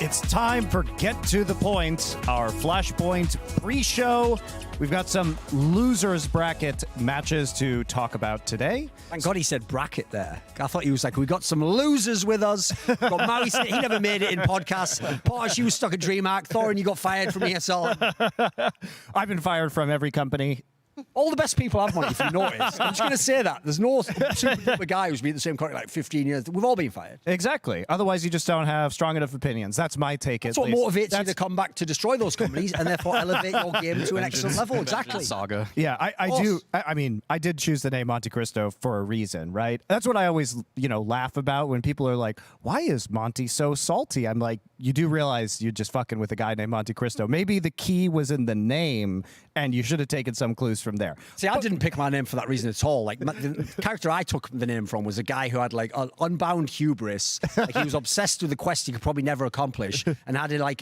It's time for Get to the Point, our Flashpoint pre-show. We've got some losers bracket matches to talk about today. Thank God he said bracket there. I thought he was like, we got some losers with us. We've got Maui, he never made it in podcasts. Posh, you was stuck at DreamHack. Thorin, you got fired from ESL. I've been fired from every company. All the best people have money, if you notice. I'm just going to say that. There's no super duper guy who's been at the same company like 15 years. We've all been fired. Exactly. Otherwise, you just don't have strong enough opinions. That's my take. That's what motivates you to come back to destroy those companies and therefore elevate your game to an excellent level. Exactly. Saga. Yeah, I do. I mean, I did choose the name Monte Cristo for a reason, right? That's what I always, laugh about when people are like, why is Monty so salty? I'm like, you do realize you're just fucking with a guy named Monte Cristo. Maybe the key was in the name and you should have taken some clues from there. See, I didn't pick my name for that reason at all. Like, the character I took the name from was a guy who had, like, an unbound hubris. Like, he was obsessed with a quest he could probably never accomplish and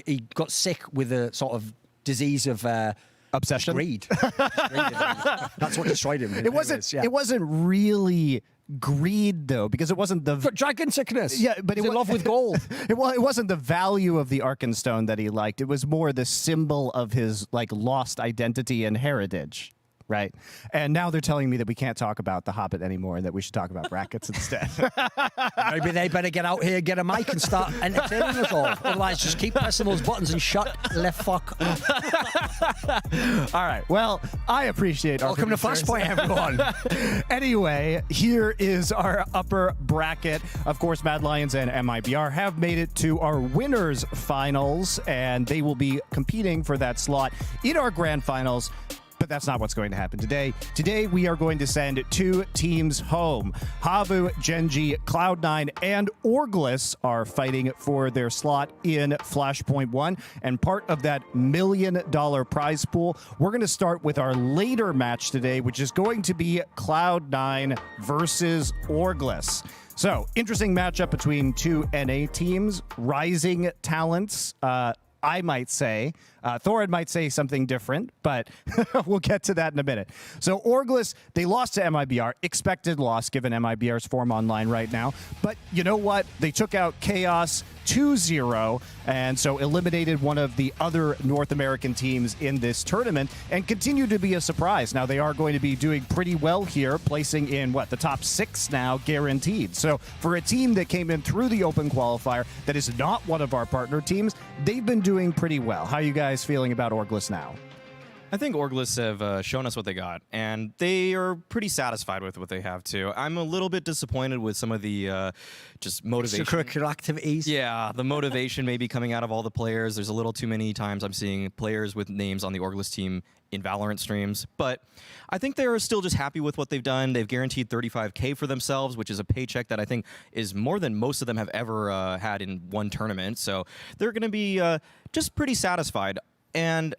he got sick with a sort of disease of... obsession? Greed. That's what destroyed him. It wasn't really greed, though, because it wasn't the... Dragon sickness. Yeah, but in love with gold. It wasn't the value of the Arkenstone that he liked. It was more the symbol of his, lost identity and heritage. Right. And now they're telling me that we can't talk about The Hobbit anymore and that we should talk about brackets instead. Maybe they better get out here, get a mic and start entertaining us all. Otherwise, just keep pressing those buttons and shut the fuck up. All right. Well, I appreciate our Welcome to Flashpoint, everyone. Anyway, here is our upper bracket. Of course, Mad Lions and MIBR have made it to our winners finals, and they will be competing for that slot in our grand finals. But that's not what's going to happen today. Today, we are going to send two teams home. Havu, Genji, Cloud9, and Orglis are fighting for their slot in Flashpoint 1. And part of that $1 million prize pool, we're going to start with our later match today, which is going to be Cloud9 versus Orglis. So, interesting matchup between two NA teams, rising talents, I might say. Thorin might say something different, but we'll get to that in a minute. So Orglis, they lost to MIBR. Expected loss given MIBR's form online right now. But you know what? They took out Chaos 2-0 and so eliminated one of the other North American teams in this tournament and continue to be a surprise. Now they are going to be doing pretty well here, placing in the top 6 now guaranteed. So for a team that came in through the open qualifier that is not one of our partner teams, they've been doing pretty well. How are you guys feeling about Orglis now? I think Orglis have shown us what they got, and they are pretty satisfied with what they have, too. I'm a little bit disappointed with some of the just motivation. Extracurricular activities. Yeah, the motivation maybe coming out of all the players. There's a little too many times I'm seeing players with names on the Orglis team in Valorant streams, but I think they're still just happy with what they've done. They've guaranteed $35K for themselves, which is a paycheck that I think is more than most of them have ever had in one tournament. So they're going to be just pretty satisfied. And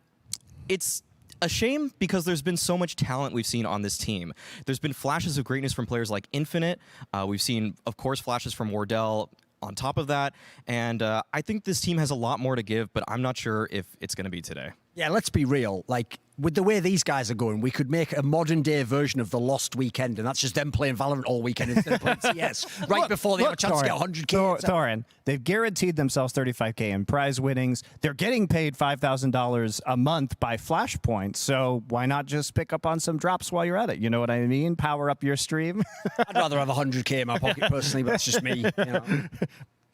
it's a shame because there's been so much talent we've seen on this team. There's been flashes of greatness from players like Infinite. We've seen, of course, flashes from Wardell on top of that. And I think this team has a lot more to give, but I'm not sure if it's going to be today. Yeah, let's be real. Like, with the way these guys are going, we could make a modern-day version of the Lost Weekend, and that's just them playing Valorant all weekend instead of playing CS, before they have a chance to get 100K. Thorin, they've guaranteed themselves $35K in prize winnings. They're getting paid $5,000 a month by Flashpoint, so why not just pick up on some drops while you're at it? You know what I mean? Power up your stream. I'd rather have 100K in my pocket, personally, but that's just me.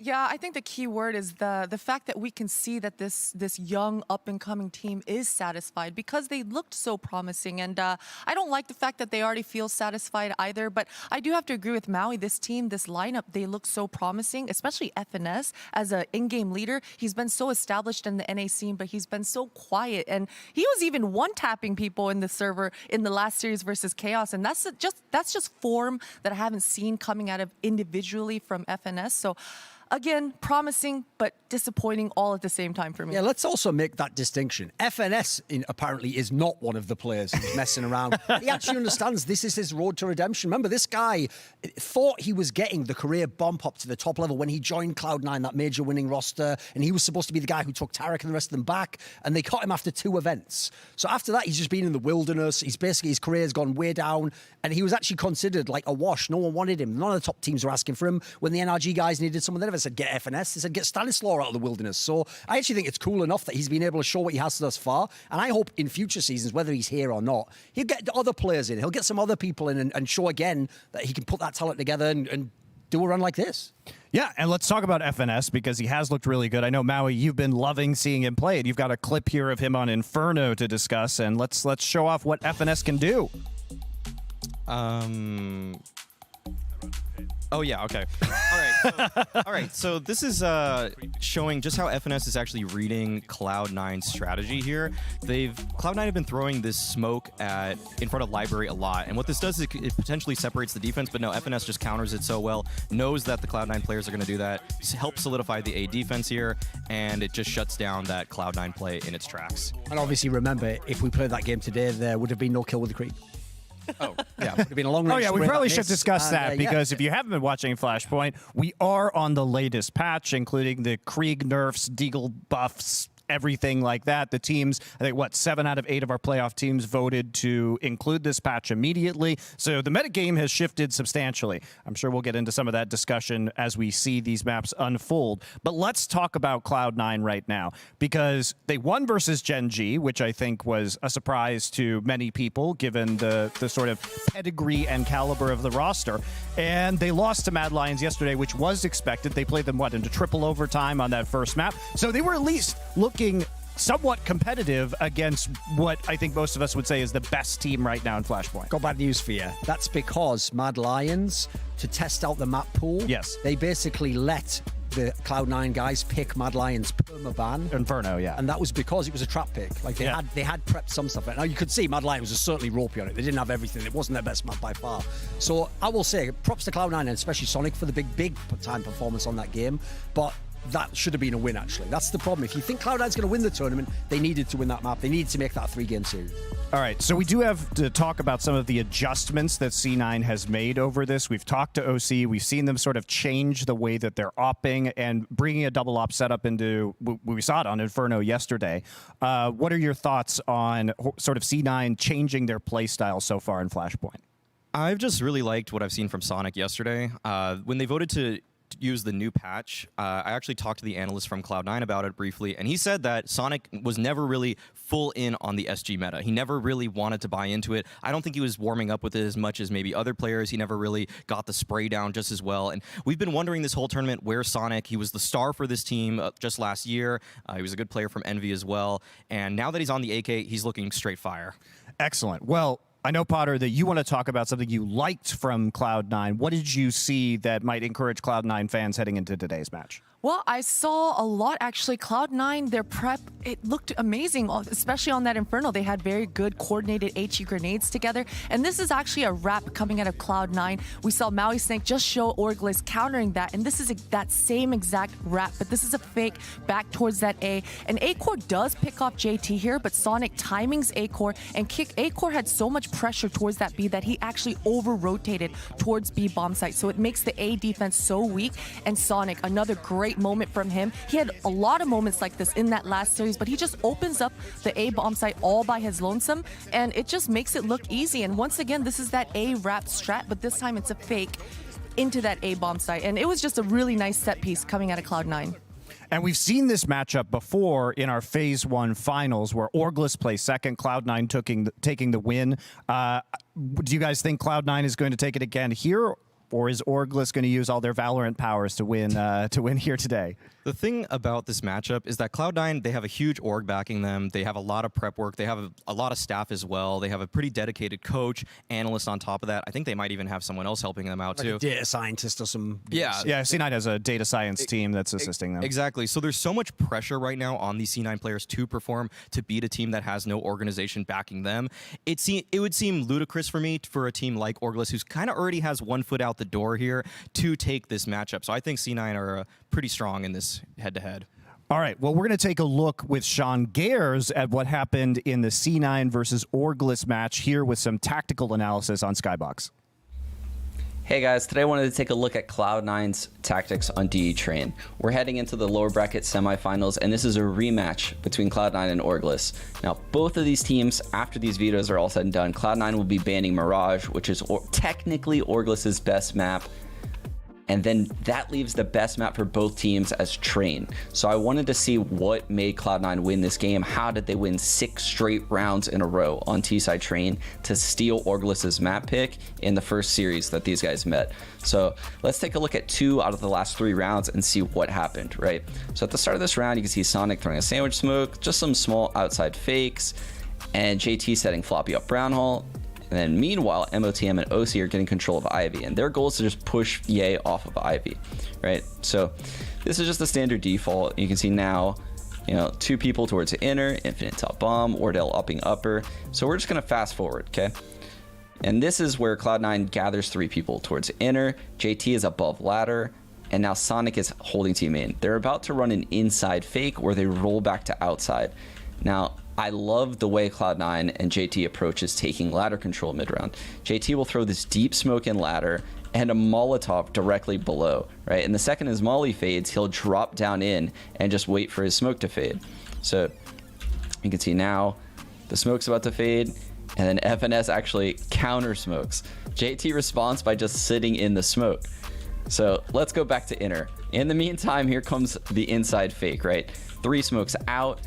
Yeah, I think the key word is the fact that we can see that this young up-and-coming team is satisfied because they looked so promising. And I don't like the fact that they already feel satisfied either, but I do have to agree with Maui. This team, this lineup, they look so promising, especially FNS as an in-game leader. He's been so established in the NA scene, but he's been so quiet. And he was even one-tapping people in the server in the last series versus Chaos. And that's just form that I haven't seen coming out of individually from FNS. So again, promising, but disappointing all at the same time for me. Yeah, let's also make that distinction. FNS apparently is not one of the players who's messing around. He actually understands this is his road to redemption. Remember, this guy thought he was getting the career bump up to the top level when he joined Cloud9, that major winning roster, and he was supposed to be the guy who took Tarek and the rest of them back, and they cut him after 2 events. So after that, he's just been in the wilderness. He's basically, his career's gone way down, and he was actually considered like a wash. No one wanted him. None of the top teams were asking for him. When the NRG guys needed someone, they never said get FNS. They said get Stanislaw out of the wilderness. So I actually think it's cool enough that he's been able to show what he has thus far. And I hope in future seasons, whether he's here or not, he'll get other players in. He'll get some other people in and show again that he can put that talent together and do a run like this. Yeah, and let's talk about FNS because he has looked really good. I know, Maui, you've been loving seeing him play. You've got a clip here of him on Inferno to discuss, and let's show off what FNS can do. Oh, yeah, okay. All right, so this is showing just how FNS is actually reading Cloud9's strategy here. Cloud9 have been throwing this smoke in front of Library a lot, and what this does is it potentially separates the defense, but no, FNS just counters it so well, knows that the Cloud9 players are going to do that, helps solidify the A defense here, and it just shuts down that Cloud9 play in its tracks. And obviously, remember, if we played that game today, there would have been no kill with the creep. Oh, Yeah, would have been a long Oh, range yeah, we spray probably like should this. discuss that because yeah. if you haven't been watching Flashpoint, we are on the latest patch, including the Krieg nerfs, Deagle buffs, everything like that. The teams, I think, 7 out of 8 of our playoff teams voted to include this patch immediately. So the metagame has shifted substantially. I'm sure we'll get into some of that discussion as we see these maps unfold. But let's talk about Cloud9 right now because they won versus Gen G, which I think was a surprise to many people given the sort of pedigree and caliber of the roster. And they lost to Mad Lions yesterday, which was expected. They played them, into triple overtime on that first map. So they were at least looking somewhat competitive against what I think most of us would say is the best team right now in Flashpoint. Got bad news for you. That's because Mad Lions, to test out the map pool, Yes. they basically let the Cloud9 guys pick Mad Lions permaban. Inferno, yeah. And that was because it was a trap pick. Like they had prepped some stuff. Now you could see Mad Lions was certainly ropey on it. They didn't have everything. It wasn't their best map by far. So I will say props to Cloud9 and especially Sonic for the big time performance on that game. But that should have been a win, actually. That's the problem. If you think Cloud9's going to win the tournament, they needed to win that map. They needed to make that a 3-game series. All right, so we do have to talk about some of the adjustments that C9 has made over this. We've talked to OC. We've seen them sort of change the way that they're opping and bringing a double op setup into, we saw it on Inferno yesterday. What are your thoughts on sort of C9 changing their play style so far in Flashpoint? I've just really liked what I've seen from Sonic yesterday. When they voted to use the new patch, I actually talked to the analyst from Cloud9 about it briefly, and he said that Sonic was never really full in on the SG meta. He never really wanted to buy into it. I don't think he was warming up with it as much as maybe other players. He never really got the spray down just as well, and we've been wondering this whole tournament where Sonic. He was the star for this team just last year. He was a good player from Envy as well, and now that he's on the AK, he's looking straight fire. Excellent. Well, I know, Potter, that you want to talk about something you liked from Cloud9. What did you see that might encourage Cloud9 fans heading into today's match? Well, I saw a lot actually. Cloud9, their prep, it looked amazing, especially on that Inferno. They had very good coordinated HE grenades together. And this is actually a wrap coming out of Cloud9. We saw Maui Snake just show Orglis countering that. And this is that same exact wrap, but this is a fake back towards that A. And A-Core does pick off JT here, but Sonic timings A-Core and kick. A-Core had so much pressure towards that B that he actually over-rotated towards B bomb site. So it makes the A defense so weak. And Sonic, another great moment from him. He had a lot of moments like this in that last series, but he just opens up the A bomb site all by his lonesome, and it just makes it look easy. And once again, this is that A wrap strat, but this time it's a fake into that A bomb site. And it was just a really nice set piece coming out of Cloud9. And we've seen this matchup before in our Phase 1 finals where Orglis plays second, Cloud9 taking the win. Do you guys think Cloud9 is going to take it again here? Or is Orglis going to use all their Valorant powers to win here today? The thing about this matchup is that Cloud9, they have a huge org backing them. They have a lot of prep work. They have a lot of staff as well. They have a pretty dedicated coach, analyst on top of that. I think they might even have someone else helping them out, like too. a data scientist or some... Yeah. Yeah, C9 has a data science team that's assisting them. Exactly. So there's so much pressure right now on these C9 players to perform, to beat a team that has no organization backing them. It would seem ludicrous for me for a team like Orglis, who's kind of already has one foot out the door here, to take this matchup. So I think C9 are pretty strong in this head-to-head. All right, well, we're going to take a look with Sean Gayers at what happened in the C9 versus Orglis match here with some tactical analysis on Skybox. Hey guys, today I wanted to take a look at Cloud9's tactics on DE Train. We're heading into the lower bracket semifinals, and this is a rematch between Cloud9 and Orglis. Now, both of these teams, after these vetoes are all said and done, Cloud9 will be banning Mirage, which is technically Orglis' best map, And then that leaves the best map for both teams as Train. So I wanted to see what made Cloud9 win this game. How did they win 6 straight rounds in a row on T-side Train to steal Orglis's map pick in the first series that these guys met? So let's take a look at 2 out of the last 3 rounds and see what happened, right? So at the start of this round, you can see Sonic throwing a sandwich smoke, just some small outside fakes, and JT setting floppy up brown hole. And then meanwhile, MOTM and OC are getting control of Ivy, and their goal is to just push Ye off of Ivy, right? So this is just the standard default. You can see now, 2 people towards the inner, infinite top bomb, Wardell upping upper. So we're just gonna fast forward, okay? And this is where Cloud9 gathers 3 people towards the inner, JT is above ladder, and now Sonic is holding team main. They're about to run an inside fake where they roll back to outside. Now, I love the way Cloud9 and JT approaches taking ladder control mid-round. JT will throw this deep smoke in ladder and a Molotov directly below, right? And the second his Molly fades, he'll drop down in and just wait for his smoke to fade. So you can see now the smoke's about to fade, and then FNS actually counter smokes. JT responds by just sitting in the smoke. So let's go back to inner. In the meantime, here comes the inside fake, right? 3 smokes out.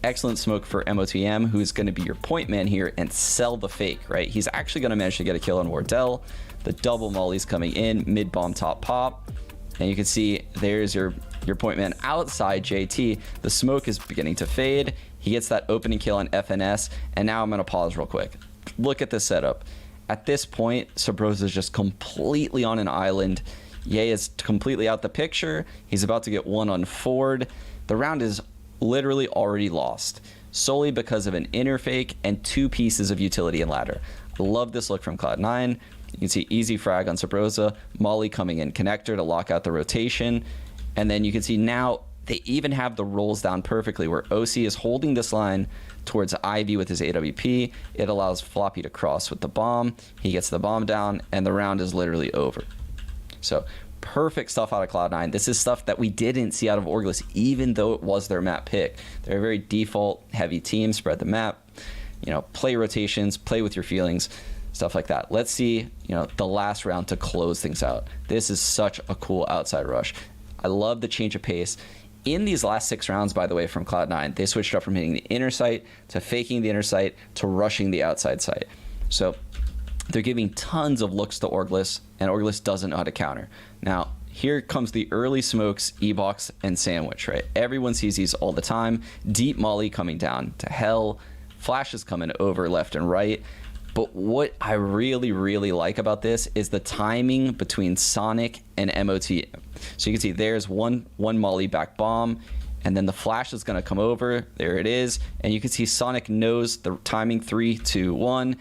Excellent smoke for MOTM, who's going to be your point man here and sell the fake, right? He's actually going to manage to get a kill on Wardell. The double molly's coming in, mid bomb top pop. And you can see there's your point man outside JT. The smoke is beginning to fade. He gets that opening kill on FNS. And now I'm going to pause real quick. Look at the setup. At this point, Sabrosa is just completely on an island. Ye is completely out the picture. He's about to get 1 on Ford. The round is literally already lost solely because of an inner fake and 2 pieces of utility and ladder. I love this look from Cloud9. You can see easy frag on Sabrosa, Molly coming in connector to lock out the rotation, and then you can see now they even have the rolls down perfectly where OC is holding this line towards Ivy with his AWP. It allows Floppy to cross with the bomb. He gets the bomb down and the round is literally over. So perfect stuff out of Cloud9. This is stuff that we didn't see out of Orglis, even though it was their map pick. They're a very default heavy team, spread the map, play rotations, play with your feelings, stuff like that. Let's see, the last round to close things out. This is such a cool outside rush. I love the change of pace. In these last 6 rounds, by the way, from Cloud9, they switched up from hitting the inner site to faking the inner site to rushing the outside site. So they're giving tons of looks to Orglis, and Orglis doesn't know how to counter. Now, here comes the early smokes, E-box, and sandwich, right? Everyone sees these all the time. Deep Molly coming down to hell. Flashes coming over left and right. But what I really, really like about this is the timing between Sonic and MOTM. So you can see there's one Molly back bomb, and then the flash is going to come over. There it is. And you can see Sonic knows the timing 3, 2, 1.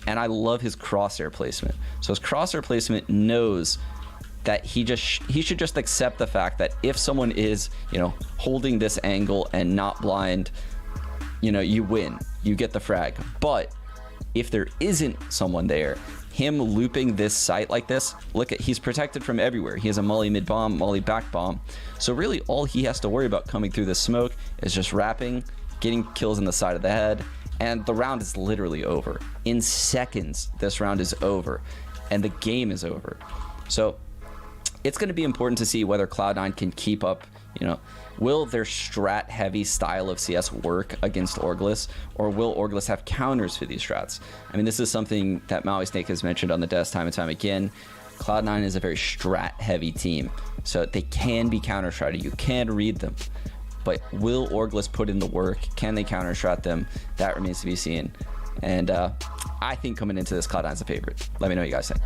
And I love his crosshair placement. So his crosshair placement knows that he should just accept the fact that if someone is, holding this angle and not blind, you win. You get the frag. But if there isn't someone there, him looping this site like this, he's protected from everywhere. He has a Molly mid bomb, Molly back bomb. So really all he has to worry about coming through this smoke is just wrapping, getting kills in the side of the head, and the round is literally over. In seconds, this round is over, and the game is over. So it's going to be important to see whether Cloud9 can keep up, will their strat-heavy style of CS work against Orglis, or will Orglis have counters for these strats? I mean, this is something that Maui Snake has mentioned on the desk time and time again. Cloud9 is a very strat-heavy team, so they can be counter-stratted. You can read them. But will Orglis put in the work? Can they counter-strat them? That remains to be seen. And I think coming into this, Cloud9's a favorite. Let me know what you guys think.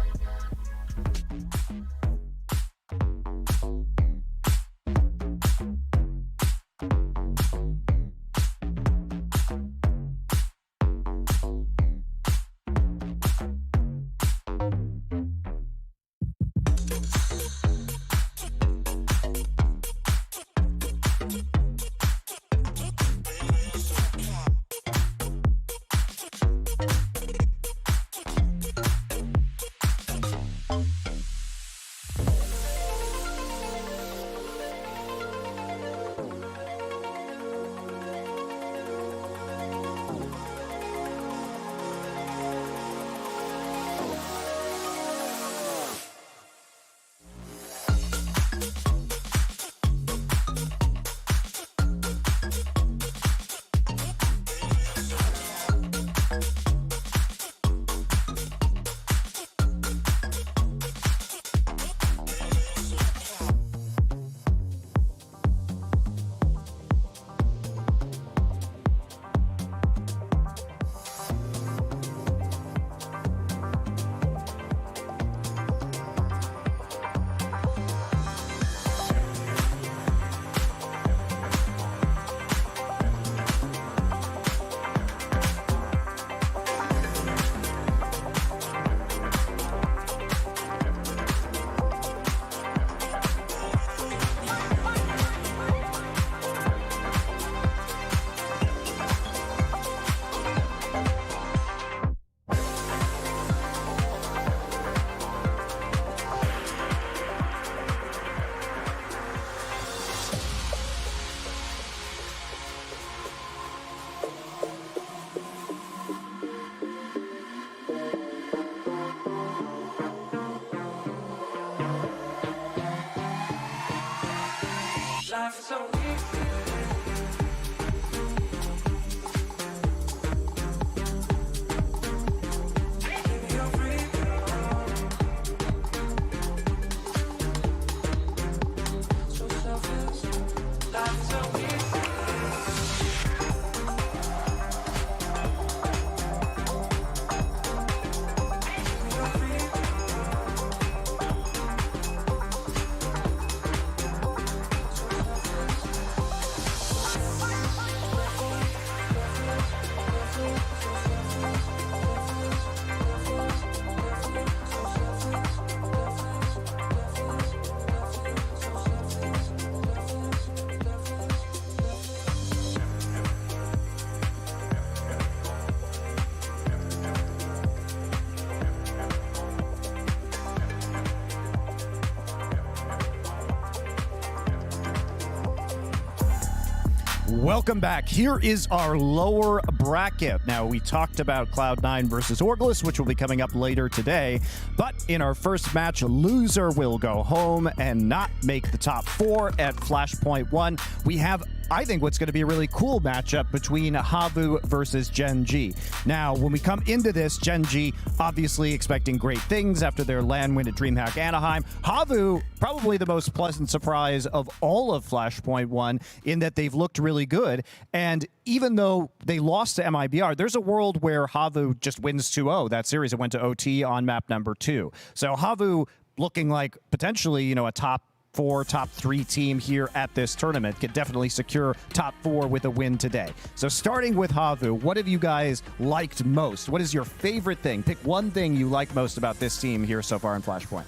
Welcome back. Here is our lower bracket. Now, we talked about Cloud9 versus Orglis, which will be coming up later today. But in our first match, loser will go home and not make the top 4 at Flashpoint 1. We have, I think, what's going to be a really cool matchup between Havu versus Gen G. Now, when we come into this, Gen G obviously expecting great things after their LAN win at DreamHack Anaheim. Havu, probably the most pleasant surprise of all of Flashpoint 1 in that they've looked really good. And even though they lost to MIBR, there's a world where Havu just wins 2-0. That series, it went to OT on map number 2. So Havu looking like potentially, you know, a top 4, top 3 team here at this tournament, could definitely secure top 4 with a win today. So starting with Havu, what have you guys liked most? What is your favorite thing? Pick one thing you like most about this team here so far in Flashpoint.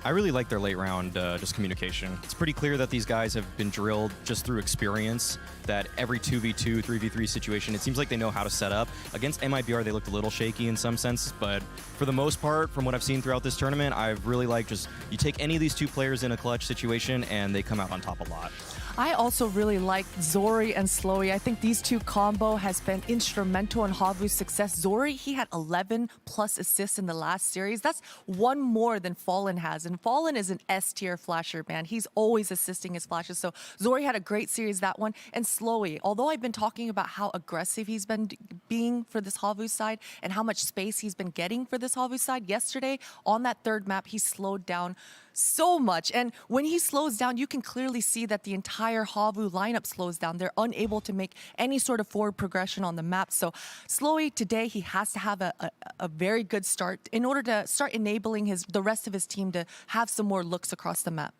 I really like their late round just communication. It's pretty clear that these guys have been drilled just through experience, that every 2v2, 3v3 situation, it seems like they know how to set up. Against MIBR, they looked a little shaky in some sense, but for the most part, from what I've seen throughout this tournament, I've really liked just, you take any of these two players in a clutch situation and they come out on top a lot. I also really like Zori and Slowy. I think these two combo has been instrumental in Havu's success. Zori, he had 11 plus assists in the last series. That's one more than Fallen has. And Fallen is an S-tier flasher, man. He's always assisting his flashes. So Zori had a great series, that one. And Slowy, although I've been talking about how aggressive he's been being for this Havu side and how much space he's been getting for this Havu side, yesterday on that third map, he slowed down so much. And when he slows down, you can clearly see that the entire Havu lineup slows down. They're unable to make any sort of forward progression on the map. So Slowy today, he has to have a very good start in order to start enabling the rest of his team to have some more looks across the map.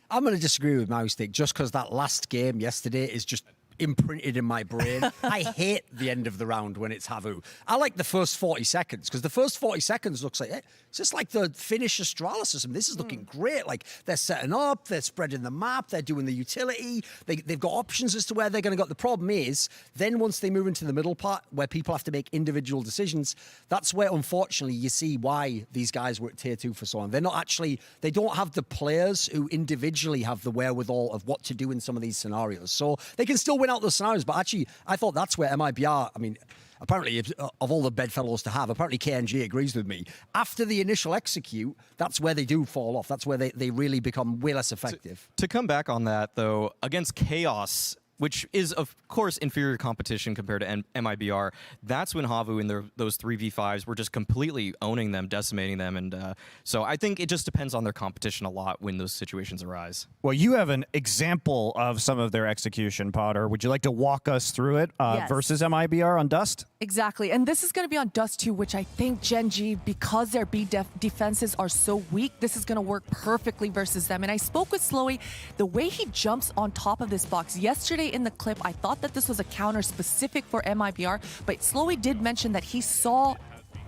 I'm going to disagree with Maustick just because that last game yesterday is just imprinted in my brain. I hate the end of the round when it's Havu. I like the first 40 seconds because the first 40 seconds looks like it's just like the Finnish Astralis system. This is looking great. Like they're setting up, they're spreading the map, they're doing the utility. They've got options as to where they're going to go. The problem is then once they move into the middle part where people have to make individual decisions, that's where unfortunately you see why these guys were at tier 2 for so long. They're not actually, they don't have the players who individually have the wherewithal of what to do in some of these scenarios. So they can still win out those scenarios, but actually I thought that's where MIBR, I mean, apparently of all the bedfellows to have, apparently KNG agrees with me. After the initial execute, that's where they do fall off. That's where they really become way less effective. To come back on that, though, against Chaos, which is, of course, inferior competition compared to MIBR, that's when Havu in those 3v5s were just completely owning them, decimating them. And so I think it just depends on their competition a lot when those situations arise. Well, you have an example of some of their execution, Potter. Would you like to walk us through it Yes. versus MIBR on Dust? Exactly, and this is going to be on Dust 2, which I think Gen G, because their B defenses are so weak, this is going to work perfectly versus them. And I spoke with Slowy, the way he jumps on top of this box. Yesterday in the clip, I thought that this was a counter specific for MIBR, but Slowy did mention that he saw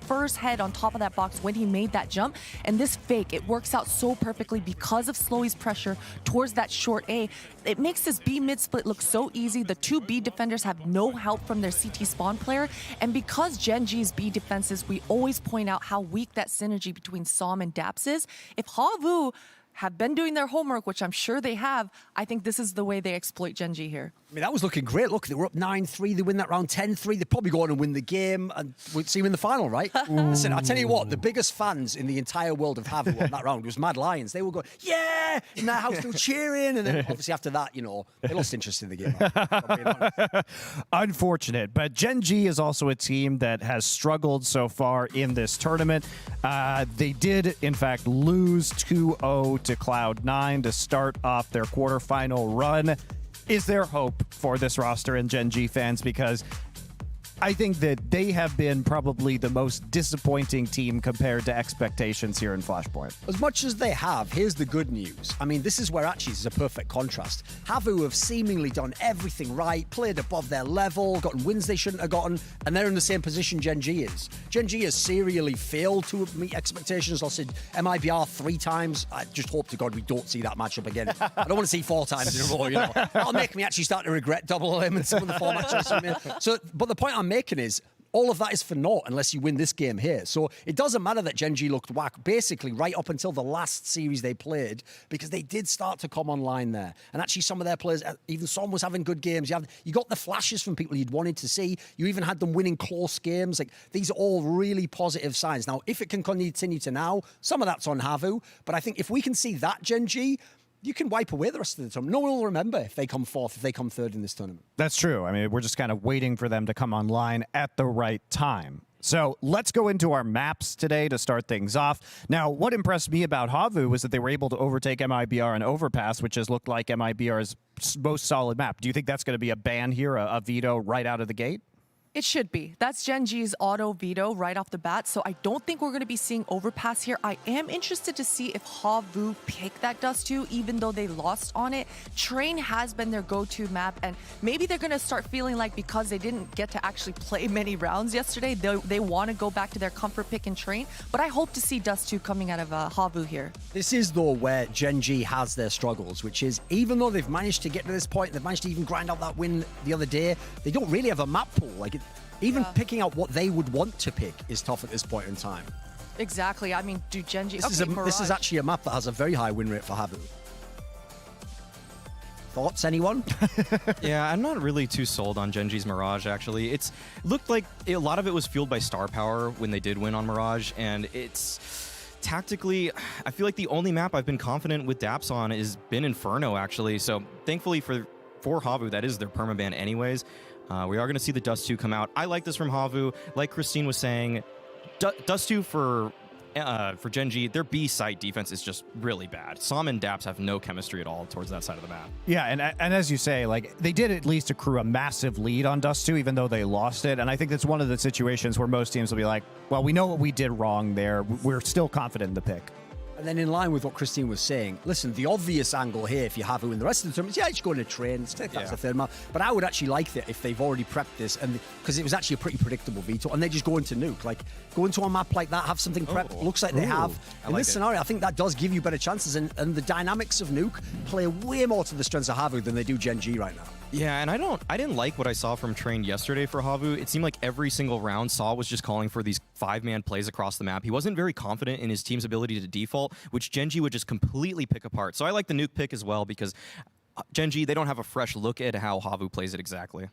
first head on top of that box when he made that jump, and this fake, it works out so perfectly because of Slowy's pressure towards that short A. It makes this B mid split look so easy. The two B defenders have no help from their CT spawn player, and because Gen G's B defenses, we always point out how weak that synergy between Som and Daps is. If Havu have been doing their homework, which I'm sure they have, I think this is the way they exploit Gen G here. I mean, that was looking great. Look, they were up 9-3. They win that round 10-3. They probably go on and win the game, and we'll see them in the final, right? Listen, I tell you what, the biggest fans in the entire world of Havu on that round was Mad Lions. They were going, yeah, in their house, they were cheering. And then obviously after that, you know, they lost interest in the game. if I'm being honest. Unfortunate, but Gen G is also a team that has struggled so far in this tournament. They did, in fact, lose 2-0 to Cloud9 to start off their quarterfinal run. Is there hope for this roster and Gen G fans? Because I think that they have been probably the most disappointing team compared to expectations here in Flashpoint. As much as they have, here's the good news. I mean, this is where actually this is a perfect contrast. Havu have seemingly done everything right, played above their level, gotten wins they shouldn't have gotten, and they're in the same position Gen G is. Gen G has serially failed to meet expectations. Lost MIBR 3 times. I just hope to God we don't see that matchup again. I don't want to see 4 times in a row, you know. That'll make me actually start to regret double M and some of the 4 matchups. So, but the point I'm making is all of that is for naught unless you win this game here. So it doesn't matter that Gen G looked whack basically right up until the last series they played, because they did start to come online there. And actually some of their players, even Som was having good games. You got the flashes from people you'd wanted to see. You even had them winning close games. Like, these are all really positive signs. Now, if it can continue to now, some of that's on Havu. But I think if we can see that Gen G, you can wipe away the rest of the tournament. No one will remember if they come 4th, if they come 3rd in this tournament. That's true. I mean, we're just kind of waiting for them to come online at the right time. So let's go into our maps today to start things off. Now, what impressed me about Havu was that they were able to overtake MIBR and Overpass, which has looked like MIBR's most solid map. Do you think that's going to be a ban here, a veto right out of the gate? It should be. That's Gen G's auto veto right off the bat, so I don't think we're going to be seeing Overpass here. I am interested to see if Havu pick that Dust 2, even though they lost on it. Train has been their go-to map, and maybe they're going to start feeling like because they didn't get to actually play many rounds yesterday, they want to go back to their comfort pick and Train, but I hope to see Dust 2 coming out of Havu here. This is, though, where Gen G has their struggles, which is even though they've managed to get to this point, they've managed to even grind out that win the other day, they don't really have a map pool. Even picking out what they would want to pick is tough at this point in time. Exactly. I mean, do Gen G... This is actually a map that has a very high win rate for Havu. Thoughts, anyone? Yeah, I'm not really too sold on Gen G's Mirage, actually. It looked like a lot of it was fueled by star power when they did win on Mirage, and it's... Tactically, I feel like the only map I've been confident with Daps on has been Inferno, actually. So, thankfully for Havu, that is their permaban anyways. We are going to see the Dust 2 come out. I like this from Havu. Like Christine was saying, Dust 2 for Gen G, their B site defense is just really bad. Som and Daps have no chemistry at all towards that side of the map. Yeah, and as you say, like, they did at least accrue a massive lead on Dust 2, even though they lost it. And I think that's one of the situations where most teams will be like, well, we know what we did wrong there. We're still confident in the pick. And then in line with what Christine was saying, listen, the obvious angle here, if you have who in the rest of the tournaments, yeah, just go in a train, take that as a third map. But I would actually like that if they've already prepped this, and because it was actually a pretty predictable veto, and they just go into nuke. Like, go into a map like that, have something prepped, looks like they have. In this scenario, I think that does give you better chances, and the dynamics of nuke play way more to the strengths of Havu than they do Gen G right now. Yeah, and I didn't like what I saw from Train yesterday for Havu. It seemed like every single round Saw was just calling for these 5-man plays across the map. He wasn't very confident in his team's ability to default, which Gen G would just completely pick apart. So I like the nuke pick as well, because Gen G, they don't have a fresh look at how Havu plays it exactly.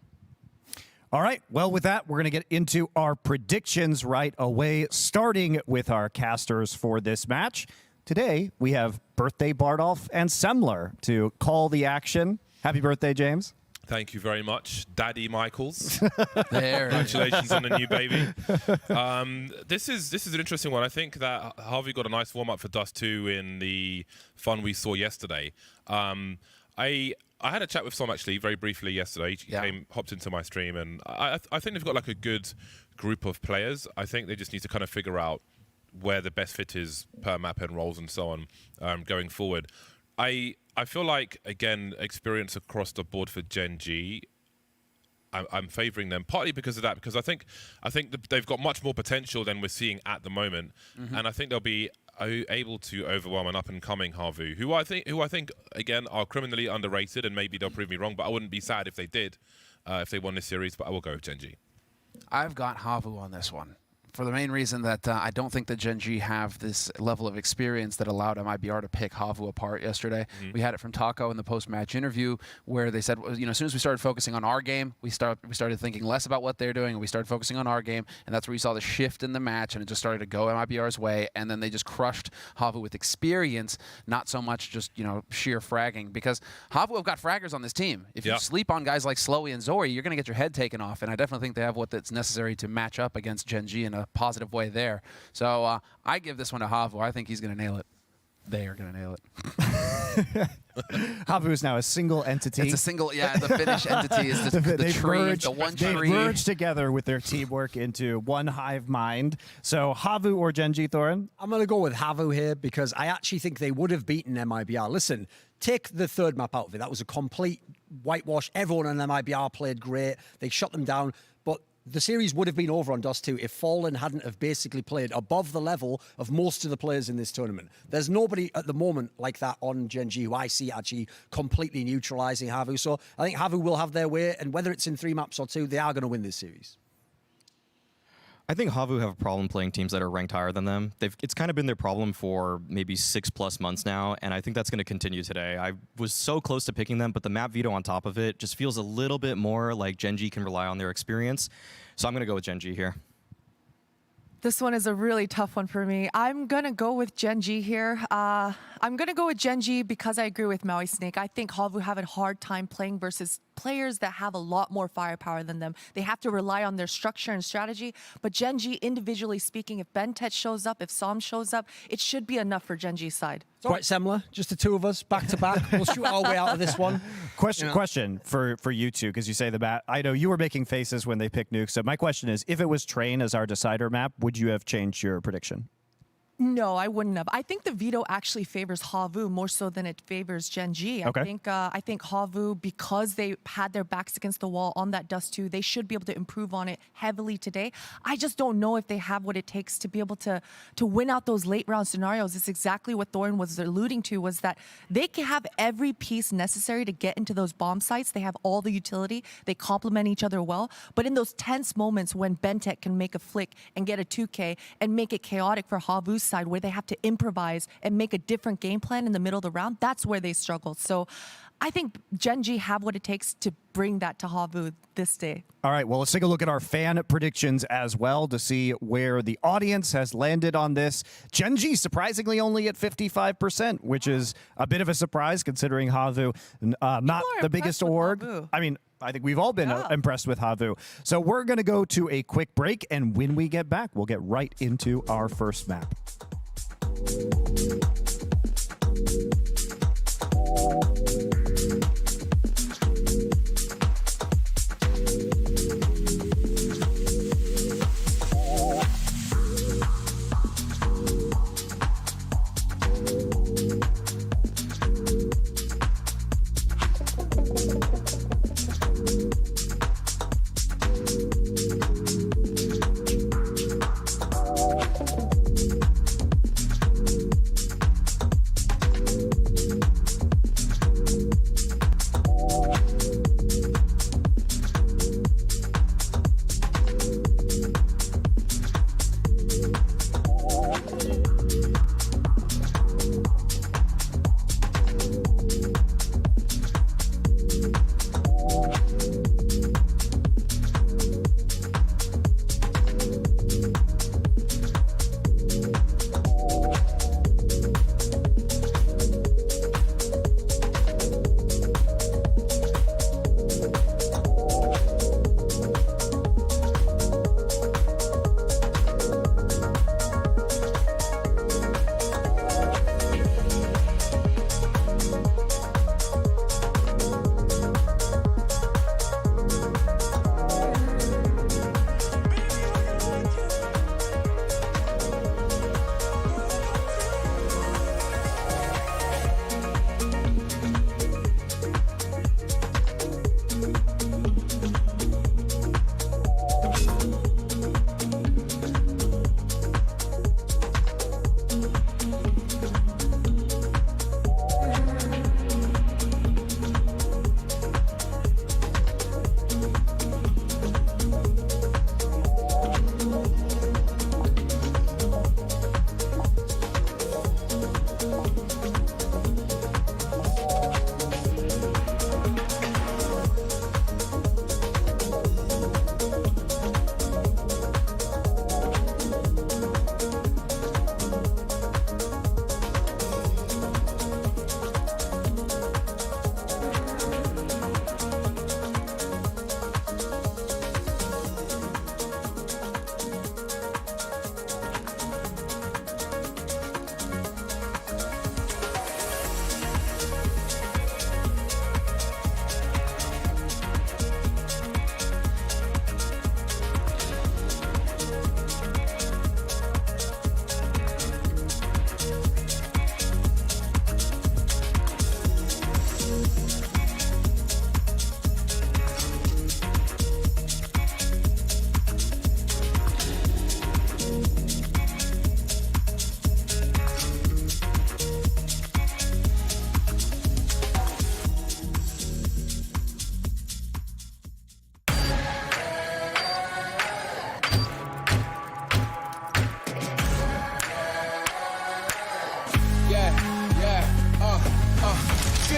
All right, well, with that, we're going to get into our predictions right away, starting with our casters for this match. Today, we have Birthday Bardolph and Semler to call the action. Happy birthday, James. Thank you very much, Daddy Michaels. There. Congratulations on the new baby. This is an interesting one. I think that Harvey got a nice warm-up for Dust 2 in the fun we saw yesterday. I had a chat with Som actually very briefly yesterday. He hopped into my stream, and I think they've got like a good group of players. I think they just need to kind of figure out where the best fit is per map and roles and so on going forward. I feel like, again, experience across the board for Gen G, I'm favouring them, partly because of that, because I think they've got much more potential than we're seeing at the moment, and I think they'll be able to overwhelm an up-and-coming Havu, who I think, again, are criminally underrated, and maybe they'll prove me wrong, but I wouldn't be sad if they did, if they won this series, but I will go with Gen G. I've got Havu on this one. for the main reason that I don't think that Gen G have this level of experience that allowed MIBR to pick Havu apart yesterday. We had it from Taco in the post-match interview where they said, you know, as soon as we started focusing on our game, we started thinking less about what they're doing, and we started focusing on our game, and that's where you saw the shift in the match, and it just started to go MIBR's way, and then they just crushed Havu with experience, not so much just, you know, sheer fragging, because Havu have got fraggers on this team. If you sleep on guys like Slowy and Zori, you're going to get your head taken off, and I definitely think they have what's necessary to match up against Gen G in a positive way there. So I give this one to Havu. I think he's going to nail it. They are going to nail it. Havu is now a single entity. It's a single, the Finnish entity is the tree, the one tree. They've merged together with their teamwork into one hive mind. So Havu or Gen G, Thorin? I'm going to go with Havu here because I actually think they would have beaten MIBR. Listen, take the third map out of it. That was a complete whitewash. Everyone on MIBR played great. They shut them down. But the series would have been over on Dust 2 if Fallen hadn't have basically played above the level of most of the players in this tournament. There's nobody at the moment like that on Gen G who I see actually completely neutralizing Havu. So I think Havu will have their way, and whether it's in 3 maps or 2, they are going to win this series. I think Havu have a problem playing teams that are ranked higher than them. It's kind of been their problem for maybe 6+ months now, and I think that's going to continue today. I was so close to picking them, but the map veto on top of it just feels a little bit more like Gen G can rely on their experience. So I'm going to go with Gen G here. This one is a really tough one for me. I'm going to go with Gen G here. I'm going to go with Gen G because I agree with Maui Snake. I think Havu have a hard time playing versus players that have a lot more firepower than them. They have to rely on their structure and strategy. But Gen G, individually speaking, if Bentet shows up, if Som shows up, it should be enough for Gen G's side. It's quite similar. Just the two of us, back to back. We'll shoot our way out of this one. Question for you two, because you say the map. I know you were making faces when they picked Nuke. So my question is, if it was Train as our decider map, would you have changed your prediction? No, I wouldn't have. I think the veto actually favors Havu more so than it favors Gen G. Okay. I think Havu, because they had their backs against the wall on that Dust 2, they should be able to improve on it heavily today. I just don't know if they have what it takes to be able to win out those late round scenarios. It's exactly what Thorin was alluding to, was that they can have every piece necessary to get into those bomb sites. They have all the utility. They complement each other well. But in those tense moments when Bentek can make a flick and get a 2K and make it chaotic for Havu's side, where they have to improvise and make a different game plan in the middle of the round, that's where they struggle. So I think Gen G have what it takes to bring that to Havu this day. All right, well, let's take a look at our fan predictions as well to see where the audience has landed on this. Gen G surprisingly only at 55%, which is a bit of a surprise considering Havu, not the biggest org. Havu. I mean, I think we've all been impressed with Havu. So we're going to go to a quick break, and when we get back, we'll get right into our first map.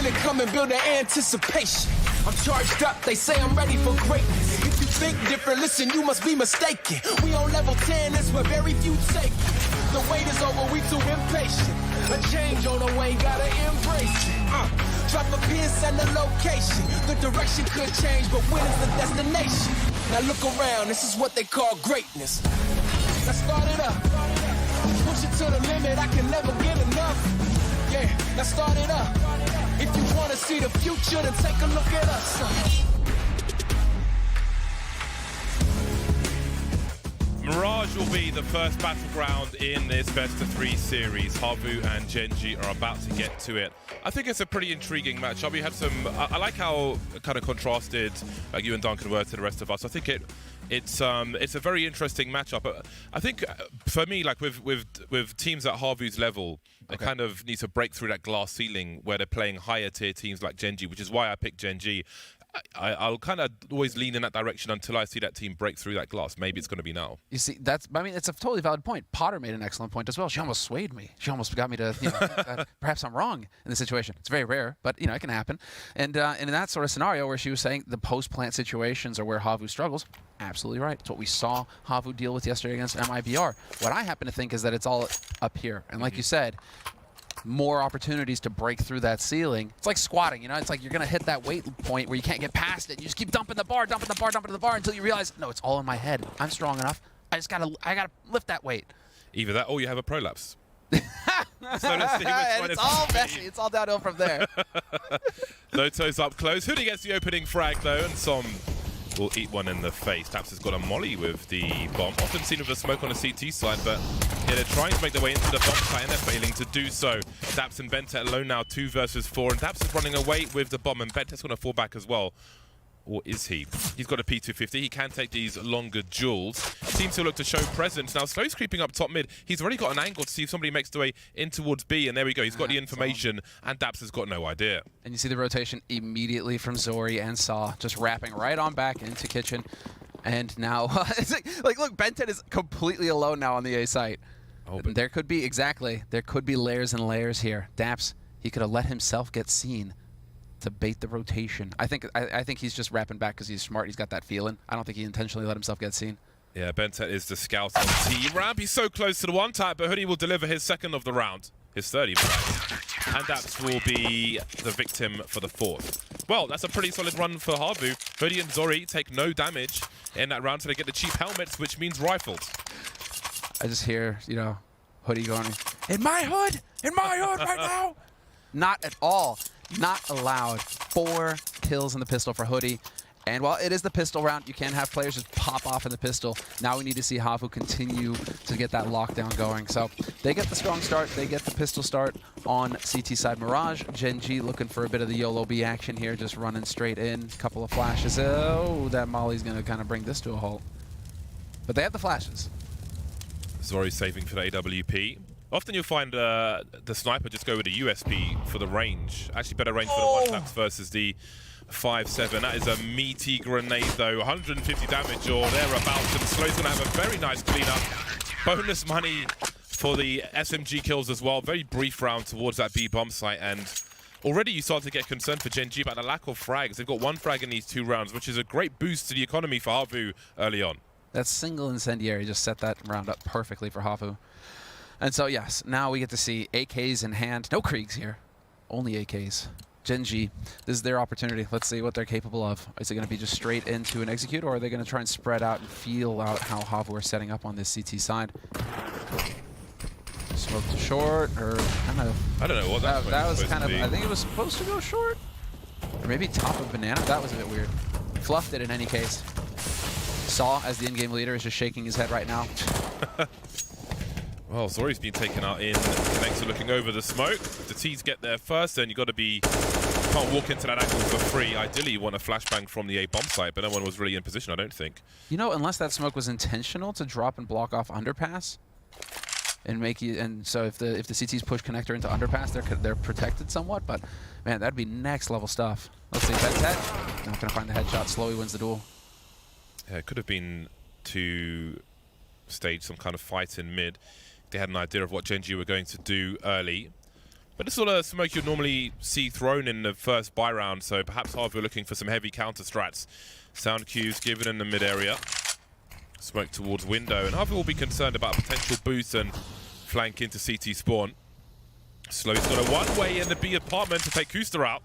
it coming, build an anticipation. I'm charged up, they say I'm ready for greatness. If you think different, listen, you must be mistaken. We on level 10, that's where very few take it. The wait is over, we too impatient. A change on the way, gotta embrace it. Drop a pin, send a location. The direction could change, but when is the destination? Now look around, this is what they call greatness. Let's start it up. Push it to the limit, I can never get enough. Yeah, let's start it up. If you want to see the future, then take a look at us. Mirage will be the first battleground in this best-of-3 series. Havu and Genji are about to get to it. I think it's a pretty intriguing matchup. We had some. I like how kind of contrasted you and Duncan were to the rest of us. I think it's a very interesting matchup. I think for me, like with teams at Havu's level, they kind of need to break through that glass ceiling where they're playing higher tier teams like Genji, which is why I picked Genji. I'll kind of always lean in that direction until I see that team break through that glass. Maybe it's going to be now. You see, I mean, it's a totally valid point. Potter made an excellent point as well. She almost swayed me. She almost got me to, think that perhaps I'm wrong in this situation. It's very rare, but, it can happen. And in that sort of scenario where she was saying the post-plant situations are where Havu struggles, absolutely right. It's what we saw Havu deal with yesterday against MIBR. What I happen to think is that it's all up here. And like you said, more opportunities to break through that ceiling. It's like squatting, it's like you're gonna hit that weight point where you can't get past it. You just keep dumping the bar until you realize, no, it's all in my head. I'm strong enough. I gotta lift that weight. Either that or you have a prolapse. So let's see which one it's all messy. It's all downhill from there. Loto's up close. Hoodie gets the opening frag though, and Som will eat one in the face. Taps has got a molly with the bomb. Often seen with the smoke on the CT side, but they're trying to make their way into the bomb site and they're failing to do so. Daps and Bentet alone now, 2 versus 4, and Daps is running away with the bomb, and Bentet's going to fall back as well. Or is he? He's got a P250. He can take these longer duels. Seems to look to show presence. Now, Slow's creeping up top mid. He's already got an angle to see if somebody makes their way in towards B, and there we go. He's got the information, and Daps has got no idea. And you see the rotation immediately from Zori and Saw, just wrapping right on back into Kitchen. And now, it's like, look, Bentet is completely alone now on the A site. Oh, there could be layers and layers here. Daps, he could have let himself get seen to bait the rotation. I think he's just wrapping back because he's smart. He's got that feeling. I don't think he intentionally let himself get seen. Yeah, Bentet is the scout on T-Ramp. He's so close to the one tap, but Hoodie will deliver his second of the round. His 30 and Daps will be the victim for the 4th. Well, that's a pretty solid run for Havu. Hoodie and Zori take no damage in that round, so they get the cheap helmets, which means rifles. I just hear, Hoodie going, in my hood right now. Not at all. Not allowed. 4 kills in the pistol for Hoodie. And while it is the pistol round, you can have players just pop off in the pistol. Now we need to see Havu continue to get that lockdown going. So they get the strong start. They get the pistol start on CT side. Mirage, Genji looking for a bit of the YOLO B action here, just running straight in. Couple of flashes. Oh, that Molly's going to kind of bring this to a halt. But they have the flashes. Zori saving for the AWP. Often you'll find the sniper just go with a USP for the range. Actually, better range for the one-taps versus the 5-7. That is a meaty grenade, though. 150 damage or thereabouts. And Slow's going to have a very nice cleanup. Bonus money for the SMG kills as well. Very brief round towards that B bomb site. And already you start to get concerned for Genji about the lack of frags. They've got 1 frag in these 2 rounds, which is a great boost to the economy for Havu early on. That single incendiary just set that round up perfectly for Havu. And so, yes, now we get to see AKs in hand. No Kriegs here. Only AKs. Genji, this is their opportunity. Let's see what they're capable of. Is it going to be just straight into an execute, or are they going to try and spread out and feel out how Havu are setting up on this CT side? Smoke to short, or kind of... I don't know what that was kind of... I think it was supposed to go short. Or maybe top of banana. That was a bit weird. Fluffed it in any case. Saw, as the in-game leader, is just shaking his head right now. Well, Zori's been taken out in Connector looking over the smoke. The T's get there first, then you got to be... Can't walk into that angle for free. Ideally, you want a flashbang from the A bomb site, but no one was really in position, I don't think. Unless that smoke was intentional to drop and block off underpass, and make you... And so if the CTs push Connector into underpass, they're protected somewhat. But man, that'd be next level stuff. Let's see, Bentet not gonna find the headshot. Slowly wins the duel. Yeah, it could have been to stage some kind of fight in mid. They had an idea of what Genji were going to do early. But this sort of smoke you'd normally see thrown in the first buy round, so perhaps Harvey are looking for some heavy counter strats. Sound cues given in the mid area. Smoke towards window, and Harvey will be concerned about a potential boost and flank into CT spawn. Slow's got a one-way in the B apartment to take Kusta out.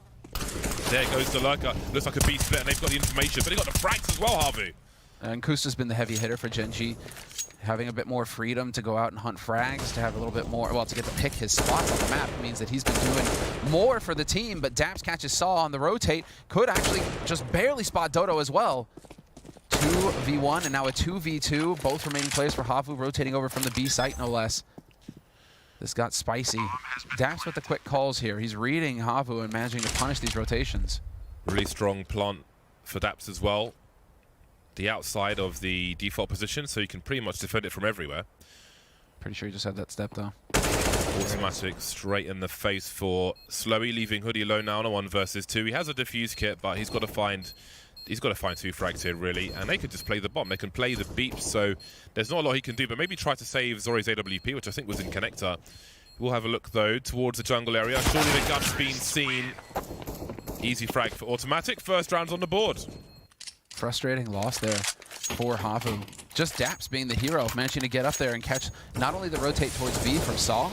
There goes the lurker. Looks like a B split, and they've got the information, but they've got the frags as well, Harvey. And Kusta's been the heavy hitter for Gen G, having a bit more freedom to go out and hunt frags, to have a little bit more, well, to get to pick his spots on the map means that he's been doing more for the team, but Daps catches Saw on the rotate, could actually just barely spot Dodo as well. 2v1 and now a 2v2, both remaining players for Havu rotating over from the B site, no less. This got spicy. Daps with the quick calls here. He's reading Havu and managing to punish these rotations. Really strong plant for Daps as well. The outside of the default position, so you can pretty much defend it from everywhere. Pretty sure he just had that step, though. Automatic straight in the face for Slowy, leaving Hoodie alone now on a 1 versus 2. He has a defuse kit, but he's got to find 2 frags here, really, and they could just play the bomb. They can play the beeps, so there's not a lot he can do, but maybe try to save Zori's AWP, which I think was in connector. We'll have a look, though, towards the jungle area. Surely the gun's been seen. Easy frag for Automatic. First round's on the board. Frustrating loss there for Havu. Just Daps being the hero, managing to get up there and catch not only the rotate towards B from Saw,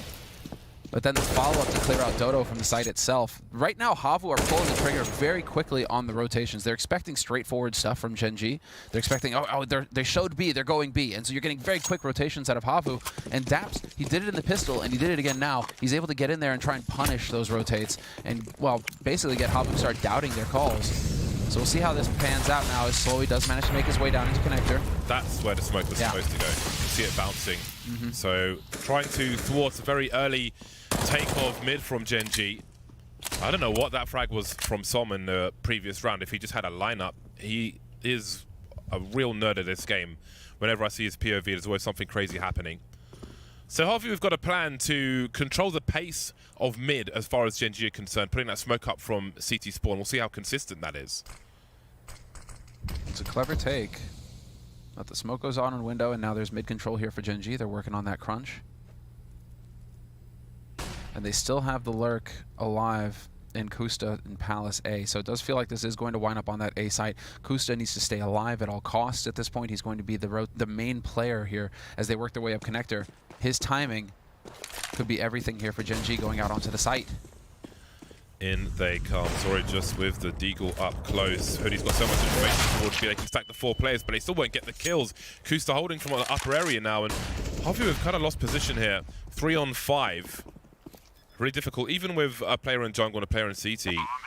but then the follow-up to clear out Dodo from the site itself. Right now, Havu are pulling the trigger very quickly on the rotations. They're expecting straightforward stuff from Gen G. They're expecting, they showed B, they're going B. And so you're getting very quick rotations out of Havu. And Daps, he did it in the pistol, and he did it again now. He's able to get in there and try and punish those rotates and, well, basically get Havu to start doubting their calls. So we'll see how this pans out now as Slowly does manage to make his way down into connector. That's where the smoke was supposed to go. You see it bouncing. So trying to thwart a very early take of mid from Gen G. I don't know what that frag was from Som in the previous round. If he just had a lineup, he is a real nerd at this game. Whenever I see his POV, there's always something crazy happening. So Harvey, we've got a plan to control the pace of mid as far as Gen G are concerned, putting that smoke up from CT spawn. We'll see how consistent that is. It's a clever take. But the smoke goes on window, and now there's mid control here for Gen G. They're working on that crunch. And they still have the lurk alive in Kusta in Palace A. So it does feel like this is going to wind up on that A site. Kusta needs to stay alive at all costs at this point. He's going to be the main player here as they work their way up connector. His timing could be everything here for Gen G going out onto the site. In they come. Zori just with the deagle up close. Hoodie's got so much information towards B. They can stack the 4 players, but they still won't get the kills. Kusta holding from the upper area now, and Harvey have kind of lost position here. 3 on 5. Really difficult, even with a player in jungle and a player in CT.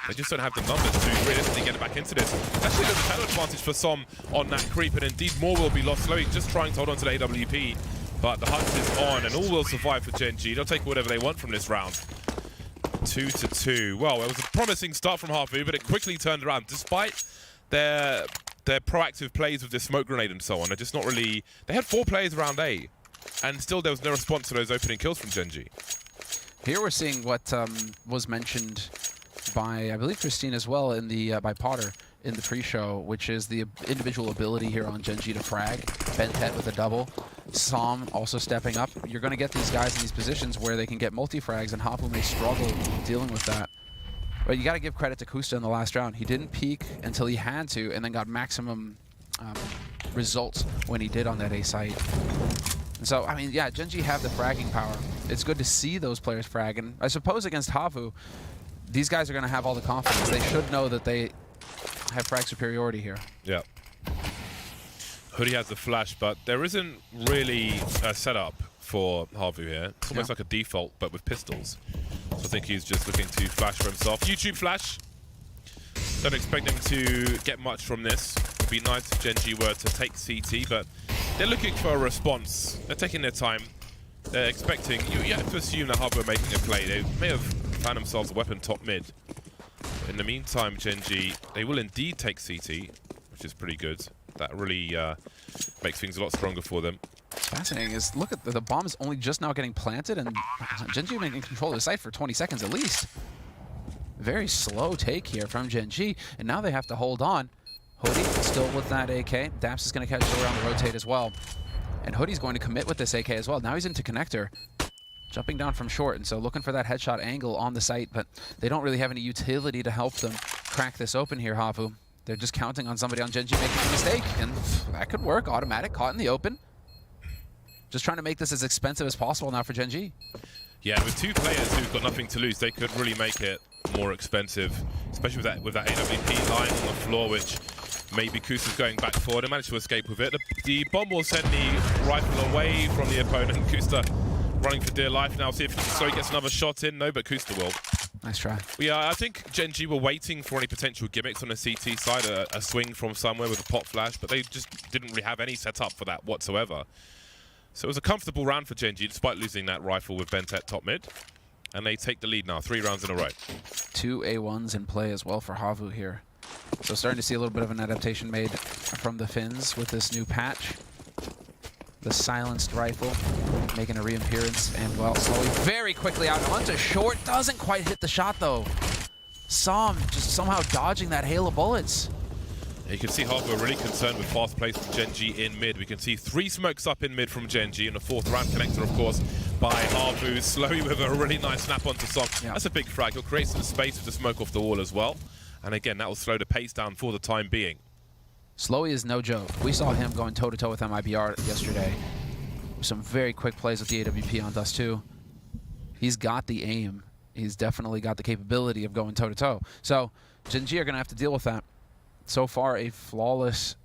They just don't have the numbers to realistically get back into this. Actually, there's a shadow advantage for Som on that creep, and indeed more will be lost. Slowly just trying to hold on to the AWP, but the hunt is on, and all will survive for Gen G. They'll take whatever they want from this round. 2-2. Well, it was a promising start from Havu, but it quickly turned around. Despite their proactive plays with this smoke grenade and so on, they're just not really... They had 4 players around A, and still there was no response to those opening kills from Gen G. Here we're seeing what was mentioned by, I believe, Christine as well in the by Potter in the pre-show, which is the individual ability here on Gen G to frag. Bent head with a double. Som also stepping up. You're going to get these guys in these positions where they can get multi-frags, and Havu may struggle dealing with that. But you got to give credit to Kusta in the last round. He didn't peek until he had to, and then got maximum results when he did on that A site. And so, I mean, yeah, Gen G have the fragging power. It's good to see those players frag, and I suppose against Havu, these guys are going to have all the confidence. They should know that they have frag superiority here. Yeah. Hoodie has the flash, but there isn't really a setup for Havu here. It's almost like a default, but with pistols. So I think he's just looking to flash for himself. YouTube flash. Don't expect them to get much from this. It'd be nice if Gen G were to take CT, but they're looking for a response. They're taking their time. They're expecting... You have to assume that Havu are making a play. They may have found themselves a weapon top mid. But in the meantime, Gen G, they will indeed take CT, which is pretty good. That really makes things a lot stronger for them. Fascinating is, look at the bomb is only just now getting planted, and Gen G been in control of the site for 20 seconds at least. Very slow take here from Gen G, and now they have to hold on. Hoodie still with that AK. Daps is going to catch it around the rotate as well. And Hoodie's going to commit with this AK as well. Now he's into connector. jumping down from short, and so looking for that headshot angle on the site, but they don't really have any utility to help them crack this open here, Havu. They're just counting on somebody on Gen G making a mistake, and that could work. Automatic, caught in the open. Just trying to make this as expensive as possible now for Gen G. Yeah, with two players who've got nothing to lose, they could really make it more expensive, especially with that AWP line on the floor, which maybe Kusta's going back forward and managed to escape with it. The bomb will send the rifle away from the opponent. Kusta running for dear life now. See if Slowey gets another shot in. No, but Kusta will. Nice try. Yeah, I think Gen G were waiting for any potential gimmicks on the CT side, a swing from somewhere with a pop flash, but they just didn't really have any setup for that whatsoever. So it was a comfortable round for Gen G, despite losing that rifle with Bentet top mid. And they take the lead now, 3 rounds in a row. 2 A1s in play as well for Havu here. So starting to see a little bit of an adaptation made from the Finns with this new patch. The silenced rifle making a reappearance, and well, Slowey very quickly out onto short. Doesn't quite hit the shot though. Saw him just somehow dodging that hail of bullets. You can see Havu are really concerned with fast plays from Gen G in mid. We can see 3 smokes up in mid from Gen G, and a 4th round connector, of course, by Havu. Slowey with a really nice snap onto Som. Yeah. That's a big frag. He'll create some space with the smoke off the wall as well. And again, that will slow the pace down for the time being. Slowey is no joke. We saw him going toe-to-toe with MIBR yesterday. Some very quick plays with the AWP on Dust 2. He's got the aim. He's definitely got the capability of going toe-to-toe. So Gen G are going to have to deal with that. So far, a flawless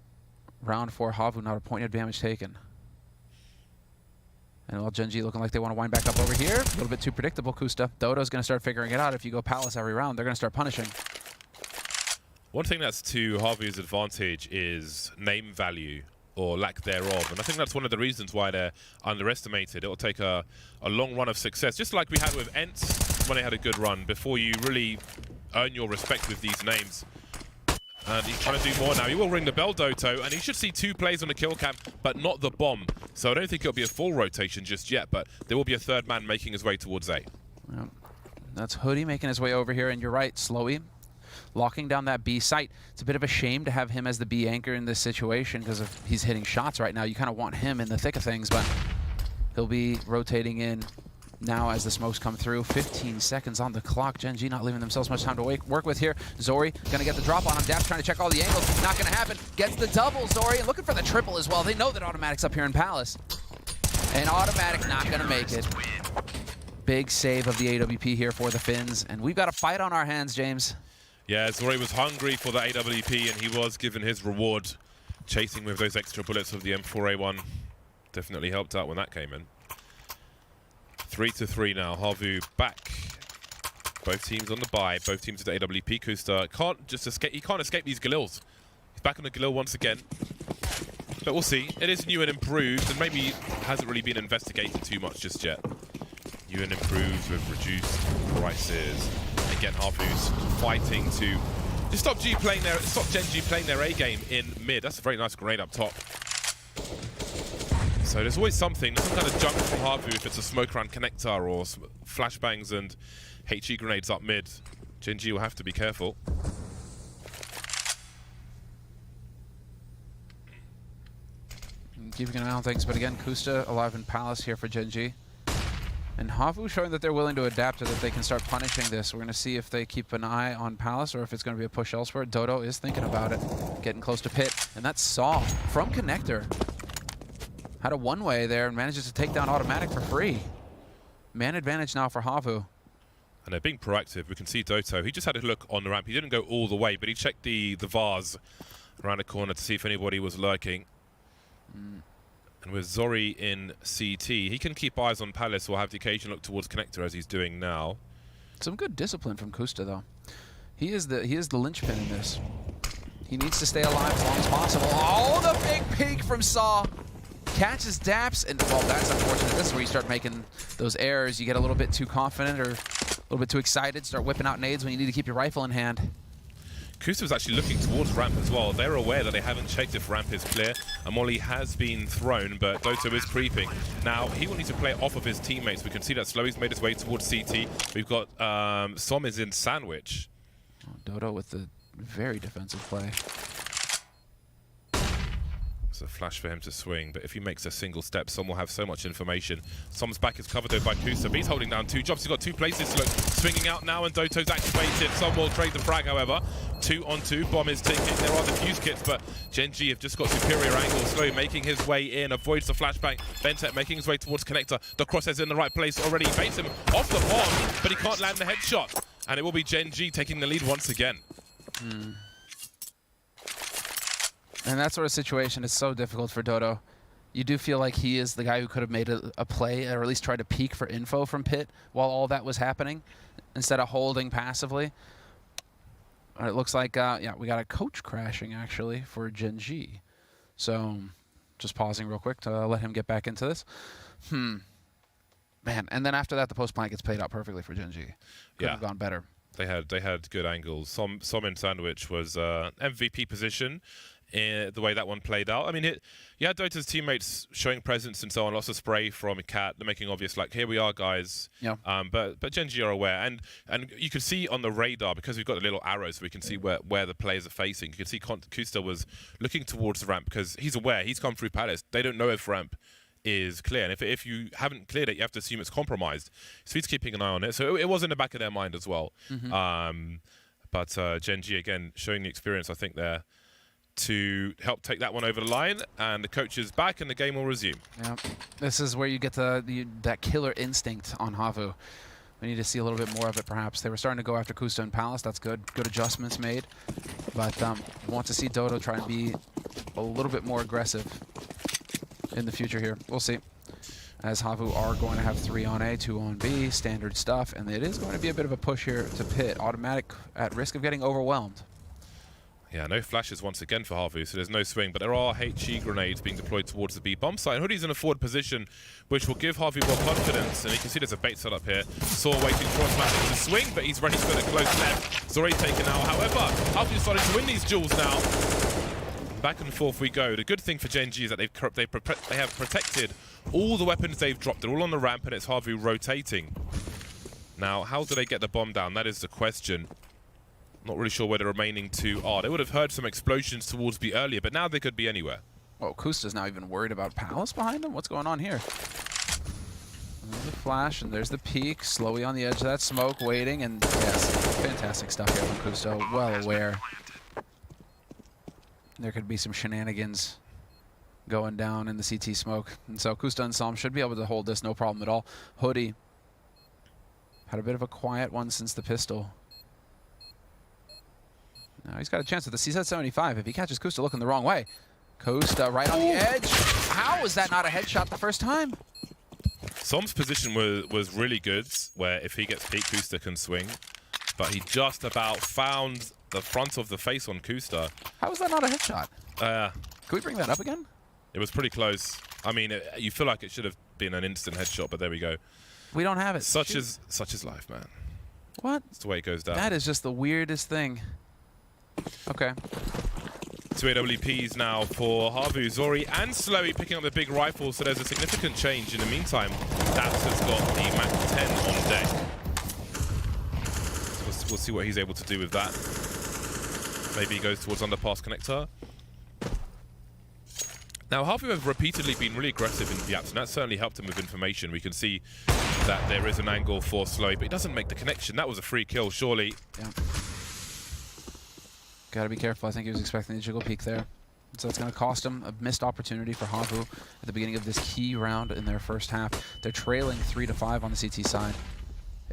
round for Havu, not a point of damage taken. And well, Gen G looking like they want to wind back up over here. A little bit too predictable, Kusta. Dodo's going to start figuring it out. If you go Palace every round, they're going to start punishing. One thing that's to Havu's advantage is name value, or lack thereof. And I think that's one of the reasons why they're underestimated. It'll take a long run of success, just like we had with Ents when they had a good run, before you really earn your respect with these names. And he's trying to do more now. He will ring the bell, Doto, and he should see 2 plays on the kill cam, but not the bomb. So I don't think it'll be a full rotation just yet, but there will be a 3rd man making his way towards A. Yep. That's Hoodie making his way over here, and you're right, Slowey locking down that B site. It's a bit of a shame to have him as the B anchor in this situation because he's hitting shots right now. You kind of want him in the thick of things, but he'll be rotating in now as the smokes come through. 15 seconds on the clock. Gen G not leaving themselves much time to work with here. Zori gonna get the drop on him. Daps trying to check all the angles. Not gonna happen. Gets the double, Zori, and looking for the triple as well. They know that Automatic's up here in Palace. And Automatic not gonna make it. Big save of the AWP here for the Finns. And we've got a fight on our hands, James. Yeah, Zori was hungry for the AWP, and he was given his reward. Chasing with those extra bullets of the M4A1 definitely helped out when that came in. 3-3 now. Havu back. Both teams on the bye. Both teams at the AWP. Kusta can't just escape. He can't escape these Galils. He's back on the Galil once again. But we'll see. It is new and improved, and maybe hasn't really been investigated too much just yet. New and improved with reduced prices. Again, Havu's fighting to just stop Gen G playing their A game in mid. That's a very nice grenade up top. So there's always something. There's some kind of junk from Havu if it's a smoke round connector or flashbangs and HE grenades up mid. Gen G will have to be careful. Keeping an eye on things, but again, Kusta alive in Palace here for Gen G. And Havu showing that they're willing to adapt, or that they can start punishing this. We're going to see if they keep an eye on Palace or if it's going to be a push elsewhere. Dodo is thinking about it, getting close to pit. And that's Saw from Connector. Had a one-way there and manages to take down Automatic for free. Man advantage now for Havu. And they're being proactive. We can see Doto. He just had a look on the ramp. He didn't go all the way, but he checked the vase around the corner to see if anybody was lurking. And with Zori in CT, he can keep eyes on Palace or have the occasion look towards Connector as he's doing now. Some good discipline from Kusta, though. He is the linchpin in this. He needs to stay alive as long as possible. Oh, the big peek from Saw. Catches Daps, and well, that's unfortunate. This is where you start making those errors. You get a little bit too confident or a little bit too excited, start whipping out nades when you need to keep your rifle in hand. Kusta was actually looking towards ramp as well. They're aware that they haven't checked if ramp is clear. A molly has been thrown, but Doto is creeping. Now, he will need to play off of his teammates. We can see that Slowey's made his way towards CT. We've got Som is in sandwich. Oh, Dodo with the very defensive play. It's a flash for him to swing, but if he makes a single step, Som will have so much information. Som's back is covered though by Kusa, but he's holding down 2 jobs. He's got 2 places to look. Swinging out now, and Doto's activated. Som will trade the frag, however. 2 on 2, bomb is ticking. There are the fuse kits, but Gen G have just got superior angles. Slow making his way in, avoids the flashbang. Ventet making his way towards connector. The crosshairs in the right place already. Baits him off the bomb, but he can't land the headshot. And it will be Gen G taking the lead once again. And that sort of situation is so difficult for Dodo. You do feel like he is the guy who could have made a play, or at least tried to peek for info from Pit while all that was happening, instead of holding passively. It looks like, yeah, we got a coach crashing, actually, for Gen G. So, just pausing real quick to let him get back into this. Man, and then after that, the post plant gets played out perfectly for Gen G. Could have gone better. They had good angles. Som in sandwich was MVP position. The way that one played out. I mean, you had Dota's teammates showing presence and so on, lots of spray from Cat. They're making obvious, like, here we are, guys. Yeah. But Gen G are aware. And you can see on the radar, because we've got the little arrows, we can see where the players are facing. You can see Kusta was looking towards the ramp because he's aware. He's come through Palace. They don't know if ramp is clear. And if you haven't cleared it, you have to assume it's compromised. So he's keeping an eye on it. So it was in the back of their mind as well. But Gen G, again, showing the experience, I think, there to help take that one over the line, and the coach is back and the game will resume. Yeah, this is where you get that killer instinct on Havu. We need to see a little bit more of it, perhaps. They were starting to go after Kusta and Palace. That's good. Good adjustments made. But we want to see Dodo try and be a little bit more aggressive in the future here. We'll see. As Havu are going to have 3 on A, 2 on B, standard stuff, and it is going to be a bit of a push here to Pit. Automatic at risk of getting overwhelmed. Yeah, no flashes once again for Havu, so there's no swing, but there are HE grenades being deployed towards the B bomb site. Hoodie's in a forward position, which will give Havu more confidence, and you can see there's a bait set up here. Saw waiting for Automatic to swing, but he's ready for the close left. It's already taken out. However, Havu's starting to win these duels now. Back and forth we go. The good thing for Gen G is that they have protected all the weapons they've dropped. They're all on the ramp, and it's Havu rotating. Now, how do they get the bomb down? That is the question. Not really sure where the remaining 2 are. They would have heard some explosions towards B earlier, but now they could be anywhere. Oh, Kusta's now even worried about Palace behind him? What's going on here? There's the flash, and there's the peek. Slowly on the edge of that smoke, waiting, and yes, fantastic stuff here from Kusta. Well aware there could be some shenanigans going down in the CT smoke. And so Kusta and Som should be able to hold this, no problem at all. Hoodie had a bit of a quiet one since the pistol. Now he's got a chance at the CZ-75 if he catches Kusta looking the wrong way. Kusta right on the edge. How was that not a headshot the first time? Som's position was really good, where if he gets peaked, Kusta can swing. But he just about found the front of the face on Kusta. How was that not a headshot? Can we bring that up again? It was pretty close. I mean, you feel like it should have been an instant headshot, but there we go. We don't have it. Such is life, man. What? That's the way it goes down. That is just the weirdest thing. Okay. 2 AWPs now for Havu, Zori, and Slowy picking up the big rifle, so there's a significant change. In the meantime, Daps has got the Mac 10 on deck. We'll see what he's able to do with that. Maybe he goes towards underpass connector. Now, Havu have repeatedly been really aggressive in the apps, and that certainly helped him with information. We can see that there is an angle for Slowy, but he doesn't make the connection. That was a free kill, surely. Yeah. Gotta be careful. I think he was expecting the jiggle peek there. So it's going to cost him a missed opportunity for Havu at the beginning of this key round in their first half. They're trailing 3-5 on the CT side.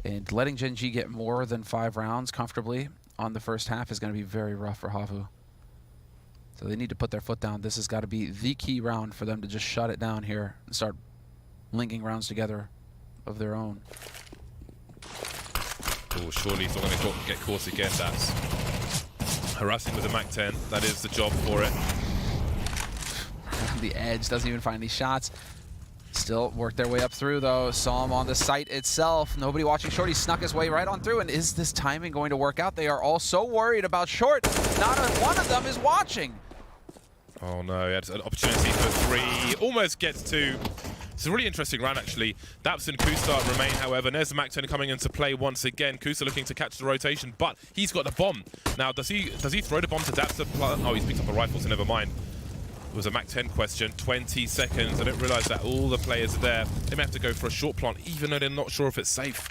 And letting Gen G get more than 5 rounds comfortably on the first half is going to be very rough for Havu. So they need to put their foot down. This has got to be the key round for them to just shut it down here and start linking rounds together of their own. Oh, surely he's not going to get caught again. That's harassing with the Mac 10. That is the job for it. The edge doesn't even find any shots. Still work their way up through, though. Som on the site itself. Nobody watching Short. He snuck his way right on through. And is this timing going to work out? They are all so worried about Short. Not one of them is watching. Oh, no. He had an opportunity for 3. Almost gets 2. It's a really interesting round, actually. Daps and Kusta remain, however. And there's the Mac 10 coming into play once again. Kusta looking to catch the rotation, but he's got the bomb. Now, does he throw the bomb to Daps? Oh, he's picked up a rifle, so never mind. It was a Mac 10 question, 20 seconds. I didn't realize that all the players are there. They may have to go for a short plant, even though they're not sure if it's safe.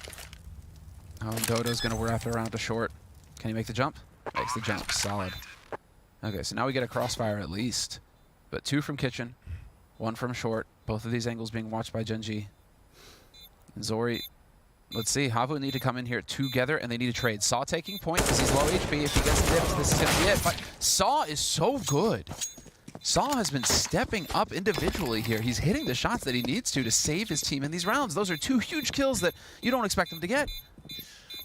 Oh, Dodo's going to wrap around to short. Can he make the jump? Makes the jump. Solid. Okay, so now we get a crossfire at least. But 2 from kitchen, 1 from short. Both of these angles being watched by Gen.G. Zori, let's see. Havu need to come in here together, and they need to trade. Saw taking point because he's low HP. If he gets the dips, this is going to be it. But Saw is so good. Saw has been stepping up individually here. He's hitting the shots that he needs to save his team in these rounds. Those are 2 huge kills that you don't expect him to get.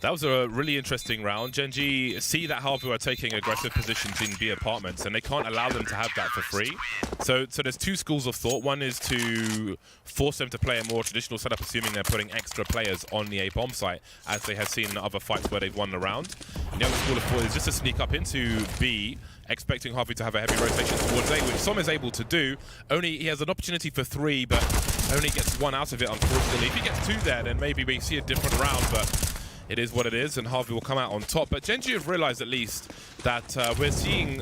That was a really interesting round. Gen.G see that Havu are taking aggressive positions in B apartments, and they can't allow them to have that for free. So there's 2 schools of thought. One is to force them to play a more traditional setup, assuming they're putting extra players on the A bomb site, as they have seen in other fights where they've won the round. And the other school of thought is just to sneak up into B, expecting Havu to have a heavy rotation towards A, which Som is able to do. Only he has an opportunity for 3, but only gets 1 out of it, unfortunately. If he gets 2 there, then maybe we see a different round, but it is what it is, and Havu will come out on top. But Gen.G have realized at least that we're seeing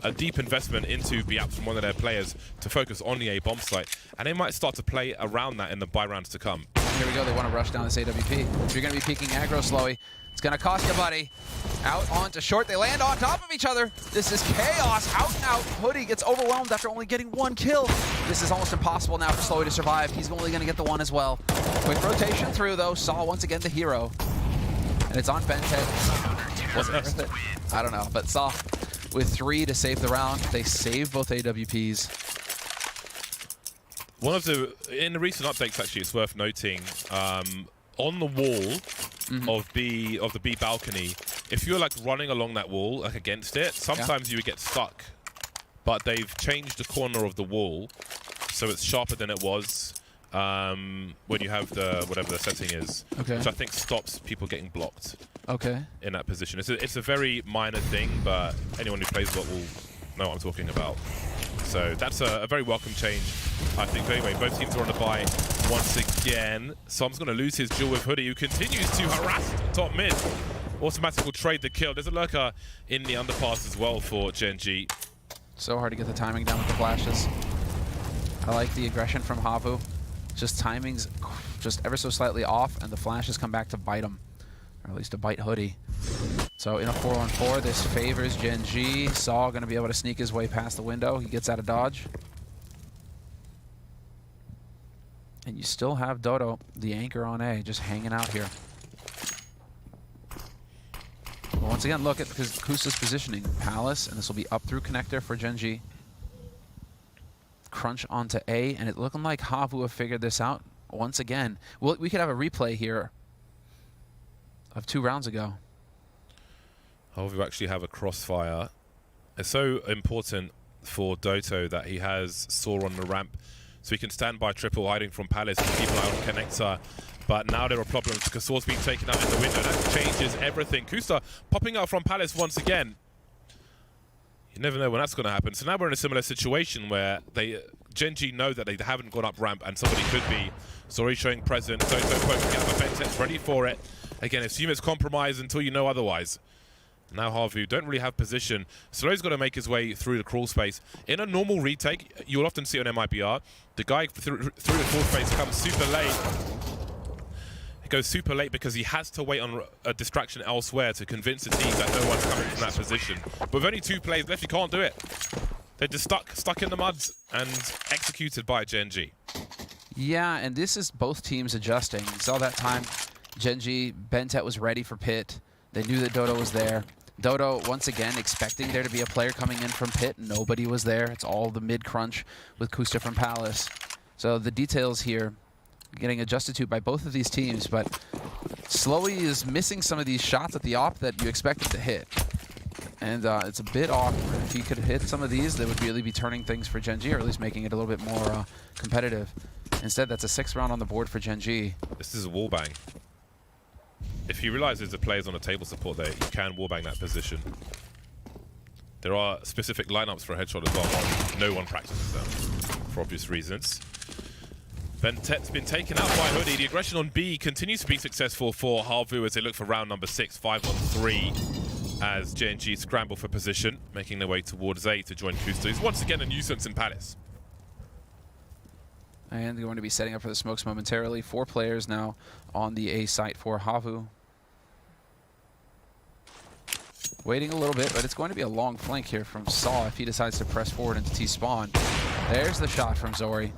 a deep investment into B apps from one of their players to focus on the A bomb site, and they might start to play around that in the buy rounds to come. Here we go. They want to rush down this AWP. If you're going to be peeking aggro, Slowy, it's going to cost you, buddy. Out onto short. They land on top of each other. This is chaos. Out and out. Hoodie gets overwhelmed after only getting 1 kill. This is almost impossible now for Slowy to survive. He's only going to get the 1 as well. Quick rotation through, though. Saw once again the hero. And it's on Bentet. Was it worth it? I don't know. But Saw with 3 to save the round. They save both AWPs. In the recent updates, actually, it's worth noting, on the wall of the B balcony, if you're like running along that wall, like against it, sometimes you would get stuck. But they've changed the corner of the wall, so it's sharper than it was when you have the whatever the setting is, which I think stops people getting blocked. In that position, it's a very minor thing, but anyone who plays a lot will know what I'm talking about. So that's a very welcome change, I think. But anyway, both teams are on the buy once again. Som's going to lose his duel with Hoodie, who continues to harass top mid. Automatic will trade the kill. There's a lurker in the underpass as well for Gen.G. So hard to get the timing down with the flashes. I like the aggression from Havu. Just timing's just ever so slightly off, and the flashes come back to bite him, or at least to bite Hoodie. So in a 4-on-4, this favors Gen.G. Saw going to be able to sneak his way past the window. He gets out of dodge. And you still have Dodo, the anchor on A, just hanging out here. Well, once again, look at Kusa's positioning. Palace, and this will be up through connector for Gen.G. Crunch onto A, and it looking like Havu have figured this out once again. Well, we could have a replay here of 2 rounds ago. Havu actually have a crossfire. It's so important for Doto that he has Saw on the ramp, so he can stand by triple hiding from Palace and keep an eye on connector. But now there are problems because Saw's being taken out in the window. That changes everything. Kusa popping out from Palace once again. You never know when that's going to happen. So now we're in a similar situation where Gen.G know that they haven't gone up ramp and somebody could be. Zori showing presence. Doto poking out. Bentet's ready for it. Again, assume it's compromised until you know otherwise. Now Havu don't really have position. Slowy's got to make his way through the crawl space. In a normal retake, you'll often see on MIBR, the guy through the crawl space comes super late. It goes super late because he has to wait on a distraction elsewhere to convince the team that no one's coming from that position. But with only 2 players left, you can't do it. They're just stuck in the muds and executed by Gen.G. Yeah, and this is both teams adjusting. You saw that time Gen.G, Bentet was ready for pit. They knew that Dodo was there. Dodo, once again, expecting there to be a player coming in from pit. Nobody was there. It's all the mid-crunch with Kusta from Palace. So the details here getting adjusted to by both of these teams, but Slowy is missing some of these shots at the op that you expected to hit. And it's a bit awkward. If he could hit some of these, that would really be turning things for Gen.G, or at least making it a little bit more competitive. Instead, that's a 6th round on the board for Gen.G. This is a wallbang. If he realizes the players on the table support there, he can wallbang that position. There are specific lineups for a headshot as well. No one practices them, for obvious reasons. Bentet's been taken out by Hoodie. The aggression on B continues to be successful for Havu as they look for round number 6, 5-on-3. as JNG scramble for position, making their way towards A to join Kusta, who's once again a nuisance in Palace. And they're going to be setting up for the smokes momentarily. 4 players now on the A site for Havu. Waiting a little bit, but it's going to be a long flank here from Saw if he decides to press forward into T-spawn. There's the shot from Zori.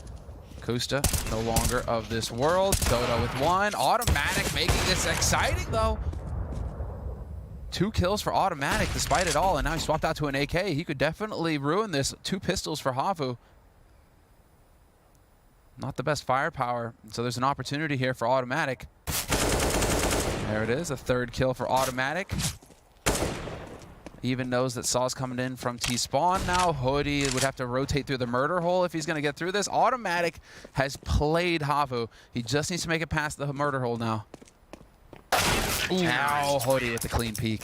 Kusta, no longer of this world. Dodo with 1. Automatic making this exciting, though. 2 kills for Automatic despite it all, and now he swapped out to an AK. He could definitely ruin this. 2 pistols for Havu. Not the best firepower, so there's an opportunity here for Automatic. There it is, a 3rd kill for Automatic. Even knows that Saw's coming in from T-spawn now. Hoodie would have to rotate through the murder hole if he's going to get through this. Automatic has played Havu. He just needs to make it past the murder hole now. Ooh. Now Hoodie with the clean peek.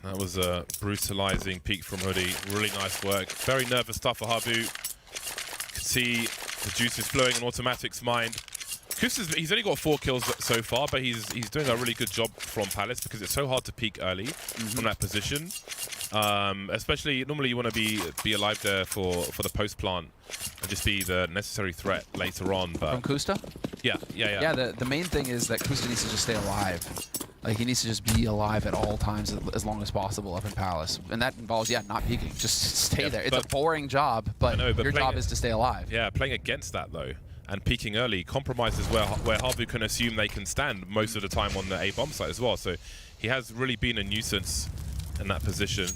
That was a brutalizing peek from Hoodie. Really nice work. Very nervous stuff for Havu. Can see the juices flowing in Automatic's mind. Kusta's, he's only got 4 kills so far, but he's doing a really good job from Palace because it's so hard to peek early from that position. Especially, normally you want to be alive there for the post plant and just be the necessary threat later on. But From Kusta? Yeah. Yeah, the main thing is that Kusta needs to just stay alive. Like, he needs to just be alive at all times as long as possible up in Palace. And that involves, not peeking. Just stay there. It's a boring job, but your job is to stay alive. Yeah, playing against that, though, and peeking early compromises where Havu can assume they can stand most of the time on the A bomb site as well. So he has really been a nuisance in that position.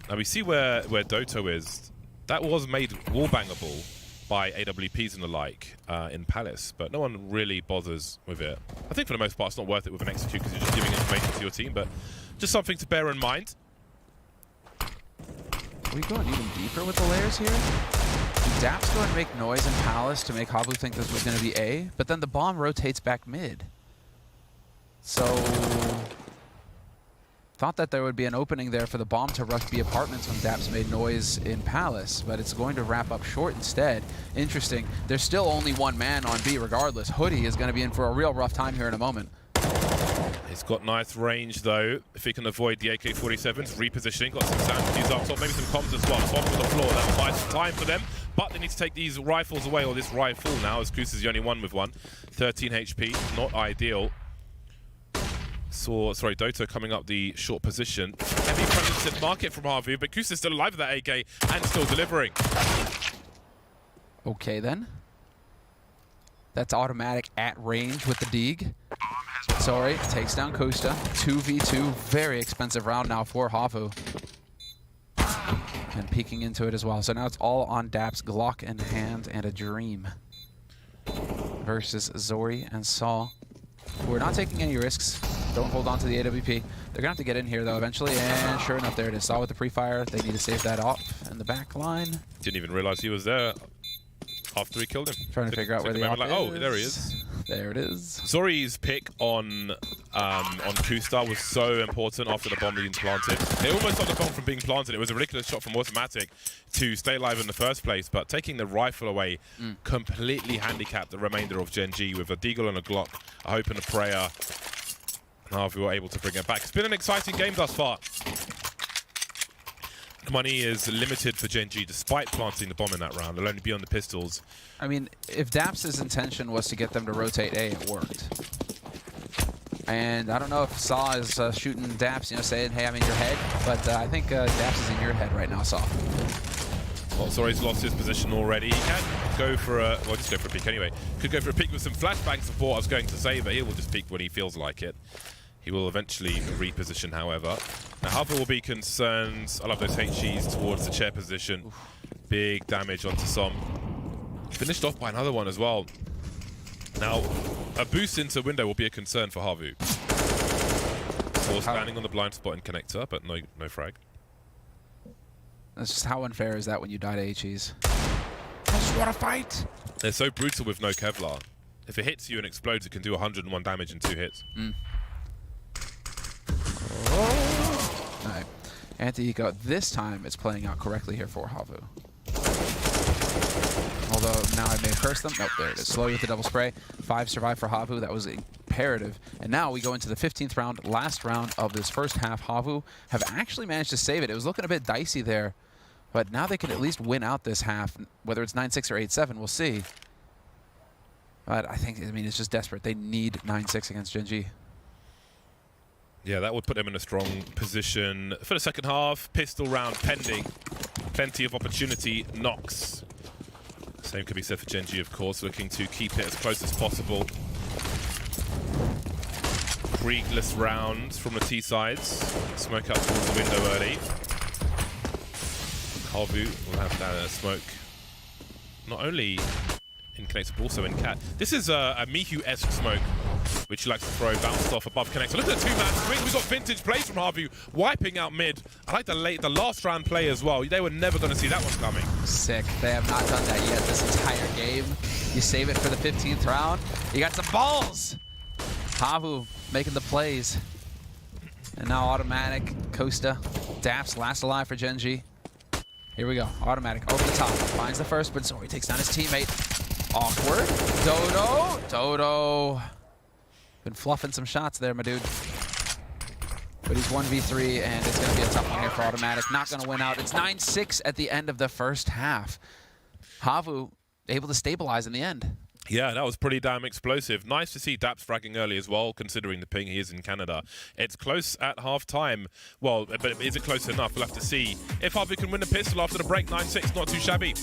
Now we see where Doto is. That was made wallbangable by AWPs and the like in Palace, but no one really bothers with it. I think for the most part it's not worth it with an execute because you're just giving information to your team, but just something to bear in mind. Are we going even deeper with the layers here? Dap's going to make noise in Palace to make Havu think this was going to be A, but then the bomb rotates back mid. So, thought that there would be an opening there for the bomb to rush B apartments when Dap's made noise in Palace, but it's going to wrap up short instead. Interesting. There's still only 1 man on B regardless. Hoodie is going to be in for a real rough time here in a moment. He's got nice range though. If he can avoid the AK-47s, repositioning, got some sound up top, maybe some comms as well. Swap to the floor, that'll buy some time for them. But they need to take these rifles away, or this rifle now, as Kusta's the only one with one. 13 HP, not ideal. Sorry, Doto coming up the short position. Heavy presence in market from Havu, but Kusta's still alive with that AK and still delivering. Okay then. That's Automatic at range with the Deeg. Sorry, takes down Kusta. 2v2, very expensive round now for Havu. And peeking into it as well. So now it's all on Dap's Glock in hand and a Dream. Versus Zori and Saw. We're not taking any risks. Don't hold on to the AWP. They're going to have to get in here, though, eventually. And sure enough, there it is. Saw with the pre-fire. They need to save that off in the back line. Didn't even realize he was there after he killed him. Trying to figure out where the op is. Oh, there he is. There it is. Zori's pick on Kusta was so important after the bomb being planted. They almost stopped the bomb from being planted. It was a ridiculous shot from Automatic to stay alive in the first place, but taking the rifle away completely handicapped the remainder of Gen G with a Deagle and a Glock, a hope and a prayer. Now if we were able to bring it back. It's been an exciting game thus far. Money is limited for Gen G despite planting the bomb in that round. They'll only be on the pistols. I mean, if Daps' intention was to get them to rotate A, it worked. And I don't know if Saw is shooting Daps, saying, hey, I'm in your head. But I think Daps is in your head right now, Saw. Well, Zori's lost his position already. He can go for a... Well, just go for a peek anyway. Could go for a peek with some flashbang support, I was going to say, but he will just peek when he feels like it. He will eventually reposition, however. Now, Havu will be concerned. I love those HEs towards the chair position. Oof. Big damage onto Som. Finished off by another one as well. Now, a boost into window will be a concern for Havu. So standing on the blind spot in connector, but no frag. That's just how unfair is that when you die to HEs? I just want to fight! They're so brutal with no Kevlar. If it hits you and explodes, it can do 101 damage in 2 hits. Alright, Anti-Eco, this time it's playing out correctly here for Havu. Although now I may have cursed them. Nope, there it is. Slowly with the double spray. 5 survive for Havu. That was imperative. And now we go into the 15th round, last round of this first half. Havu have actually managed to save it. It was looking a bit dicey there, but now they can at least win out this half. Whether it's 9-6 or 8-7, we'll see. But I mean, it's just desperate. They need 9-6 against Gen G. Yeah, that would put them in a strong position for the second half. Pistol round pending. Plenty of opportunity. Nox. Same could be said for Gen G, of course, looking to keep it as close as possible. Kriegless rounds from the T sides. Smoke up towards the window early. Havu will have that smoke not only in Connector, but also in Cat. This is a Mihu-esque smoke, which he likes to throw, bounced off above Connector. Look at the two-man swing. We've got vintage plays from Havu, wiping out mid. I like the last round play as well. They were never going to see that one coming. Sick. They have not done that yet this entire game. You save it for the 15th round. You got some balls. Havu making the plays. And now Automatic, Costa, Daps, last alive for Gen G. Here we go. Automatic over the top. Finds the first, but Zori takes down his teammate. Awkward. Dodo. Been fluffing some shots there, my dude. But he's 1v3, and it's going to be a tough one here for Automatic. Not going to win out. It's 9-6 at the end of the first half. Havu able to stabilize in the end. Yeah, that was pretty damn explosive. Nice to see Daps fragging early as well, considering the ping he is in Canada. It's close at half-time. Well, but is it close enough? We'll have to see. If Havu can win the pistol after the break, 9-6, not too shabby.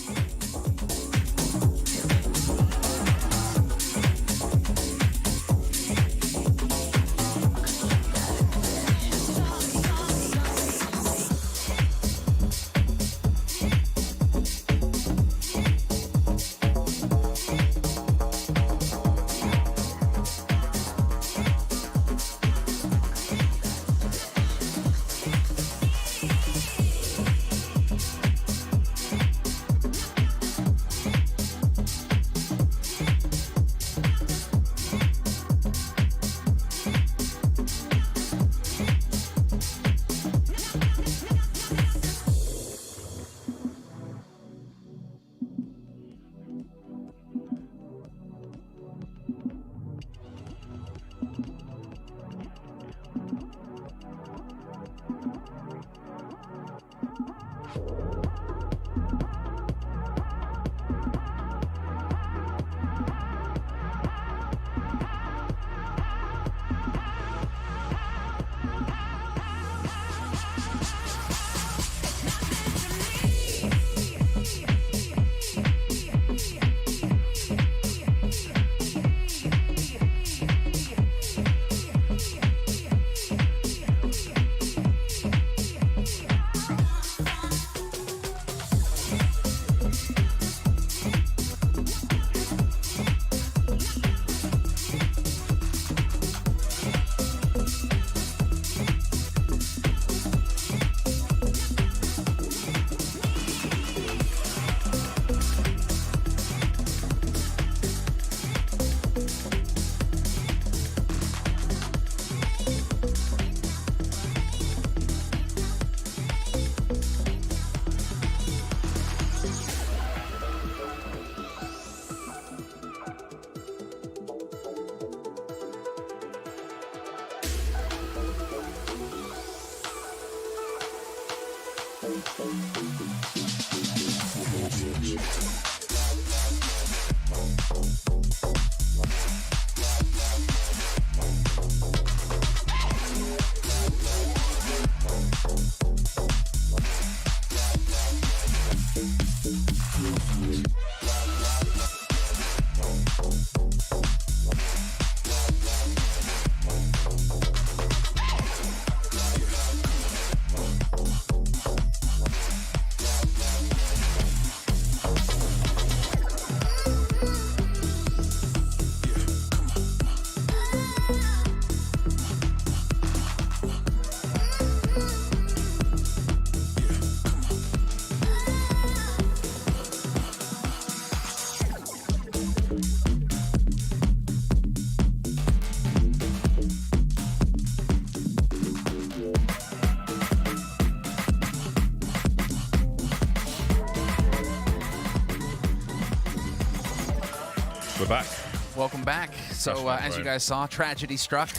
Welcome back. So, Flashpoint, as you right. guys saw, tragedy struck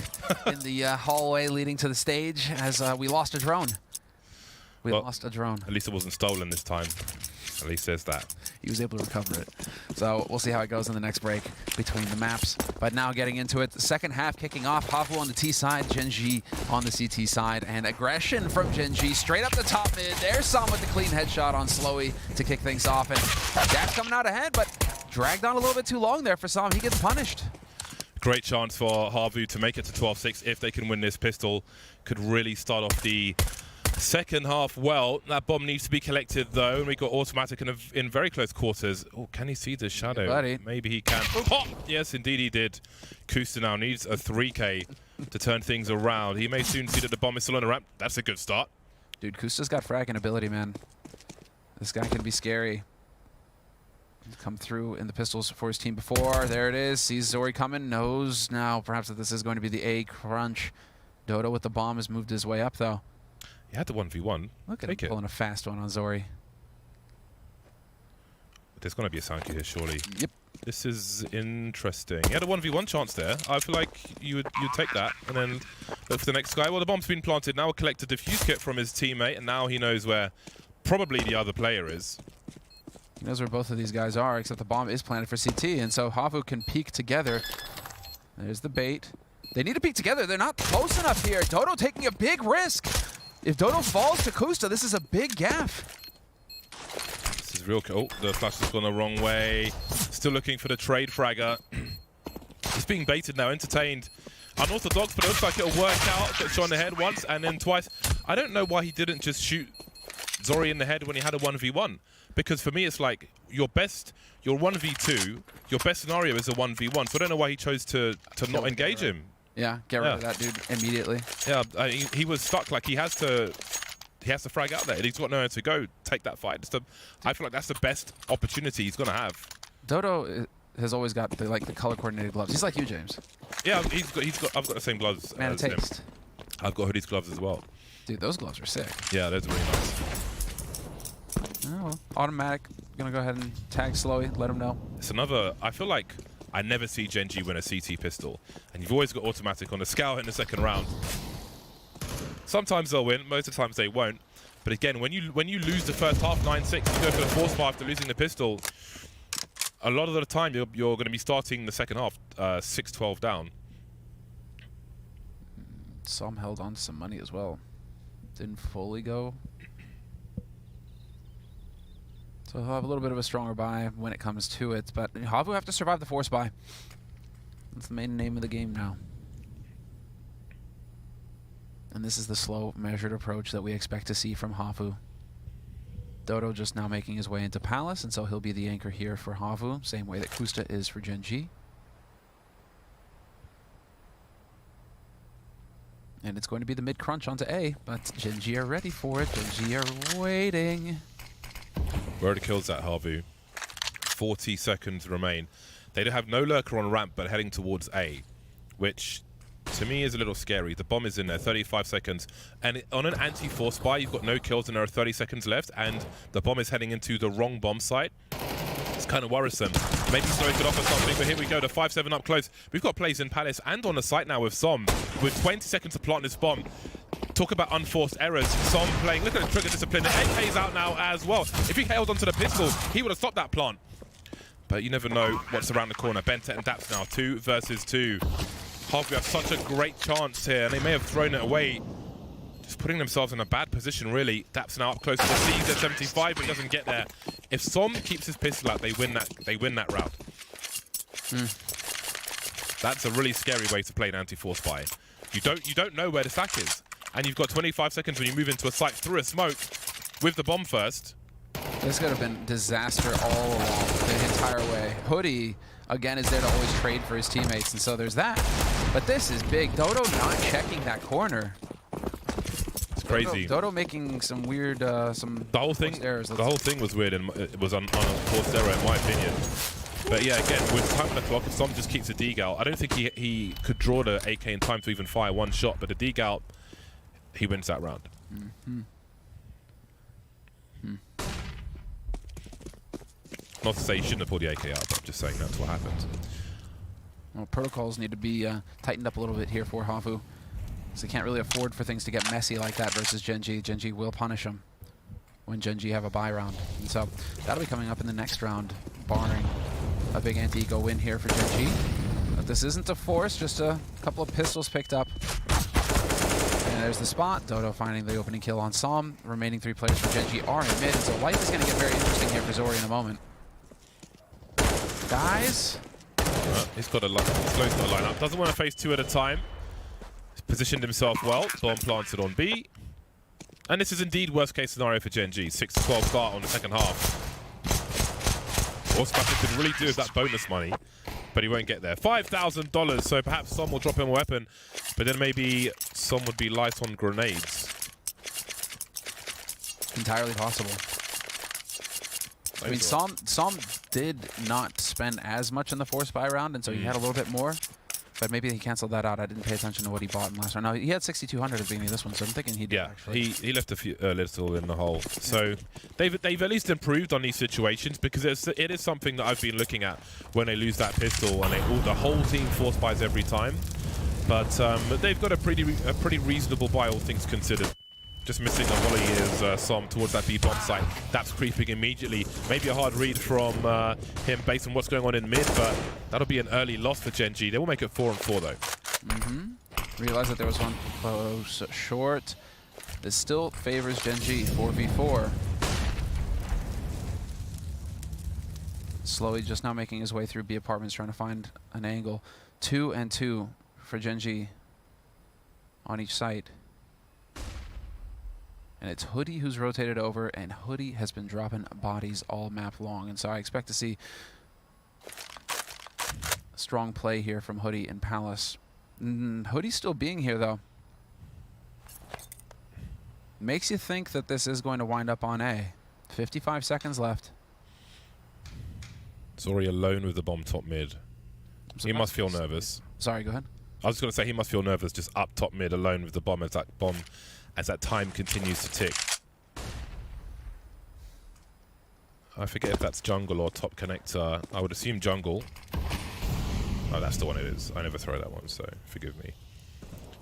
in the hallway leading to the stage as we lost a drone. We Well, lost a drone. At least it wasn't stolen this time. At least there's that. He was able to recover it. So we'll see how it goes in the next break between the maps. But now getting into it, the second half kicking off. Havu on the T side, Gen.G on the CT side, and aggression from Gen.G straight up the top mid. There's Sam with the clean headshot on Slowy to kick things off. And Dash coming out ahead, but dragged on a little bit too long there for Sam. He gets punished. Great chance for Havu to make it to 12-6 if they can win this pistol. Could really start off the second half well. That bomb needs to be collected though, and we got automatic in very close quarters. Oh, can he see the shadow? Buddy. Maybe he can. Pop! Yes, indeed he did. Kusta now needs a 3K to turn things around. He may soon see that the bomb is still on the ramp. That's a good start. Dude, Kusta's got fragging ability, man. This guy can be scary. He's come through in the pistols for his team before. There it is. Sees Zori coming. Knows now perhaps that this is going to be the A crunch. Dodo with the bomb has moved his way up though. He had the 1v1. Look at Take him it. pulling a fast one on Zori. There's going to be a sound cue here, surely. Yep. This is interesting. He had a 1v1 chance there. I feel like you'd take that and then look for the next guy. Well, the bomb's been planted. Now we'll collect a defuse kit from his teammate, and now he knows where probably the other player is. He knows where both of these guys are, except the bomb is planted for CT, and so Havu can peek together. There's the bait. They need to peek together. They're not close enough here. Dodo taking a big risk. If Dodo falls to Kusta, this is a big gaff. This is real. Oh, the flash has gone the wrong way. Still looking for the trade fragger. He's being baited now, entertained. Unorthodox, but it looks like it'll work out. Gets shot in the head once and then twice. I don't know why he didn't just shoot Zori in the head when he had a 1v1. Because for me, it's like your 1v2, your best scenario is a 1v1. So I don't know why he chose to not engage him. Yeah, get rid of that dude immediately. Yeah, he was stuck. Like he has to frag out there. He's got nowhere to go. Take that fight. I feel like that's the best opportunity he's gonna have. Dodo has always got the color coordinated gloves. He's like you, James. Yeah, I've got the same gloves Man of as him. taste. I've got hoodie's gloves as well. Dude, those gloves are sick. Yeah, those are really nice. Oh, well. Automatic. Gonna go ahead and tag Slowy. Let him know. It's another. I feel like I never see Gen.G win a CT pistol, and you've always got automatic on the scout in the second round. Sometimes they'll win, most of the times they won't. But again, when you lose the first half 9-6, you go for the force bar after losing the pistol. A lot of the time, you're going to be starting the second half 6-12 down. Some held on to some money as well. Didn't fully go. So he'll have a little bit of a stronger buy when it comes to it. But Havu have to survive the force buy. That's the main name of the game now. And this is the slow, measured approach that we expect to see from Havu. Dodo just now making his way into Palace, and so he'll be the anchor here for Havu, same way that Kusta is for Gen.G. And it's going to be the mid-crunch onto A, but Gen.G are ready for it. Gen.G are waiting. Where are the kills at, Havu? 40 seconds remain. They have no lurker on ramp, but heading towards A, which to me is a little scary. The bomb is in there, 35 seconds. And on an anti-force buy, you've got no kills and there are 30 seconds left, and the bomb is heading into the wrong bomb site. It's kind of worrisome. Maybe Slowy could offer something, but here we go, the 5-7 up close. We've got plays in Palace and on the site now with Som, with 20 seconds to plant this bomb. Talk about unforced errors. Som playing, look at the trigger discipline. The AK's out now as well. If he held onto the pistol, he would have stopped that plant. But you never know what's around the corner. Bentet and Daps now, 2 versus 2. Havu have such a great chance here, and they may have thrown it away. Just putting themselves in a bad position, really. Daps now up close to the C's at 75, but he doesn't get there. If Som keeps his pistol out, they win that round. That's a really scary way to play an anti-force buy. You don't know where the stack is. And you've got 25 seconds when you move into a site through a smoke with the bomb first. This could have been disaster all along the entire way. Hoodie, again, is there to always trade for his teammates, and so there's that. But this is big. Dodo not checking that corner. It's crazy. Dodo making some weird, some the whole thing. errors. The whole thing was weird, and it was on a forced error, in my opinion. But yeah, again, with time on the clock, if Som just keeps a degal, I don't think he could draw the AK in time to even fire one shot. But the degal, he wins that round. Not to say he shouldn't have pulled the AK out, but I'm just saying that's what happened. Well, protocols need to be tightened up a little bit here for Havu. So they can't really afford for things to get messy like that versus Gen G. Gen G will punish them when Gen G have a bye round. And so that'll be coming up in the next round, barring a big anti-eco win here for Gen G. But this isn't a force, just a couple of pistols picked up. And there's the spot. Dodo finding the opening kill on Som. Remaining 3 players for Gen G are in mid, and so life is going to get very interesting here for Zori in a moment. Guys. He's got a line up. Doesn't want to face 2 at a time. He's positioned himself well. Bomb planted on B. And this is indeed worst case scenario for Gen G. 6-12 start on the second half. All Spatter could really do with that bonus money, but he won't get there. $5,000, so perhaps Som will drop him a weapon, but then maybe Som would be light on grenades. Entirely possible. I mean, Som did not spend as much in the force buy round, and so he had a little bit more. But maybe he canceled that out. I didn't pay attention to what he bought in last round. No, he had 6,200 at the beginning of this one, so I'm thinking he did actually. He left a few little in the hole. So they've at least improved on these situations, because it is something that I've been looking at when they lose that pistol and the whole team force buys every time. But they've got a pretty reasonable buy, all things considered. Just missing a volley is Som towards that B-bomb site. That's creeping immediately. Maybe a hard read from him based on what's going on in mid, but that'll be an early loss for Gen G. They will make it 4-4 though. Realize that there was one close short. This still favors Gen G, 4v4. Slowly just now making his way through B apartments, trying to find an angle. 2 and 2 for Gen G on each site. And it's Hoodie who's rotated over, and Hoodie has been dropping bodies all map long. And so I expect to see a strong play here from Hoodie and Palace. Hoodie's still being here, though. Makes you think that this is going to wind up on A. 55 seconds left. Zori alone with the bomb top mid. He must feel nervous. Sorry, go ahead. I was going to say he must feel nervous just up top mid alone with the bomb as that time continues to tick. I forget if that's jungle or top connector. I would assume jungle. Oh, that's the one it is. I never throw that one, so forgive me.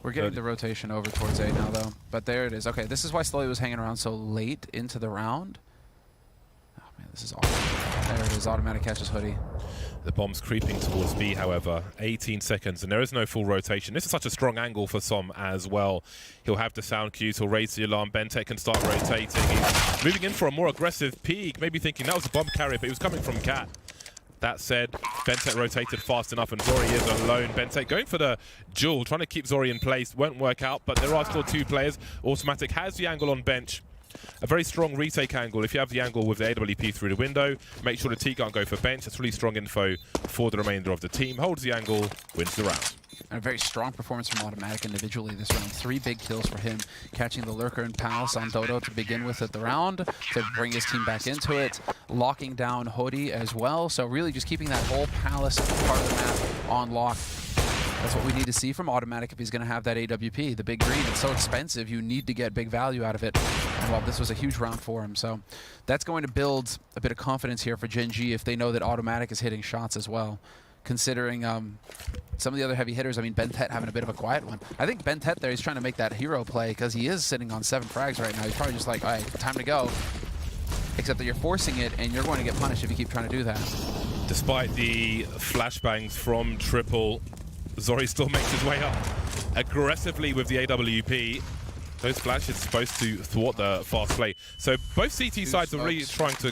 We're getting the rotation over towards A now, though. But there it is. Okay, this is why Slowly was hanging around so late into the round. Oh, man, this is awesome. There it is. Automatic catches Hoodie. The bomb's creeping towards B, however. 18 seconds, and there is no full rotation. This is such a strong angle for Som as well. He'll have the sound cues. He'll raise the alarm. Bentek can start rotating. He's moving in for a more aggressive peek. Maybe thinking that was a bomb carrier, but he was coming from Cat. That said, Bentek rotated fast enough, and Zori is alone. Bentek going for the duel, trying to keep Zori in place. Won't work out, but there are still 2 players. Automatic has the angle on bench. A very strong retake angle. If you have the angle with the AWP through the window, make sure the T can't go for bench. That's really strong info for the remainder of the team. Holds the angle, wins the round. And a very strong performance from Automatic individually this round. 3 big kills for him, catching the Lurker and Palace on Dodo to begin with at the round, to bring his team back into it, locking down Hoodie as well. So really just keeping that whole Palace part of the map on lock. That's what we need to see from Automatic if he's going to have that AWP. The big green, it's so expensive, you need to get big value out of it. And well, this was a huge round for him. So that's going to build a bit of confidence here for Gen G if they know that Automatic is hitting shots as well. Considering some of the other heavy hitters, I mean, Bentet having a bit of a quiet one. I think Bentet there, he's trying to make that hero play because he is sitting on 7 frags right now. He's probably just like, all right, time to go. Except that you're forcing it, and you're going to get punished if you keep trying to do that. Despite the flashbangs from Triple, Zori still makes his way up aggressively with the AWP. Those flashes are supposed to thwart the fast play. So both CT sides are really trying to...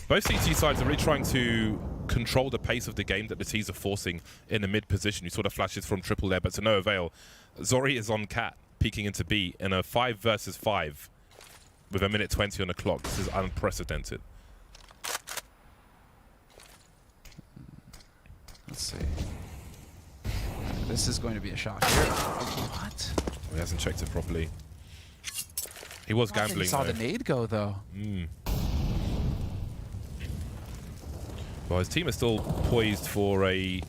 Both CT sides are really trying to control the pace of the game that the T's are forcing in the mid position. You saw the flashes from Triple there, but to no avail. Zori is on Cat, peeking into B in a 5 versus 5 with 1:20 on the clock. This is unprecedented. Let's see. This is going to be a shot here. What? Oh, he hasn't checked it properly. He was gambling. He saw the nade go, though. Well, his team is still poised for a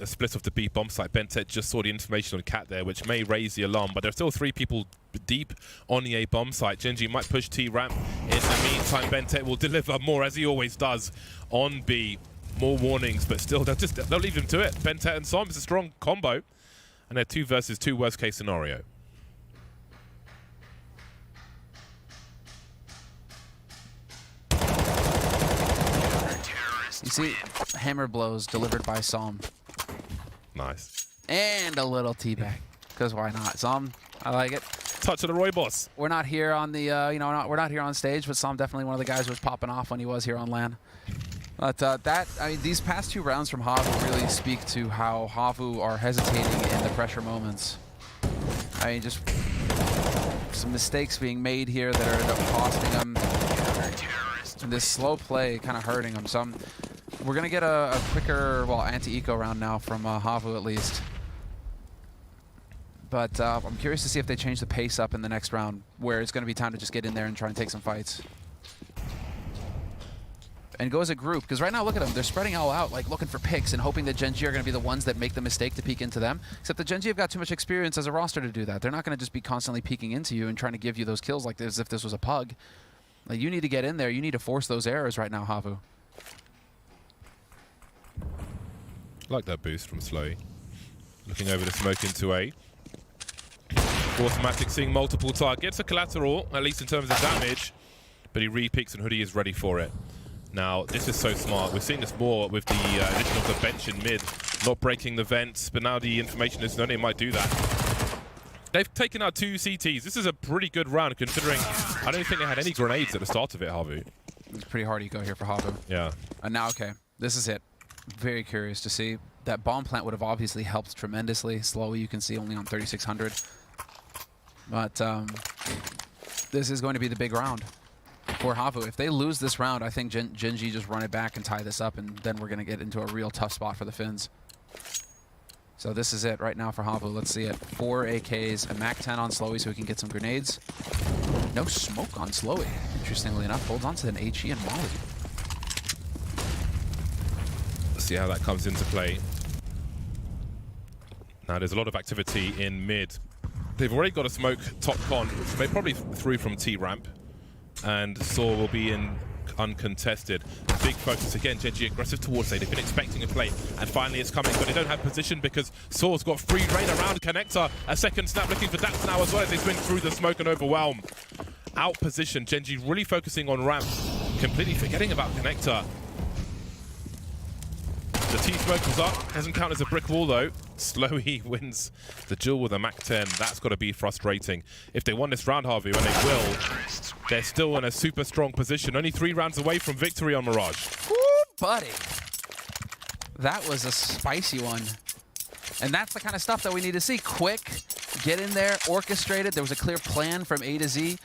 split of the B bomb site. Bentet just saw the information on Cat there, which may raise the alarm, but there are still 3 people deep on the A bomb site. Gen G might push T-Ramp. In the meantime, Bentet will deliver more, as he always does, on B. more warnings, but still, they'll leave him to it. Bentet and Som is a strong combo, and they're 2 versus 2 worst case scenario. You see, hammer blows delivered by Som. Nice. And a little teabag, because why not? Som, I like it. Touch of the Roy boss. We're not here on the, we're not here on stage, but Som definitely one of the guys who was popping off when he was here on LAN. But these past 2 rounds from Havu really speak to how Havu are hesitating in the pressure moments. I mean, just some mistakes being made here that are end up costing them. And this slow play kind of hurting them. So we're going to get a quicker, well, anti-eco round now from Havu at least. But I'm curious to see if they change the pace up in the next round, where it's going to be time to just get in there and try and take some fights. And go as a group, because right now, look at them. They're spreading all out, like looking for picks and hoping that Gen G are going to be the ones that make the mistake to peek into them. Except the Gen G have got too much experience as a roster to do that. They're not going to just be constantly peeking into you and trying to give you those kills like this, as if this was a pug. Like, you need to get in there. You need to force those errors right now, Havu. Like that boost from Slowy. Looking over the smoke into A. Automatic seeing multiple targets. A collateral, at least in terms of damage. But he re-peeks and Hoodie is ready for it. Now, this is so smart. We're seeing this more with the addition of the bench in mid. Not breaking the vents, but now the information is known they might do that. They've taken out 2 CTs. This is a pretty good round, considering I don't think they had any grenades at the start of it, Havu. It's pretty hard eco here for Havu. Yeah. And now, okay, this is it. Very curious to see. That bomb plant would have obviously helped tremendously. Slowy, you can see, only on 3,600. But this is going to be the big round for Havu. If they lose this round, I think Gen G just run it back and tie this up, and then we're going to get into a real tough spot for the Finns. So this is it right now for Havu. Let's see it. 4 AKs, a MAC-10 on Slowy so he can get some grenades. No smoke on Slowy, interestingly enough. Holds on to an HE and Molly. Let's see how that comes into play. Now there's a lot of activity in mid. They've already got a smoke top con, which they probably threw from T-ramp. And Saw will be in uncontested. Big focus again, Gen G aggressive towards A. They've been expecting a play, and finally it's coming, but they don't have position because Saw's got free reign around Connector. A second snap looking for Dax now as well as they swing through the smoke and overwhelm. Out position, Gen G really focusing on ramp, completely forgetting about Connector. The T-smoke is up, doesn't count as a brick wall though. Slowy wins the duel with a MAC-10. That's got to be frustrating. If they won this round, Harvey, and they will, they're still in a super strong position. Only 3 rounds away from victory on Mirage. Woo, buddy. That was a spicy one. And that's the kind of stuff that we need to see. Quick, get in there, orchestrated. There was a clear plan from A to Z.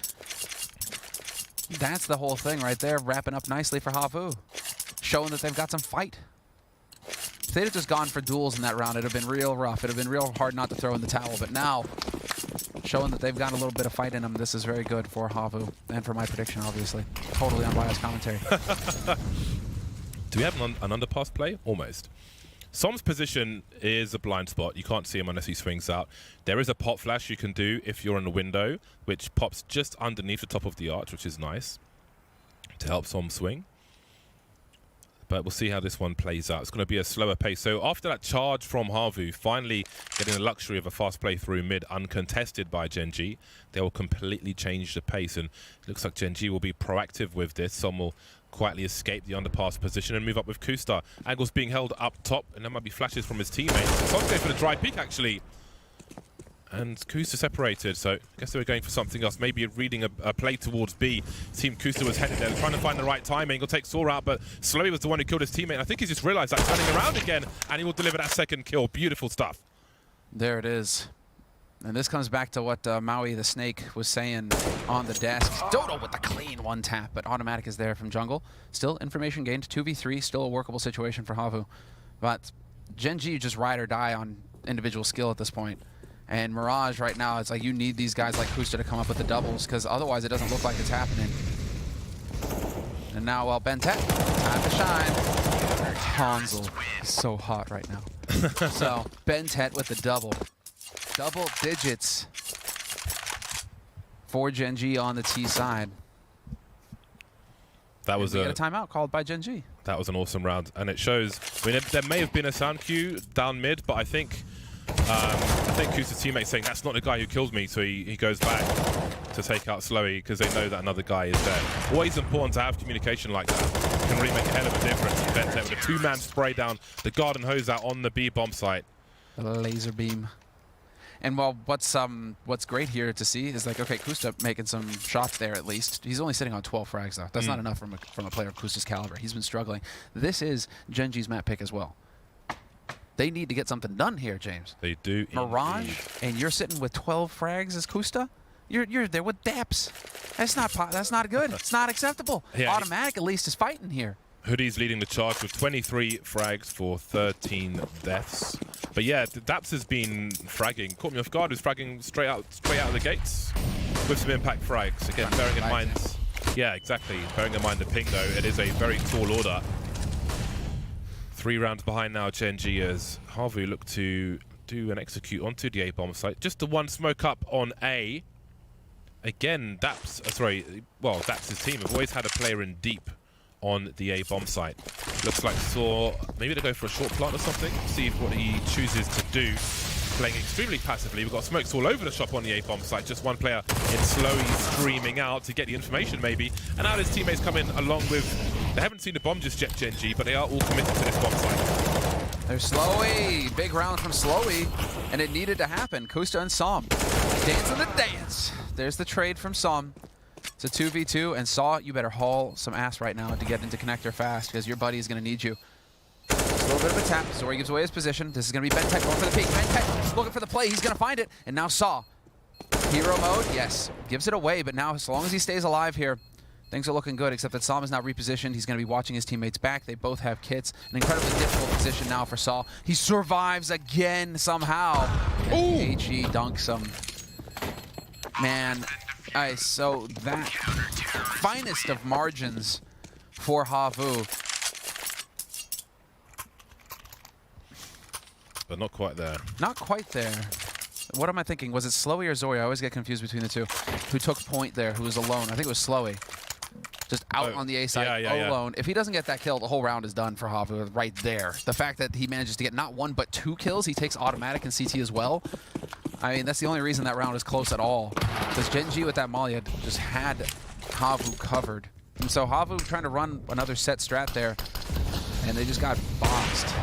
That's the whole thing right there, wrapping up nicely for Havu. Showing that they've got some fight. If they'd have just gone for duels in that round, it'd have been real rough. It'd have been real hard not to throw in the towel. But now, showing that they've got a little bit of fight in them, this is very good for Havu. And for my prediction, obviously. Totally unbiased commentary. Do we have an underpass play? Almost. Som's position is a blind spot. You can't see him unless he swings out. There is a pop flash you can do if you're in the window, which pops just underneath the top of the arch, which is nice to help Som swing. But we'll see how this one plays out. It's going to be a slower pace. So after that charge from Havu, finally getting the luxury of a fast play through mid, uncontested by Gen G, they will completely change the pace. And it looks like Gen G will be proactive with this. Som will quietly escape the underpass position and move up with Kustar. Angle's being held up top, and there might be flashes from his teammates. Som's going for the dry peek, actually. And Kustar separated, so I guess they were going for something else. Maybe reading a play towards B. Team Kustar was headed there, trying to find the right timing. He'll take Saw out, but Slowy was the one who killed his teammate. I think he's just realized that, turning around again, and he will deliver that second kill. Beautiful stuff. There it is. And this comes back to what Maui the Snake was saying on the desk. Dodo with the clean one tap, but automatic is there from jungle. Still information gained, 2v3, still a workable situation for Havu. But Gen G just ride or die on individual skill at this point. And Mirage right now, it's like you need these guys like Kustar to come up with the doubles, because otherwise it doesn't look like it's happening. And now, well, Bentet, time to shine. Hansel is so hot right now. So, Bentet with the double. Double digits for Gen G on the T side. That was a timeout called by Gen G. That was an awesome round, and it shows. I mean, there may have been a sound cue down mid, but I think Kusa's teammate's saying that's not the guy who killed me, so he goes back to take out Slowy because they know that another guy is there. Always important to have communication like that. It can really make a hell of a difference. Bentec with a 2-man spray down the garden hose out on the B bomb site. The laser beam. And well, what's great here to see is like, okay, Kusta making some shots there at least. He's only sitting on 12 frags though. That's not enough from a player of Kusta's caliber. He's been struggling. This is Gen G's map pick as well. They need to get something done here, James. They do. Mirage, indeed. and you're sitting with 12 frags as Kusta. You're there with Daps. That's not good. It's not acceptable. Yeah, Automatic at least is fighting here. Hoodie's leading the charge with 23 frags for 13 deaths. But yeah, Daps has been fragging. Caught me off guard. Was fragging straight out of the gates with some impact frags. Again, bearing in mind. Yeah, exactly. Bearing in mind the ping though, it is a very tall order. 3 rounds behind now, Gen G, as Havu look to do an execute onto the A bomb site. Just the one smoke up on A. Again, Daps' team have always had a player in deep on the A bomb site. Looks like Saw, maybe to go for a short plant or something, see what he chooses to do. Playing extremely passively. We've got smokes all over the shop on the A bomb site. Just one player in slowly screaming out to get the information maybe. And now his teammates come in along with, they haven't seen the bomb just yet, Gen G, but they are all committed to this bomb site. There's Slowy. Big round from Slowy. And it needed to happen. Kusta and Som dancing the dance. There's the trade from Som. It's a 2v2, and Saw, you better haul some ass right now to get into connector fast, because your buddy is going to need you. Just a little bit of a tap. Zori gives away his position. This is going to be Bentec going for the peek. Bentec looking for the play. He's going to find it. And now Saw. Hero mode, yes. Gives it away, but now as long as he stays alive here, things are looking good, except that Som is now repositioned. He's going to be watching his teammates back. They both have kits. An incredibly difficult position now for Saw. He survives again somehow. And HE dunks him. Man, so that finest of margins for Havu. But not quite there. Not quite there. What am I thinking? Was it Slowy or Zori? I always get confused between the two. Who took point there? Who was alone? I think it was Slowy. Just out on the A side, alone. If he doesn't get that kill, the whole round is done for Havu right there. The fact that he manages to get not 1 but 2 kills, he takes automatic and CT as well. I mean, that's the only reason that round is close at all. Because Gen G with that Molly just had Havu covered. And so Havu trying to run another set strat there, and they just got boxed.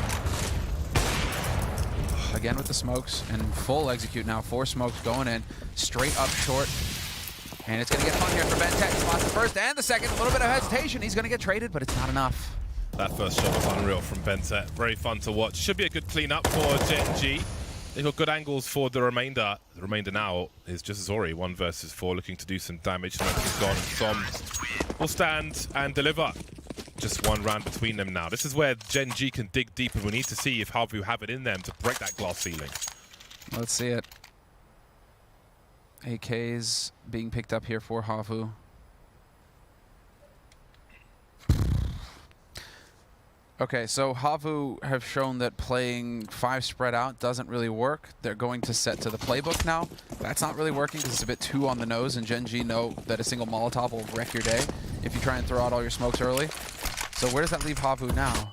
Again with the smokes, and full execute now. 4 smokes going in, straight up short. And it's going to get fun here for Bentec. He lost the first and the second. A little bit of hesitation. He's going to get traded, but it's not enough. That first shot was unreal from Bentec. Very fun to watch. Should be a good cleanup for Gen G. They've got good angles for the remainder. The remainder now is just Zori, 1 versus 4, looking to do some damage. Smoke is gone. Som will stand and deliver. Just 1 round between them now. This is where Gen G can dig deep, and we need to see if Havu have it in them to break that glass ceiling. Let's see it. AKs being picked up here for Havu. Okay, so Havu have shown that playing 5 spread out doesn't really work. They're going to set to the playbook now. That's not really working because it's a bit too on the nose, and Gen G know that a single Molotov will wreck your day if you try and throw out all your smokes early. So where does that leave Havu now?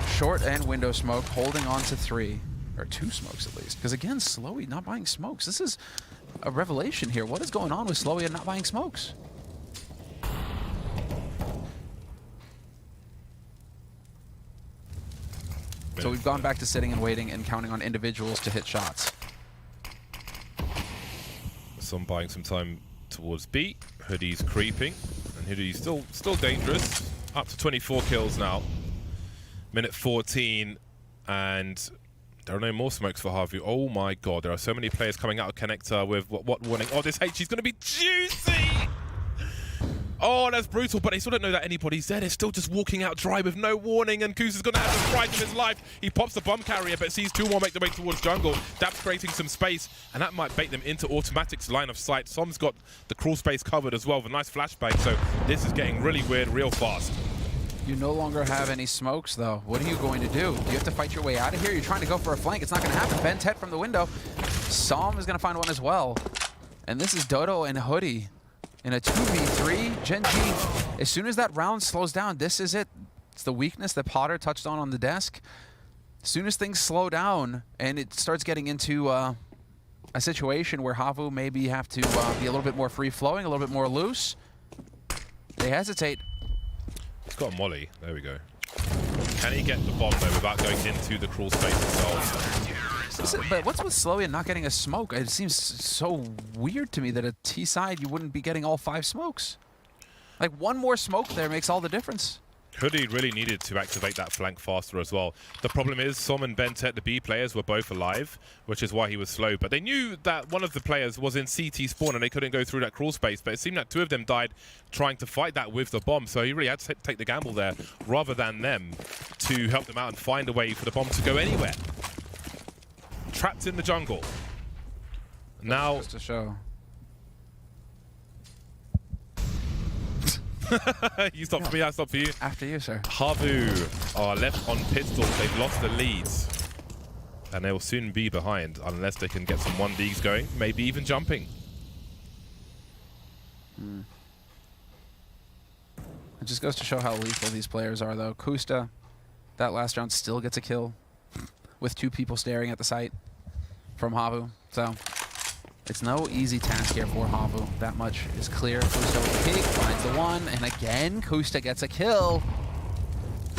Short and window smoke, holding on to 3. Or 2 smokes at least. Because again, Slowy not buying smokes. This is a revelation here. What is going on with Slowy and not buying smokes? So we've gone back to sitting and waiting and counting on individuals to hit shots. Some buying some time towards B. Hoodie's creeping. And Hoodie's still dangerous. Up to 24 kills now. Minute 14. And there are no more smokes for Havu. Oh my god, there are so many players coming out of connector with what warning. Oh, this HG's going to be juicy! Oh, that's brutal, but they still don't know that anybody's there. They're still just walking out dry with no warning, and Kusa's going to have the fright of his life. He pops the bomb carrier, but sees 2 more make their way towards jungle. Daps creating some space, and that might bait them into Automatic's line of sight. Som's got the crawl space covered as well with a nice flashbang, so this is getting really weird real fast. You no longer have any smokes, though. What are you going to do? Do you have to fight your way out of here? You're trying to go for a flank. It's not going to happen. Bentec from the window. Som is going to find one as well. And this is Dodo and Hoodie in a 2v3. Gen G, as soon as that round slows down, this is it. It's the weakness that Potter touched on the desk. As soon as things slow down and it starts getting into a situation where Havu maybe have to be a little bit more free-flowing, a little bit more loose, they hesitate. He's got a molly. There we go. Can he get the bomb, though, without going into the crawl space itself? But what's with Slowy and not getting a smoke? It seems so weird to me that at T-side you wouldn't be getting all 5 smokes. Like, one more smoke there makes all the difference. Hoodie really needed to activate that flank faster as well. The problem is Som and Bentet, the B players, were both alive, which is why he was slow. But they knew that one of the players was in CT spawn and they couldn't go through that crawl space. But it seemed that 2 of them died trying to fight that with the bomb. So he really had to take the gamble there rather than them to help them out and find a way for the bomb to go anywhere. Trapped in the jungle. Now... Just to show. You stopped for me, I stopped for you. After you, sir. Havu are left on pistols. They've lost the leads. And they will soon be behind unless they can get some 1Ds going, maybe even jumping. It just goes to show how lethal these players are, though. Kusta, that last round, still gets a kill with 2 people staring at the site from Havu. So it's no easy task here for Havu. That much is clear. Kusta with the peek, finds the 1, and again, Kusta gets a kill.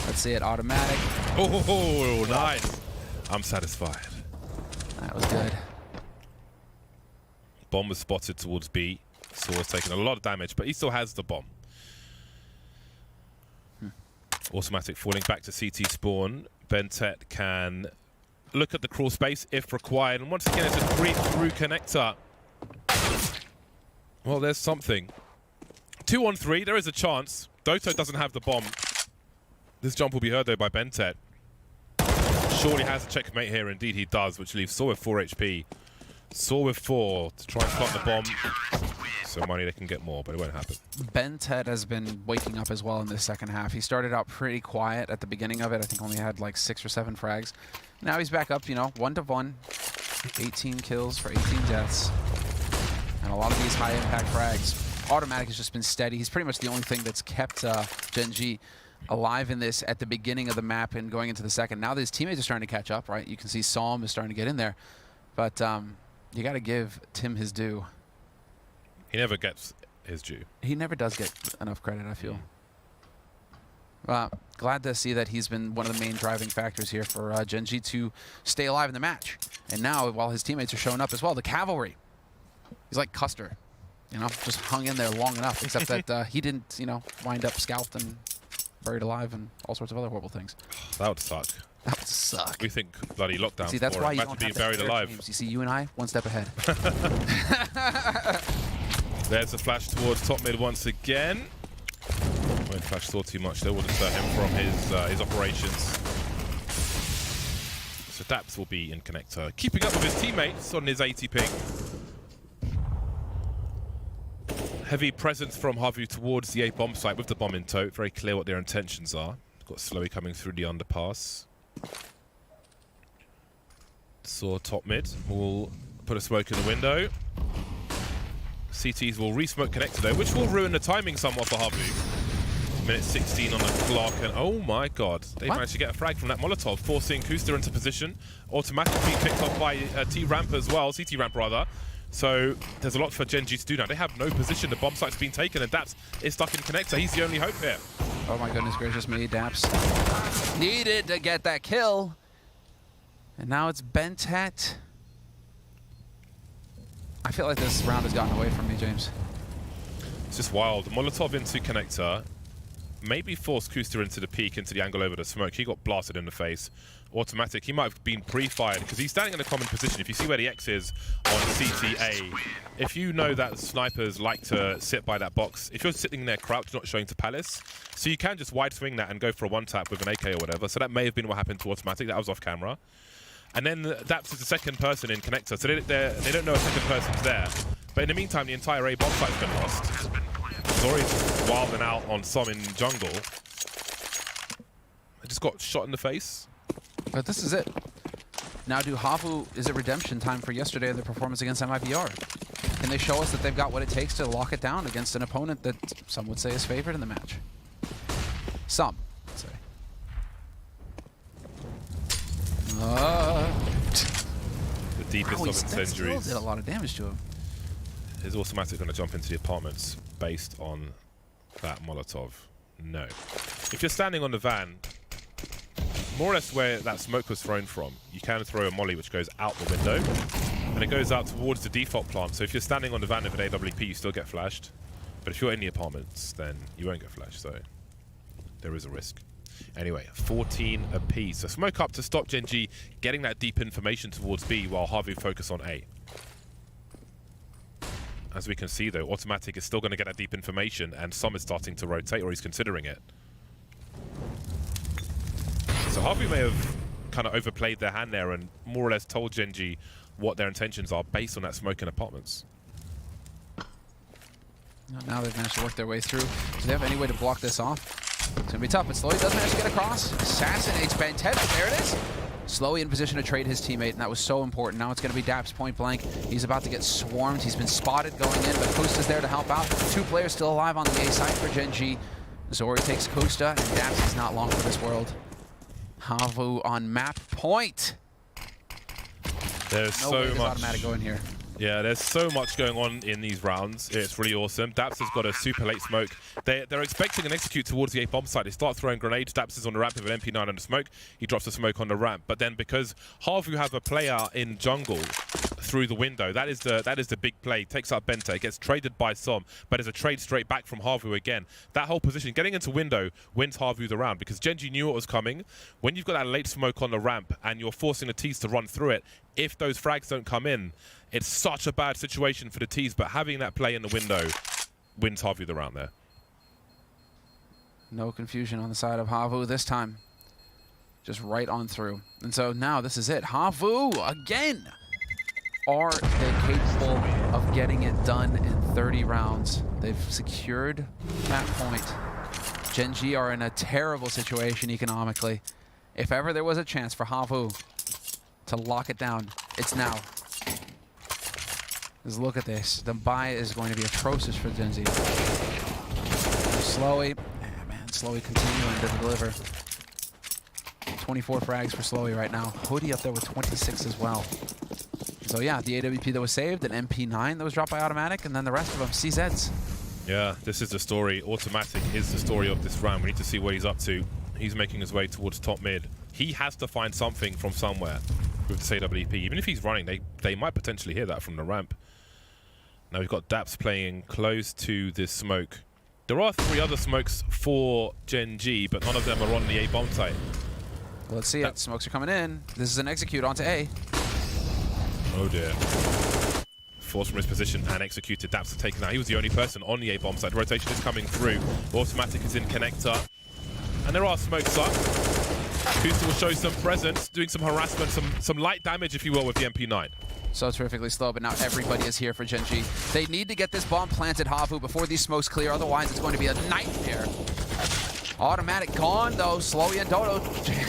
Let's see it, automatic. Oh, nice. I'm satisfied. That was good. Bomb was spotted towards B. Saw's taking a lot of damage, but he still has the bomb. Automatic falling back to CT spawn. Bentet can look at the crawl space if required. And once again, it's a creep through connector. Well, there's something. 2 on 3. There is a chance. Doto doesn't have the bomb. This jump will be heard, though, by Bentet. Surely has a checkmate here. Indeed, he does, which leaves Saw with 4 HP. Saw with 4 to try and plant the bomb. So money they can get more, but it won't happen. Bentet has been waking up as well in this second half. He started out pretty quiet at the beginning of it. I think only had like 6 or 7 frags. Now he's back up, you know, 1-1. 18 kills for 18 deaths. And a lot of these high-impact frags. Automatic has just been steady. He's pretty much the only thing that's kept Gen G alive in this at the beginning of the map and going into the second. Now that his teammates are starting to catch up, right? You can see Psalm is starting to get in there. But you got to give Tim his due. He never gets his due. He never does get enough credit, I feel. Glad to see that he's been one of the main driving factors here for Gen G to stay alive in the match. And now, while his teammates are showing up as well, the cavalry. He's like Custer, you know, just hung in there long enough, except that he didn't, you know, wind up scalped and buried alive and all sorts of other horrible things. That would suck. That would suck. We think bloody lockdown. See, that's for why it. you Imagine don't being have buried alive. Games. You see, you and I, one step ahead. There's a flash towards top mid once again. When Flash saw too much, they will deter him from his operations. So Daps will be in connector, keeping up with his teammates on his 80 ping. Heavy presence from Havu towards the A bomb site with the bomb in tow. Very clear what their intentions are. Got Slowy coming through the underpass. Saw top mid will put a smoke in the window. CTs will re-smoke connector though, which will ruin the timing somewhat for Havu. Minute 16 on the clock, and oh my god, they managed to get a frag from that Molotov, forcing Kusta into position. Automatically picked up by T-Ramp as well, CT-Ramp rather. So there's a lot for Gen G to do now. They have no position, the bomb site's been taken, and Daps is stuck in connector. He's the only hope here. Oh my goodness gracious me, Daps needed to get that kill. And now it's Bentet. I feel like this round has gotten away from me, James. It's just wild. Molotov into connector. Maybe forced Kusta into the peak, into the angle over the smoke. He got blasted in the face. Automatic. He might have been pre-fired because he's standing in a common position. If you see where the X is on CTA, if you know that snipers like to sit by that box, if you're sitting there crouched, not showing to Palace, so you can just wide swing that and go for a one-tap with an AK or whatever. So that may have been what happened to Automatic. That was off camera. And then Daps is the second person in connector, so they don't know a second person's there. But in the meantime, the entire A bomb site's been lost. Zori's wilding out on some in jungle. They just got shot in the face. But this is it. Now, is it redemption time for yesterday in the performance against MIBR? Can they show us that they've got what it takes to lock it down against an opponent that some would say is favored in the match? Some would say. The deepest of That still incendiaries. did a lot of damage to him. Is Automatic going to jump into the apartments based on that Molotov? No. If you're standing on the van, more or less where that smoke was thrown from, you can throw a molly which goes out the window, and it goes out towards the default plant. So if you're standing on the van with an AWP, you still get flashed. But if you're in the apartments, then you won't get flashed, so there is a risk. Anyway, 14 apiece. So smoke up to stop Gen G getting that deep information towards B while Harvey focus on A. As we can see, though, Automatic is still going to get that deep information, and Som is starting to rotate, or he's considering it. So Harvey may have kind of overplayed their hand there and more or less told Gen G what their intentions are based on that smoke in apartments. Now they've managed to work their way through. Do they have any way to block this off? It's going to be tough, but Slowy does manage to get across. Assassinates Ben 10. There it is. Slowy in position to trade his teammate, and that was so important. Now it's going to be Daps point blank. He's about to get swarmed. He's been spotted going in, but Kusta's there to help out. 2 players still alive on the A side for Gen G. Zori takes Kusta, and Daps is not long for this world. Havu on map point. There's No so way does much. Automatic go in here. Yeah, there's so much going on in these rounds. It's really awesome. Daps has got a super late smoke. They're expecting an execute towards the A bomb site. They start throwing grenades. Daps is on the ramp with an MP9 on the smoke. He drops the smoke on the ramp. But then because Harvu have a player in jungle through the window, that is the big play. Takes out Benta. It gets traded by Som, but it's a trade straight back from Harvu again. That whole position, getting into window, wins Harvu the round because Gen G knew what was coming. When you've got that late smoke on the ramp and you're forcing the T's to run through it, if those frags don't come in, it's such a bad situation for the T's, but having that play in the window wins Harvey the round there. No confusion on the side of Havu this time. Just right on through. And so now this is it. Havu again. Are they capable of getting it done in 30 rounds? They've secured that point. Gen G are in a terrible situation economically. If ever there was a chance for Havu to lock it down, it's now. Just look at this. The buy is going to be atrocious for Gen Z. Slowy. Man, Slowy continuing to deliver. 24 frags for Slowy right now. Hoodie up there with 26 as well. So yeah, the AWP that was saved, an MP9 that was dropped by Automatic, and then the rest of them, CZs. Yeah, this is the story. Automatic is the story of this round. We need to see what he's up to. He's making his way towards top mid. He has to find something from somewhere with this AWP. Even if he's running, they might potentially hear that from the ramp. Now we've got Daps playing close to this smoke. There are 3 other smokes for Gen G, but none of them are on the A bomb site. Let's see it. Smokes are coming in. This is an execute onto A. Oh dear. Forced from his position and executed. Daps are taken out. He was the only person on the A bomb site. The rotation is coming through. Automatic is in connector. And there are smokes up. Kusta will show some presence, doing some harassment, some light damage, if you will, with the MP9. So terrifically slow, but now everybody is here for Gen G. They need to get this bomb planted, Havu, before these smokes clear. Otherwise, it's going to be a nightmare. Automatic gone, though. Slowy and Dodo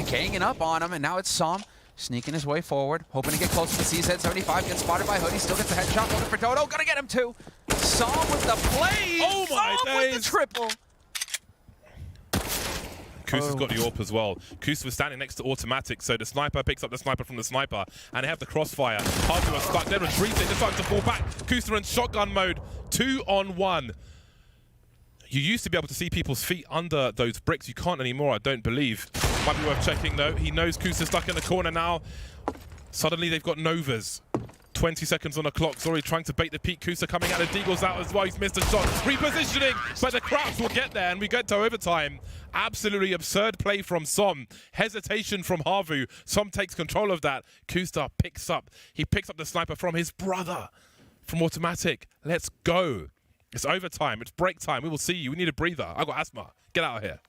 ganging up on him, and now it's Som sneaking his way forward, hoping to get close to the CZ 75. Gets spotted by Hoodie, still gets the headshot. Looking for Dodo, gonna get him too. Som with the play. Oh my Som with days. the triple. Kusta's got the AWP as well. Kusta was standing next to Automatic, so the sniper picks up the sniper from the sniper, and they have the crossfire. Harvey was stuck. They're retreating. They're starting to fall back. Kusta in shotgun mode. 2-on-1. You used to be able to see people's feet under those bricks. You can't anymore, I don't believe. Might be worth checking, though. He knows Kusta's stuck in the corner now. Suddenly, they've got Novas. 20 seconds on the clock. Zori trying to bait the peak. Kusta coming out. The Deagle's out as well. He's missed a shot. Repositioning, but the Craps will get there, and we get to overtime. Absolutely absurd play from Som. Hesitation from Havu. Som takes control of that. Kusta picks up. He picks up the sniper from his brother, from Automatic. Let's go. It's overtime. It's break time. We will see you. We need a breather. I got asthma. Get out of here.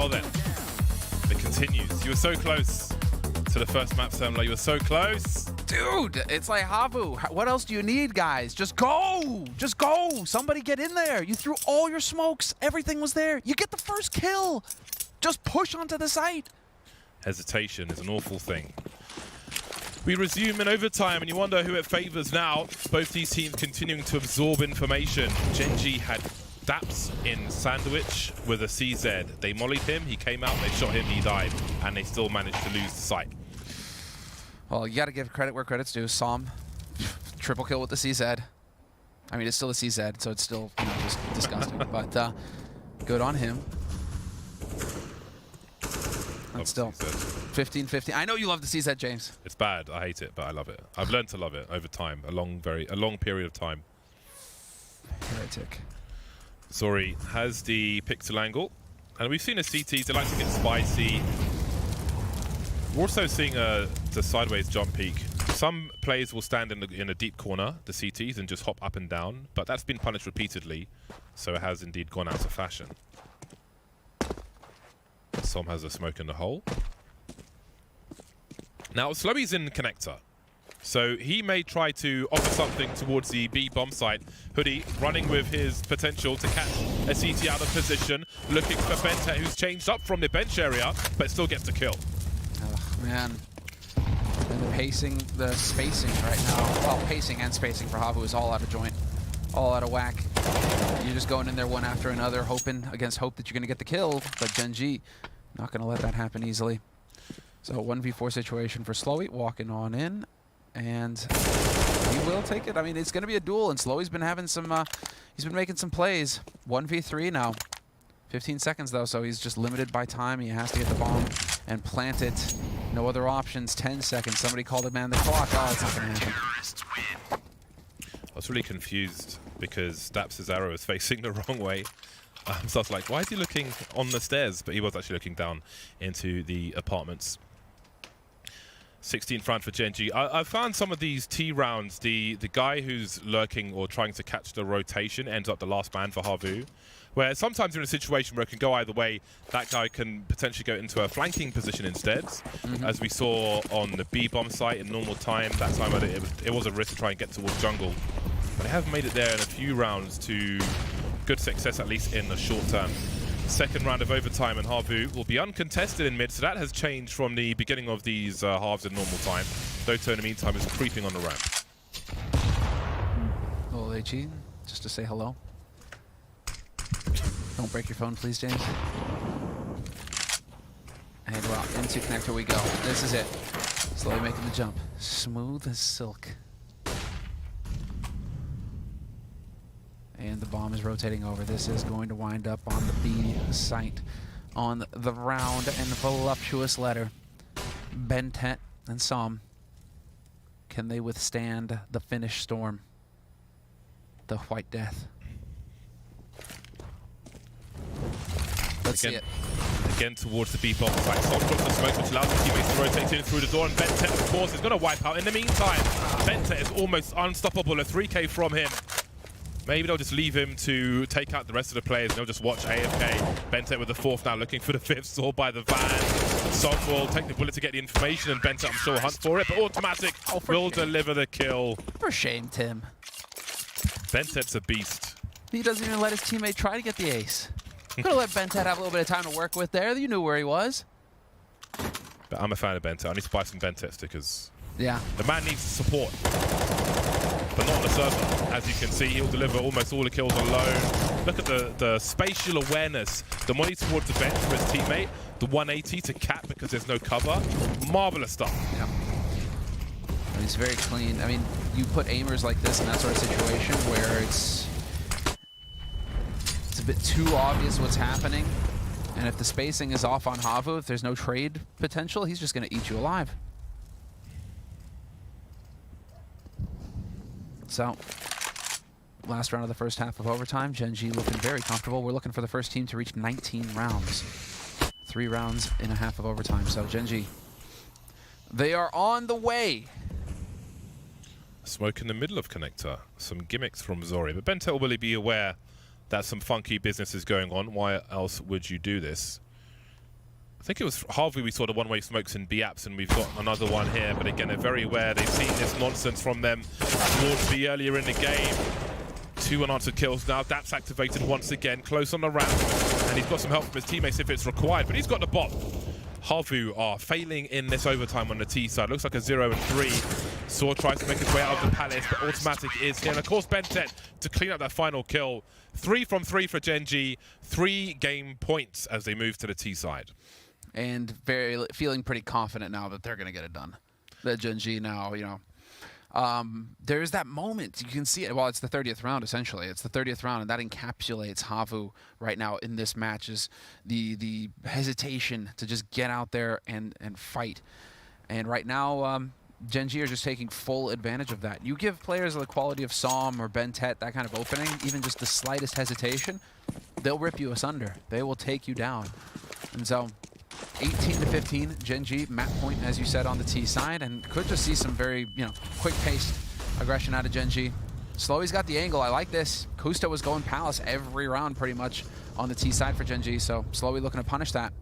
Well then, it continues. You were so close to the first map, Semla. You were so close. Dude, it's like Havu. What else do you need, guys? Just go. Just go. Somebody get in there. You threw all your smokes. Everything was there. You get the first kill. Just push onto the site. Hesitation is an awful thing. We resume in overtime, and you wonder who it favors now. Both these teams continuing to absorb information. Gen.G had Daps in sandwich with a CZ. They mollied him, he came out, they shot him, he died, and they still managed to lose the site. Well, you got to give credit where credit's due. Som, triple kill with the CZ. I mean, it's still a CZ, so it's still, you know, just disgusting. But good on him. That's still 15-15. I know you love the CZ, James. It's bad. I hate it, but I love it. I've learned to love it over time, a long period of time. Heretic. Zori has the pixel angle, and we've seen a CT. They like to get spicy. We're also seeing the sideways jump peak. Some players will stand in a deep corner, the CTs, and just hop up and down, but that's been punished repeatedly, so it has indeed gone out of fashion. Som has a smoke in the hole. Now, Slowy's in connector, so he may try to offer something towards the B bomb site. Hoodie running with his potential to catch a CT out of position, looking for Benta, who's changed up from the bench area, but still gets the kill. Oh, man. And the spacing right now, well, pacing and spacing for Havu is all out of joint, all out of whack. You're just going in there one after another, hoping against hope that you're going to get the kill, but Gen.G not going to let that happen easily. So 1v4 situation for Slowy, walking on in, and he will take it. I mean, it's going to be a duel, and Slowy's been having some, he's been making some plays. 1v3 now. 15 seconds, though, so he's just limited by time. He has to get the bomb and plant it. No other options. 10 seconds. Somebody called it man the clock. Oh, it's not going to happen. I was really confused because Daps' arrow is facing the wrong way. So I was like, why is he looking on the stairs? But he was actually looking down into the apartments. 16th round for Gen.G. I found some of these T rounds, the guy who's lurking or trying to catch the rotation ends up the last man for Havu. Where sometimes you're in a situation where it can go either way. That guy can potentially go into a flanking position instead, as we saw on the B bomb site in normal time. That time it was a risk to try and get towards jungle. But they have made it there in a few rounds to good success, at least in the short term. Second round of overtime, and Havu will be uncontested in mid, so that has changed from the beginning of these halves in normal time. Doto, in the meantime, is creeping on the ramp. Little HE, just to say hello. Don't break your phone, please, James. And well, into connector we go. This is it. Slowly making the jump. Smooth as silk. And the bomb is rotating over. This is going to wind up on the B site on the round and voluptuous letter. Bentet and Som. Can they withstand the Finnish storm? The White Death. Let's see it. Again towards the B bomb site. Som drops the smoke, which allows the teammates to rotate in through the door, and Bentet, of course, is going to wipe out. In the meantime, Bentet is almost unstoppable. A 3K from him. Maybe they'll just leave him to take out the rest of the players and they'll just watch AFK. Bentet with the 4th now, looking for the 5th, saw by the van. Som will take the bullet to get the information, and Bentet, I'm sure, will hunt for it, but automatic will deliver the kill. For shame, Tim. Bentet's a beast. He doesn't even let his teammate try to get the ace. Could have let Bentet have a little bit of time to work with there. You knew where he was. But I'm a fan of Bentet. I need to buy some Bentet stickers. Yeah. The man needs support, but not on the server. As you can see, he'll deliver almost all the kills alone. Look at the spatial awareness. The money towards the bench for his teammate. The 180 to cap because there's no cover. Marvelous stuff. Yeah. And he's very clean. I mean, you put aimers like this in that sort of situation where it's a bit too obvious what's happening. And if the spacing is off on Havu, if there's no trade potential, he's just going to eat you alive. So, last round of the first half of overtime. Gen.G looking very comfortable. We're looking for the first team to reach 19 rounds. 3 rounds and a half of overtime. So, Gen.G, they are on the way. Smoke in the middle of connector. Some gimmicks from Zori. But Bentet will really be aware that some funky business is going on. Why else would you do this? I think it was Harvey we saw the one-way smokes in B-apps, and we've got another one here. But again, they're very aware. They've seen this nonsense from them towards B earlier in the game. 2 unanswered kills now. Daps activated once again, close on the ramp. And he's got some help from his teammates if it's required, but he's got the bot. Havu are failing in this overtime on the T side. Looks like a 0-3. Saw tries to make his way out of the palace, but Automatic is here. And of course, Bentet to clean up that final kill. 3 from 3 for Gen G. 3 game points as they move to the T side. And feeling pretty confident now that they're going to get it done. That Gen G now, you know. There's that moment, you can see it. Well, it's the 30th round, essentially. It's the 30th round, and that encapsulates Havu right now in this match, is the hesitation to just get out there and fight. And right now, Gen G are just taking full advantage of that. You give players the quality of Psalm or Bentet that kind of opening, even just the slightest hesitation, they'll rip you asunder. They will take you down. And so 18-15, Gen G, map point, as you said, on the T side, and could just see some very, quick-paced aggression out of Gen G. Slowy's got the angle. I like this. Kusta was going Palace every round pretty much on the T side for Gen G, so Slowy looking to punish that.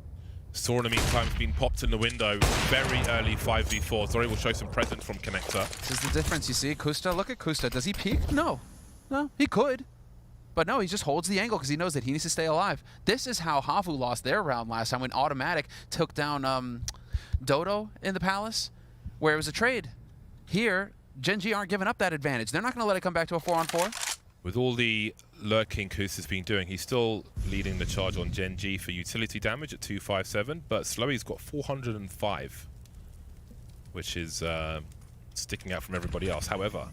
Saw in the meantime has been popped in the window. Very early 5v4. Zori will show some presence from Connector. This is the difference, you see. Kusta, look at Kusta. Does he peek? No. No, he could. But no, he just holds the angle because he knows that he needs to stay alive. This is how Havu lost their round last time when Automatic took down Dodo in the Palace, where it was a trade. Here, Gen G aren't giving up that advantage. They're not going to let it come back to a 4-on-4. With all the lurking Kus has been doing, he's still leading the charge on Gen G for utility damage at 257, but Slowy's got 405, which is sticking out from everybody else. However,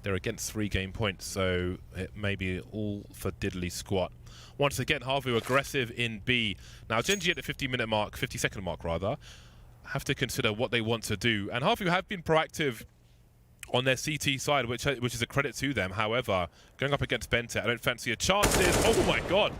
they're against 3 game points, so it may be all for diddly squat. Once again, Havu aggressive in B. Now, Gen G at the 50-minute mark, 50-second mark rather, have to consider what they want to do. And Havu have been proactive on their CT side, which is a credit to them. However, going up against Bentet, I don't fancy a chances. Oh my god,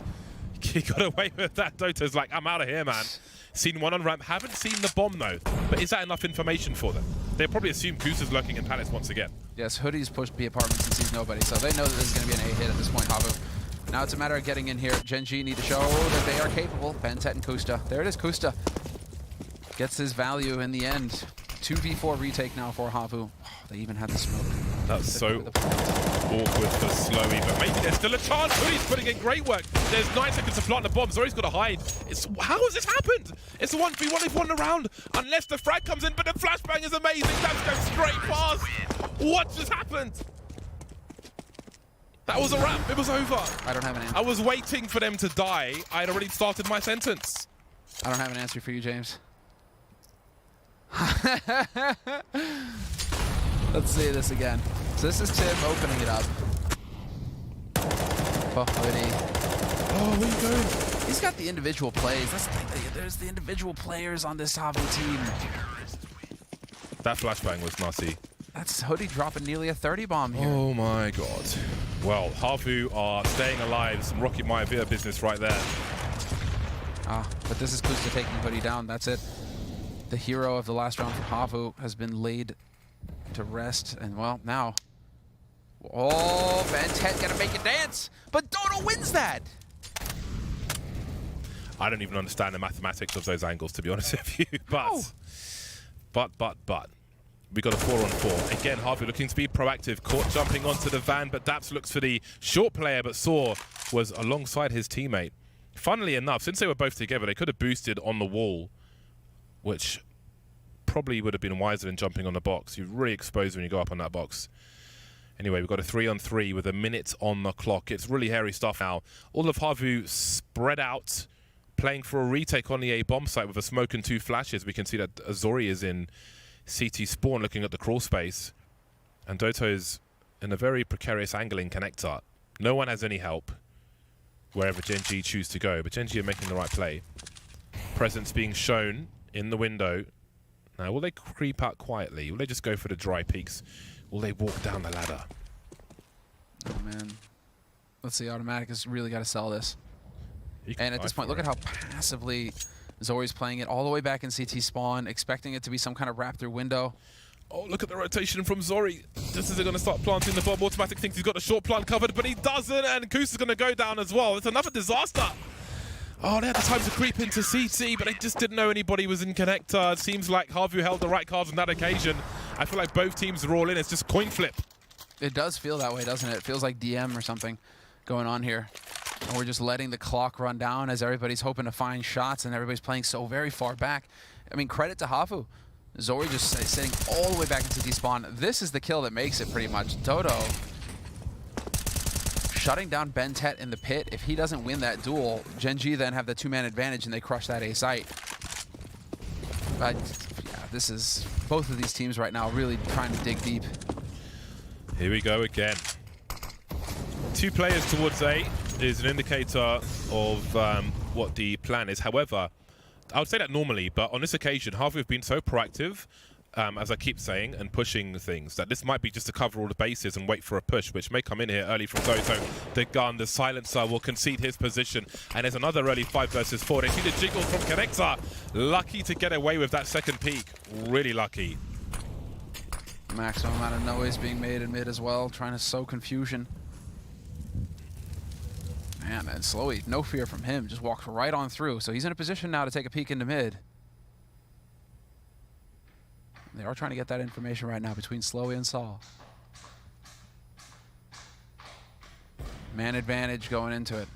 he got away with that. Dota's like, I'm out of here, man. Seen one on ramp, haven't seen the bomb though. But is that enough information for them? They probably assume Kus is lurking in Palace once again. Yes, Hoodie's pushed B apartments and sees nobody, so they know that this is going to be an A hit at this point, Havu. Now it's a matter of getting in here. Gen G need to show that they are capable. Bentet and Kusta. There it is, Kusta. Gets his value in the end. 2v4 retake now for Havu. Oh, they even had the smoke. That's so awkward for Slowy, but maybe there's still a chance. Hoodie's putting in great work. There's 9 seconds to plant the bomb. Zori's got to hide. How has this happened? It's a 1v1. They've won the round. Unless the frag comes in, but the flashbang is amazing. That's going straight past. What just happened? That was a wrap. It was over. I don't have an answer. I was waiting for them to die. I had already started my sentence. I don't have an answer for you, James. Let's see this again. So this is Tim opening it up. Oh, Hoodie. Oh, where you going? He's got the individual plays. That's the thing. There's the individual players on this Havu team. That flashbang was nasty. That's Hoodie dropping nearly a 30 bomb here. Oh my god. Well, Havu are staying alive. Some Rocket Maivia business right there. But this is Kusta taking Hoodie down. That's it. The hero of the last round for Havu has been laid to rest. And, well, now... Oh, Bentet gonna make it dance! But Dodo wins that! I don't even understand the mathematics of those angles, to be honest with you. But, but. We got a 4-on-4. Again, Havu looking to be proactive. Caught jumping onto the van, but Daps looks for the short player, but Saw was alongside his teammate. Funnily enough, since they were both together, they could have boosted on the wall, which probably would have been wiser than jumping on the box. You're really exposed when you go up on that box. Anyway, we've got a 3-on-3 with a minute on the clock. It's really hairy stuff now. All of Havu spread out, playing for a retake on the A bomb site with a smoke and 2 flashes. We can see that Azori is in CT spawn looking at the crawl space. And Doto is in a very precarious angle in connector. No one has any help wherever Gen G choose to go, but Gen G are making the right play. Presence being shown in the window. Now, will they creep out quietly? Will they just go for the dry peaks? Will they walk down the ladder? Oh, man. Let's see. Automatic has really got to sell this. And at this point, look at how passively Zori's playing it all the way back in CT spawn, expecting it to be some kind of wrap through window. Oh, look at the rotation from Zori. This is going to start planting the bomb. Automatic thinks he's got the short plant covered, but he doesn't, and Kus is going to go down as well. It's another disaster. Oh, they had the time to creep into CT, but they just didn't know anybody was in connector. It seems like Havu held the right cards on that occasion. I feel like both teams are all in. It's just coin flip. It does feel that way, doesn't it? It feels like DM or something going on here. And we're just letting the clock run down as everybody's hoping to find shots and everybody's playing so very far back. I mean, credit to Havu. Zori just sitting all the way back into despawn. This is the kill that makes it pretty much. Dodo shutting down Bentet in the pit. If he doesn't win that duel, Gen G then have the 2-man advantage and they crush that A site. But yeah, this is both of these teams right now really trying to dig deep. Here we go again. 2 players towards A is an indicator of what the plan is. However, I would say that normally, but on this occasion, Havu have been so proactive, as I keep saying, and pushing things, that this might be just to cover all the bases and wait for a push, which may come in here early from Zoe. So the gun, the silencer, will concede his position. And there's another early 5 versus 4. They see the jiggle from Connector. Lucky to get away with that second peak. Really lucky. Maximum amount of noise being made in mid as well, trying to sow confusion. Man, and Slowy, no fear from him, just walks right on through. So he's in a position now to take a peek into mid. They are trying to get that information right now between Slowy and Saul. Man advantage going into it.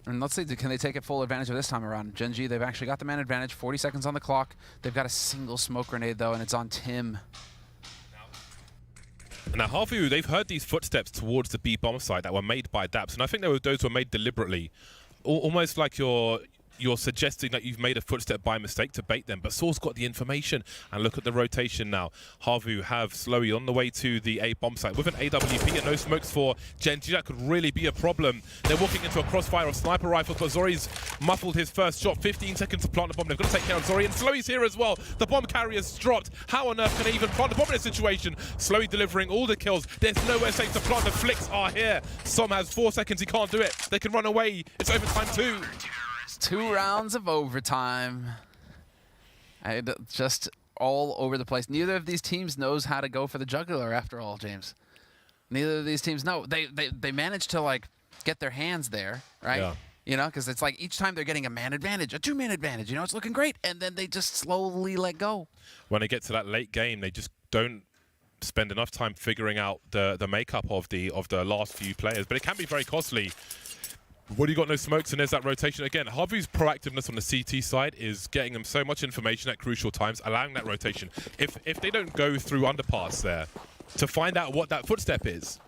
And let's see, can they take it full advantage of this time around? Gen G, they've actually got the man advantage, 40 seconds on the clock. They've got a single smoke grenade though, and it's on Tim. Now, Havu, they've heard these footsteps towards the B bomb site that were made by Daps, and I think those were made deliberately. Almost like you're suggesting that you've made a footstep by mistake to bait them, but Saul's got the information. And look at the rotation now. Havu have Slowy on the way to the A bomb site with an AWP and no smokes for Gen G. That could really be a problem. They're walking into a crossfire of sniper rifles, but Zori's muffled his first shot. 15 seconds to plant the bomb. They've got to take care of Zori, and Slowy's here as well. The bomb carrier's dropped. How on earth can they even plant the bomb in this situation? Slowy delivering all the kills. There's nowhere safe to plant. The flicks are here. Som has 4 seconds. He can't do it. They can run away. It's overtime 2. 2 rounds of overtime. Just all over the place. Neither of these teams knows how to go for the jugular after all, James. Neither of these teams know. They managed to like get their hands there, right? Yeah. You know, because it's like each time they're getting a man advantage, a 2-man advantage, you know, it's looking great. And then they just slowly let go. When they get to that late game, they just don't spend enough time figuring out the makeup of the last few players. But it can be very costly. What do you got? No smokes, and there's that rotation again. Havu's proactiveness on the CT side is getting them so much information at crucial times, allowing that rotation. If they don't go through underpass there to find out what that footstep is,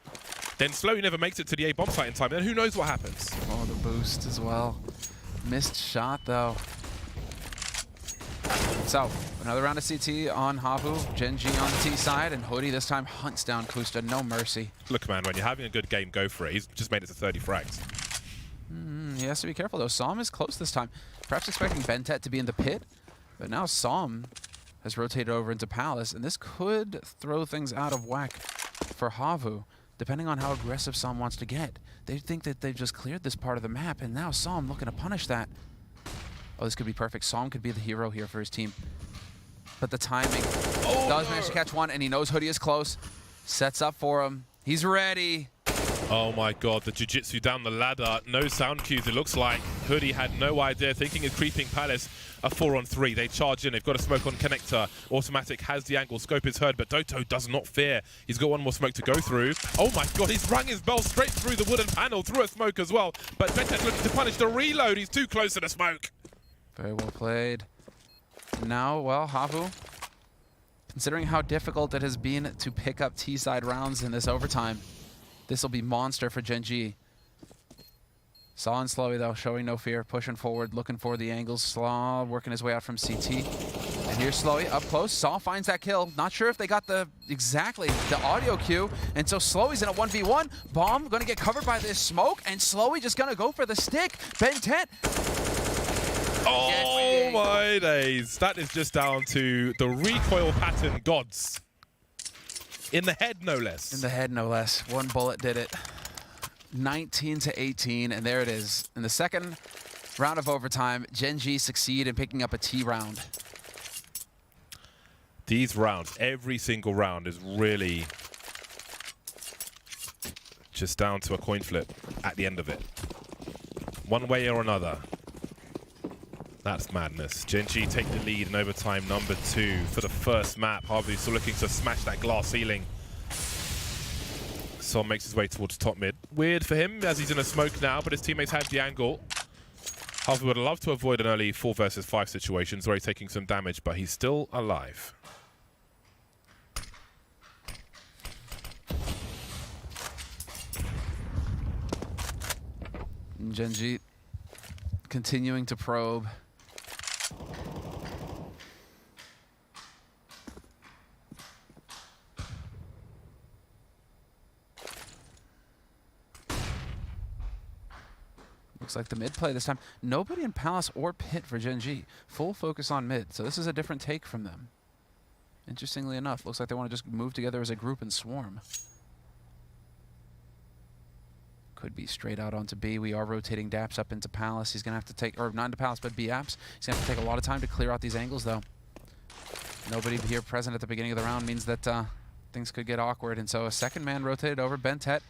then Slowy never makes it to the A bomb site in time, and who knows what happens. Oh, the boost as well. Missed shot though. So another round of CT on Havu, Gen G on the T side, and Hoodie this time hunts down Kusta. No mercy. Look, man, when you're having a good game, go for it. He's just made it to 30 frags. He has to be careful though. Som is close this time. Perhaps expecting Bentet to be in the pit, but now Som has rotated over into Palace, and this could throw things out of whack for Havu, depending on how aggressive Som wants to get. They think that they've just cleared this part of the map, and now Som looking to punish that. Oh, this could be perfect. Som could be the hero here for his team. But the timing does manage to catch one, and he knows Hoodie is close. Sets up for him. He's ready. Oh my god, the jiu-jitsu down the ladder. No sound cues, it looks like. Hoodie had no idea, thinking of creeping Palace. A 4-on-3. They charge in. They've got a smoke on connector. Automatic has the angle. Scope is heard, but Doto does not fear. He's got one more smoke to go through. Oh my god, he's rung his bell straight through the wooden panel, through a smoke as well. But Bentet's looking to punish the reload. He's too close to the smoke. Very well played. Now, well, Havu, considering how difficult it has been to pick up T-side rounds in this overtime, this will be monster for Gen G. Saw and Slowy, though, showing no fear, pushing forward, looking for the angles. Slaw working his way out from CT. And here's Slowy up close. Saw finds that kill. Not sure if they got exactly the audio cue. And so Slowy's in a 1v1. Bomb going to get covered by this smoke. And Slowy just going to go for the stick. Bentet. Oh my days. That is just down to the recoil pattern gods. In the head, no less. In the head, no less. One bullet did it. 19-18, and there it is. In the second round of overtime, Gen G succeed in picking up a T round. These rounds, every single round is really just down to a coin flip at the end of it. One way or another. That's madness. Gen G take the lead in overtime number 2 for the first map. Harvey still looking to smash that glass ceiling. Son makes his way towards top mid. Weird for him as he's in a smoke now, but his teammates have the angle. Harvey would love to avoid an early 4 versus 5 situations where he's taking some damage, but he's still alive. Gen G continuing to probe. Looks like the mid play this time. Nobody in Palace or Pit for Gen G. Full focus on mid. So this is a different take from them. Interestingly enough, looks like they want to just move together as a group and swarm. Could be straight out onto B. We are rotating Daps up into Palace. He's going to have to take, or not into Palace, but B apps. He's going to have to take a lot of time to clear out these angles, though. Nobody here present at the beginning of the round means that things could get awkward. And so a second man rotated over. Bentet.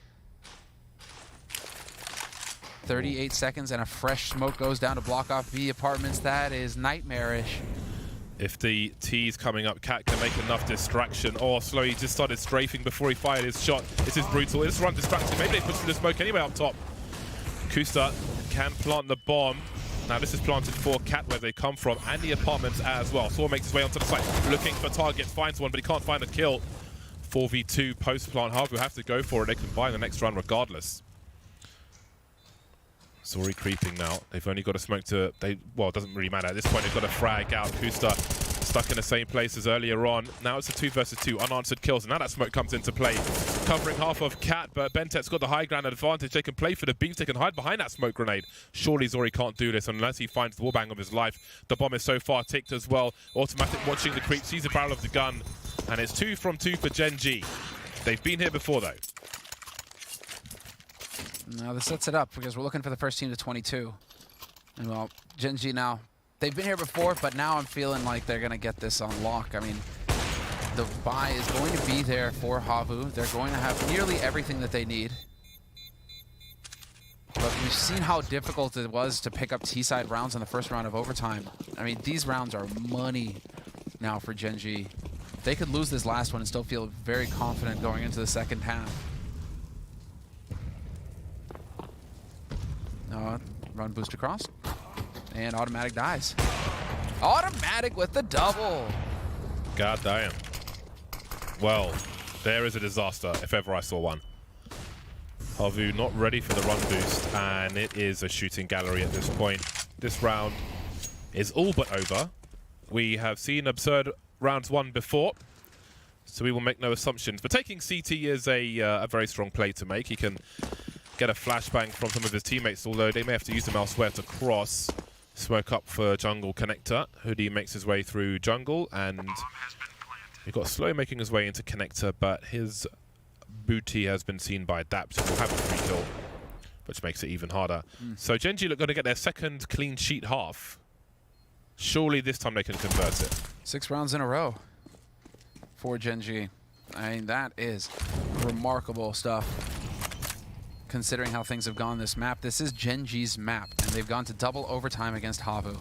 38 seconds and a fresh smoke goes down to block off B apartments. That is nightmarish. If the T's coming up, Cat can make enough distraction. Oh, Slow, he just started strafing before he fired his shot. This is brutal. This run distraction. Maybe they push through the smoke anyway up top. Kusta can plant the bomb. Now this is planted for Cat where they come from and the apartments as well. Saw makes his way onto the site, looking for targets, finds one, but he can't find a kill. 4v2 post plant. Harvey will have to go for it. They can buy the next run regardless. Zori creeping now. They've only got a smoke to... well, it doesn't really matter. At this point, they've got a frag out. Kusta stuck in the same place as earlier on. Now it's a 2 versus 2. Unanswered kills. And now that smoke comes into play. Covering half of Cat, but Bentet's got the high ground advantage. They can play for the beams. They can hide behind that smoke grenade. Surely Zori can't do this unless he finds the wallbang of his life. The bomb is so far ticked as well. Automatic watching the creep. Sees the barrel of the gun. And it's 2 from 2 for Gen G. They've been here before, though. Now this sets it up because we're looking for the first team to 22. And well, Gen G now, they've been here before, but now I'm feeling like they're going to get this on lock. I mean, the buy is going to be there for Havu. They're going to have nearly everything that they need. But we've seen how difficult it was to pick up T-side rounds in the first round of overtime. I mean, these rounds are money now for Gen G. They could lose this last one and still feel very confident going into the second half. Run boost across. And automatic dies. Automatic with the double. God damn. Well, there is a disaster if ever I saw one. Havu not ready for the run boost, and it is a shooting gallery at this point. This round is all but over. We have seen absurd rounds 1 before, so we will make no assumptions. But taking CT is a very strong play to make. He can get a flashbang from some of his teammates, although they may have to use them elsewhere to cross. Smoke up for jungle connector. Hoodie makes his way through jungle, and we've got Slow making his way into connector, but his booty has been seen by Daps, who will have a free kill, which makes it even harder. So Gen G look going to get their second clean sheet half. Surely this time they can convert it. 6 rounds in a row for Gen G. I mean, that is remarkable stuff. Considering how things have gone this map. This is Gen G's map, and they've gone to double overtime against Havu.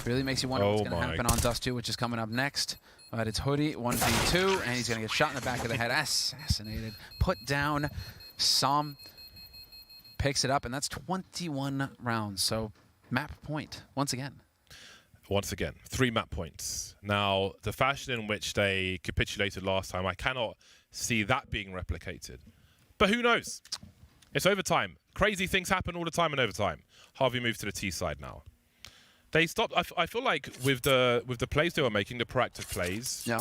Really makes you wonder what's going to happen on Dust 2, which is coming up next. But it's Hoodie, 1v2, and he's going to get shot in the back of the head. Assassinated. Put down. Som picks it up, and that's 21 rounds. So map point, once again. Once again, 3 map points. Now, the fashion in which they capitulated last time, I cannot see that being replicated. But who knows? It's overtime. Crazy things happen all the time in overtime. Harvey moves to the T side now. They stopped. I feel like with the plays they were making, the proactive plays, yeah,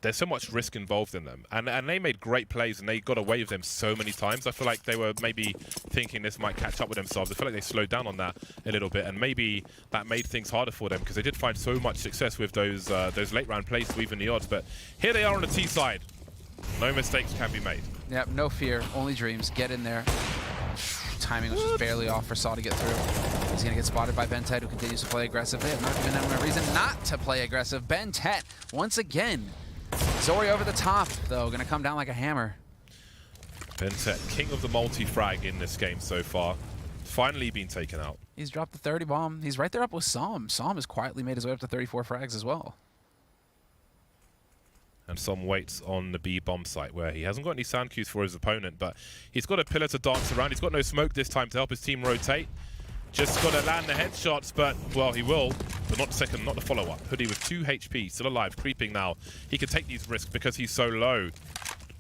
there's so much risk involved in them. And they made great plays, and they got away with them so many times. I feel like they were maybe thinking this might catch up with themselves. I feel like they slowed down on that a little bit, and maybe that made things harder for them because they did find so much success with those late round plays to even the odds. But here they are on the T side. No mistakes can be made. Yep, no fear, only dreams. Get in there. Timing was just barely off for Saw to get through. He's going to get spotted by Bentet, who continues to play aggressive. They have not given him a reason not to play aggressive. Bentet, once again. Zori over the top, though, going to come down like a hammer. Bentett, king of the multi-frag in this game so far. Finally been taken out. He's dropped the 30 bomb. He's right there up with Som. Som has quietly made his way up to 34 frags as well. And Som waits on the B bomb site where he hasn't got any sound cues for his opponent, but he's got a pillar to dance around. He's got no smoke this time to help his team rotate. Just got to land the headshots, but, well, he will. But not the second, not the follow-up. Hoodie with 2 HP, still alive, creeping now. He can take these risks because he's so low.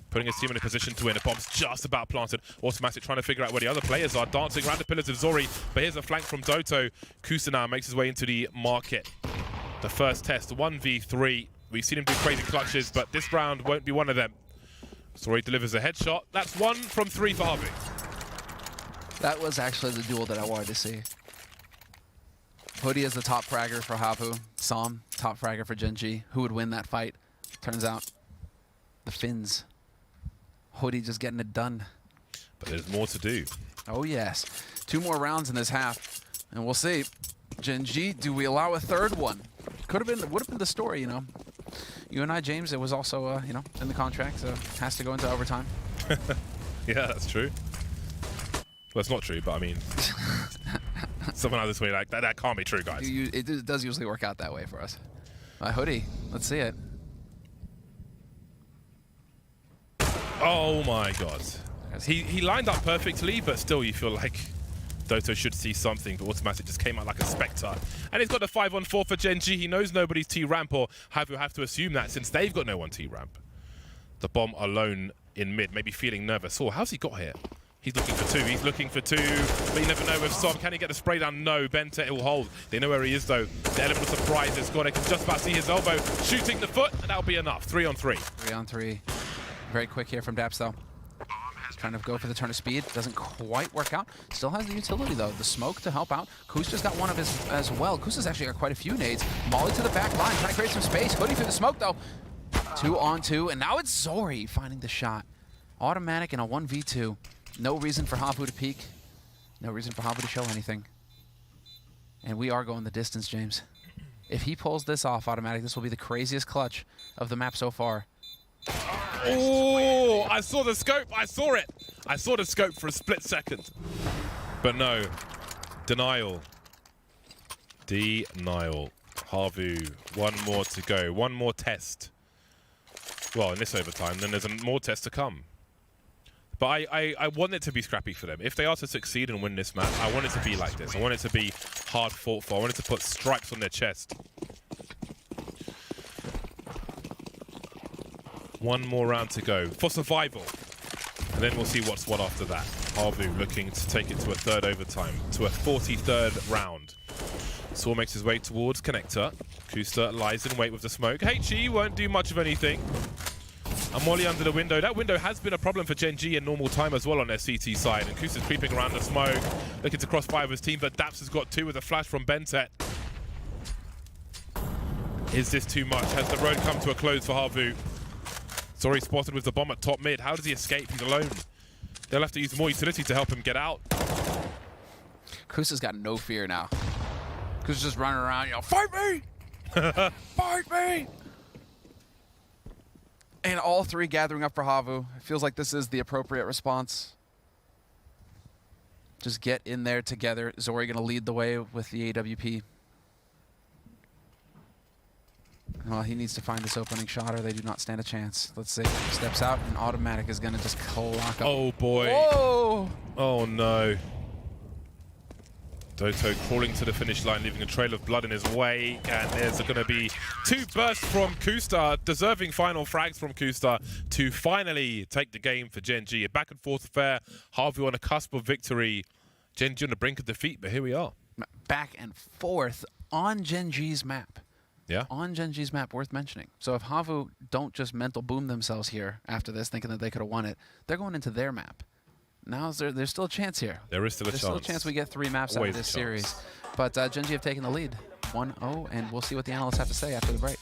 Putting his team in a position to win. A bomb's just about planted. Automatic trying to figure out where the other players are. Dancing around the pillars of Zori. But here's a flank from Doto. Kusa now makes his way into the market. The first test, 1v3. We've seen him do crazy clutches, but this round won't be one of them. Zori delivers a headshot. That's 1 from 3 for Harvey. That was actually the duel that I wanted to see. Hoodie is the top fragger for Havu. Som, top fragger for Gen.G. Who would win that fight? Turns out, the Finns. Hoodie just getting it done. But there's more to do. Oh, yes. 2 more rounds in this half, and we'll see. Gen.G, do we allow a third one? Would have been the story, you know. You and I, James, it was also, you know, in the contract, so it has to go into overtime. Yeah, that's true. Well, it's not true, but I mean, someone out this way, like, that can't be true, guys. It does usually work out that way for us. Hoodie, let's see it. Oh my god. He lined up perfectly, but still you feel like Doto should see something, but Automatic just came out like a spectre. And he's got a 5-on-4 for Gen.G. He knows nobody's T-ramp, or have to assume that since they've got no one T-ramp. The bomb alone in mid, maybe feeling nervous. Oh, how's he got here? He's looking for 2. He's looking for 2. But you never know with Som. Can he get the spray down? No. Bentett will hold. They know where he is, though. The element of surprise is gone. They can just about see his elbow shooting the foot, and that'll be enough. 3-on-3. 3-on-3. Very quick here from Daps, though. He's trying to go for the turn of speed. Doesn't quite work out. Still has the utility, though. The smoke to help out. Kusa's got one of his as well. Kusa's actually got quite a few nades. Molly to the back line, trying to create some space. Hoodie through the smoke, though. 2-on-2, and now it's Zori finding the shot. Automatic in a 1v2. No reason for Havu to peek. No reason for Havu to show anything. And we are going the distance, James. If he pulls this off, Automatic, this will be the craziest clutch of the map so far. Oh, I saw the scope. I saw it. I saw the scope for a split second. But no. Denial. Denial. Havu. 1 more to go. 1 more test. Well, in this overtime, then there's more tests to come. But I want it to be scrappy for them. If they are to succeed and win this match, I want it to be like this. I want it to be hard fought for. I want it to put stripes on their chest. 1 more round to go for survival. And then we'll see what's what after that. Havu looking to take it to a 3rd overtime, to a 43rd round. Saw makes his way towards connector. Kusta lies in wait with the smoke. HE won't do much of anything. And Molly under the window. That window has been a problem for Gen.G in normal time as well on their CT side. And Kusa's creeping around the smoke, looking to crossfire with his team, but Daps has got 2 with a flash from Bentett. Is this too much? Has the road come to a close for Havu? Zori spotted with the bomb at top mid. How does he escape? He's alone. They'll have to use more utility to help him get out. Kusa's got no fear now. Kusa's just running around, you know, fight me! Fight me! And all 3 gathering up for Havu. It feels like this is the appropriate response. Just get in there together. Zori going to lead the way with the AWP. Well, he needs to find this opening shot or they do not stand a chance. Let's see. Steps out and Automatic is going to just clock up. Oh, boy. Whoa! Oh, no. Doto crawling to the finish line, leaving a trail of blood in his wake. And there's going to be 2 bursts from Kusta, deserving final frags from Kusta to finally take the game for Gen.G. A back and forth affair. Havu on a cusp of victory. Gen.G on the brink of defeat, but here we are. Back and forth on Gen.G's map. Yeah. On Gen.G's map, worth mentioning. So if Havu don't just mental boom themselves here after this, thinking that they could have won it, they're going into their map. Now there's still a chance here. There is still a chance. There's still a chance we get 3 maps out of this series. But Gen.G have taken the lead, 1-0, and we'll see what the analysts have to say after the break.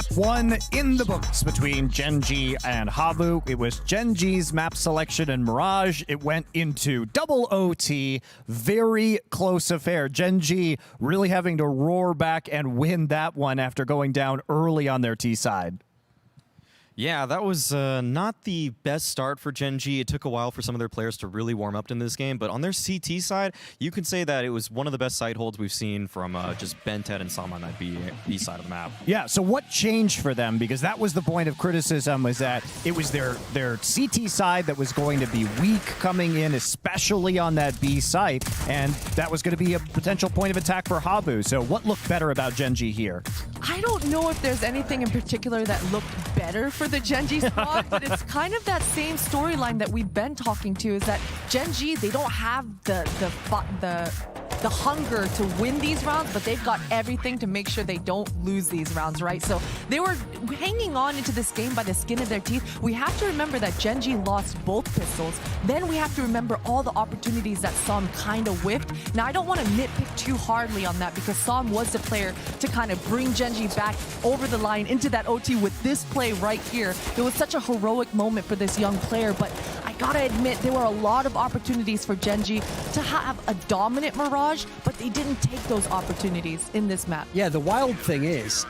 Map 1 in the books between Gen.G and Havu. It was Gen.G's map selection and Mirage. It went into double OT. Very close affair. Gen.G really having to roar back and win that one after going down early on their T side. Yeah, that was not the best start for Gen.G. It took a while for some of their players to really warm up in this game, but on their CT side, you can say that it was one of the best side holds we've seen from just Bentet and Sam on that B side of the map. Yeah, so what changed for them? Because that was the point of criticism, was that it was their CT side that was going to be weak coming in, especially on that B site, and that was going to be a potential point of attack for Havu. So what looked better about Gen.G here? I don't know if there's anything in particular that looked better for the Gen.G squad, but it's kind of that same storyline that we've been talking to, is that Gen.G, they don't have the hunger to win these rounds, but they've got everything to make sure they don't lose these rounds, right? So they were hanging on into this game by the skin of their teeth. We have to remember that Gen.G lost both pistols. Then we have to remember all the opportunities that Sam kind of whiffed. Now, I don't want to nitpick too hardly on that, because Sam was the player to kind of bring Gen.G back over the line into that OT with this play right here. It was such a heroic moment for this young player, but I gotta admit, there were a lot of opportunities for Gen.G to have a dominant Mirage, but they didn't take those opportunities in this map. Yeah, the wild thing is,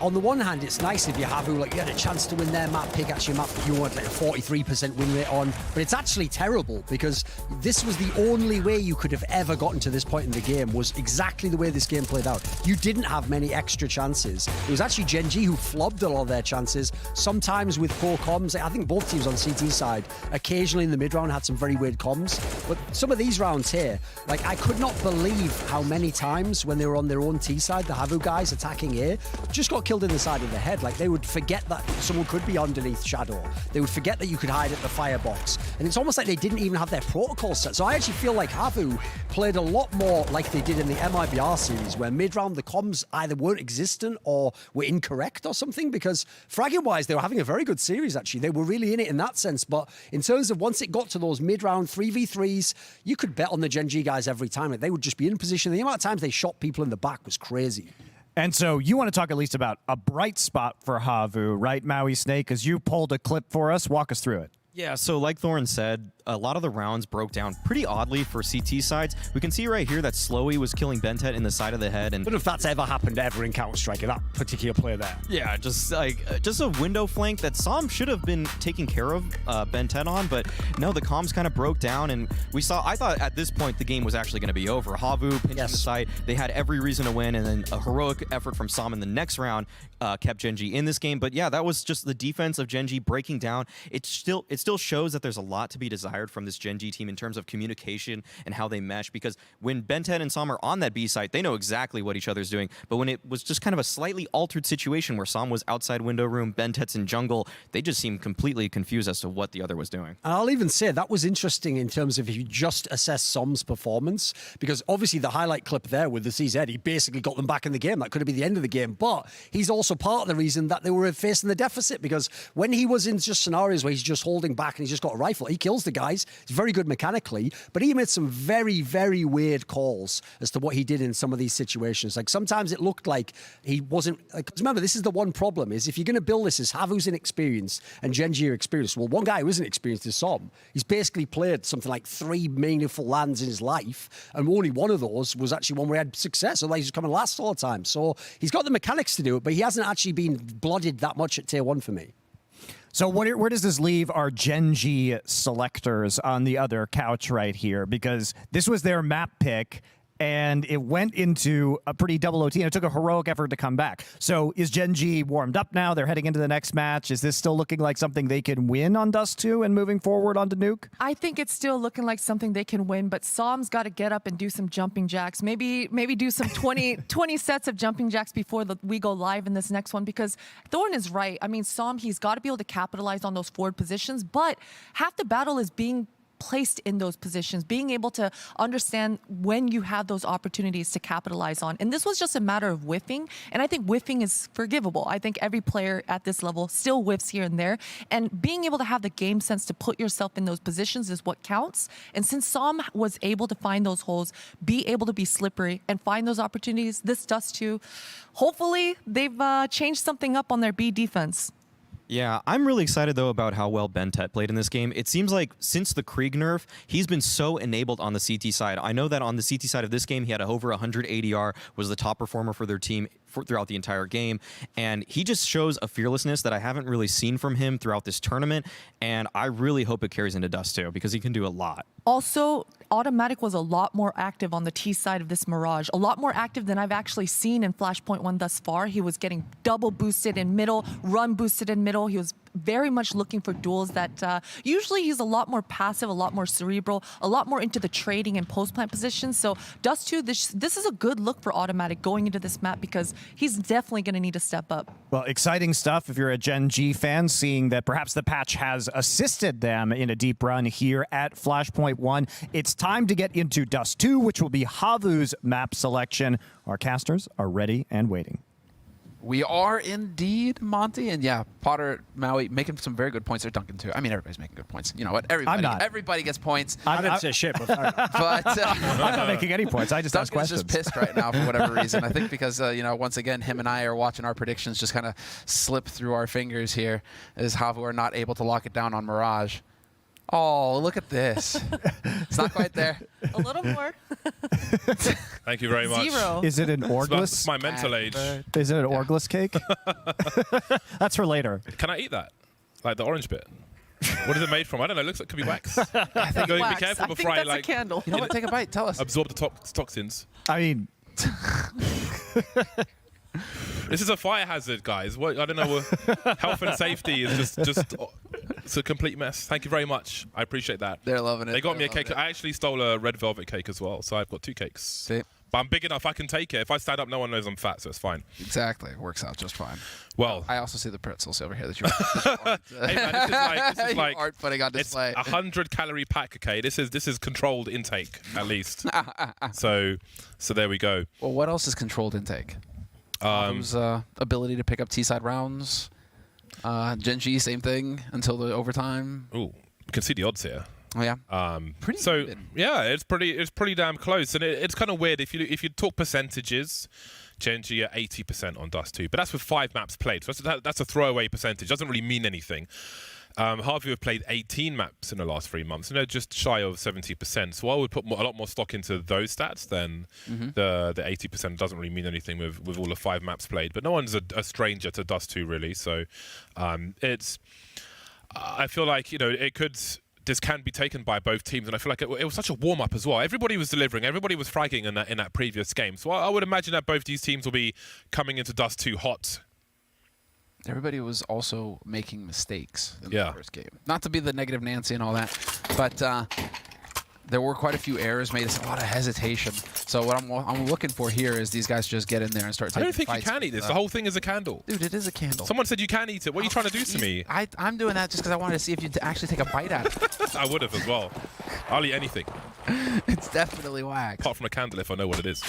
on the one hand, it's nice if you have you had a chance to win their map, pick actually a map that you want like a 43% win rate on, but it's actually terrible, because this was the only way you could have ever gotten to this point in the game, was exactly the way this game played out. You didn't have many extra chances. It was actually Gen.G who flobbed a lot of their chances, sometimes with poor comms. I think both teams on CT side, occasionally in the mid round, had some very weird comms, but some of these rounds here, like, I could not believe how many times when they were on their own T side, the Havu guys attacking A just got killed in the side of the head. Like, they would forget that someone could be underneath Shadow. They would forget that you could hide at the firebox. And it's almost like they didn't even have their protocol set. So I actually feel like Havu played a lot more like they did in the MIBR series, where mid-round the comms either weren't existent or were incorrect or something, because fragging-wise, they were having a very good series, actually. They were really in it in that sense. But in terms of once it got to those mid-round 3v3s, you could bet on the Gen.G guys every time. Like, they would just be in position. The amount of times they shot people in the back was crazy. And so you want to talk at least about a bright spot for Havu, right, Maui Snake? Because you pulled a clip for us. Walk us through it. Yeah, so like Thorin said, a lot of the rounds broke down pretty oddly for CT sides. We can see right here that Slowy was killing Bentet in the side of the head. And I don't know if that's ever happened ever in Counter-Strike, that particular player there. Yeah, just a window flank that Sam should have been taking care of Bentet on, but no, the comms kind of broke down, and I thought at this point the game was actually going to be over. Havu pinching the site, they had every reason to win, and then a heroic effort from Sam in the next round kept Gen.G in this game. But yeah, that was just the defense of Gen.G breaking down. It still shows that there's a lot to be desired from this Gen.G team in terms of communication and how they mesh, because when Bentet and Sam are on that B site, they know exactly what each other's doing. But when it was just kind of a slightly altered situation where Sam was outside window room, Bentet's in jungle, they just seemed completely confused as to what the other was doing. And I'll even say that was interesting in terms of if you just assess Sam's performance, because obviously the highlight clip there with the CZ, he basically got them back in the game. That could have been the end of the game, but he's also part of the reason that they were facing the deficit, because when he was in just scenarios where he's just holding back and he's just got a rifle, he kills the guys. He's very good mechanically, but he made some very, very weird calls as to what he did in some of these situations. Like, sometimes it looked like he wasn't, like, remember, this is the one problem, is if you're going to build this as Havu's inexperienced and Gen.G are experienced, well, one guy who isn't experienced is Sam. He's basically played something like 3 meaningful lands in his life, and only one of those was actually one where he had success, otherwise he's coming last all the time. So he's got the mechanics to do it, but he hasn't actually been blooded that much at tier 1 for me. So where does this leave our Gen.G selectors on the other couch right here? Because this was their map pick, and it went into a pretty double OT, and it took a heroic effort to come back. So is Gen.G warmed up now? They're heading into the next match. Is this still looking like something they can win on Dust 2 and moving forward onto Nuke? I think it's still looking like something they can win, but Sam's got to get up and do some jumping jacks. Maybe do some 20 sets of jumping jacks before we go live in this next one, because Thorn is right. I mean, Sam, he's got to be able to capitalize on those forward positions, but half the battle is being placed in those positions, being able to understand when you have those opportunities to capitalize on. And this was just a matter of whiffing. And I think whiffing is forgivable. I think every player at this level still whiffs here and there. And being able to have the game sense to put yourself in those positions is what counts. And since Som was able to find those holes, be able to be slippery and find those opportunities, this does too. Hopefully, they've changed something up on their B defense. Yeah, I'm really excited, though, about how well Bentet played in this game. It seems like since the Krieg nerf, he's been so enabled on the CT side. I know that on the CT side of this game, he had over 100 ADR, was the top performer for their team throughout the entire game. And he just shows a fearlessness that I haven't really seen from him throughout this tournament. And I really hope it carries into Dust 2 because he can do a lot. Also, Automatic was a lot more active on the T side of this Mirage, a lot more active than I've actually seen in Flashpoint 1 thus far. He was getting double boosted in middle, run boosted in middle. He was very much looking for duels that usually he's a lot more passive, a lot more cerebral, a lot more into the trading and post-plant positions. So Dust 2, this is a good look for Automatic going into this map because he's definitely going to need to step up. Well, exciting stuff if you're a Gen G fan, seeing that perhaps the patch has assisted them in a deep run here at Flashpoint 1. It's time to get into Dust 2, which will be Havu's map selection. Our casters are ready and waiting. We are indeed, Monty, and yeah, Potter, Maui making some very good points. They're Duncan too. I mean, everybody's making good points. You know what? Everybody gets points. I didn't say shit, but I'm not making any points. I just ask Duncan's questions. just pissed right now for whatever reason. I think because once again, him and I are watching our predictions just kind of slip through our fingers here as Havu are not able to lock it down on Mirage. Oh, look at this. It's not quite there. A little more. Thank you very much. 0. Is it an Orgless? That's my mental age. Is it an Orgless cake? That's for later. Can I eat that? Like the orange bit? What is it made from? I don't know. It looks like it could be wax. I think Be wax. careful I before think I that's like a candle. You know what? Take a bite. Tell us. absorb the toxins. I mean, This is a fire hazard, guys. What I don't know. Health and safety is just it's a complete mess. Thank you very much. I appreciate that. They're loving it. They got me a They're cake. loving I actually stole a red velvet cake as well, so I've got 2 cakes. See? But I'm big enough. I can take it. If I stand up, no one knows I'm fat, so it's fine. Exactly. It works out just fine. Well, I also see the pretzels over here that you hey man, this is like aren't putting on it's display. 100 calorie pack. Okay, this is controlled intake at least. so there we go. Well, what else is controlled intake? Havu's ability to pick up T-side rounds. Gen G, same thing until the overtime. Ooh, you can see the odds here. Oh yeah. Pretty So even. yeah, it's pretty damn close, and it's kind of weird if you talk percentages. Gen G at 80% on Dust 2, but that's with 5 maps played. So that's a throwaway percentage. Doesn't really mean anything. Havu have played 18 maps in the last 3 months, and they're just shy of 70%. So I would put a lot more stock into those stats than the 80% doesn't really mean anything with all the 5 maps played. But no one's a stranger to Dust 2 really. So it's I feel like this can be taken by both teams, and I feel like it was such a warm-up as well. Everybody was delivering, everybody was fragging in that previous game. So I would imagine that both these teams will be coming into Dust 2 hot. Everybody was also making mistakes in Yeah. the first game. Not to be the negative Nancy and all that, but there were quite a few errors made. It's a lot of hesitation. So what I'm looking for here is these guys just get in there and start I taking don't think you fights can with, eat this. The whole thing is a candle. Dude, it is a candle. Someone said you can eat it. What are you trying to do to me? I'm doing that just because I wanted to see if you'd actually take a bite at it. I would have as well. I'll eat anything, It's definitely wax. apart from a candle if I know what it is.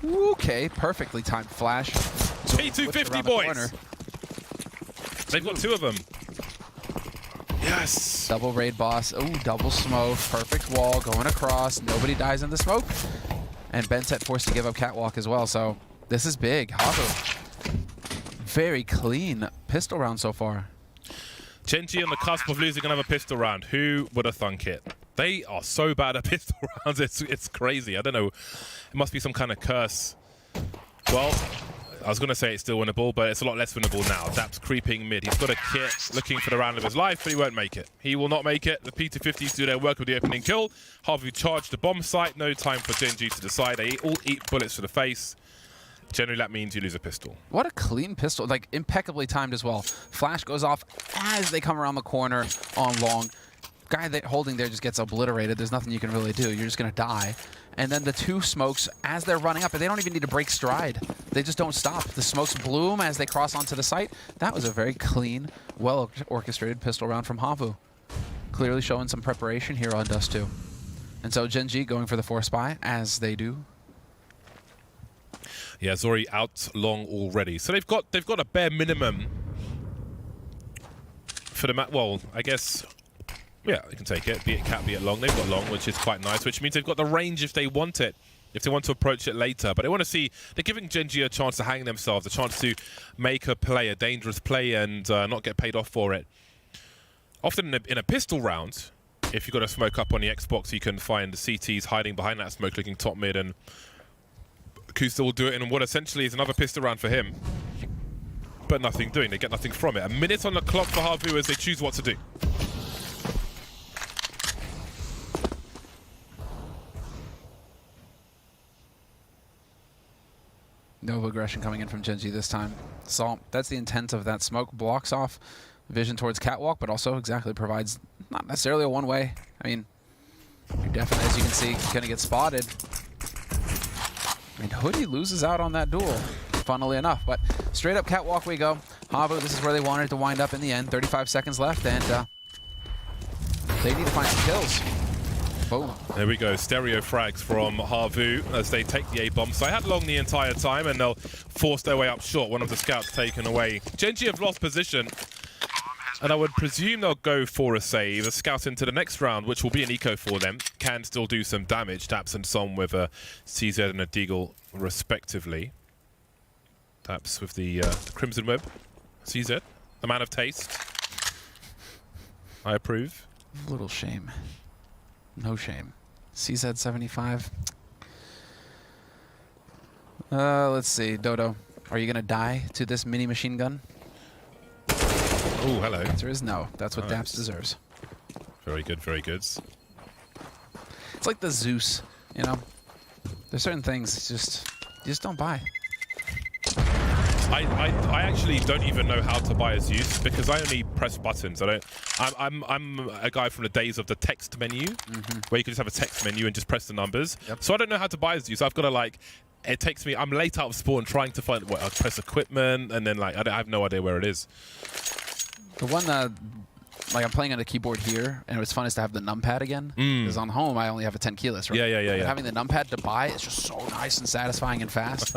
Okay, perfectly timed flash. P250 boys. They've got 2 of them. Yes. Double raid boss. Oh, double smoke. Perfect wall going across. Nobody dies in the smoke. And Bentet forced to give up catwalk as well. So this is big. Havu. Very clean pistol round so far. Gen G on the cusp of losing another pistol round. Who would have thunk it? They are so bad at pistol rounds. It's crazy. I don't know. It must be some kind of curse. Well, I was going to say it's still winnable, but it's a lot less winnable now. Dap's creeping mid. He's got a kit looking for the round of his life, but he won't make it. He will not make it. The P250s do their work with the opening kill. Havu charged the bomb site. No time for Gen G to decide. They all eat bullets to the face. Generally, that means you lose a pistol. What a clean pistol. Like, impeccably timed as well. Flash goes off as they come around the corner on long. Guy that holding there just gets obliterated. There's nothing you can really do. You're just going to die. And then the 2 smokes as they're running up, and they don't even need to break stride. They just don't stop. The smokes bloom as they cross onto the site. That was a very clean, well-orchestrated pistol round from Havu. clearly showing some preparation here on Dust 2. And so Gen G going for the Force Spy, as they do. Yeah, Zori out long already. So they've got a bare minimum for the map. Well, I guess, yeah, they can take it. Be it cat, be it long. They've got long, which is quite nice, which means they've got the range if they want it, if they want to approach it later. But they want to see, they're giving Gen G a chance to hang themselves, a chance to make a play, a dangerous play, and not get paid off for it. Often in a pistol round, if you've got a smoke up on the Xbox, you can find the CTs hiding behind that smoke, looking top mid, and Kusta will do it in what essentially is another pistol round for him. But nothing doing. They get nothing from it. A minute on the clock for Havu as they choose what to do. No aggression coming in from Gen G this time. So that's the intent of that smoke. Blocks off vision towards Catwalk, but also exactly provides not necessarily a one-way. I mean, you're definitely, as you can see, going to get spotted. I mean, Hoodie loses out on that duel, funnily enough. But straight up Catwalk we go. Havu, this is where they wanted to wind up in the end. 35 seconds left, and they need to find some kills. Boom. There we go. Stereo frags from Havu as they take the A-bomb. So I had long the entire time, and they'll force their way up short. One of the scouts taken away. Gen G have lost position, and I would presume they'll go for a save. A scout into the next round, which will be an eco for them. Can still do some damage. Daps and Som with a CZ and a Deagle, respectively. Daps with the Crimson Web. CZ, the man of taste. I approve. Little shame. No shame. CZ 75. Let's see. Dodo, are you going to die to this mini machine gun? Oh, hello. The answer is no. That's what Daps deserves. Very good, very good. It's like the Zeus, you know? There's certain things you just don't buy. I actually don't even know how to buy a Zeus because I only press buttons. I'm a guy from the days of the text menu, where you can just have a text menu and just press the numbers. Yep. So I don't know how to buy a Zeus. I've got to like, it takes me. I'm late out of spawn trying to find what I press equipment, and then like I have no idea where it is. The one that, like, I'm playing on the keyboard here, and what's fun is to have the numpad again. Because on home, I only have a 10 keyless, right? Yeah. But having the numpad to buy is just so nice and satisfying and fast.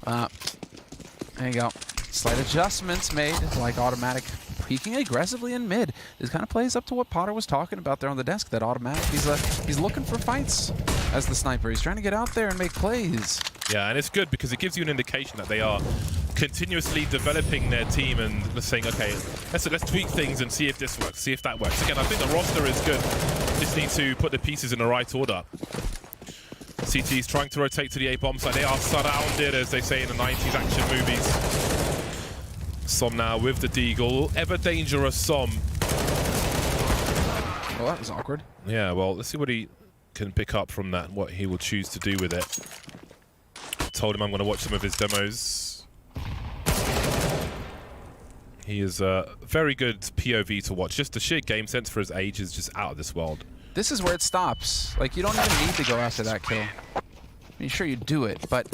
There you go. Slight adjustments made, like automatic peeking aggressively in mid. This kind of plays up to what Potter was talking about there on the desk, that automatic. He's looking for fights as the sniper. He's trying to get out there and make plays. Yeah, and it's good because it gives you an indication that they are continuously developing their team and saying, okay, let's tweak things and see if this works, see if that works. Again, I think the roster is good. Just need to put the pieces in the right order. CT's trying to rotate to the A-bomb side. They are surrounded, as they say in the 90s action movies. Som now with the Deagle. Ever dangerous Som. Well, that was awkward. Yeah, well, let's see what he can pick up from that, what he will choose to do with it. Told him I'm going to watch some of his demos. He is a very good POV to watch. Just the sheer game sense for his age is just out of this world. This is where it stops. Like, you don't even need to go after that kill. I mean, sure, you do it, but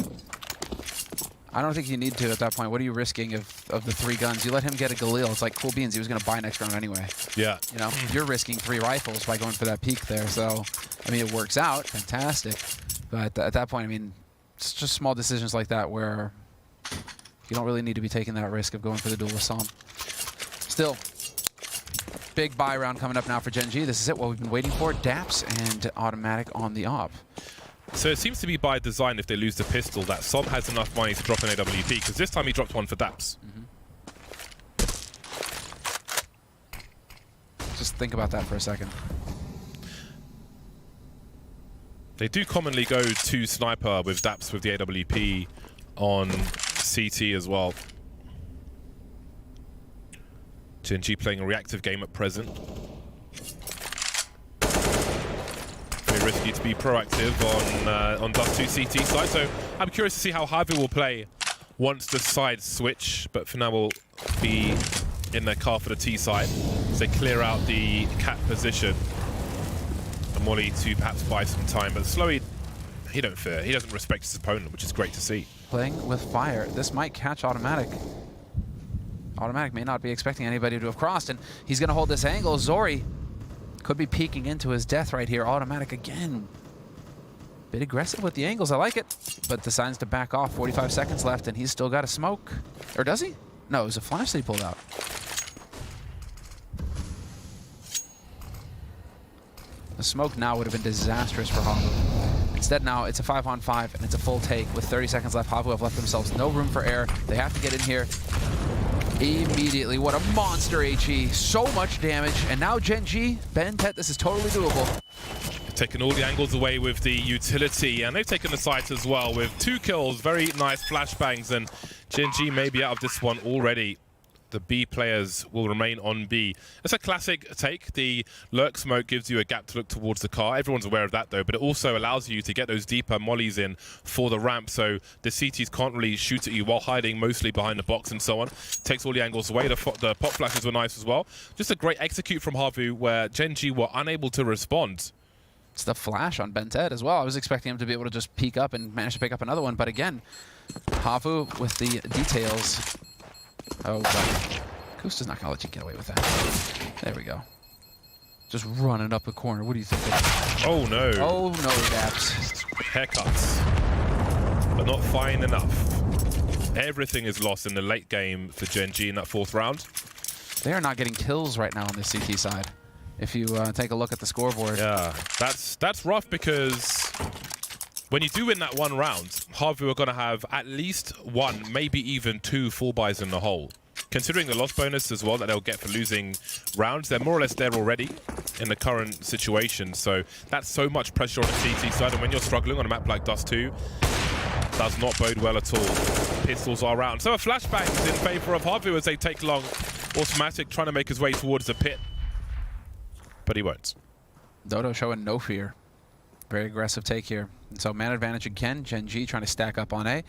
I don't think you need to at that point. What are you risking of the 3 guns? You let him get a Galil. It's like, cool beans. He was going to buy next round anyway. Yeah. You know, you're risking 3 rifles by going for that peek there. So, I mean, it works out. Fantastic. But at that point, I mean, it's just small decisions like that where you don't really need to be taking that risk of going for the duel with Som. Still, big buy round coming up now for Gen G. This is it, what we've been waiting for. Daps and automatic on the op. So it seems to be by design if they lose the pistol that Som has enough money to drop an AWP, because this time he dropped one for Daps. Just think about that for a second. They do commonly go to Sniper with Daps with the AWP on CT as well. Gen G playing a reactive game at present. Very risky to be proactive on Dust 2 CT side, so I'm curious to see how Havu will play once the sides switch, but for now we'll be in their car for the T side as they clear out the cat position. And Molly to perhaps buy some time, but slowly, he don't fear. He doesn't respect his opponent, which is great to see. Playing with fire. This might catch automatic. Automatic may not be expecting anybody to have crossed, and he's going to hold this angle. Zori Could be peeking into his death right here. Automatic again. Bit aggressive with the angles. I like it. But decides to back off. 45 seconds left, and he's still got a smoke. Or does he? No, it was a flash that he pulled out. The smoke now would have been disastrous for Havu. Instead now, it's a 5-on-5, and it's a full take. With 30 seconds left, Havu have left themselves no room for error. They have to get in here immediately. What a monster HE. So much damage. And now Gen G, BnTeT, this is totally doable. Taking all the angles away with the utility, and they've taken the sights as well with 2 kills. Very nice flashbangs, and Gen G may be out of this one already. The B players will remain on B. It's a classic take. The lurk smoke gives you a gap to look towards the car. Everyone's aware of that though, but it also allows you to get those deeper mollies in for the ramp, so the CTs can't really shoot at you while hiding mostly behind the box and so on. Takes all the angles away. The pop flashes were nice as well. Just a great execute from Havu where Gen G were unable to respond. It's the flash on BnTeT as well. I was expecting him to be able to just peek up and manage to pick up another one, but again, Havu with the details. Oh, God. Kusta's not going to let you get away with that. There we go. Just running up the corner. What do you think? Oh, no. Oh, no, Daps. Haircuts. But not fine enough. Everything is lost in the late game for Gen G in that 4th round. They are not getting kills right now on the CT side. If you take a look at the scoreboard. Yeah, that's rough because when you do win that 1 round, Havu are going to have at least 1, maybe even 2 full buys in the hole. Considering the loss bonus as well that they'll get for losing rounds, they're more or less there already in the current situation. So that's so much pressure on the CT side, and when you're struggling on a map like Dust 2, does not bode well at all. Pistols are around. So a flashbang is in favor of Havu as they take long. Automatic trying to make his way towards the pit, but he won't. Dodo showing no fear. Very aggressive take here. And so man advantage again. Gen G trying to stack up on A.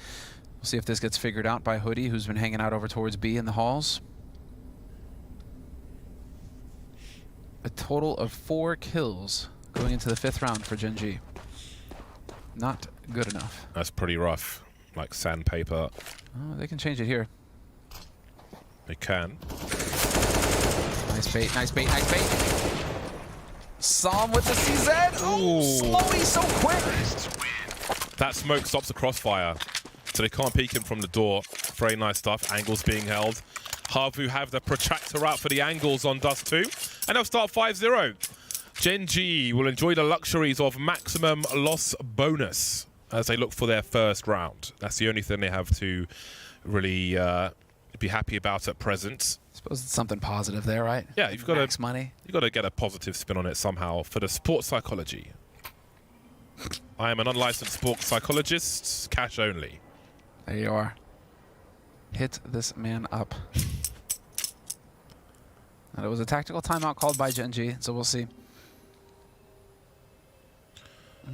We'll see if this gets figured out by Hoodie, who's been hanging out over towards B in the halls. A total of 4 kills going into the 5th round for Gen G. Not good enough. That's pretty rough. Like sandpaper. Oh, they can change it here. They can. Nice bait, nice bait, nice bait. Psalm with the CZ. Oh, Slowy so quick. That smoke stops the crossfire, so they can't peek him from the door. Very nice stuff. Angles being held. Havu have the protractor out for the angles on Dust 2, and they'll start 5-0. Gen G will enjoy the luxuries of maximum loss bonus as they look for their 1st round. That's the only thing they have to really be happy about at present. I suppose it's something positive there, right? Yeah, you've got max money. You've got to get a positive spin on it somehow for the sports psychology. I am an unlicensed sports psychologist, cash only. There you are. Hit this man up. And it was a tactical timeout called by Gen G, so we'll see.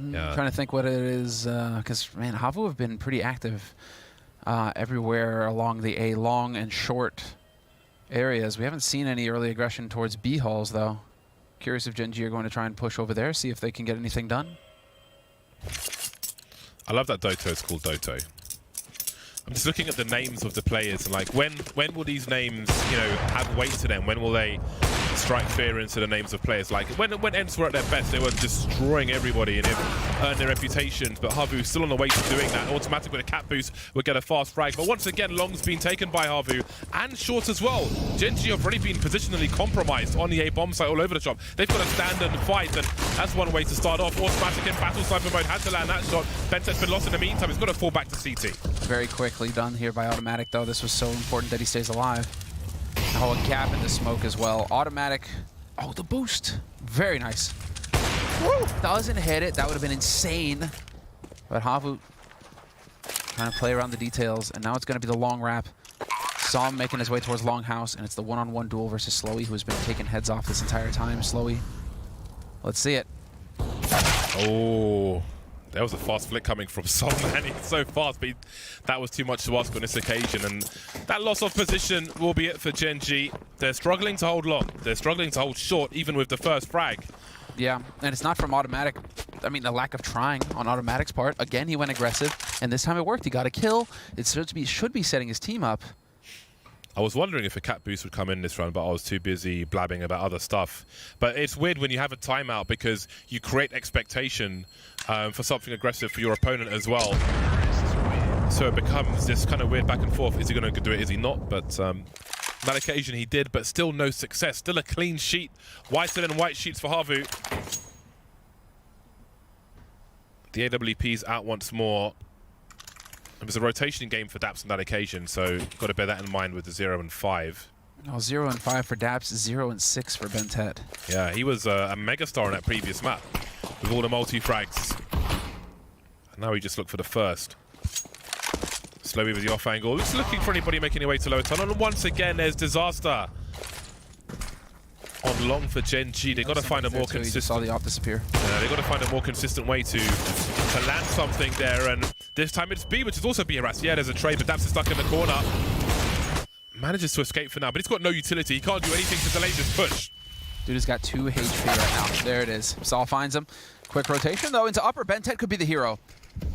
Yeah. Trying to think what it is, because, man, Havu have been pretty active everywhere along the A long and short areas. We haven't seen any early aggression towards B halls, though. Curious if Gen G are going to try and push over there, see if they can get anything done. I love that Doto is called Doto. I'm just looking at the names of the players and like when will these names, you know, have weight to them? When will they strike fear into the names of players? Like when Ents were at their best, they were destroying everybody and earned their reputations. But Havu still on the way to doing that. Automatic with a cat boost would get a fast frag. But once again, Long's been taken by Havu and Short as well. Gen G have already been positionally compromised on the A bomb site all over the shop. They've got to stand and fight, and that's one way to start off. Automatic in battle sniper mode had to land that shot. BnTeT's been lost in the meantime. He's got to fall back to CT. Very quickly done here by Automatic, though. This was so important that he stays alive. Oh, a gap in the smoke as well. Automatic. Oh, the boost. Very nice. Woo! Doesn't hit it. That would have been insane. But Havu trying to play around the details, and now it's going to be the long wrap. Psalm making his way towards Longhouse, and it's the one-on-one duel versus Slowy, who has been taking heads off this entire time. Slowy, let's see it. Oh, there was a fast flick coming from Sol, man. He's so fast, but that was too much to ask on this occasion. And that loss of position will be it for Gen G. They're struggling to hold long. They're struggling to hold short, even with the first frag. Yeah, and it's not from Automatic. I mean, the lack of trying on Automatic's part. Again, he went aggressive, and this time it worked. He got a kill. It should be setting his team up. I was wondering if a cat boost would come in this round, but I was too busy blabbing about other stuff. But it's weird when you have a timeout because you create expectation for something aggressive for your opponent as well. So it becomes this kind of weird back and forth. Is he going to do it? Is he not? But on that occasion he did, but still no success. Still a clean sheet. Whiter and white sheets for Havu. The AWP's out once more. It was a rotation game for Daps on that occasion, so got to bear that in mind with the 0 and 5. Oh, 0 and 5 for Daps, 0 and 6 for Bentet. Yeah, he was a megastar in that previous map with all the multi-frags. And now he just looked for the first. Slowly with the off angle. Just looking for anybody making their way to lower tunnel. And once again, there's disaster. On long for Gen G. They've got to find a more consistent... saw the op disappear. They've got to find a more consistent way to land something there. And this time it's B, which is also B harassed. Yeah, there's a trade, but Daps is stuck in the corner. Manages to escape for now, but he's got no utility. He can't do anything to delay this push. Dude has got 2 HP right now. There it is. Saul finds him. Quick rotation, though, into upper. Bentet could be the hero.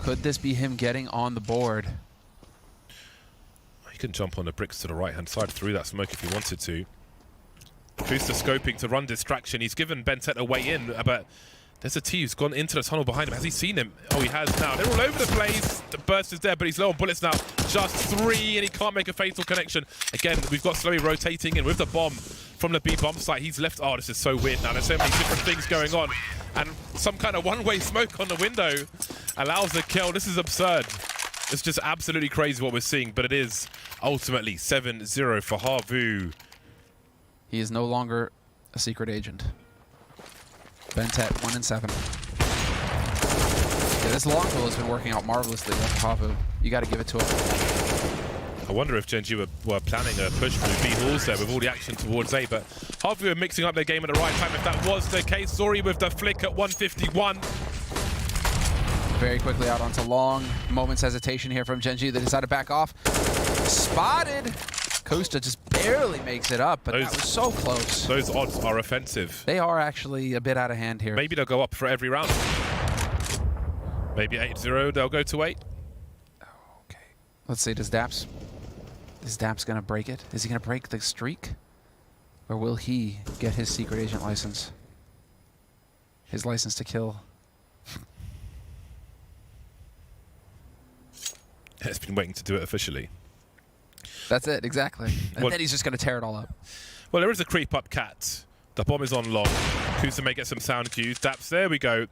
Could this be him getting on the board? He can jump on the bricks to the right-hand side through that smoke if he wanted to. Booster scoping to run distraction. He's given Bentet a way in, but there's a T who's gone into the tunnel behind him. Has he seen him? Oh, he has now. They're all over the place. The burst is there, but he's low on bullets now. Just 3, and he can't make a fatal connection. Again, we've got Slowly rotating in with the bomb from the B bomb site. He's left. Oh, this is so weird now. There's so many different things going on. And some kind of one-way smoke on the window allows the kill. This is absurd. It's just absolutely crazy what we're seeing, but it is ultimately 7-0 for Havu. He is no longer a secret agent. Bentet, 1 and 7. Yeah, this long pull has been working out marvelously with Havu. You got to give it to him. I wonder if Gen G were planning a push through B halls there with all the action towards A, but Havu are mixing up their game at the right time if that was the case. Sorry with the flick at 151. Very quickly out onto long. Moment's hesitation here from Gen G. They decide to back off. Spotted. Costa just barely makes it up, but that was so close. Those odds are offensive. They are actually a bit out of hand here. Maybe they'll go up for every round. Maybe 8-0, they'll go to 8. Okay. Let's see, is Daps going to break it? Is he going to break the streak? Or will he get his secret agent license? His license to kill? It's been waiting to do it officially. That's it, exactly. And then he's just going to tear it all up. Well, there is a creep up cat. The bomb is on long. Kusa may get some sound cues. Daps, there we go.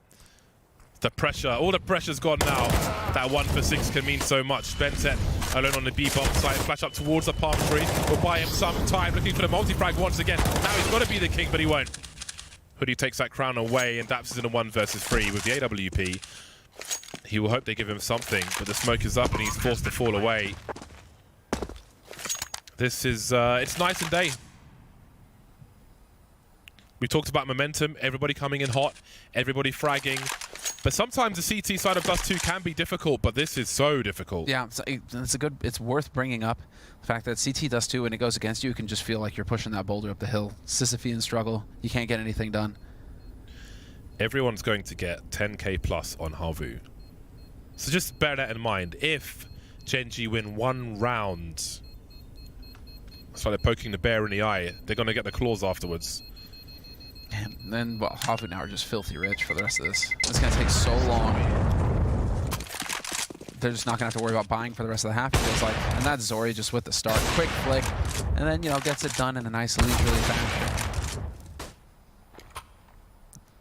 The pressure, all the pressure's gone now. That 1 for 6 can mean so much. Bentet alone on the B bomb side. Flash up towards the palm tree. Will buy him some time. Looking for the multi-frag once again. Now he's got to be the king, but he won't. Hoodie takes that crown away, and Daps is in a 1 versus 3 with the AWP. He will hope they give him something, but the smoke is up and he's forced to fall away. This is, it's night and day. We talked about momentum, everybody coming in hot, everybody fragging. But sometimes the CT side of Dust 2 can be difficult, but this is so difficult. Yeah, it's worth bringing up. The fact that CT Dust 2, when it goes against you, can just feel like you're pushing that boulder up the hill. Sisyphean struggle. You can't get anything done. Everyone's going to get 10k plus on Havu. So just bear that in mind. If Gen G win 1 round, it's like they're poking the bear in the eye. They're going to get the claws afterwards. And then, well, Havu now are just filthy rich for the rest of this. It's going to take so long. They're just not going to have to worry about buying for the rest of the half, it feels like. And that's Zori just with the start. Quick flick. And then, you know, gets it done in a nice leisurely fashion.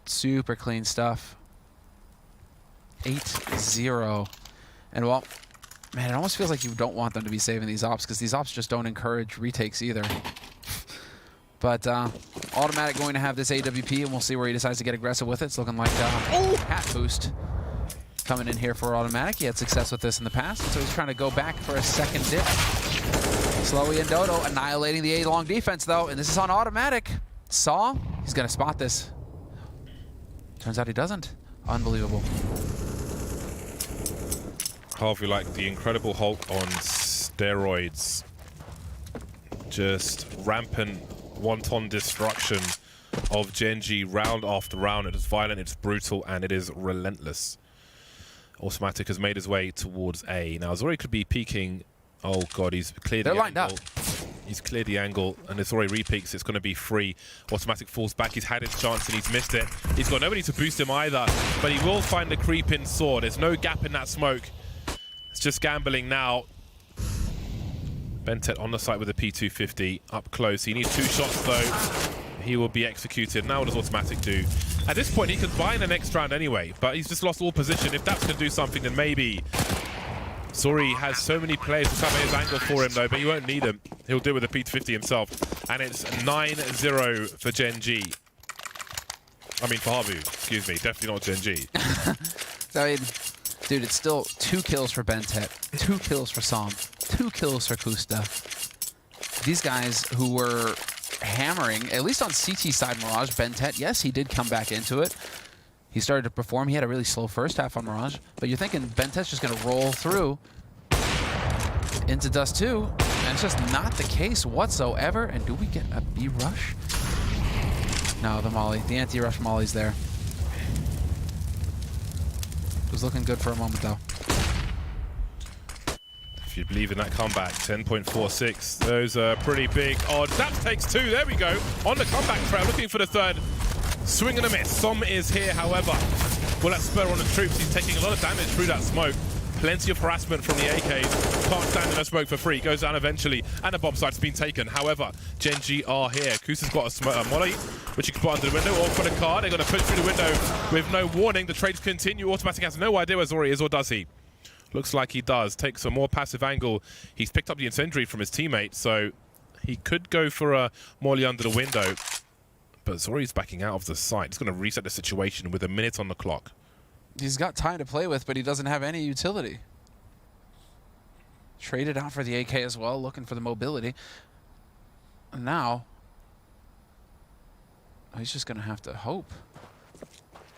Super clean stuff. 8-0. And, well, man, it almost feels like you don't want them to be saving these ops because these ops just don't encourage retakes either. But Automatic going to have this AWP, and we'll see where he decides to get aggressive with it. It's looking like hat boost coming in here for Automatic. He had success with this in the past, so he's trying to go back for a second dip. Slowy and Dodo annihilating the A-long defense, though, and this is on Automatic. Saw, he's going to spot this. Turns out he doesn't. Unbelievable. Harvey like the Incredible Hulk on steroids. Just rampant wanton destruction of Gen G round after round. It is violent, it's brutal, and it is relentless. Automatic has made his way towards A. Now Zori could be peeking. Oh god, he's cleared. They're lined up. He's cleared the angle, and as Zori repeaks, it's going to be free. Automatic falls back. He's had his chance, and he's missed it. He's got nobody to boost him either, but he will find the creep-in sword. There's no gap in that smoke. It's just gambling now. Bentet on the site with a P250, up close. He needs 2 shots, though. He will be executed. Now what does Automatic do? At this point, he could buy in the next round anyway, but he's just lost all position. If Daps can do something, then maybe. Zori has so many players to cover his angle for him, though, but you won't need him. He'll do it with a P250 himself. And it's 9-0 for Gen G. I mean, for Havu. Excuse me. Definitely not Gen G. I mean, dude, it's still 2 kills for Bentet, 2 kills for Som, 2 kills for Kusta. These guys who were hammering, at least on CT side Mirage, Bentet, yes, he did come back into it. He started to perform. He had a really slow first half on Mirage, but you're thinking Bentet's just going to roll through into Dust 2, and it's just not the case whatsoever. And do we get a B rush? No, the Molly, the anti-rush Molly's there. It was looking good for a moment, though. If you believe in that comeback, 10.46. Those are pretty big odds. Daps takes 2. There we go. On the comeback trail, looking for the 3rd. Swing and a miss. Som is here, however. Will that spur on the troops? He's taking a lot of damage through that smoke. Plenty of harassment from the AKs. Can't stand in a smoke for free. Goes down eventually. And a bomb site's been taken. However, Gen G are here. Kusa's got a molly, which you can put under the window. Or for the car. They're going to push through the window with no warning. The trades continue. Automatic has no idea where Zori is, or does he? Looks like he does. Takes a more passive angle. He's picked up the incendiary from his teammate, so he could go for a molly under the window. But Zori's backing out of the site. He's going to reset the situation with a minute on the clock. He's got time to play with, but he doesn't have any utility. Traded out for the AK as well, looking for the mobility. And now, he's just going to have to hope.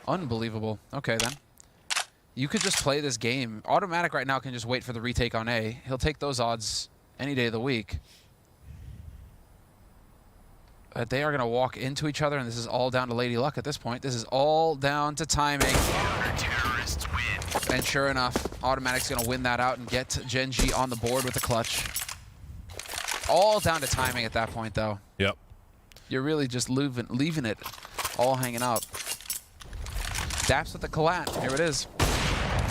Unbelievable. Okay, then. You could just play this game. Automatic right now can just wait for the retake on A. He'll take those odds any day of the week. They are going to walk into each other, and this is all down to Lady Luck at this point. This is all down to timing. And sure enough, Automatic's going to win that out and get Gen G on the board with the clutch. All down to timing at that point, though. Yep. You're really just leaving it all hanging out. Daps with the collat. Here it is.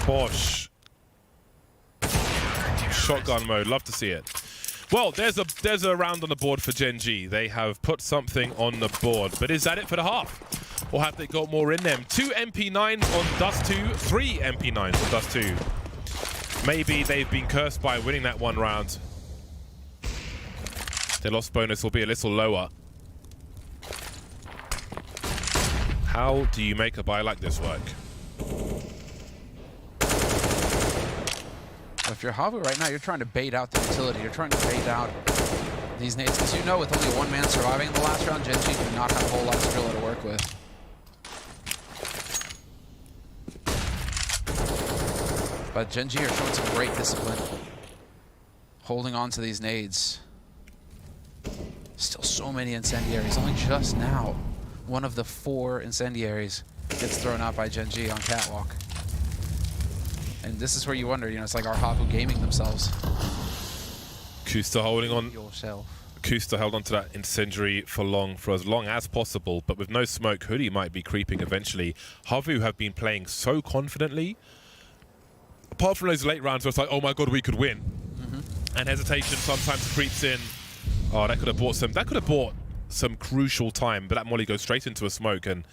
Bosh. Shotgun mode. Love to see it. Well, there's a round on the board for Gen G. They have put something on the board. But is that it for the half? Or have they got more in them? 2 MP9s on Dust 2. 3 MP9s on Dust 2. Maybe they've been cursed by winning that one round. Their loss bonus will be a little lower. How do you make a buy like this work? If you're Havu right now, you're trying to bait out the utility. You're trying to bait out these nades. Because you know with only one man surviving in the last round, Gen G do not have a whole lot of Skrilla to work with. But Gen G are showing some great discipline. Holding on to these nades. Still so many incendiaries. Only just now, one of the 4 incendiaries gets thrown out by Gen G on Catwalk. And this is where you wonder, you know, it's like our Havu gaming themselves. Kusta holding on. Yourself. Kusta held onto that incendiary for as long as possible, but with no smoke, Hoodie might be creeping eventually. Havu have been playing so confidently. Apart from those late rounds where it's like, oh my god, we could win. And hesitation sometimes creeps in. Oh, that could have bought some crucial time, but that molly goes straight into a smoke, and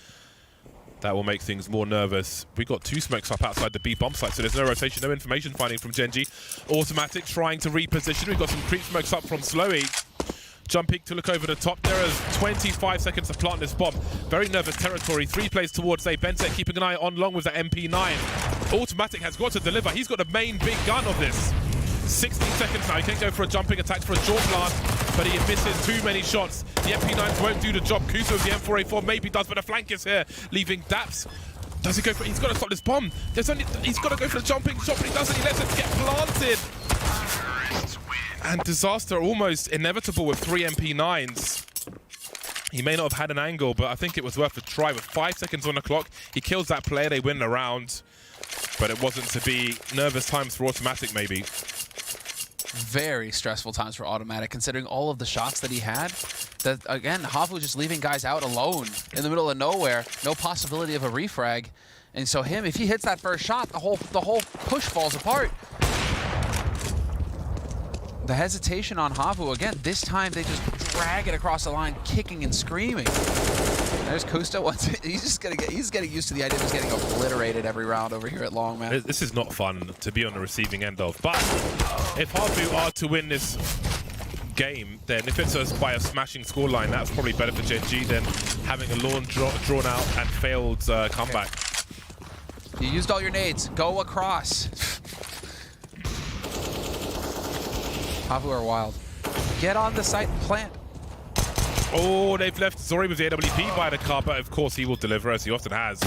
that will make things more nervous. We got 2 smokes up outside the B bomb site, so there's no rotation, no information finding from Gen G. Automatic trying to reposition. We've got some creep smokes up from Slowy. Jumping to look over the top. There is 25 seconds to plant this bomb. Very nervous territory. 3 plays towards A. Benset keeping an eye on long with the MP9. Automatic has got to deliver. He's got the main big gun of this. 16 seconds now. He can go for a jumping attack for a jaw blast, but he misses too many shots. The MP9s won't do the job. Kusa with the M4A4 maybe does, but the flank is here, leaving Daps. Does he go for it? He's got to stop this bomb. He's got to go for the jumping shot, but he doesn't. He lets it get planted. And disaster almost inevitable with 3 MP9s. He may not have had an angle, but I think it was worth a try. With 5 seconds on the clock, he kills that player. They win the round. But it wasn't to be. Nervous times for Automatic, maybe. Very stressful times for Automatic, considering all of the shots that he had. That again, Havu just leaving guys out alone in the middle of nowhere, no possibility of a refrag, and so if he hits that first shot, the whole push falls apart. The hesitation on Havu again. This time they just drag it across the line, kicking and screaming. There's Kusta. He's getting used to the idea of just getting obliterated every round over here at Long, man. This is not fun to be on the receiving end of. But if Havu are to win this game, then if it's by a smashing scoreline, that's probably better for Gen G than having a long drawn out and failed comeback. You used all your nades. Go across. Havu are wild. Get on the site and plant. Oh, they've left Zori with the AWP by the car, but of course he will deliver, as he often has.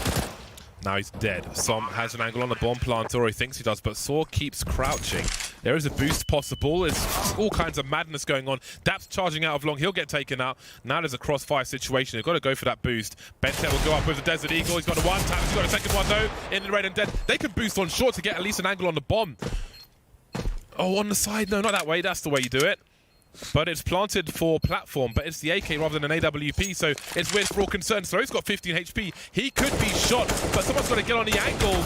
Now he's dead. Som has an angle on the bomb planter, or he thinks he does, but Saw keeps crouching. There is a boost possible. There's all kinds of madness going on. Daps charging out of Long. He'll get taken out. Now there's a crossfire situation. They've got to go for that boost. Bentet will go up with the Desert Eagle. He's got a one tap. He's got a second one, though. In the red and dead. They can boost on short to get at least an angle on the bomb. Oh, on the side. No, not that way. That's the way you do it. But it's planted for platform, but it's the AK rather than an AWP, so it's weird for all concerned. So he's got 15 HP. He could be shot, but someone's got to get on the angle.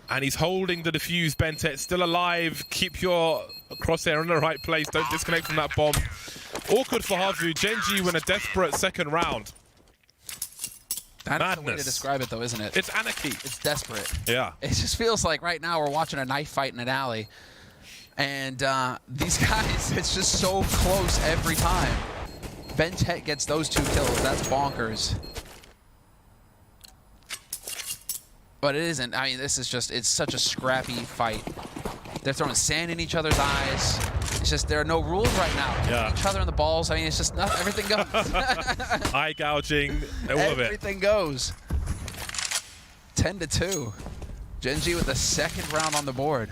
And he's holding the defuse. Bentet still alive. Keep your crosshair in the right place. Don't disconnect from that bomb. Awkward for Havu. Gen G win a desperate second round. That's the way to describe it, though, isn't it? It's anarchy. It's desperate. Yeah. It just feels like right now we're watching a knife fight in an alley. And these guys, it's just so close every time. Bentet gets those 2 kills. That's bonkers. But it isn't. I mean, this is just, it's such a scrappy fight. They're throwing sand in each other's eyes. It's just, there are no rules right now. Yeah. Each other in the balls. I mean, it's just, everything goes. Eye gouging, all of it. Everything goes. 10-2. Gen G with the second round on the board.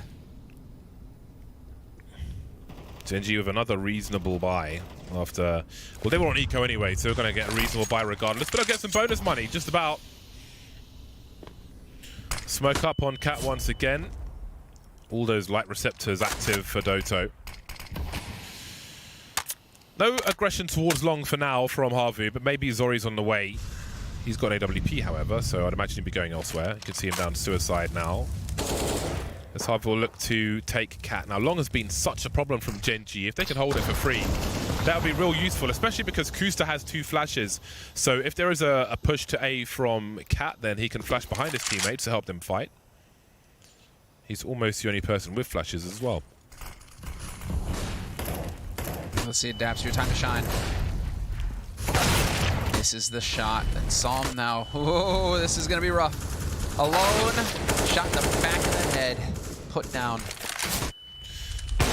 Gen G with another reasonable buy after... Well, they were on eco anyway, so we're going to get a reasonable buy regardless. But I'll get some bonus money, just about. Smoke up on Cat once again. All those light receptors active for Doto. No aggression towards Long for now from Havu, but maybe Zori's on the way. He's got AWP, however, so I'd imagine he'd be going elsewhere. You can see him down to suicide now. As Havu will look to take Cat. Now, Long has been such a problem from Gen G. If they can hold it for free, that would be real useful, especially because Kusta has 2 flashes. So if there is a push to A from Cat, then he can flash behind his teammates to help them fight. He's almost the only person with flashes as well. Let's see, Daps, your time to shine. This is the shot. And Som now. Oh, this is going to be rough. Alone. Shot in the back of the head. Put down.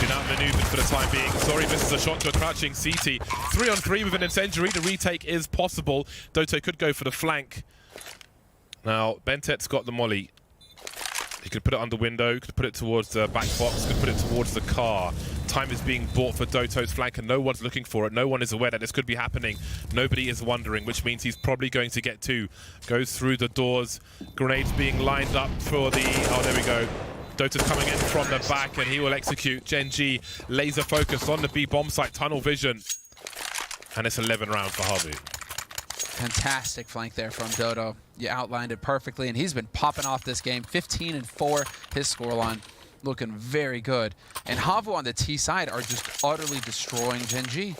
Been outmaneuvered for the time being. Zori misses a shot to a crouching CT. 3-on-3 with an incendiary. The retake is possible. Doto could go for the flank. Now, Bentet's got the molly. He could put it under window, could put it towards the back box, could put it towards the car. Time is being bought for Doto's flank and no one's looking for it. No one is aware that this could be happening. Nobody is wondering, which means he's probably going to get 2. Goes through the doors. Grenades being lined up for the... Oh, there we go. Dota's coming in from the back and he will execute. Gen G laser focus on the B bomb site, tunnel vision. And it's 11 rounds for Havu. Fantastic flank there from Doto. You outlined it perfectly, and he's been popping off this game. 15-4, his scoreline. Looking very good. And Havu on the T side are just utterly destroying Gen G.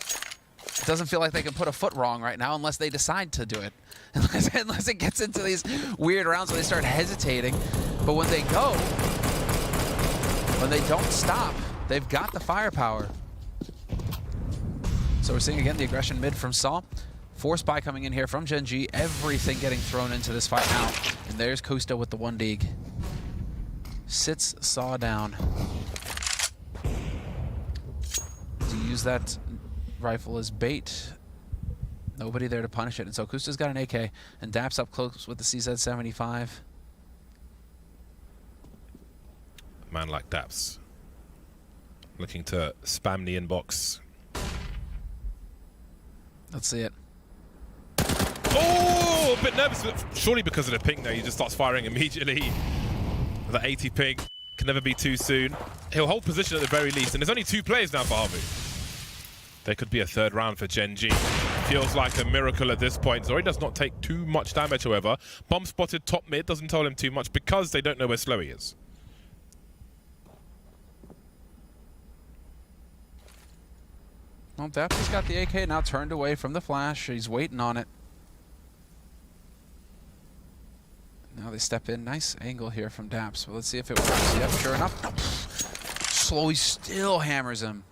It doesn't feel like they can put a foot wrong right now unless they decide to do it. Unless it gets into these weird rounds where they start hesitating. But when they go, when they don't stop, they've got the firepower. So we're seeing again the aggression mid from Saw. Force buy coming in here from Gen G. Everything getting thrown into this fight now. And there's Kusta with the 1 dig. Sits Saw down. To use that rifle as bait. Nobody there to punish it. And so Kusta's got an AK. And Daps up close with the CZ75. A man like Daps. Looking to spam the inbox. Let's see it. Oh, a bit nervous. Surely because of the ping there, he just starts firing immediately. The 80 ping. Can never be too soon. He'll hold position at the very least, and there's only 2 players now for Havu. There could be a 3rd round for Gen G. Feels like a miracle at this point. Zori does not take too much damage, however. Bomb spotted top mid, doesn't tell him too much because they don't know where Slowy is. Well, Daps has got the AK now turned away from the flash. He's waiting on it. Now they step in. Nice angle here from Daps. Well, let's see if it works. Yep, sure enough. Slowy still hammers him.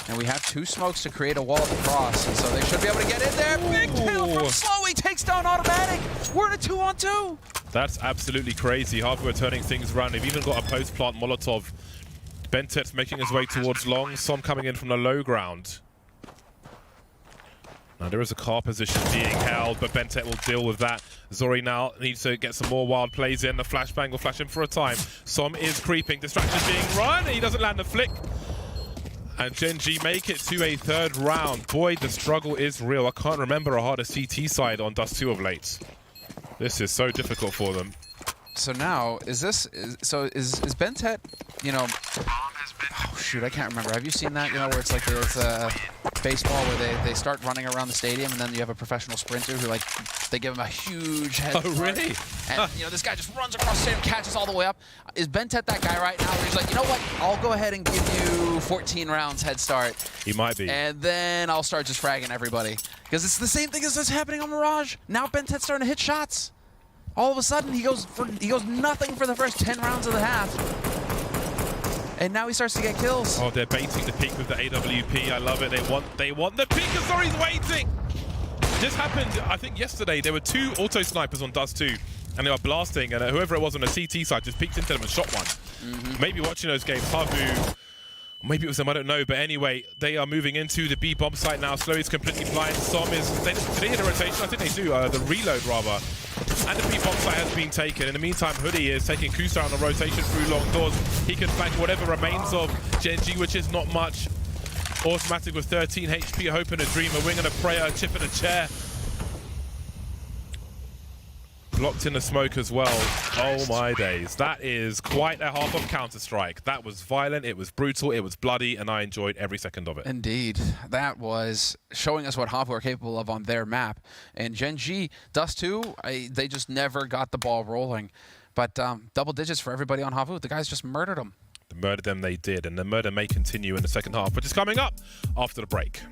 And we have 2 smokes to create a wall at the cross, and so they should be able to get in there. Big kill from Slowy, takes down Automatic. We're in a 2-on-2. That's absolutely crazy. Havu are turning things around. They've even got a post-plant Molotov. Bentet's making his way towards long. Som coming in from the low ground. Now there is a car position being held, but Bentet will deal with that. Zori now needs to get some more wild plays in. The flashbang will flash him for a time. Som is creeping. Distraction being run. He doesn't land the flick. And Gen G make it to a 3rd round. Boy, the struggle is real. I can't remember a harder CT side on Dust 2 of late. This is so difficult for them. So now, is Bentet, you know, oh shoot, I can't remember. Have you seen that, you know, where it's like it's baseball where they start running around the stadium and then you have a professional sprinter who, like, they give him a huge head start. Oh, really? And, you know, this guy just runs across the stadium, catches all the way up. Is Bentet that guy right now where he's like, you know what, I'll go ahead and give you 14 rounds head start. He might be. And then I'll start just fragging everybody. Because it's the same thing as that's happening on Mirage. Now Bentet's starting to hit shots. All of a sudden, he goes nothing for the first 10 rounds of the half. And now he starts to get kills. Oh, they're baiting the peak with the AWP. I love it. They want the peak. Zori's waiting. This happened, I think, yesterday. There were 2 auto snipers on Dust 2, and they were blasting, and whoever it was on the CT side just peeked into them and shot one. Maybe watching those games, Havu, maybe it was them, I don't know. But anyway, they are moving into the B bomb site now. Slowy's completely blind. Som is, did they hit a rotation? I think they do, the reload rather. And the B bomb site has been taken. In the meantime, Hoodie is taking Kusa on the rotation through long doors. He can flank whatever remains of Gen G, which is not much. Automatic with 13 HP, a hope and a dream, a wing and a prayer, a chip and a chair. Blocked in the smoke as well. Oh my days. That is quite a half of Counter-Strike. That was violent, it was brutal, it was bloody, and I enjoyed every second of it. Indeed. That was showing us what Havu are capable of on their map. And Gen G, Dust 2, they just never got the ball rolling. But double digits for everybody on Havu. The guys just murdered them. The murder them they did, and the murder may continue in the second half, which is coming up after the break.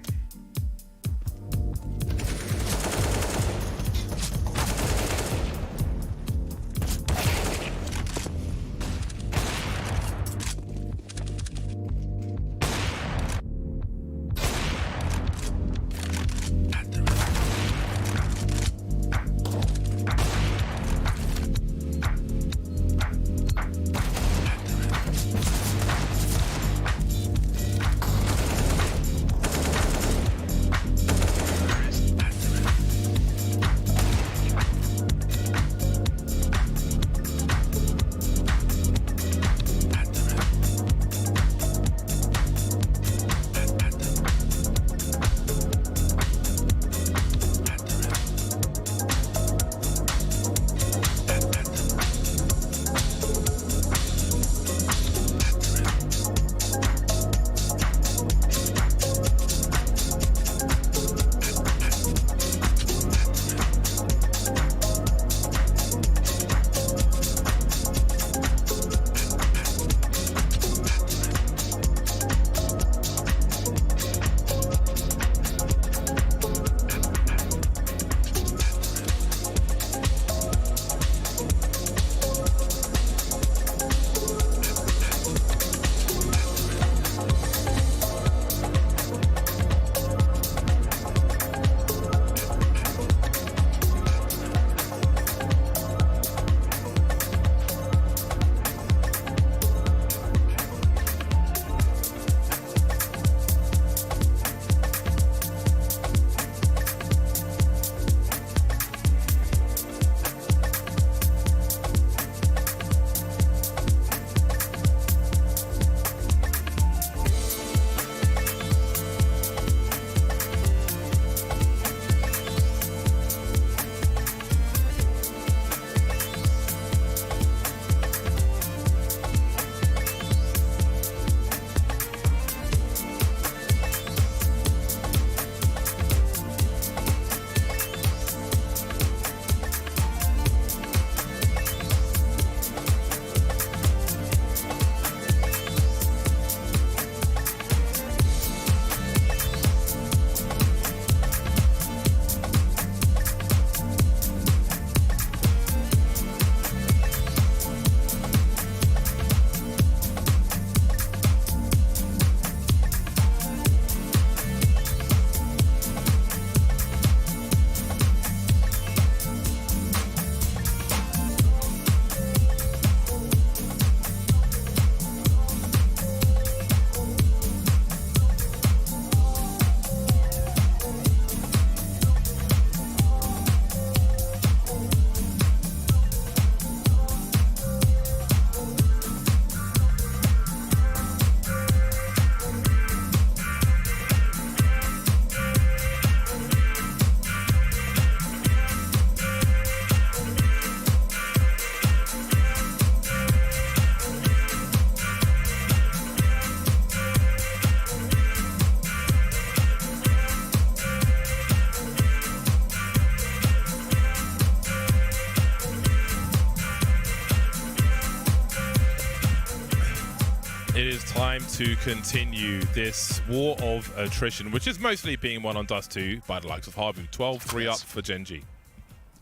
time to continue this war of attrition, which is mostly being won on Dust 2 by the likes of Havu. 12-3 up for Gen G.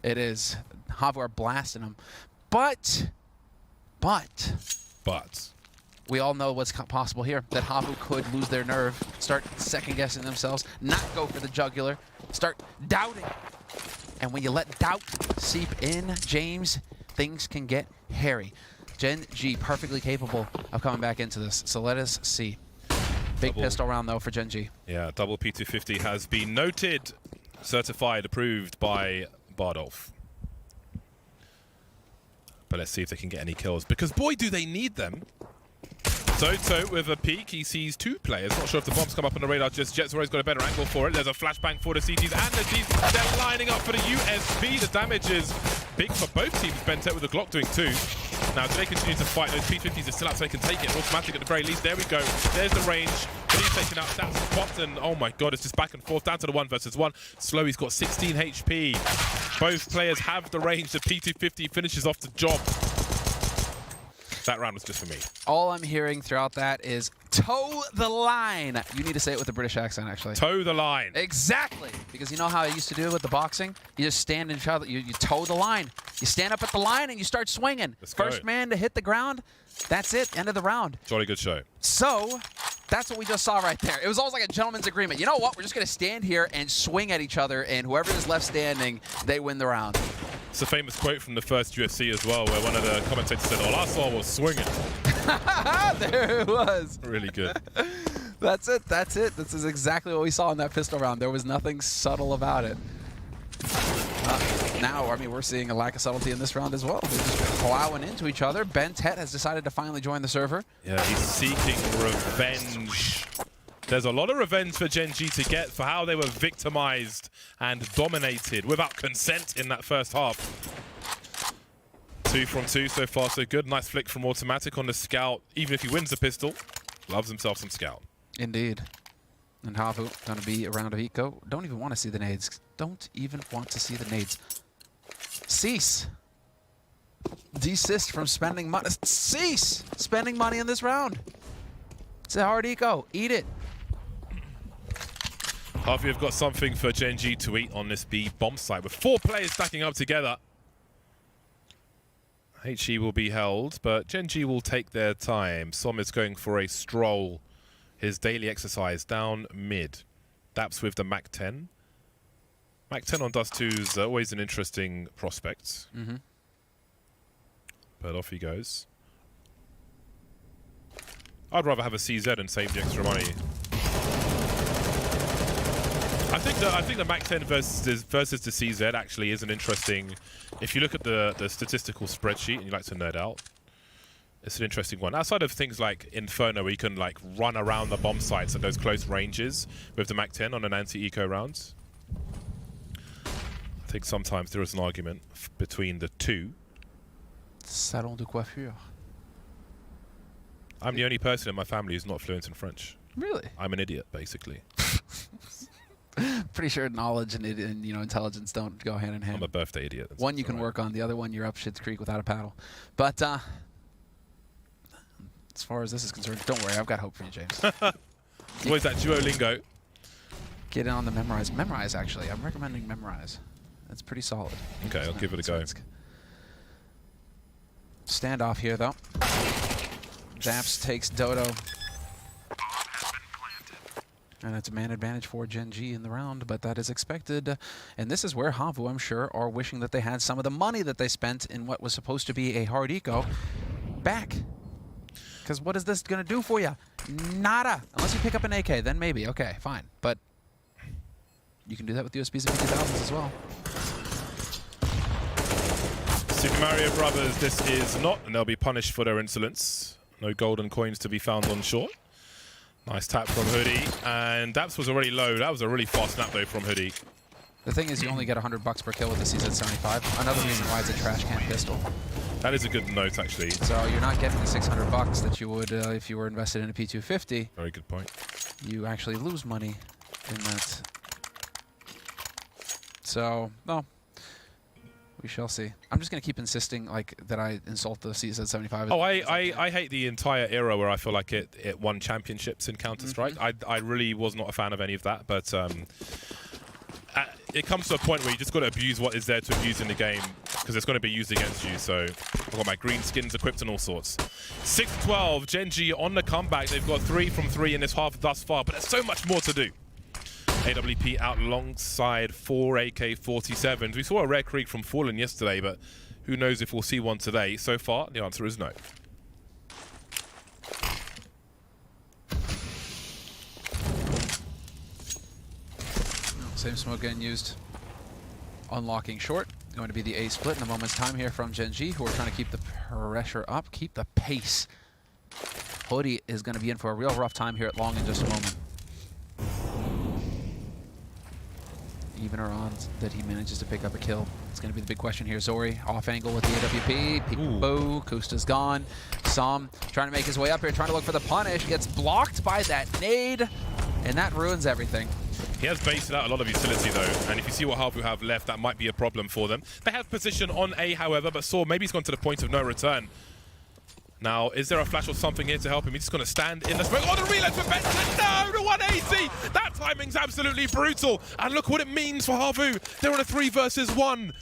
It is. Havu are blasting them. But we all know what's possible here. That Havu could lose their nerve, start second-guessing themselves, not go for the jugular, start doubting. And when you let doubt seep in, James, things can get hairy. Gen G perfectly capable of coming back into this. So let us see. Big pistol round, though, for Gen G. Yeah, double P250 has been noted, certified, approved by Bardolph. But let's see if they can get any kills, because boy, do they need them. Toto with a peek, he sees two players. Not sure if the bombs come up on the radar just yet. Zoro's got a better angle for it. There's a flashbang for the CTs and the Gs. They're lining up for the USP. The damage is big for both teams. Bentet with the Glock doing 2. Now, do they continue to fight? Those P50s are still out, so they can take it. Automatic at the very least. There we go. There's the range. But he's taken out. That's popped, and oh my god, it's just back and forth down to the 1 versus 1. Slowy's got 16 HP. Both players have the range. The P250 finishes off the job. That round was just for me. All I'm hearing throughout that is toe the line. You need to say it with a British accent, actually. Toe the line. Exactly. Because you know how I used to do it with the boxing? You just stand in each other. You toe the line. You stand up at the line and you start swinging. First man to hit the ground, that's it. End of the round. Jolly good show. So that's what we just saw right there. It was almost like a gentleman's agreement. You know what? We're just going to stand here and swing at each other, and whoever is left standing, they win the round. It's a famous quote from the first UFC as well, where one of the commentators said, all I saw was swinging. There it was. Really good. That's it. That's it. This is exactly what we saw in that pistol round. There was nothing subtle about it. Now, I mean, we're seeing a lack of subtlety in this round as well. They're just plowing into each other. Bentet has decided to finally join the server. Yeah, he's seeking revenge. There's a lot of revenge for Gen G to get for how they were victimized and dominated without consent in that first half. 2 from 2 so far, so good. Nice flick from Automatic on the Scout. Even if he wins the pistol, loves himself some Scout. Indeed. And Havu going to be a round of eco. Don't even want to see the nades. Don't even want to see the nades. Cease. Desist from spending money. Cease spending money in this round. It's a hard eco. Eat it. Harvey have got something for Gen G to eat on this B bomb site with 4 players stacking up together. HE will be held, but Gen G will take their time. Som is going for a stroll. His daily exercise down mid. Daps with the Mac 10. Mac 10 on Dust 2 is always an interesting prospect. But off he goes. I'd rather have a CZ and save the extra money. I think the Mac 10 versus the CZ actually is an interesting. If you look at the statistical spreadsheet and you like to nerd out, it's an interesting one. Outside of things like Inferno, where you can like run around the bomb sites at those close ranges with the Mac 10 on an anti-eco round. I think sometimes there is an argument between the two. Salon de coiffure. I'm the only person in my family who's not fluent in French. Really? I'm an idiot, basically. Pretty sure knowledge and intelligence don't go hand in hand. I'm a birthday idiot. One you can work on, the other one you're up Shit's Creek without a paddle. But as far as this is concerned, don't worry, I've got hope for you, James. Always that Duolingo. Get in on the Memorize. Memorize, actually. I'm recommending Memorize. That's pretty solid. Okay, I'll give it a go. Standoff here, though. Daps takes Dodo. And it's a man advantage for Gen G in the round, but that is expected. And this is where Havu, I'm sure, are wishing that they had some of the money that they spent in what was supposed to be a hard eco back. Because what is this going to do for you? Nada. Unless you pick up an AK, then maybe. Okay, fine. But you can do that with USBs and P2000s as well. Super Mario Brothers, this is not, and they'll be punished for their insolence. No golden coins to be found on shore. Nice tap from Hoodie, and Daps was already low. That was a really fast snap though from Hoodie. The thing is, you only get $100 per kill with the CZ75. Another reason why it's a trash can pistol. That is a good note, actually. So you're not getting the $600 that you would if you were invested in a P250. Very good point. You actually lose money in that. So, no. We shall see. I'm just going to keep insisting like that I insult the CZ75. Oh, I hate the entire era where I feel like it won championships in Counter-Strike. I really was not a fan of any of that, but it comes to a point where you just got to abuse what is there to abuse in the game because it's going to be used against you. So I've got my green skins equipped and all sorts. 6-12, Gen G on the comeback. They've got 3 from 3 in this half thus far, but there's so much more to do. AWP out alongside 4 AK-47s. We saw a rare Krieg from Fallen yesterday, but who knows if we'll see one today. So far, the answer is no. Same smoke getting used. Unlocking short. Going to be the A split in a moment's time here from Gen G, who are trying to keep the pressure up, keep the pace. Hoodie is going to be in for a real rough time here at long in just a moment. Even or odds that he manages to pick up a kill. It's going to be the big question here. Zori off angle with the AWP. Peekaboo. Kusta's gone. Som trying to make his way up here, trying to look for the punish. Gets blocked by that nade, and that ruins everything. He has based out a lot of utility though, and if you see what Havu have left, that might be a problem for them. They have position on A, however, but Saw maybe he's gone to the point of no return. Now, is there a flash or something here to help him? He's just going to stand in the smoke. Oh, the relay for Benson! No, the 180! That timing's absolutely brutal. And look what it means for Havu. They're on a 3 versus 1.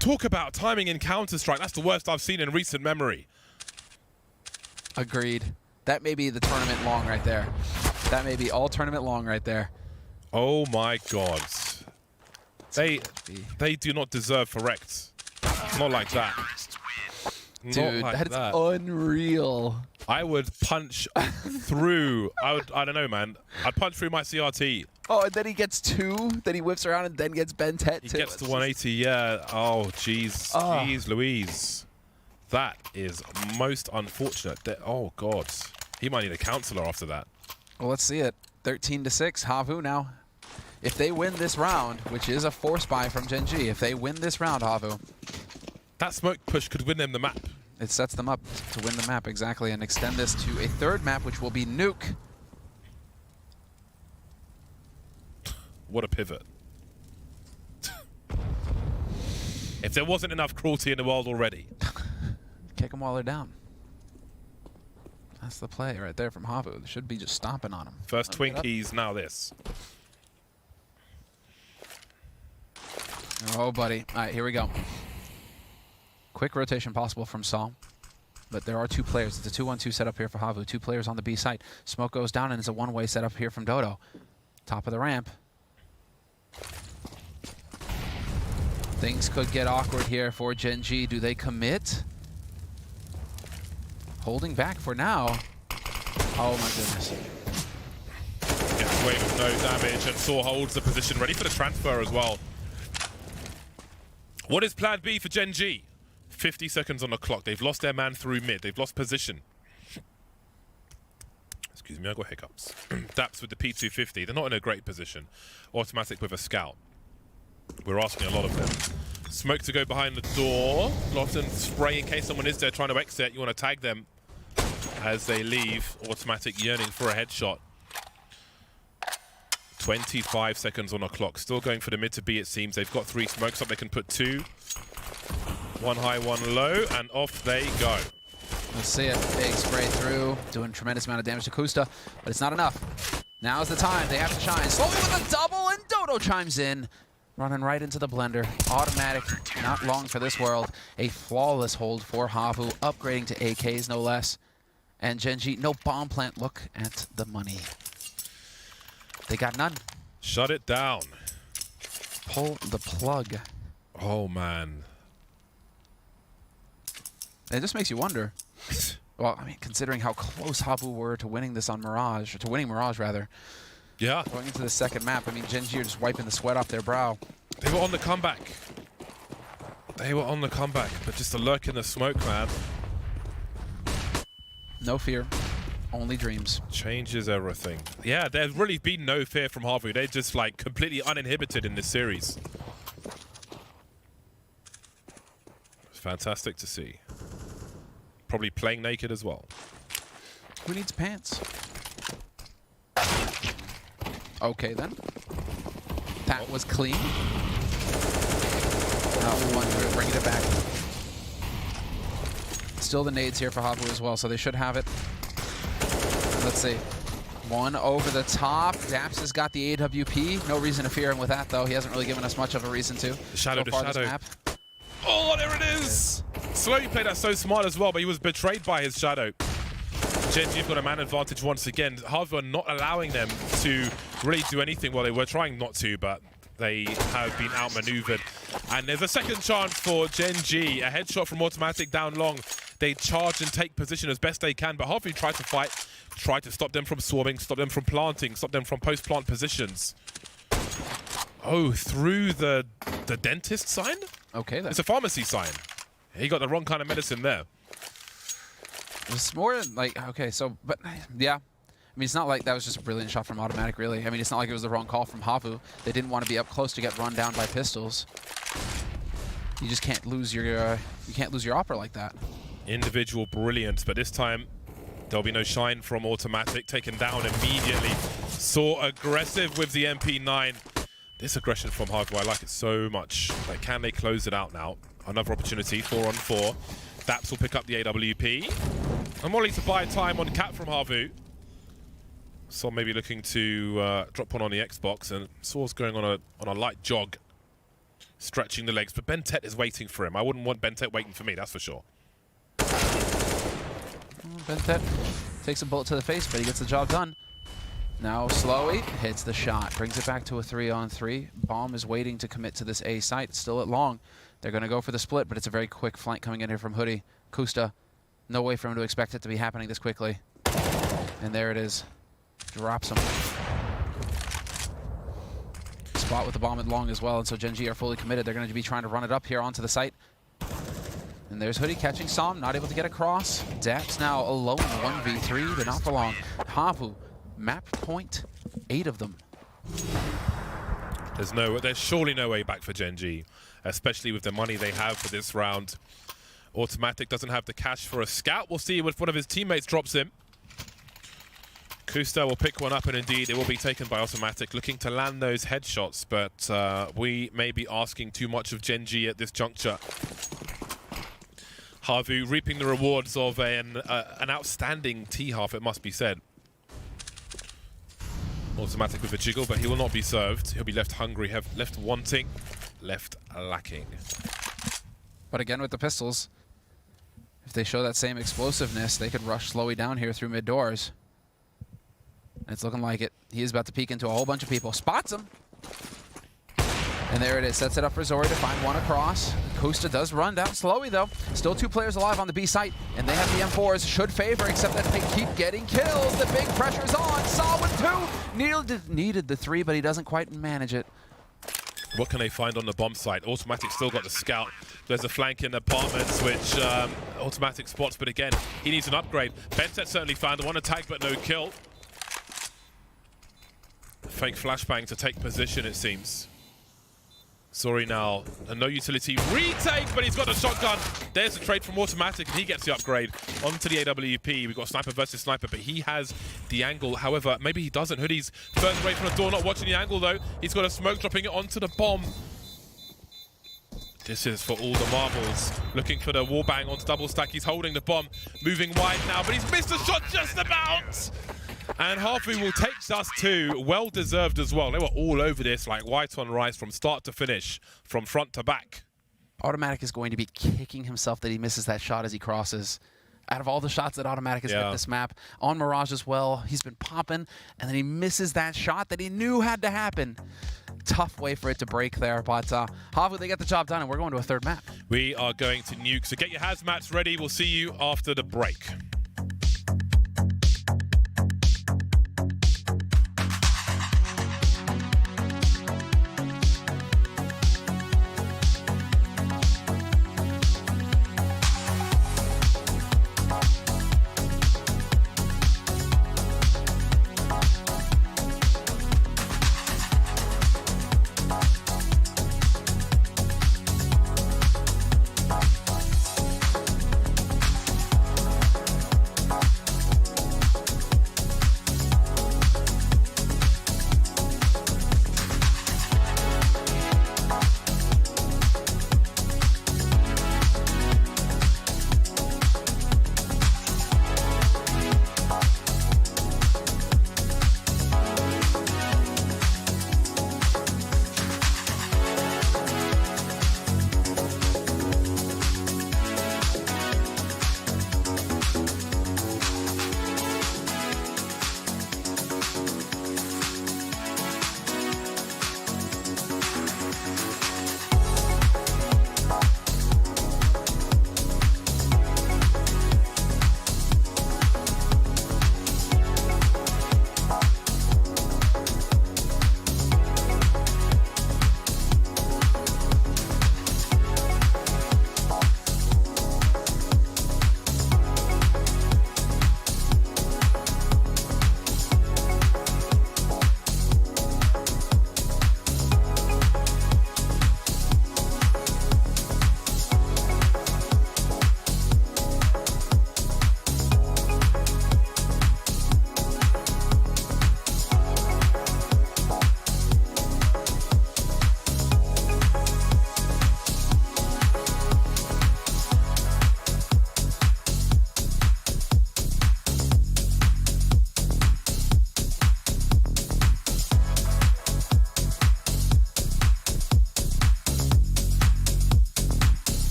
Talk about timing in Counter-Strike. That's the worst I've seen in recent memory. Agreed. That may be the tournament long right there. That may be all tournament long right there. Oh my God. They do not deserve Ferrect. Not like that. Dude, like that's unreal. I would punch through. I don't know, man. I'd punch through my CRT. Oh, and then he gets 2. Then he whips around and then gets Bentet. He gets to 180, yeah. Oh, jeez. Jeez Louise. That is most unfortunate. Oh, God. He might need a counselor after that. Well, let's see it. 13-6, Havu now. If they win this round, which is a force buy from Gen G, if they win this round, Havu, that smoke push could win them the map. It sets them up to win the map, exactly, and extend this to a 3rd map, which will be Nuke. What a pivot. If there wasn't enough cruelty in the world already. Kick them while they're down. That's the play right there from Havu. They should be just stomping on him. First Twinkies, now this. Oh, buddy. All right, here we go. Quick rotation possible from Saul, but there are 2 players. It's a 2-1-2 setup here for Havu. 2 players on the B site. Smoke goes down, and it's a one-way setup here from Dodo. Top of the ramp. Things could get awkward here for Gen G. Do they commit? Holding back for now. Oh, my goodness. Gets away with no damage, and Saw holds the position, ready for the transfer as well. What is plan B for Gen G? 50 seconds on the clock. They've lost their man through mid. They've lost position. Excuse me, I got hiccups. Daps with the P250. They're not in a great position. Automatic with a scout. We're asking a lot of them. Smoke to go behind the door. Lawson spray in case someone is there trying to exit. You want to tag them as they leave. Automatic yearning for a headshot. 25 seconds on the clock. Still going for the mid to B, it seems. They've got 3 smokes up. They can put 2. 1 high, 1 low, and off they go. Let's see it. Big spray through, doing a tremendous amount of damage to Kusta, but it's not enough. Now's the time. They have to shine. Slowly with a double, and Dodo chimes in. Running right into the blender. Automatic, not long for this world. A flawless hold for Havu, upgrading to AKs no less. And Gen G, no bomb plant. Look at the money. They got none. Shut it down. Pull the plug. Oh, man. It just makes you wonder. Well, I mean, considering how close Havu were to winning this on Mirage, or to winning Mirage, rather. Yeah. Going into the 2nd map, I mean, Gen G are just wiping the sweat off their brow. They were on the comeback. They were on the comeback, but just a lurk in the smoke, man. No fear. Only dreams. Changes everything. Yeah, there's really been no fear from Havu. They're just, like, completely uninhibited in this series. It's fantastic to see. Probably playing naked as well. Who needs pants? Okay, then. That was clean. One through, bringing it back. Still the nades here for Havu as well, so they should have it. Let's see. One over the top. Daps has got the AWP. No reason to fear him with that, though. He hasn't really given us much of a reason to. The shadow, so far the shadow. This map. Oh, there it is! Slowly played that so smart as well, but he was betrayed by his shadow. Gen.G have got a man advantage once again. Havu are not allowing them to really do anything. Well, they were trying not to, but they have been outmaneuvered. And there's a second chance for Gen.G. A headshot from Automatic down long. They charge and take position as best they can, but Havu tried to fight, tried to stop them from swarming, stop them from planting, stop them from post-plant positions. Oh, through the dentist sign? Okay, then. It's a pharmacy sign. He got the wrong kind of medicine there. It's more like, okay, so, but yeah. I mean, it's not like that was just a brilliant shot from Automatic, really. I mean, it's not like it was the wrong call from Havu. They didn't want to be up close to get run down by pistols. You just can't lose your, you can't lose your opera like that. Individual brilliance, but this time there'll be no shine from Automatic. Taken down immediately. So aggressive with the MP9. This aggression from Havu, I like it so much. Like, can they close it out now? Another opportunity, 4 on 4. Daps will pick up the AWP. I'm willing to buy time on Cap from Havu. So maybe looking to drop one on the Xbox, and Saw's going on a light jog, stretching the legs. But Bentet is waiting for him. I wouldn't want Bentet waiting for me, that's for sure. Bentet takes a bullet to the face, but he gets the job done. Now Slowy hits the shot, brings it back to a 3-on-3. Bomb is waiting to commit to this A site. It's still at long. They're going to go for the split, but it's a very quick flank coming in here from Hoodie. Kusta, no way for him to expect it to be happening this quickly. And there it is. Drops him. Spot with the bomb at long as well, and so Gen.G are fully committed. They're going to be trying to run it up here onto the site. And there's Hoodie catching Som, not able to get across. Daps now alone, 1v3, but not for long. Havu, map point, 8 of them. There's surely no way back for Gen.G, especially with the money they have for this round. Automatic doesn't have the cash for a scout. We'll see if one of his teammates drops him. Kusta will pick one up, and indeed it will be taken by Automatic, looking to land those headshots, but we may be asking too much of Gen.G at this juncture. Havu reaping the rewards of an outstanding T-half, it must be said. Automatic with a jiggle, but he will not be served. He'll be left hungry, left wanting, left lacking. But again with the pistols, if they show that same explosiveness, they could rush Slowy down here through mid doors. It's looking like it. He is about to peek into a whole bunch of people. Spots him. And there it is. Sets it up for Zori to find one across. Kusta does run down Slowy, though. Still 2 players alive on the B site. And they have the M4s. Should favor, except that they keep getting kills. The big pressure's on. Saw with 2. Needed the 3, but he doesn't quite manage it. What can they find on the bomb site? Automatic still got the scout. There's a flank in apartments, which Automatic spots, but again, he needs an upgrade. Bentet certainly found one attack, but no kill. Fake flashbang to take position, it seems. Sorry now, a no utility retake, but he's got a shotgun. There's a trade from Automatic, and he gets the upgrade onto the AWP. We've got sniper versus sniper, but he has the angle. However, maybe he doesn't. Hoodie's further away from the door, not watching the angle though. He's got a smoke dropping it onto the bomb. This is for all the marbles. Looking for the wallbang onto double stack. He's holding the bomb, moving wide now, but he's missed a shot just about. And Havu will take Dust 2, well deserved as well. They were all over this like white on rice from start to finish, from front to back. Automatic is going to be kicking himself that he misses that shot as he crosses. Out of all the shots that Automatic has hit this map, on Mirage as well, he's been popping, and then he misses that shot that he knew had to happen. Tough way for it to break there, but Havu, they get the job done, and we're going to a 3rd map. We are going to nuke, so get your hazmats ready. We'll see you after the break.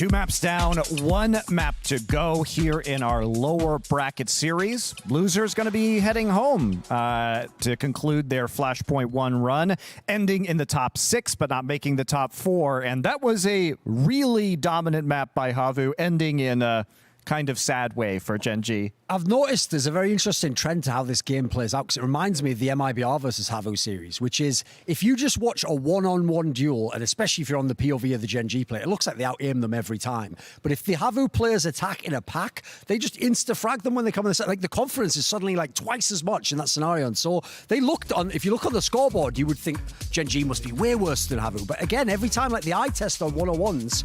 2 maps down, 1 map to go here in our lower bracket series. Loser's going to be heading home to conclude their Flashpoint 1 run, ending in the top 6, but not making the top 4. And that was a really dominant map by Havu, ending in a kind of sad way for Gen G. I've noticed there's a very interesting trend to how this game plays out, because it reminds me of the MIBR versus Havu series, which is if you just watch a one-on-one duel, and especially if you're on the POV of the Gen G player, it looks like they out-aim them every time. But if the Havu players attack in a pack, they just insta-frag them when they come in the set. Like, the confidence is suddenly like twice as much in that scenario. And so they looked on, if you look on the scoreboard, you would think Gen G must be way worse than Havu. But again, every time, like the eye test on one-on-ones,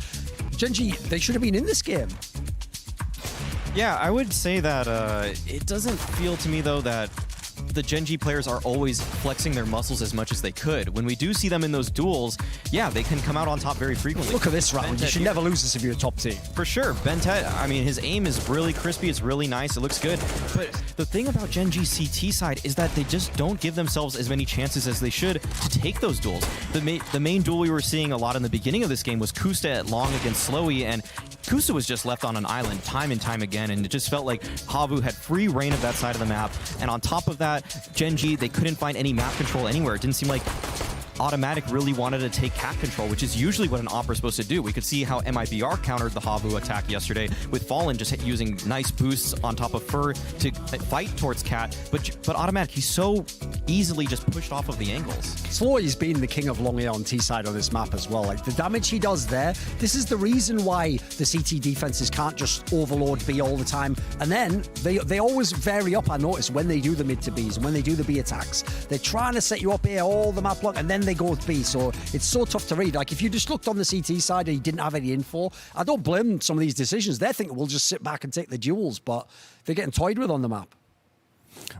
Gen G, they should have been in this game. Yeah, I would say that it doesn't feel to me, though, that the Gen G players are always flexing their muscles as much as they could. When we do see them in those duels, yeah, they can come out on top very frequently. Look at this round. You should never lose this if you're a top team. For sure. Bentet, I mean, his aim is really crispy. It's really nice. It looks good. But the thing about Gen G CT side is that they just don't give themselves as many chances as they should to take those duels. The main duel we were seeing a lot in the beginning of this game was Kusta at Long against Slowy, and Kusta was just left on an island time and time again, and it just felt like Havu had free reign of that side of the map. And on top of that, Gen G, they couldn't find any map control anywhere. It didn't seem like Automatic really wanted to take cat control, which is usually what an Opera is supposed to do. We could see how MIBR countered the Havu attack yesterday with Fallen just using nice boosts on top of Fur to fight towards cat, but Automatic, he's so easily just pushed off of the angles. Slowy's been the king of long air on T-side on this map as well. Like, the damage he does there, this is the reason why the CT defenses can't just overload B all the time. And then they always vary up, I notice, when they do the mid to Bs and when they do the B attacks. They're trying to set you up here all the map long, and then they go with B, so it's so tough to read. Like, if you just looked on the CT side and you didn't have any info, I don't blame some of these decisions. They're thinking we'll just sit back and take the duels, but they're getting toyed with on the map.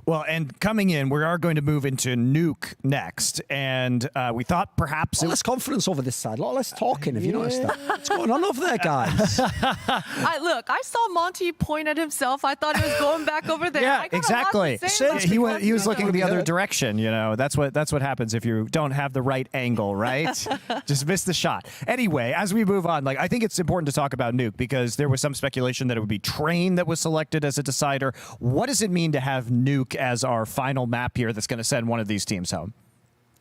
Well, and coming in, we are going to move into Nuke next, and we thought perhaps... A lot less confidence over this side, a lot less talking, if you noticed that. What's going on over there, guys? I saw Monty point at himself. I thought he was going back over there. Yeah, exactly. He was looking the other direction, you know. That's what happens if you don't have the right angle, right? Just miss the shot. Anyway, as we move on, like, I think it's important to talk about Nuke, because there was some speculation that it would be Train that was selected as a decider. What does it mean to have Nuke as our final map here that's going to send one of these teams home?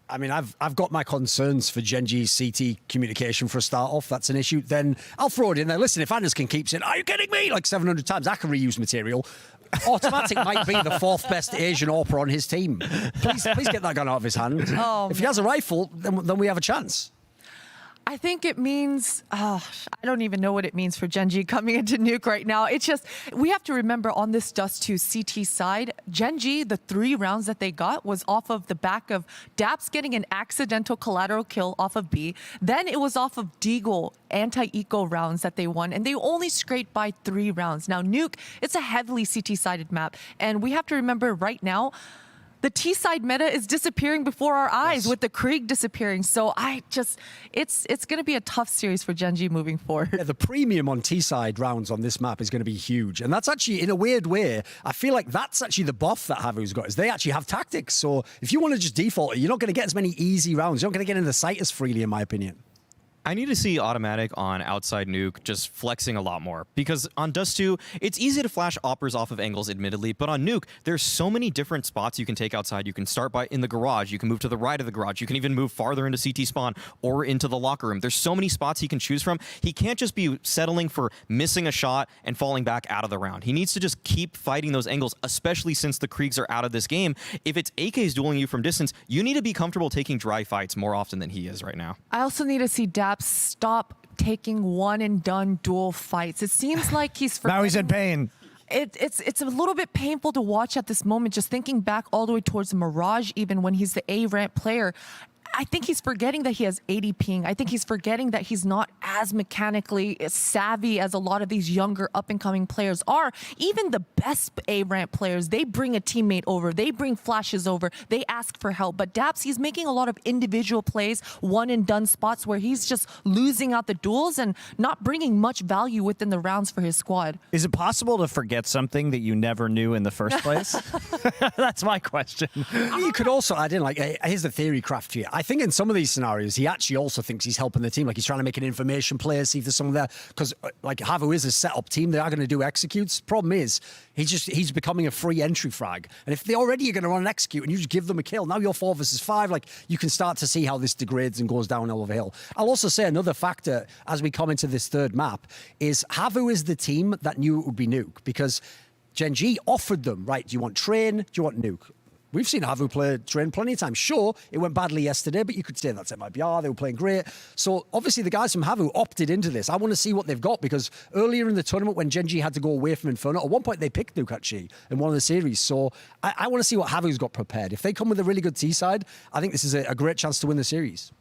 I mean, I've got my concerns for Gen G's CT communication for a start off. That's an issue. Then I'll throw it in there. Listen, if Anderson keeps saying, "Are you kidding me?" like 700 times, I can reuse material. Automatic might be the 4th best Asian Opera on his team. Please get that gun out of his hand. Oh, if he has a rifle, then we have a chance. I think it means, I don't even know what it means for Gen G coming into Nuke right now. It's just, we have to remember on this Dust 2 CT side, Gen G, the 3 rounds that they got was off of the back of Daps getting an accidental collateral kill off of B. Then it was off of Deagle anti-eco rounds that they won, and they only scraped by 3 rounds. Now, Nuke, it's a heavily CT-sided map, and we have to remember right now, the T-side meta is disappearing before our eyes with the Krieg disappearing. So it's going to be a tough series for Gen G moving forward. Yeah, the premium on T-side rounds on this map is going to be huge. And that's actually, in a weird way, I feel like that's actually the buff that Havu's got, is they actually have tactics. So if you want to just default it, you're not going to get as many easy rounds. You're not going to get into the site as freely, in my opinion. I need to see Automatic on outside Nuke just flexing a lot more, because on Dust 2, it's easy to flash Operas off of angles, admittedly, but on Nuke, there's so many different spots you can take outside. You can start in the garage, you can move to the right of the garage, you can even move farther into CT spawn or into the locker room. There's so many spots he can choose from. He can't just be settling for missing a shot and falling back out of the round. He needs to just keep fighting those angles, especially since the Kriegs are out of this game. If it's AKs dueling you from distance, you need to be comfortable taking dry fights more often than he is right now. I also need to see Daps stop taking one and done duel fights. It seems like he's now he's in pain. It's a little bit painful to watch at this moment, just thinking back all the way towards Mirage, even when he's the A-rank player. I think he's forgetting that he has 80 ping. I think he's forgetting that he's not as mechanically savvy as a lot of these younger up-and-coming players are. Even the best A-rank players, they bring a teammate over. They bring flashes over. They ask for help. But Daps, he's making a lot of individual plays, one-and-done spots where he's just losing out the duels and not bringing much value within the rounds for his squad. Is it possible to forget something that you never knew in the first place? That's my question. You could also add in, like, here's the theory craft here. I think in some of these scenarios, he actually also thinks he's helping the team. Like, he's trying to make an information transition players, see if there's someone there. Because like Havu is a set-up team, they are going to do executes. Problem is, he's becoming a free entry frag. And if they already are going to run an execute and you just give them a kill, now you're 4 versus 5, like you can start to see how this degrades and goes downhill over hill. I'll also say another factor as we come into this third map is Havu is the team that knew it would be Nuke, because Gen G offered them, right, do you want Train, do you want Nuke? We've seen Havu play Train plenty of times. Sure, it went badly yesterday, but you could say that's MIBR, they were playing great. So obviously the guys from Havu opted into this. I want to see what they've got, because earlier in the tournament when Gen G had to go away from Inferno, at one point they picked Nuke actually in one of the series. So I want to see what Havu's got prepared. If they come with a really good T-side, I think this is a great chance to win the series.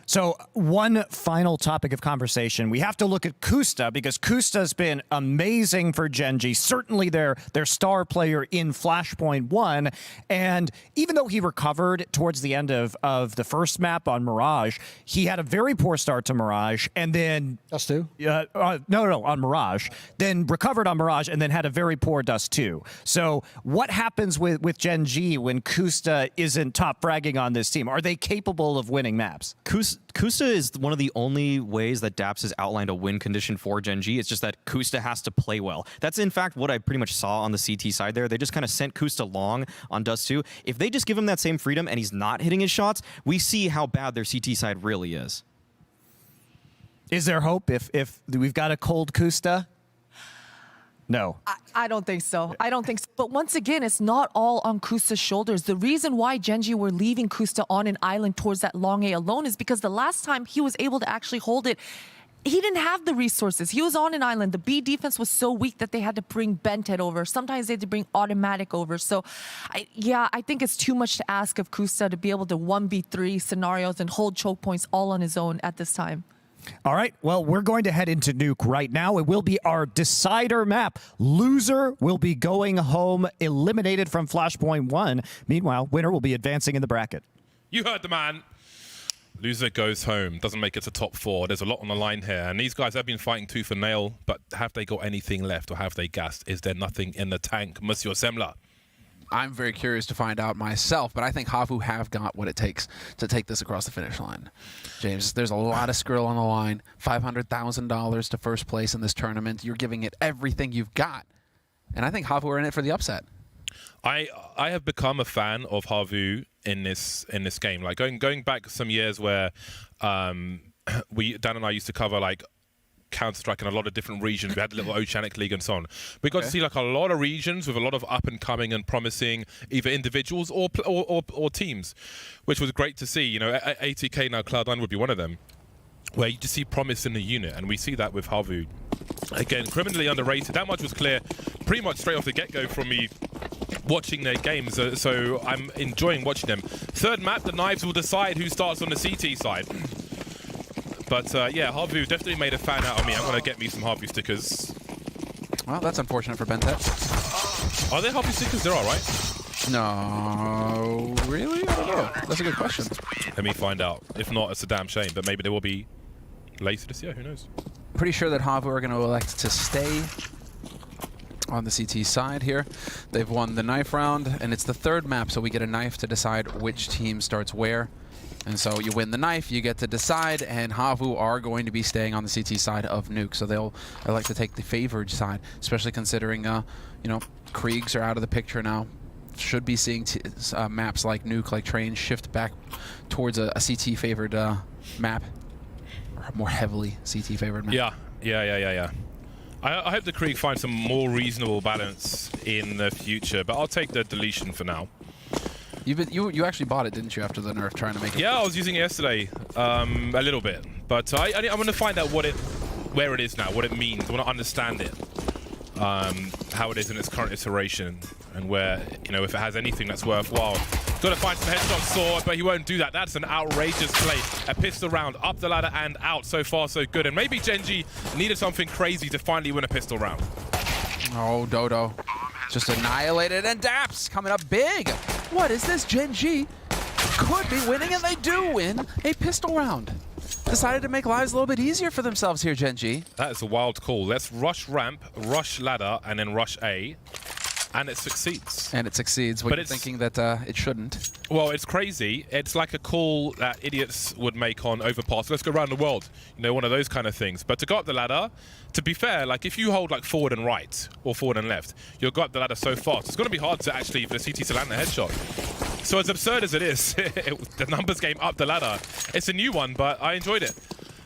So one final topic of conversation. We have to look at Kusta, because Kusta's been amazing for Gen G, certainly their star player in Flashpoint 1. And even though he recovered towards the end of the first map on Mirage, he had a very poor start to Mirage, and then... Dust 2? No, on Mirage. Then recovered on Mirage, and then had a very poor Dust 2. So what happens with Gen G when Kusta isn't top fragging on this team? Are they capable of winning maps? Kusta is one of the only ways that Daps has outlined a win condition for Gen G. It's just that Kusta has to play well. That's in fact what I pretty much saw on the CT side there. They just kind of sent Kusta long on Dust 2. If they just give him that same freedom and he's not hitting his shots, we see how bad their CT side really is. Is there hope if we've got a cold Kusta? No. I don't think so. I don't think so. But once again, it's not all on Kusta's shoulders. The reason why Gen G were leaving Kusta on an island towards that long A alone is because the last time he was able to actually hold it, he didn't have the resources. He was on an island. The B defense was so weak that they had to bring Benthead over. Sometimes they had to bring Automatic over. So, I think it's too much to ask of Kusta to be able to 1v3 scenarios and hold choke points all on his own at this time. All right, well, we're going to head into Nuke right now. It will be our decider map. Loser will be going home eliminated from Flashpoint 1. Meanwhile, winner will be advancing in the bracket. You heard the man. Loser goes home, doesn't make it to top 4. There's a lot on the line here, and these guys have been fighting tooth and nail, but have they got anything left, or have they gassed? Is there nothing in the tank, Monsieur Semler? I'm very curious to find out myself, but I think Havu have got what it takes to take this across the finish line. James, there's a lot of skrill on the line. $500,000 to first place in this tournament. You're giving it everything you've got. And I think Havu are in it for the upset. I have become a fan of Havu in this game. Like going back some years where Dan and I used to cover like Counter-Strike in a lot of different regions. We had the little Oceanic League and so on. We got to see like a lot of regions with a lot of up-and-coming and promising either individuals or teams, which was great to see. You know, at ATK now, Cloud9 would be one of them, where you just see promise in the unit, and we see that with Havu. Again, criminally underrated. That much was clear pretty much straight off the get-go from me watching their games, so I'm enjoying watching them. Third map, the knives will decide who starts on the CT side. But yeah, Havu definitely made a fan out of me. I'm going to get me some Havu stickers. Well, that's unfortunate for Benthead. Are there Havu stickers? There are, right? No, really? I don't know. That's a good question. Let me find out. If not, it's a damn shame. But maybe there will be later this year. Who knows? Pretty sure that Havu are going to elect to stay on the CT side here. They've won the knife round, and it's the third map, so we get a knife to decide which team starts where. And so you win the knife, you get to decide, and Havu are going to be staying on the CT side of Nuke, so they'll like to take the favored side, especially considering, you know, Kriegs are out of the picture now. Should be seeing maps like Nuke, like Train, shift back towards a CT favored map, or a more heavily CT favored map. Yeah. I hope the Krieg finds some more reasonable balance in the future, but I'll take the deletion for now. You actually bought it, didn't you, after the nerf, trying to make it? Yeah, I was using it yesterday, a little bit, but I want to find out where it is now, what it means. I want to understand it, how it is in its current iteration, and where, you know, if it has anything that's worthwhile. Got to find some headshot sword, but he won't do that. That's an outrageous play. A pistol round, up the ladder and out. So far, so good. And maybe Gen G needed something crazy to finally win a pistol round. Oh, Dodo. Just annihilated, and Daps coming up big. What is this? Gen G could be winning, and they do win a pistol round. Decided to make lives a little bit easier for themselves here, Gen G. That is a wild call. Let's rush ramp, rush ladder, and then rush A. And it succeeds. And it succeeds when But you're it's- thinking that it shouldn't. Well, it's crazy. It's like a call that idiots would make on overpass. Let's go around the world. You know, one of those kind of things. But to go up the ladder, to be fair, like if you hold like forward and right or forward and left, you'll go up the ladder so fast. It's going to be hard to actually, for the CT to land the headshot. So as absurd as it is, the numbers game up the ladder. It's a new one, but I enjoyed it.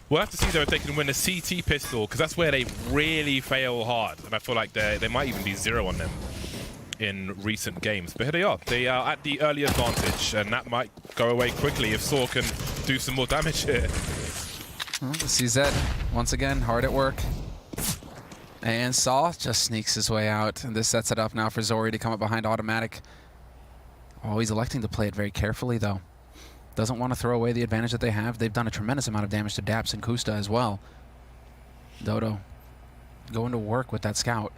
We'll have to see though if they can win the CT pistol, because that's where they really fail hard. And I feel like they might even be 0 on them in recent games. But here they are. They are at the early advantage, and that might go away quickly if Saw can do some more damage here. Well, the CZ, once again, hard at work. And Saw just sneaks his way out. And this sets it up now for Zori to come up behind Automatic. Oh, he's electing to play it very carefully, though. Doesn't want to throw away the advantage that they have. They've done a tremendous amount of damage to Daps and Kusta as well. Dodo going to work with that scout.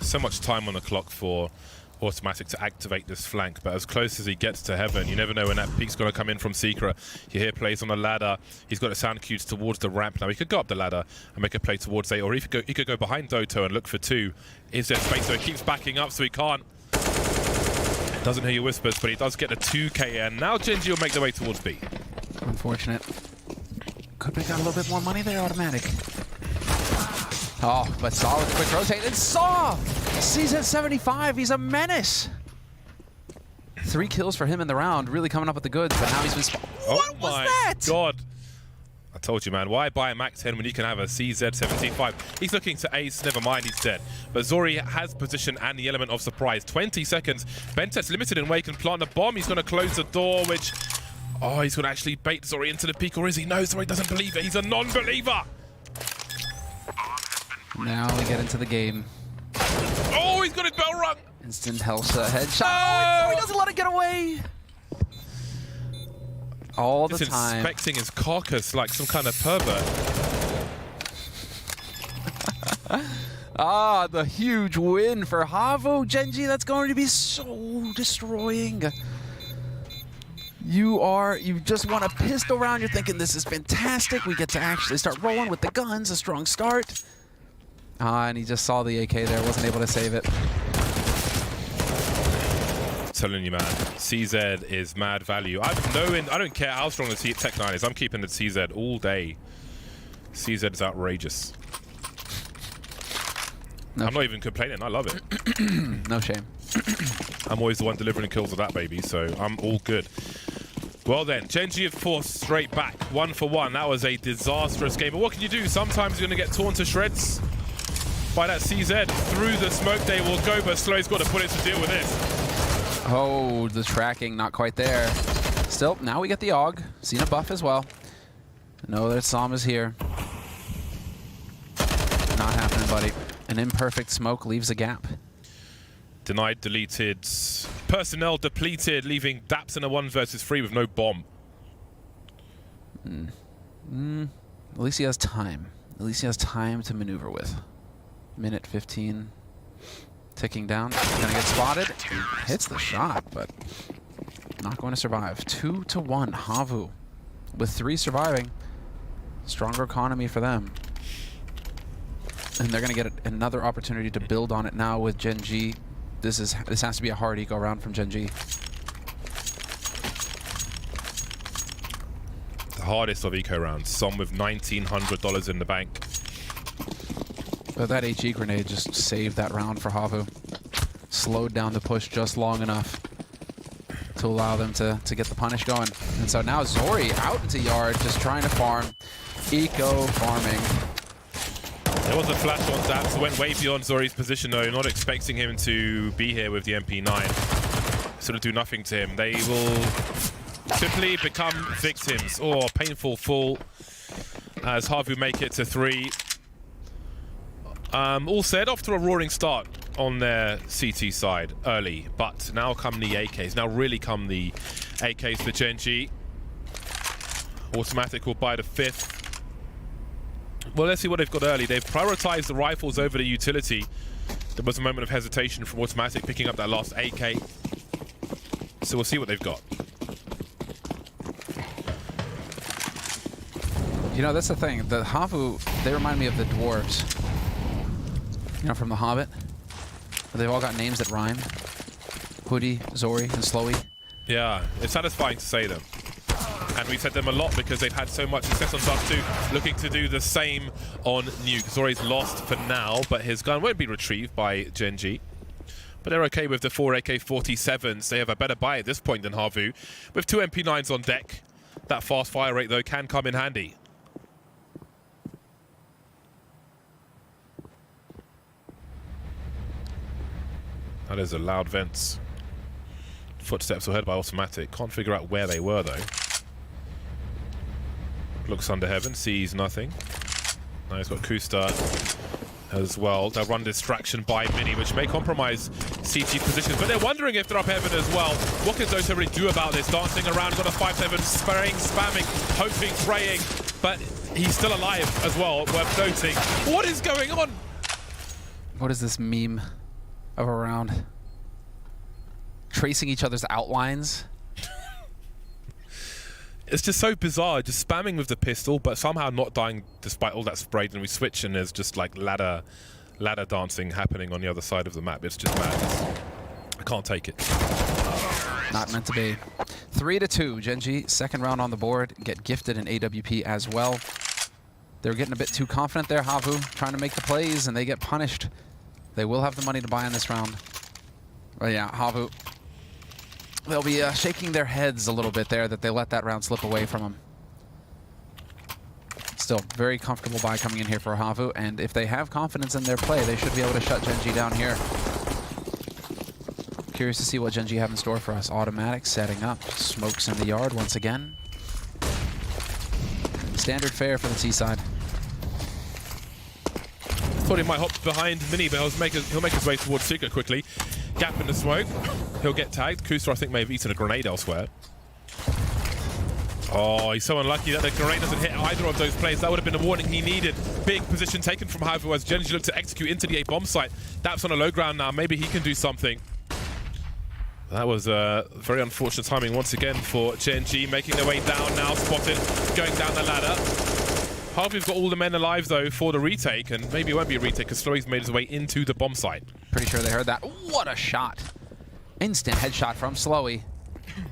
So much time on the clock for Automatic to activate this flank, but as close as he gets to heaven, you never know when that peek's going to come in from Secret. You hear plays on the ladder. He's got a sound cues towards the ramp now. He could go up the ladder and make a play towards A, or he could go behind Doto and look for 2. Is there space? So he keeps backing up, so he can't. Doesn't hear your whispers, but he does get the 2K, and now Genji will make their way towards B. Unfortunate. Could make out a little bit more money there, Automatic. Oh, but Saw with a quick rotate, and Saw sees at 75. He's a menace. 3 kills for him in the round, really coming up with the goods, but now he's been What was that? God. I told you, man. Why buy a Mac 10 when you can have a CZ75? He's looking to ace. Never mind, he's dead. But Zori has position and the element of surprise. 20 seconds. Bentet's limited in way, can plant a bomb. He's going to close the door, which... Oh, he's going to actually bait Zori into the peak, or is he? No, Zori doesn't believe it. He's a non-believer. Now we get into the game. Oh, he's got his bell rung. Instant Helsa headshot. Oh! Oh, he doesn't let it get away. All the Just time. inspecting his carcass like some kind of pervert. Ah, the huge win for Havu. Genji, that's going to be so destroying. You just want a pistol round. You're thinking this is fantastic. We get to actually start rolling with the guns. A strong start. And he just saw the AK there. Wasn't able to save it. Telling you, man, CZ is mad value. I don't care how strong the Tech 9 is. I'm keeping the CZ all day. CZ is outrageous. No I'm not even complaining. I love it. No shame. I'm always the one delivering kills of that baby, so I'm all good. Well then, Genji have forced straight back, 1 for 1. That was a disastrous game. But what can you do? Sometimes you're going to get torn to shreds by that CZ. Through the smoke they will go, but Slow's got to put it to deal with this. Oh, the tracking not quite there. Still, now we get the AUG. Seen a buff as well. No, that Psalm is here. Not happening, buddy. An imperfect smoke leaves a gap. Denied, deleted, personnel depleted, leaving Daps in a 1 versus 3 with no bomb. At least he has time. At least he has time to maneuver with. Minute 15. Ticking down. Gonna get spotted. Hits the shot, but not going to survive. 2 to 1. Havu with 3 surviving. Stronger economy for them. And they're going to get another opportunity to build on it now with Genji. This has to be a hard eco round from Genji. The hardest of eco rounds. Some with $1,900 in the bank. But that HE grenade just saved that round for Havu. Slowed down the push just long enough to allow them to get the punish going. And so now Zori out into yard, just trying to farm. Eco farming. There was a flash on Daps, went way beyond Zori's position though, not expecting him to be here with the MP9. Sort of do nothing to him. They will simply become victims. Oh, painful fall as Havu make it to 3. All said, off to a roaring start on their CT side early, but now come the AKs. Now really come the AKs for Genji. Automatic will buy the 5th. Well, let's see what they've got early. They've prioritized the rifles over the utility. There was a moment of hesitation from Automatic picking up that last AK. So we'll see what they've got. You know, that's the thing. The Havu, they remind me of the dwarves. You know, from The Hobbit. They've all got names that rhyme. Hoodie, Zori, and Slowy. Yeah, it's satisfying to say them. And we've said them a lot because they've had so much success on Dust 2, looking to do the same on Nuke. Zori's lost for now, but his gun won't be retrieved by Gen.G. But they're okay with the 4 AK-47s. They have a better buy at this point than Havu. With 2 MP9s on deck, that fast fire rate, though, can come in handy. That is a loud vents. Footsteps were heard by automatic. Can't figure out where they were, though. Looks under heaven, sees nothing. Now he's got Kusta as well. They'll run distraction by Mini, which may compromise CT's positions, but they're wondering if they're up heaven as well. What can Dota really do about this? Dancing around, got a 5-7, spraying, spamming, hoping, praying, but he's still alive as well, worth noting. What is going on? What is this meme of a round? Tracing each other's outlines. It's just so bizarre, just spamming with the pistol, but somehow not dying despite all that spray. And we switch, and there's just like ladder dancing happening on the other side of the map. It's just madness. I can't take it. Not meant to be. 3-2. Gen.G, second round on the board. Get gifted an AWP as well. They're getting a bit too confident there. Havu trying to make the plays, and they get punished. They will have the money to buy in this round. But yeah, Havu. They'll be shaking their heads a little bit there that they let that round slip away from them. Still, very comfortable buy coming in here for Havu, and if they have confidence in their play, they should be able to shut Gen.G down here. Curious to see what Gen.G have in store for us. Automatic setting up. Smokes in the yard once again. Standard fare for the T-side. Thought he might hop behind Mini, but he'll make his way towards Secret quickly. Gap in the smoke. He'll get tagged. Kusta, I think, may have eaten a grenade elsewhere. Oh, he's so unlucky that the grenade doesn't hit either of those players. That would have been the warning he needed. Big position taken from Havu as Gen.G looked to execute into the A bomb site. That's on a low ground now. Maybe he can do something. That was very unfortunate timing once again for Gen.G, making their way down now. Spotted, going down the ladder. Havu's got all the men alive, though, for the retake, and maybe it won't be a retake because Slowy's made his way into the bomb site. Pretty sure they heard that. What a shot. Instant headshot from Slowy.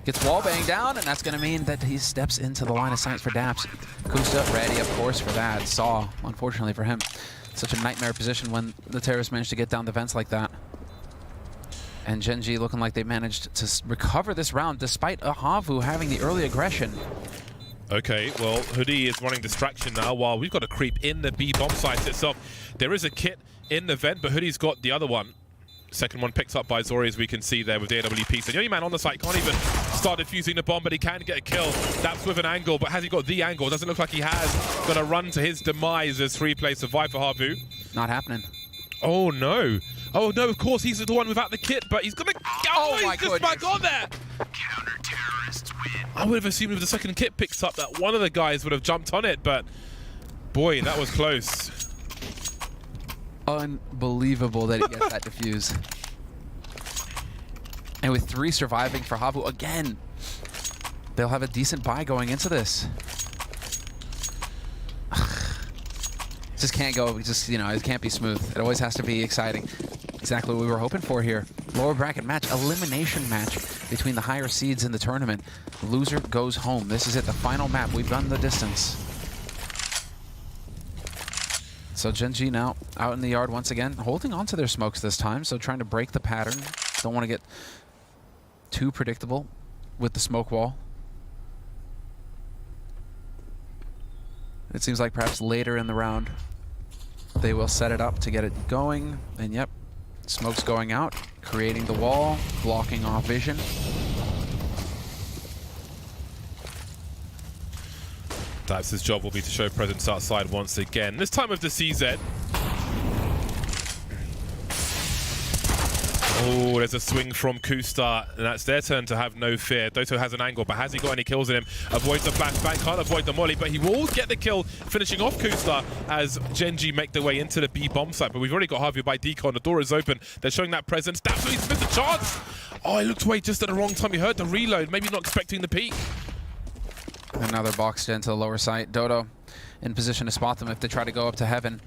Gets wall banged down, and that's going to mean that he steps into the line of sight for Daps. Kusta ready, of course, for that. Saw, unfortunately for him, such a nightmare position when the terrorists managed to get down the vents like that. And Gen.G looking like they managed to recover this round despite Havu having the early aggression. Okay, well, Hoodie is running distraction now while we've got a creep in the B bomb site itself. There is a kit in the vent, but Hoodie's got the other one. Second one picked up by Zori, as we can see there with the AWP. So the only man on the site can't even start defusing the bomb, but he can get a kill. That's with an angle, but has he got the angle? Doesn't look like he has. Gonna run to his demise as 3-play survive for Havu. Not happening. Oh, no. Oh, no, of course, he's the one without the kit, but he's gonna... Oh, my he's just back on there! Counter-terrorists win. I would have assumed if the second kit picked up that one of the guys would have jumped on it, but... Boy, that was close. Unbelievable that he gets that defuse. And with 3 surviving for Havu, again, they'll have a decent buy going into this. Just can't go, just, you know, it can't be smooth. It always has to be exciting. Exactly what we were hoping for here. Lower bracket match, elimination match between the higher seeds in the tournament. Loser goes home. This is it, the final map. We've done the distance. So Gen.G now out in the yard once again, holding on to their smokes this time, so trying to break the pattern. Don't want to get too predictable with the smoke wall. It seems like perhaps later in the round they will set it up to get it going. And yep, smoke's going out, creating the wall, blocking off vision. Daps' job will be to show presence outside once again. This time with the CZ. Oh, there's a swing from Kusta, and that's their turn to have no fear. Doto has an angle, but has he got any kills in him? Avoids the flashbang, can't avoid the molly, but he will get the kill, finishing off Kusta as Gen.G make their way into the B bomb site. But we've already got Havu by Decon. The door is open. They're showing that presence. Daps, he's missed the chance. Oh, he looked away just at the wrong time. He heard the reload, maybe not expecting the peek. Another boxed into the lower site. Dodo in position to spot them if they try to go up to heaven.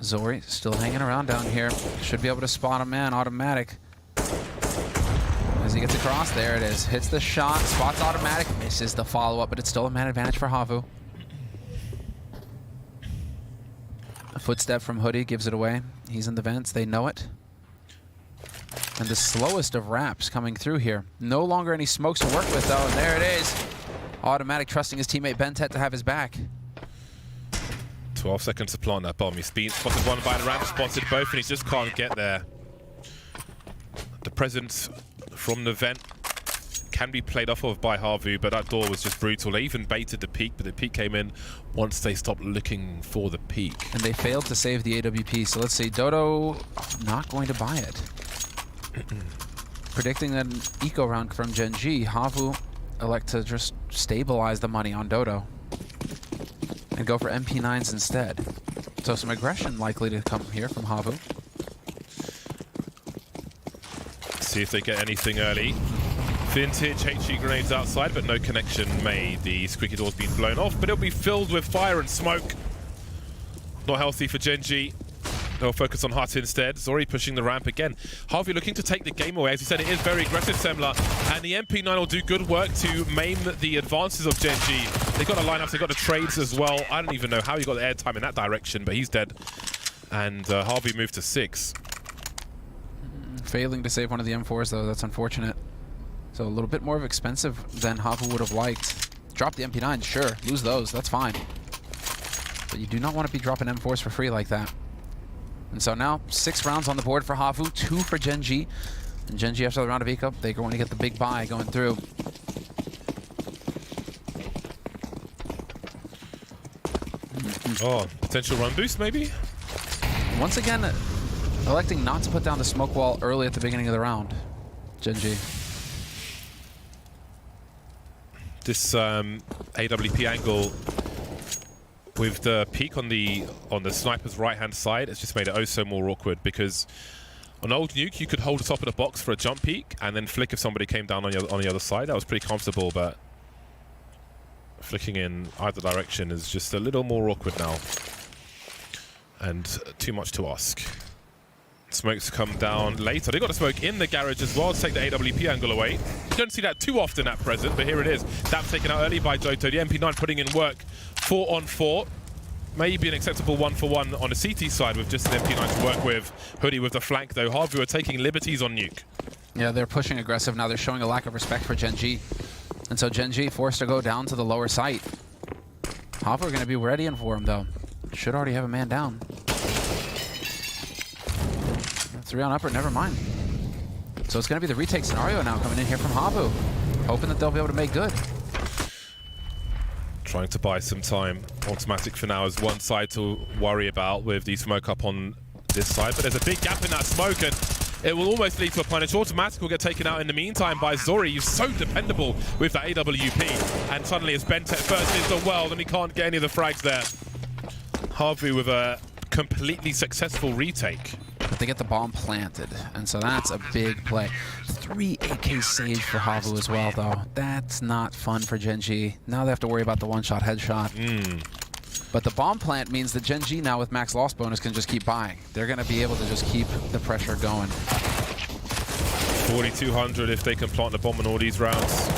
Zori still hanging around down here. Should be able to spot a man. Automatic. As he gets across, there it is. Hits the shot, spots Automatic, misses the follow-up, but it's still a man advantage for Havu. A footstep from Hoodie gives it away. He's in the vents, they know it. And the slowest of wraps coming through here. No longer any smokes to work with, though, and there it is. Automatic trusting his teammate Bentet to have his back. 12 seconds to plant that bomb. He's spotted one by the ramp, spotted both, and he just can't get there. The presence from the vent can be played off of by Havu, but that door was just brutal. They even baited the peak, but the peak came in once they stopped looking for the peak. And they failed to save the AWP, so let's see. Dodo not going to buy it. Predicting an eco round from Gen G, Havu elect to just stabilize the money on Dodo and go for MP9s instead. So some aggression likely to come here from Havu. See if they get anything early. Vintage HE grenades outside, but no connection made. The squeaky door's been blown off, but it'll be filled with fire and smoke. Not healthy for Gen G. They'll focus on Hut instead. Zori pushing the ramp again. Harvey looking to take the game away. As he said, it is very aggressive, Semler. And the MP9 will do good work to maim the advances of Gen G. They've got the lineups, they've got the trades as well. I don't even know how he got the airtime in that direction, but he's dead. And Harvey moved to 6. Failing to save one of the M4s, though. That's unfortunate. So a little bit more expensive than Havu would have liked. Drop the MP9, sure. Lose those, that's fine. But you do not want to be dropping M4s for free like that. And so now 6 rounds on the board for Havu, 2 for Gen G. And Gen G after the round of eco, they're going to get the big buy going through. Oh, potential run boost maybe? Once again, electing not to put down the smoke wall early at the beginning of the round, Gen G. This AWP angle with the peak on the sniper's right-hand side, it's just made it oh so more awkward, because on old Nuke you could hold the top of the box for a jump peek and then flick if somebody came down on the other side. That was pretty comfortable, but flicking in either direction is just a little more awkward now, and too much to ask. Smokes come down later. They got a smoke in the garage as well to take the AWP angle away. You don't see that too often at present, but here it is. That's taken out early by Doto. The MP9 putting in work 4 on 4. Maybe an acceptable 1-for-1 on the CT side with just an MP9 to work with. Hoodie with the flank though. Havu are taking liberties on Nuke. Yeah, they're pushing aggressive now. They're showing a lack of respect for Gen G. And so Gen G forced to go down to the lower site. Havu are going to be ready in for him though. Should already have a man down. 3 on upper, never mind. So it's going to be the retake scenario now coming in here from Havu. Hoping that they'll be able to make good. Trying to buy some time. Automatic for now is one side to worry about with the smoke up on this side, but there's a big gap in that smoke and it will almost lead to a punish. Automatic will get taken out in the meantime by Zori. He's so dependable with that AWP, and suddenly it's Bentet first into the world and he can't get any of the frags there. Havu with a completely successful retake. But they get the bomb planted, and so that's a big play. 3 AK saves for Havu as well, though. That's not fun for Gen G. Now they have to worry about the one-shot headshot. But the bomb plant means that Gen G now with max loss bonus can just keep buying. They're going to be able to just keep the pressure going. 4,200 if they can plant the bomb in all these rounds.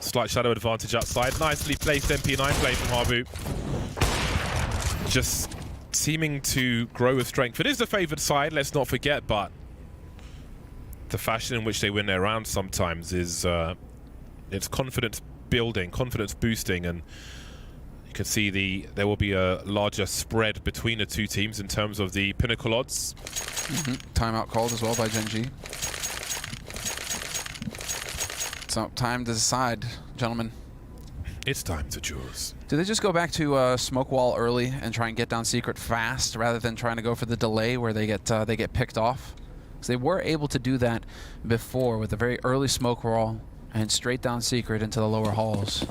Slight shadow advantage outside. Nicely placed MP9 play from Havu. Just seeming to grow with strength. It is the favoured side, let's not forget, but the fashion in which they win their rounds sometimes is it's confidence building, confidence boosting, and you can see there will be a larger spread between the two teams in terms of the pinnacle odds. Timeout called as well by Gen G. So time to decide, gentlemen. It's time to choose. Do they just go back to smoke wall early and try and get down secret fast rather than trying to go for the delay where they get picked off? Because they were able to do that before with a very early smoke wall and straight down secret into the lower halls.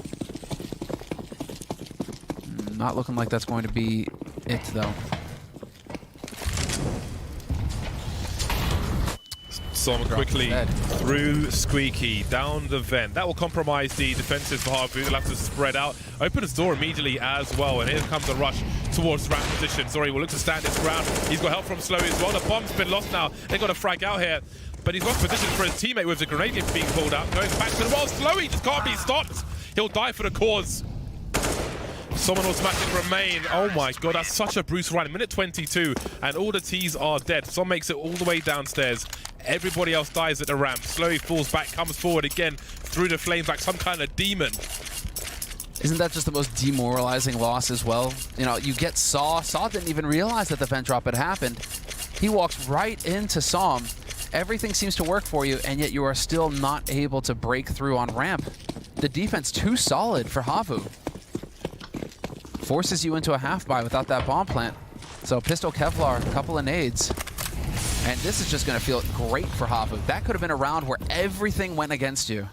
Not looking like that's going to be it though. Som quickly through Squeaky, down the vent. That will compromise the defenses for Havu. They'll have to spread out. Opens door immediately as well, and here comes a rush towards ramp position. Zori will look to stand his ground. He's got help from Slowy as well. The bomb's been lost now. They've got to frag out here. But he's lost position for his teammate with the grenade being pulled out. Going back to the wall. Slowy just can't be stopped. He'll die for the cause. Someone automatic remain. Oh my god, that's such a brutal run. Minute 22, and all the T's are dead. Som makes it all the way downstairs. Everybody else dies at the ramp. Slowly falls back, comes forward again through the flames like some kind of demon. Isn't that just the most demoralizing loss as well? You know, you get Saw. Saw didn't even realize that the vent drop had happened. He walks right into Som. Everything seems to work for you, and yet you are still not able to break through on ramp. The defense too solid for Havu. Forces you into a half buy without that bomb plant. So pistol Kevlar, a couple of nades. And this is just going to feel great for Havu. That could have been a round where everything went against you.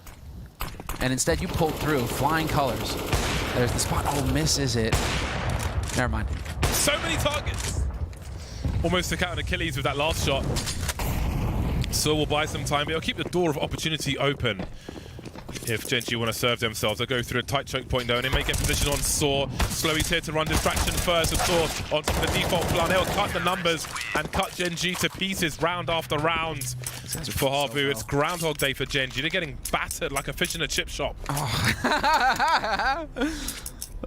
And instead you pulled through, flying colors. There's the spot. Oh, misses it. Never mind. So many targets. Almost took out an Achilles with that last shot. So we'll buy some time, but it'll keep the door of opportunity open. If Gen.G want to serve themselves, they'll go through a tight choke point though, and they may get position on Saw. Slowy's here to run distraction first, and Saw on top of the default plan. They'll cut the numbers and cut Gen.G to pieces round after round. For Havu, it's Groundhog Day for Gen.G. They're getting battered like a fish in a chip shop. Oh,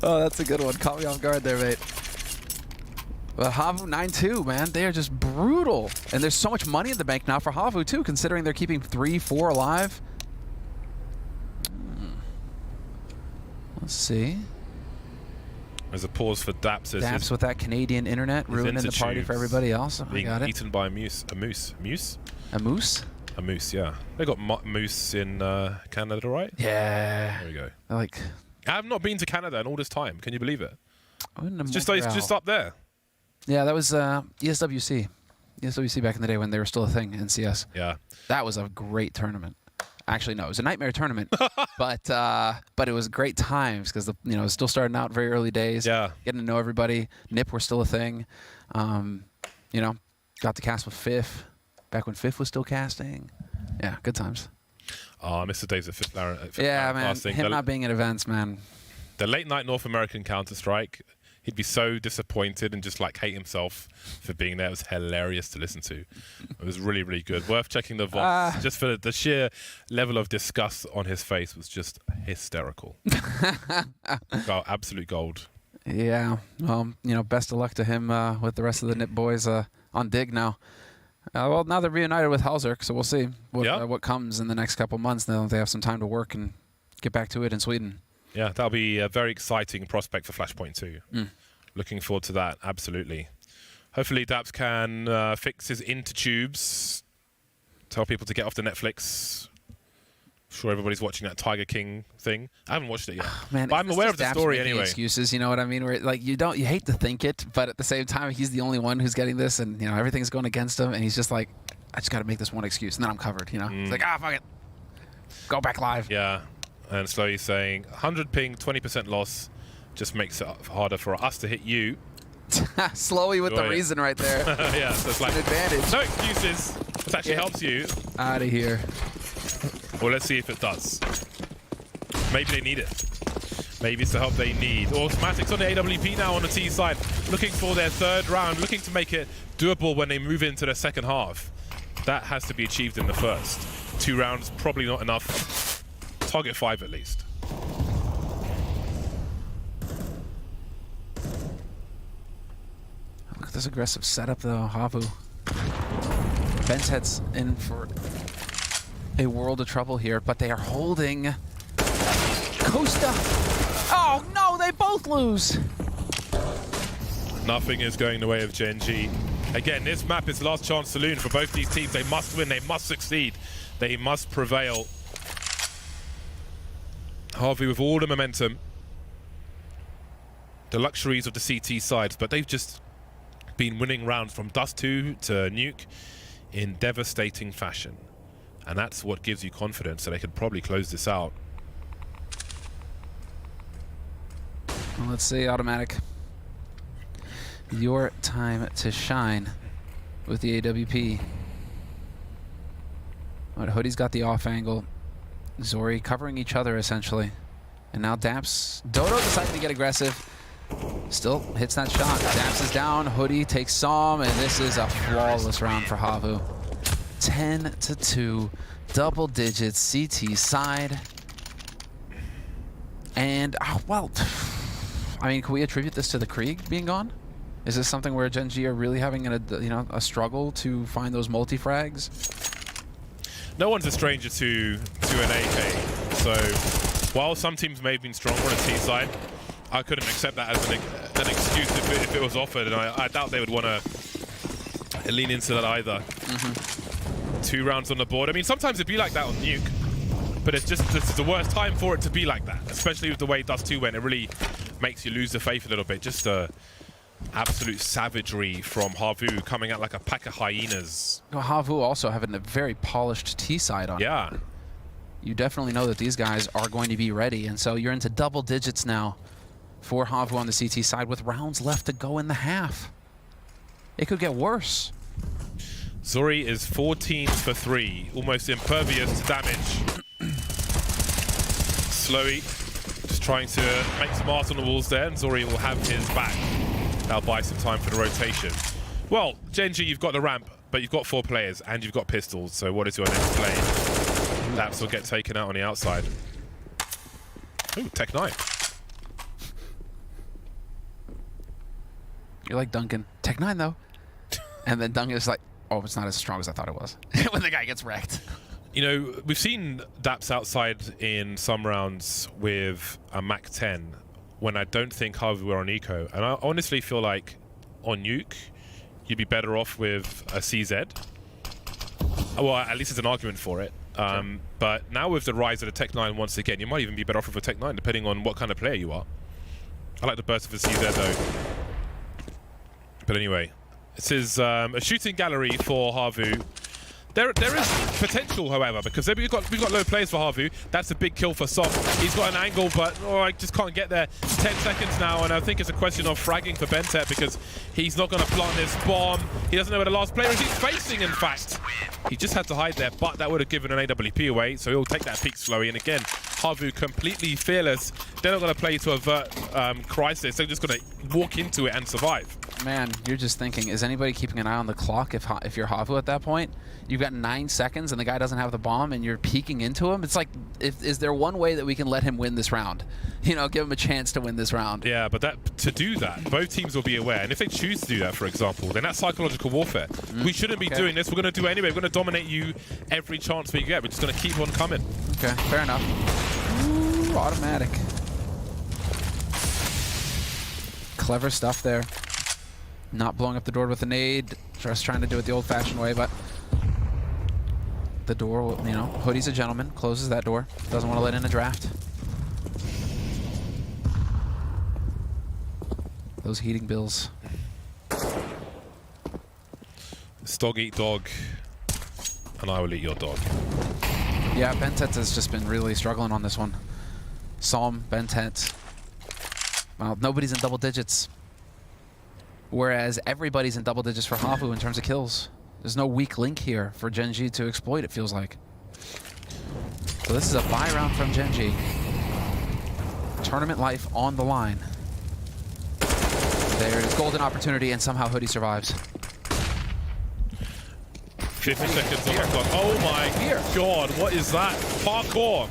oh, that's a good one. Caught me off guard there, mate. But Havu 9-2, man, they are just brutal. And there's so much money in the bank now for Havu too, considering they're keeping 3-4 alive. Let's see. There's a pause for Daps. Daps with that Canadian internet ruining the party for everybody else. I being got it. eaten by a moose. A moose? Moose? A moose? A moose, yeah. They got moose in Canada, right? Yeah. There we go. I have not been to Canada in all this time. Can you believe it? It's just up there. Yeah, that was ESWC. ESWC back in the day when they were still a thing in CS. Yeah. That was a great tournament. Actually, no, it was a nightmare tournament, but it was great times because it was still starting out very early days. Yeah, getting to know everybody. NIP were still a thing. Got to cast with Fifth back when Fifth was still casting. Yeah, good times. Oh, I miss the days of Fifth. Yeah, man. Him not being at events, man. The late night North American Counter-Strike. He'd be so disappointed and just like hate himself for being there. It was hilarious to listen to. It was really, really good. Worth checking the VODs. Just for the sheer level of disgust on his face was just hysterical. Absolute gold. Yeah. Well, best of luck to him with the rest of the NIP boys on Dig now. Well, now they're reunited with Halzerk, so we'll see what comes in the next couple months. Now they have some time to work and get back to it in Sweden. Yeah, that'll be a very exciting prospect for Flashpoint too. Looking forward to that, absolutely. Hopefully Daps can fix his intertubes, tell people to get off the Netflix. I'm sure everybody's watching that Tiger King thing. I haven't watched it yet. Man, but I'm aware of the story anyway. Excuses, you know what I mean? Where you hate to think it, but at the same time, he's the only one who's getting this, and everything's going against him, and he's just like, I just got to make this one excuse, and then I'm covered. He's like, fuck it, go back live. Yeah. And Slowly saying 100 ping, 20% loss, just makes it harder for us to hit you. Slowy with the reason right there. Yeah, so it's like an advantage. No excuses. This actually helps you. Out of here. Well, let's see if it does. Maybe they need it. Maybe it's the help they need. Automatics on the AWP now on the T side, looking for their third round, looking to make it doable when they move into the second half. That has to be achieved in the first. 2 rounds, probably not enough. Target 5 at least. Look at this aggressive setup though, Havu. Ben's head's in for a world of trouble here, but they are holding Costa. Oh no, they both lose. Nothing is going the way of Gen.G. Again, this map is last chance saloon for both these teams. They must win, they must succeed, they must prevail. Harvey with all the momentum, the luxuries of the CT sides, but they've just been winning rounds from Dust 2 to Nuke in devastating fashion. And that's what gives you confidence that they could probably close this out. Well, let's see, Automatic. Your time to shine with the AWP. But Hoodie's got the off angle. Zori covering each other essentially. And now Daps. Dodo decided to get aggressive. Still hits that shot. Daps is down. Hoodie takes Som, and this is a flawless round for Havu. 10-2, double digits, CT side. And, well, I mean, can we attribute this to the Krieg being gone? Is this something where Gen G are really having a struggle to find those multi-frags? No one's a stranger to an AK. So while some teams may have been stronger on a T side, I couldn't accept that as an excuse if it was offered, and I doubt they would want to lean into that either. 2 rounds on the board. I mean, sometimes it'd be like that on Nuke, but it's just this is the worst time for it to be like that, especially with the way Dust 2 went. It really makes you lose the faith a little bit. Just absolute savagery from Havu coming out like a pack of hyenas. Well, Havu also having a very polished T side on. Yeah. You definitely know that these guys are going to be ready, and so you're into double digits now for Havu on the CT side with rounds left to go in the half. It could get worse. Zori is 14 for 3, almost impervious to damage. Slowy just trying to make some art on the walls there, and Zori will have his back. That'll buy some time for the rotation. Well, Gen G, you've got the ramp, but you've got 4 players, and you've got pistols, so what is your next play? Laps will get taken out on the outside. Ooh, Tech 9. You're like Duncan. Tech 9, though. And then Duncan is like, oh, it's not as strong as I thought it was. When the guy gets wrecked. You know, we've seen Daps outside in some rounds with a Mac 10 when I don't think Havu were on Eco. And I honestly feel like on Nuke, you'd be better off with a CZ. Well, at least there's an argument for it. Sure. But now with the rise of the Tech 9 once again, you might even be better off with a Tech 9 depending on what kind of player you are. I like the burst of the CZ though. But anyway, this is a shooting gallery for Havu. There is potential, however, because we've got low plays for Havu. That's a big kill for Som. He's got an angle, but I just can't get there. 10 seconds now, and I think it's a question of fragging for Bentet because he's not going to plant this bomb. He doesn't know where the last player is. He's facing, in fact. He just had to hide there, but that would have given an AWP away, so he'll take that peek slowly. And again, Havu completely fearless. They're not going to play to avert crisis. They're just going to walk into it and survive. Man, you're just thinking, is anybody keeping an eye on the clock if you're Havu at that point? You've got 9 seconds and the guy doesn't have the bomb and you're peeking into him. It's like, is there one way that we can let him win this round? You know, give him a chance to win this round. Yeah, but to do that, both teams will be aware. And if they choose to do that, for example, then that's psychological warfare. We shouldn't be doing this. We're going to do it anyway. We're going to dominate you every chance we get. We're just going to keep on coming. Okay, fair enough. Ooh, automatic. Clever stuff there. Not blowing up the door with a nade. Just trying to do it the old-fashioned way, but the door, you know, Hoodie's a gentleman. Closes that door. Doesn't want to let in a draft. Those heating bills. Dog eat dog, and I will eat your dog. Yeah, Bentet has just been really struggling on this one. Som, Bentet. Well, nobody's in double digits. Whereas everybody's in double digits for Havu in terms of kills. There's no weak link here for Gen G to exploit, it feels like. So this is a buy round from Gen G. Tournament life on the line. There it is, golden opportunity, and somehow Hoodie survives. 50 seconds on the clock. Oh my god, what is that? Parkour.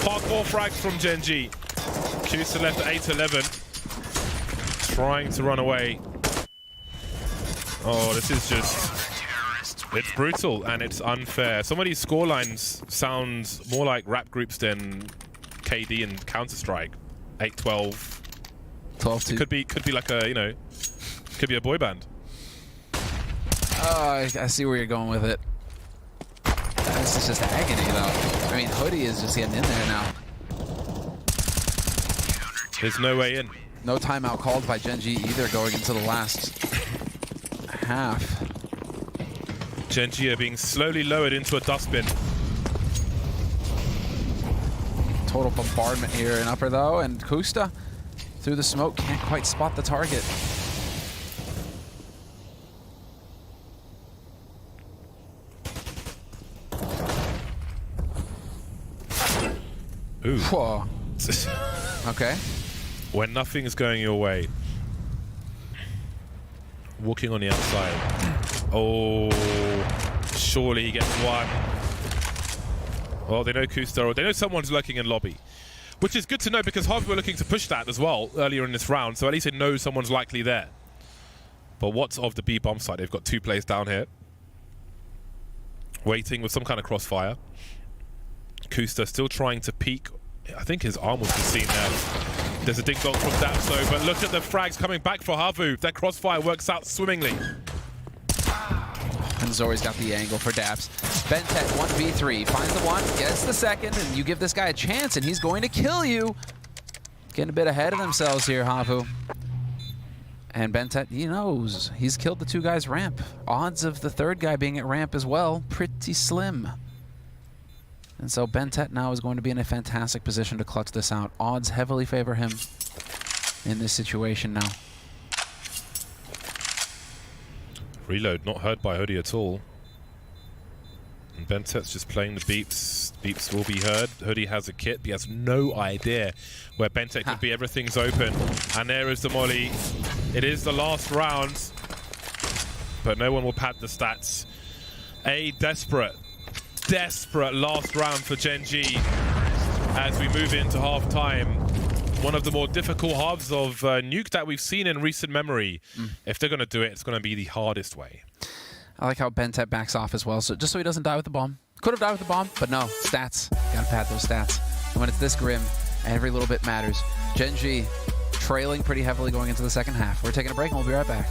Parkour frags from Gen G. Kusa left at 8-11. Trying to run away. Oh, this is just... It's brutal and it's unfair. Some of these scorelines sound more like rap groups than KD and Counter-Strike. 8-12. 12-2. It could be like a, you know, could be a boy band. Oh, I see where you're going with it. This is just agony, though. I mean, Hoodie is just getting in there now. There's no way in. No timeout called by Gen G either going into the last half. Gen G are being slowly lowered into a dustbin. Total bombardment here in upper, though, and Kusta through the smoke can't quite spot the target. Ooh. Whoa. Okay. When nothing's going your way, Walking on the outside. Oh, surely he gets one. Well, they know Kusta, or they know someone's lurking in lobby. Which is good to know because Harvey were looking to push that as well earlier in this round, so at least they know someone's likely there. But what's of the B bomb side? They've got 2 players down here. Waiting with some kind of crossfire. Kusta still trying to peek. I think his arm was seen there. There's a ding-dong from Dapso, but look at the frags coming back for Havu. That crossfire works out swimmingly. And Zori's got the angle for Daps. Bentet 1v3, finds the one, gets the second, and you give this guy a chance, and he's going to kill you. Getting a bit ahead of themselves here, Havu. And Bentet, he knows. He's killed the 2 guys ramp. Odds of the 3rd guy being at ramp as well, pretty slim. And so Bentet now is going to be in a fantastic position to clutch this out. Odds heavily favor him in this situation now. Reload not heard by Hoodie at all. And Bentet's just playing the beeps. Beeps will be heard. Hoodie has a kit, but he has no idea where Bentet could be. Everything's open. And there is the molly. It is the last round. But no one will pad the stats. A desperate last round for Gen G as we move into half-time. One of the more difficult halves of Nuke that we've seen in recent memory. If they're going to do it, it's going to be the hardest way. I like how Bentet backs off as well, so just so he doesn't die with the bomb. Could have died with the bomb, but no, stats. Gotta pad those stats. And when it's this grim, every little bit matters. Gen G trailing pretty heavily going into the second half. We're taking a break and we'll be right back.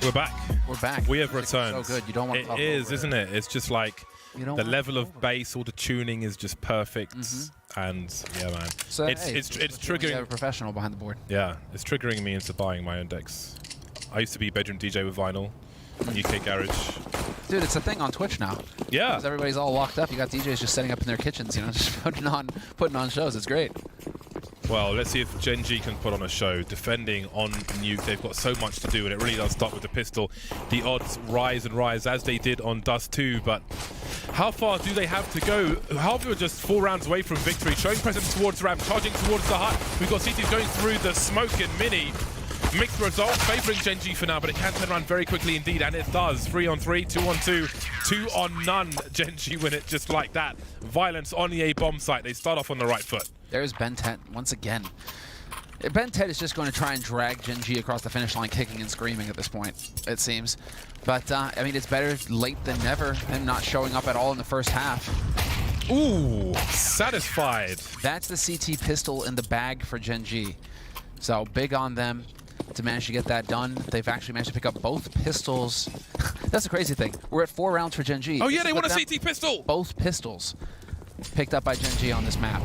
We're back. We're back. We have Music's returned. So good. You don't want to talk It is, over isn't it? It's just like You don't the want level to of bass, all the tuning is just perfect. And yeah, man. So, it's hey, it's You have a triggering. professional behind the board. Yeah, it's triggering me into buying my own decks. I used to be bedroom DJ with vinyl, UK Garage. Dude, it's a thing on Twitch now. Yeah. Because everybody's all locked up. You got DJs just setting up in their kitchens, you know, just putting on shows. It's great. Well, let's see if Gen G can put on a show. Defending on Nuke, they've got so much to do, and it really does start with the pistol. The odds rise and rise, as they did on Dust 2, but how far do they have to go? Halvey are just 4 rounds away from victory, showing presence towards ramp, charging towards the hut. We've got CTs going through the smoke and Mini. Mixed result, favouring Gen G for now, but it can turn around very quickly indeed, and it does. 3 on 3, 2 on 2, 2 on none. Gen G win it just like that. Violence on the A bomb site. They start off on the right foot. There's Ben Tet once again. Ben Tet is just going to try and drag Gen G across the finish line, kicking and screaming at this point, it seems. But, I mean, it's better late than never, him not showing up at all in the first half. Ooh, satisfied. That's the CT pistol in the bag for Gen G. So big on them to manage to get that done. They've actually managed to pick up both pistols. That's the crazy thing. We're at 4 rounds for Gen G. Oh yeah, they want a CT pistol. Both pistols picked up by Gen G on this map.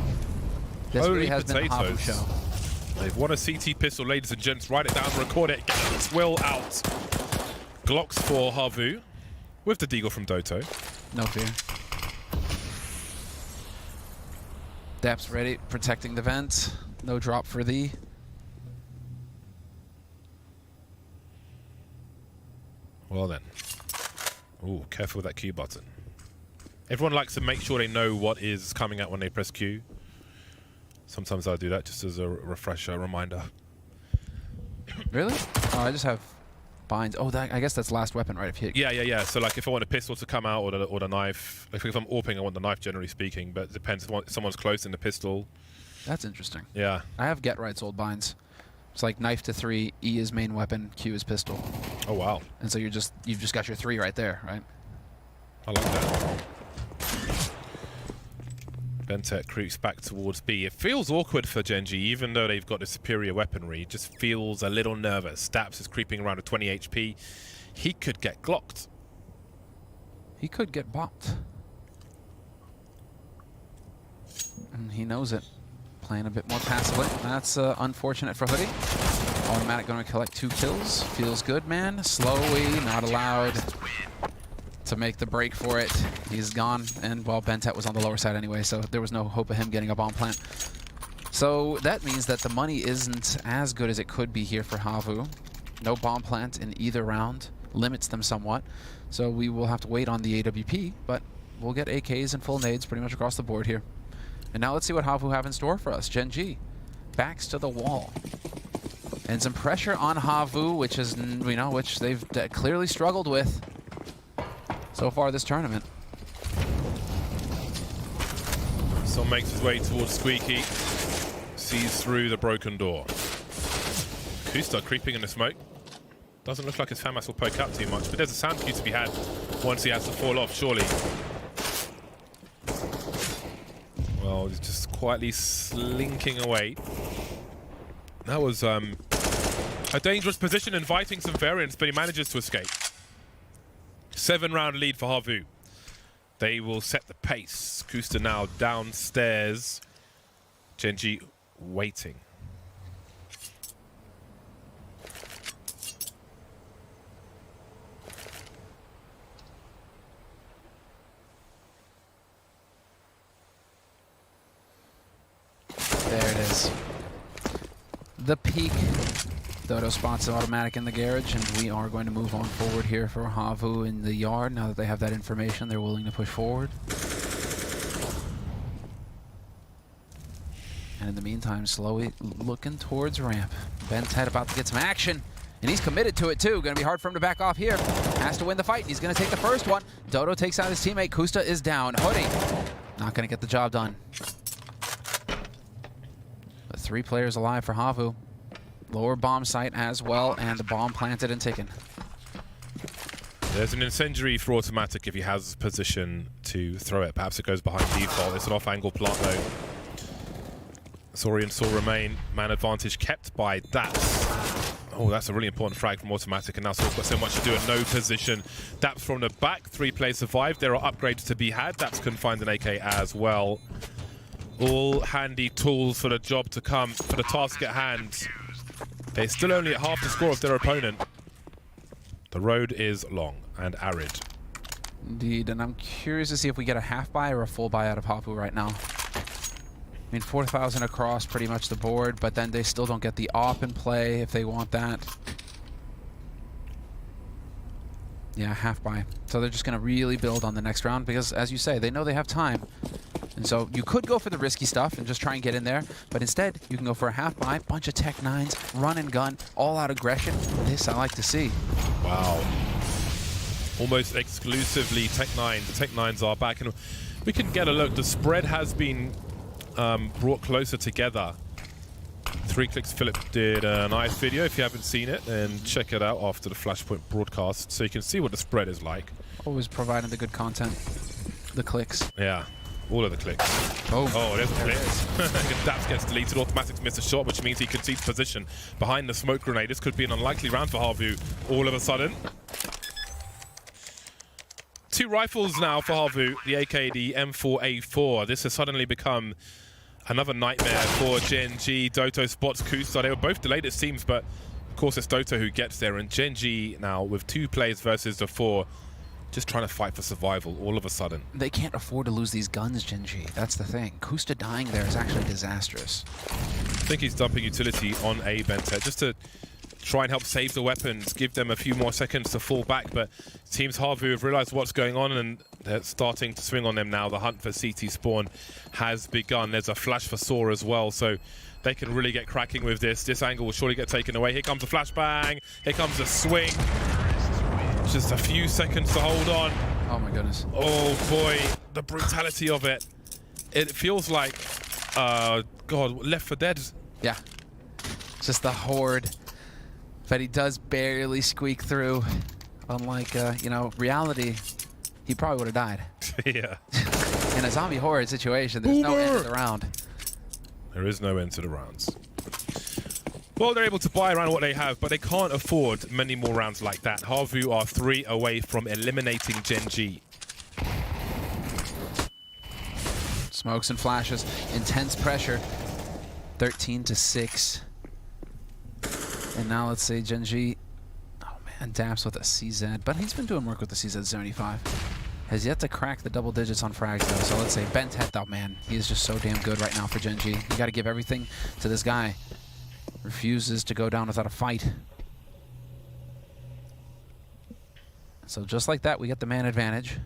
This Holy really has been a Havu potatoes. show. They've won a CT pistol, ladies and gents. Write it down, record it, get this will out. Glocks for Havu with the deagle from Doto. No fear. Dap's ready, protecting the vent. No drop for thee. Well then. Ooh, careful with that Q button. Everyone likes to make sure they know what is coming out when they press Q. Sometimes I do that just as a refresher, reminder. Really? Oh, I just have binds. Oh, I guess that's last weapon, right? If you Yeah. So like if I want a pistol to come out or the knife, like if I'm AWPing, I want the knife generally speaking, but it depends if someone's close in the pistol. That's interesting. Yeah. I have get right sold binds. It's like knife to 3, E is main weapon, Q is pistol. Oh wow. And so you've just got your 3 right there, right? I like that. Bentek creeps back towards B. It feels awkward for Gen G, even though they've got the superior weaponry. It just feels a little nervous. Staps is creeping around at 20 HP. He could get glocked. He could get bopped. And he knows it. Playing a bit more passively. That's unfortunate for Hoodie. Automatic going to collect 2 kills. Feels good, man. Slowy, not allowed to make the break for it. He's gone, and well, Bentet was on the lower side anyway, so there was no hope of him getting a bomb plant. So that means that the money isn't as good as it could be here for Havu. No bomb plant in either round. Limits them somewhat. So we will have to wait on the AWP, but we'll get AKs and full nades pretty much across the board here. And now let's see what Havu have in store for us. Gen G backs to the wall. And some pressure on Havu, which is, you know, which they've clearly struggled with so far this tournament. So makes his way towards Squeaky. Sees through the broken door. Kusta creeping in the smoke. Doesn't look like his FAMAS will poke up too much, but there's a sound cue to be had once he has to fall off, surely. Well, he's just quietly slinking away. That was a dangerous position, inviting some variance, but he manages to escape. 7-round lead for Havu. They will set the pace. Kusta now downstairs. Gen G waiting. There it is. The peak. Dodo spots the automatic in the garage, and we are going to move on forward here for Havu in the yard. Now that they have that information, they're willing to push forward. And in the meantime, slowly looking towards ramp. Bentet about to get some action, and he's committed to it too. Going to be hard for him to back off here. Has to win the fight. He's going to take the first one. Dodo takes out his teammate. Kusta is down. Hoodie not going to get the job done. But 3 players alive for Havu. Lower bomb site as well, and the bomb planted and taken. There's an incendiary for automatic if he has position to throw it. Perhaps it goes behind default. It's an off-angle plant though. Saurian Saw remain. Man advantage kept by that. Oh, that's a really important frag from Automatic, and now Soul's got so much to do in no position. Daps from the back, 3 players survived. There are upgrades to be had. Daps can find an AK as well. All handy tools for the job to come, for the task at hand. They're still only at half the score of their opponent. The road is long and arid. Indeed, and I'm curious to see if we get a half buy or a full buy out of Hapu right now. I mean, 4,000 across pretty much the board, but then they still don't get the op in play if they want that. Yeah, half buy. So they're just going to really build on the next round because, as you say, they know they have time. And so you could go for the risky stuff and just try and get in there, but instead you can go for a half buy, bunch of Tech 9s, run and gun, all out aggression. This I like to see. Wow. Almost exclusively Tech 9. The Tech 9s are back, and we can get a look. The spread has been brought closer together. 3 Clicks Philip did a nice video. If you haven't seen it, then check it out after the Flashpoint broadcast so you can see what the spread is like. Always providing the good content. The clicks. Yeah, all of the clicks. Oh, there's a click. Daps gets deleted. Automatic missed a shot, which means he concedes position behind the smoke grenade. This could be an unlikely round for Havu all of a sudden. 2 rifles now for Havu, the AK, the M4A4. This has suddenly become another nightmare for Gen G. Doto spots Kusta. They were both delayed, it seems, but of course it's Doto who gets there. And Gen G now with 2 players versus the 4, just trying to fight for survival all of a sudden. They can't afford to lose these guns, Gen G. That's the thing. Kusta dying there is actually disastrous. I think he's dumping utility on A Bentet just to try and help save the weapons, give them a few more seconds to fall back, but teams Havu have realized what's going on and they're starting to swing on them now. The hunt for CT spawn has begun. There's a flash for Saw as well, so they can really get cracking with this. This angle will surely get taken away. Here comes a flashbang. Here comes a swing. Just a few seconds to hold on. Oh my goodness. Oh boy, the brutality of it. It feels like, God, Left 4 Dead. Yeah. Just the horde. But he does barely squeak through. Unlike, you know, reality, he probably would have died. Yeah. In a zombie horde situation, there's no end to the round. There is no end to the rounds. Well, they're able to buy around what they have, but they can't afford many more rounds like that. Havu are 3 away from eliminating Gen G. Smokes and flashes. Intense pressure. 13-6. And now let's say Gen G. Oh man, Daps with a CZ, but he's been doing work with the CZ75. Has yet to crack the double digits on frags though. So let's say Bentet, though, man, he is just so damn good right now for Gen G. You got to give everything to this guy. Refuses to go down without a fight. So just like that, we get the man advantage.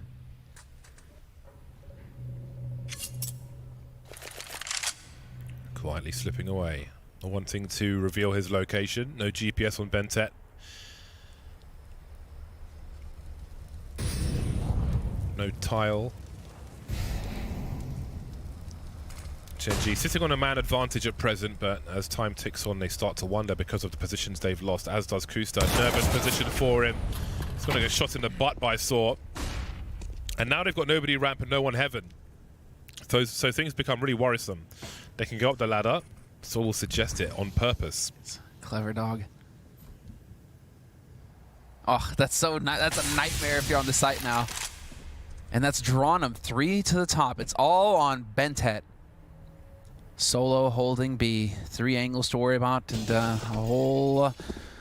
Quietly slipping away. Not wanting to reveal his location. No GPS on Bentet. No tile. Gen G sitting on a man advantage at present, but as time ticks on, they start to wonder because of the positions they've lost, as does Kusta. Nervous position for him. He's going to get shot in the butt by Saw. And now they've got nobody ramp and no one heaven. So things become really worrisome. They can go up the ladder. Saw will suggest it on purpose. Clever dog. Oh, that's so that's a nightmare if you're on the site now. And that's drawn him 3 to the top. It's all on Bentet. Solo holding B. 3 angles to worry about and a whole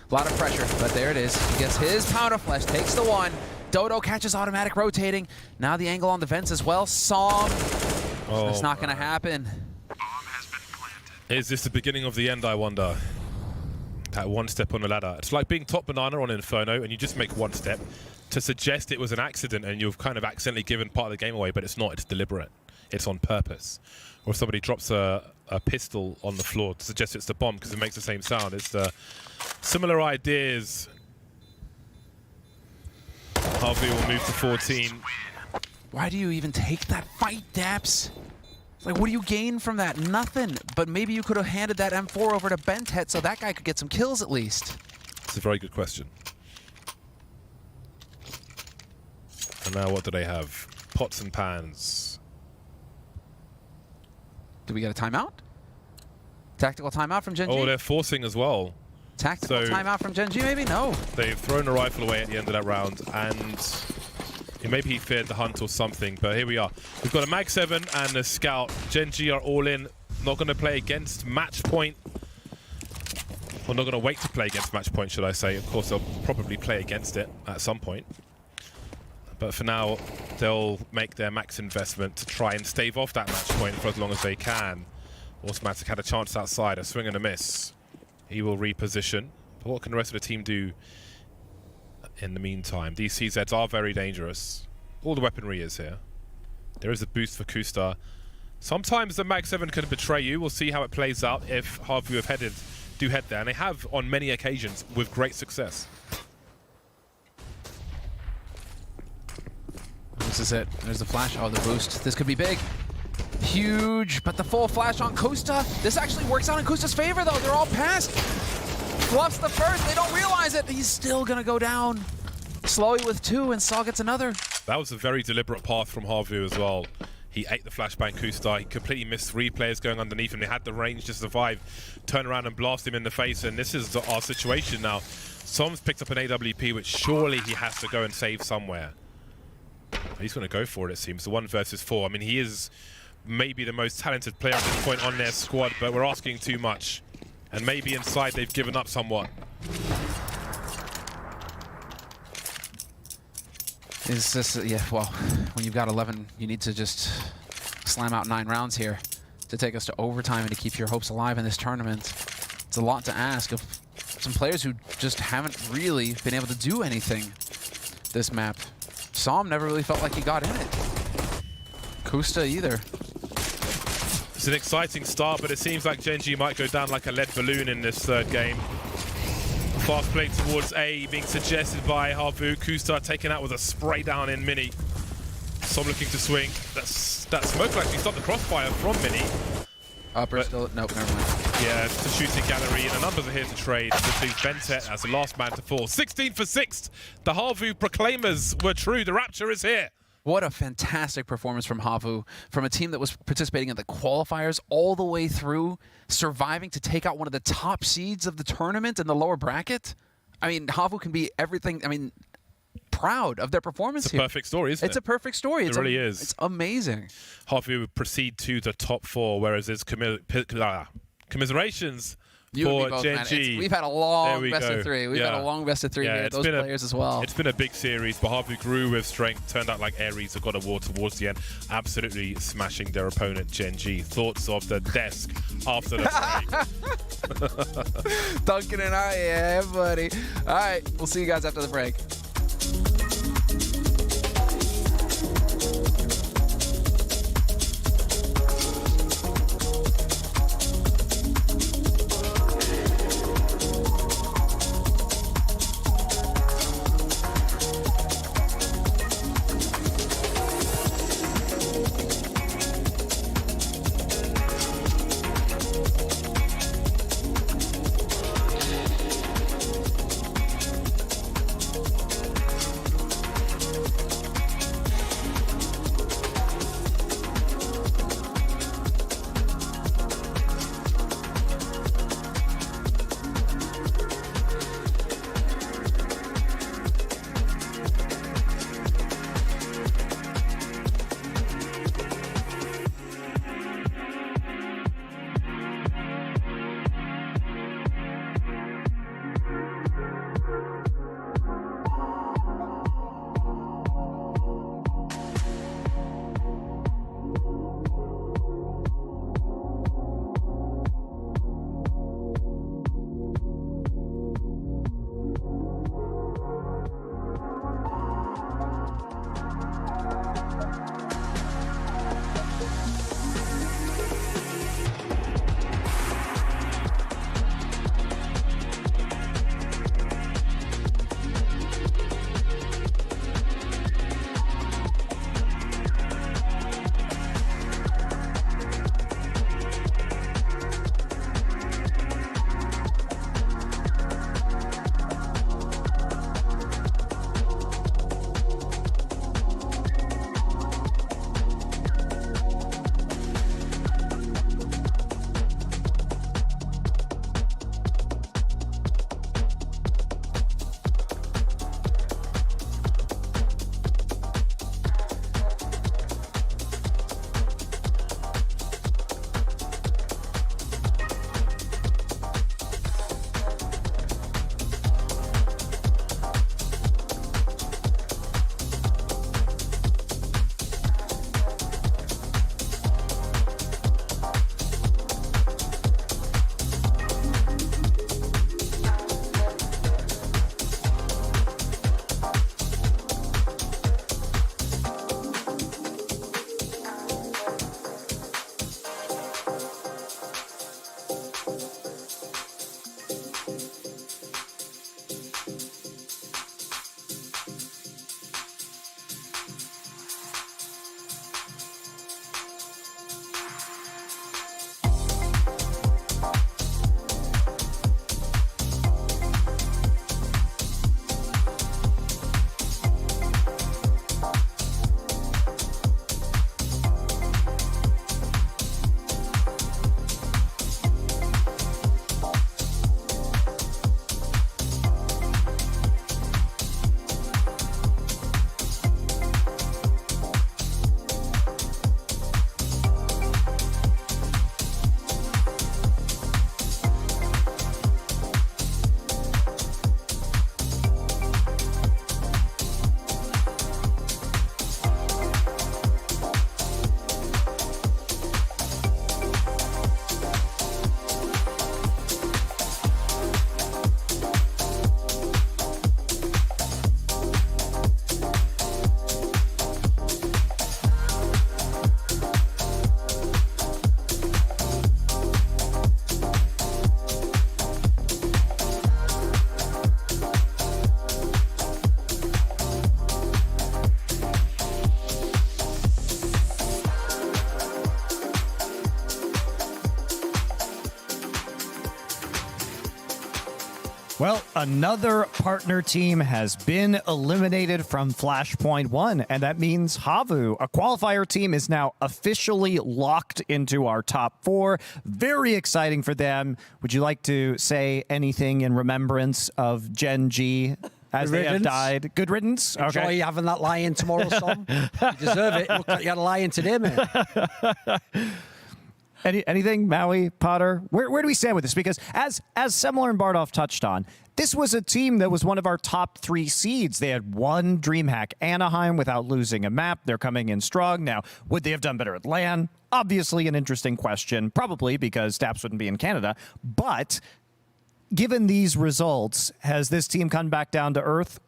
lot of pressure. But there it is. He gets his pound of flesh, takes the 1. Dodo catches automatic rotating. Now the angle on the vents as well. Som. Oh, it's not going to happen. Is this the beginning of the end, I wonder? That 1 step on the ladder. It's like being top banana on Inferno and you just make 1 step to suggest it was an accident and you've kind of accidentally given part of the game away, but it's not. It's deliberate. It's on purpose. Or if somebody drops a pistol on the floor to suggest it's the bomb because it makes the same sound. It's similar ideas. Harvey will move to 14. Why do you even take that fight, Daps? Like, what do you gain from that? Nothing. But maybe you could have handed that M4 over to Bentet so that guy could get some kills at least. It's a very good question. And now what do they have? Pots and pans. Do we get a timeout? Tactical timeout from Gen G? Oh, they're forcing as well. Tactical So- timeout from Gen G, maybe? No. They've thrown a rifle away at the end of that round, and maybe he feared the hunt or something, but here we are. We've got a Mag 7 and a Scout. Gen G are all in, not going to play against Match Point. Well, not going to wait to play against Match Point, should I say. Of course, they'll probably play against it at some point. But for now, they'll make their max investment to try and stave off that Match Point for as long as they can. Automatic had a chance outside, a swing and a miss. He will reposition. But what can the rest of the team do in the meantime? These CZs are very dangerous. All the weaponry is here. There is a boost for Kusta. Sometimes the Mag 7 can betray you. We'll see how it plays out if Harvey do head there. And they have on many occasions with great success. This is it. There's the flash. Oh, the boost. This could be big. Huge, but the full flash on Kusta. This actually works out in Kusta's favor, though. They're all passed. Fluffs the first. They don't realize it. He's still going to go down. Slowy with 2, and Saw gets another. That was a very deliberate path from Harvey as well. He ate the flashbang Kusta. He completely missed 3 players going underneath him. They had the range to survive. Turn around and blast him in the face, and this is our situation now. Som's picked up an AWP, which surely he has to go and save somewhere. He's going to go for it, it seems. The 1 versus 4. I mean, he is maybe the most talented player at this point on their squad, but we're asking too much. And maybe inside they've given up somewhat. Is this, yeah, well, when you've got 11, you need to just slam out 9 rounds here to take us to overtime and to keep your hopes alive in this tournament. It's a lot to ask of some players who just haven't really been able to do anything this map. Som never really felt like he got in it. Kusta either. It's an exciting start, but it seems like Gen G might go down like a lead balloon in this third game. Fast play towards A being suggested by Harvu. Kusta taken out with a spray down in Mini. Som looking to swing. That smoke will actually stop the crossfire from Mini. Upper But- still, nope, never mind. Yeah, it's a shooting gallery, and the numbers are here to trade. This leaves Bentet as the last man to fall. 16 for 6. The Harvu proclaimers were true. The rapture is here. What a fantastic performance from Havu, from a team that was participating in the qualifiers all the way through, surviving to take out one of the top seeds of the tournament in the lower bracket. I mean, Havu can be everything. I mean, proud of their performance It's a here. perfect story, isn't It's it? a perfect story. It really is. It's amazing. Harvu would proceed to the top 4, whereas there's commiserations You and me for both, Gen man. G. We've had a There long we best go. of 3. We've Yeah. had a long best of 3 here. it's Those been players as well. It's been a big series, but Harvu grew with strength, turned out like Ares, have got a war towards the end, absolutely smashing their opponent, Gen G. Thoughts of the desk after the break? Duncan and I, yeah, buddy. All right, we'll see you guys after the break. Well, another partner team has been eliminated from Flashpoint 1, and that means Havu, a qualifier team, is now officially locked into our top 4. Very exciting for them. Would you like to say anything in remembrance of Gen G as they have died? Good riddance. Enjoy having that lie-in tomorrow, Sam. You deserve it. Look like you had a lie-in today, man. Anything, Maui, Potter? Where do we stand with this? Because as Semler and Bardolph touched on, this was a team that was one of our top 3 seeds. They had won DreamHack Anaheim without losing a map. They're coming in strong. Now, would they have done better at LAN? Obviously an interesting question, probably because Daps wouldn't be in Canada. But given these results, has this team come back down to earth?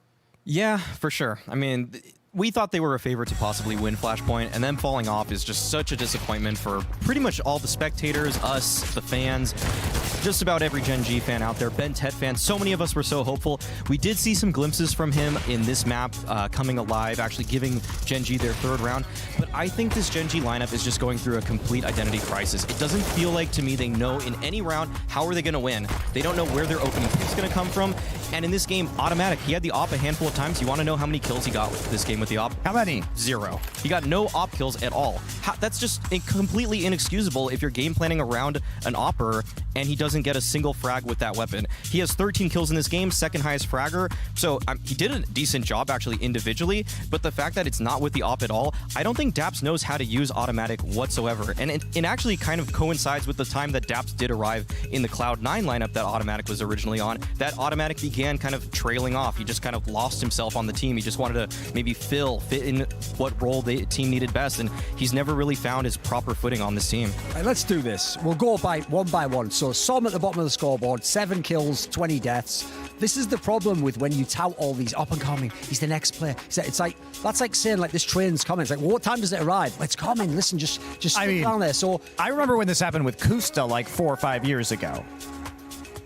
Yeah, for sure. I mean, we thought they were a favorite to possibly win Flashpoint, and them falling off is just such a disappointment for pretty much all the spectators, us, the fans, just about every Gen G fan out there, Ben Tet fans. So many of us were so hopeful. We did see some glimpses from him in this map coming alive, actually giving Gen G their 3rd round. But I think this Gen G lineup is just going through a complete identity crisis. It doesn't feel like to me they know in any round how are they going to win. They don't know where their opening pick's going to come from. And in this game, automatic. He had the op a handful of times. You want to know how many kills he got with this game with the op? How many? 0. He got no op kills at all. That's just completely inexcusable if you're game planning around an opper and he doesn't get a single frag with that weapon. He has 13 kills in this game, 2nd highest fragger. So he did a decent job actually individually, but the fact that it's not with the op at all, I don't think Daps knows how to use automatic whatsoever. And it actually kind of coincides with the time that Daps did arrive in the Cloud9 lineup that automatic was originally on. That automatic began kind of trailing off. He just kind of lost himself on the team. He just wanted to maybe fit in what role the team needed best, and he's never really found his proper footing on this team. Right, let's do this. We'll go by one. So Som at the bottom of the scoreboard, 7 kills, 20 deaths. This is the problem with when you tout all these up and coming. He's the next player. It's like that's like saying like this train's coming. It's like, well, what time does it arrive? Well, it's coming. Listen, just sit down there. So I remember when this happened with Kusta like 4 or 5 years ago.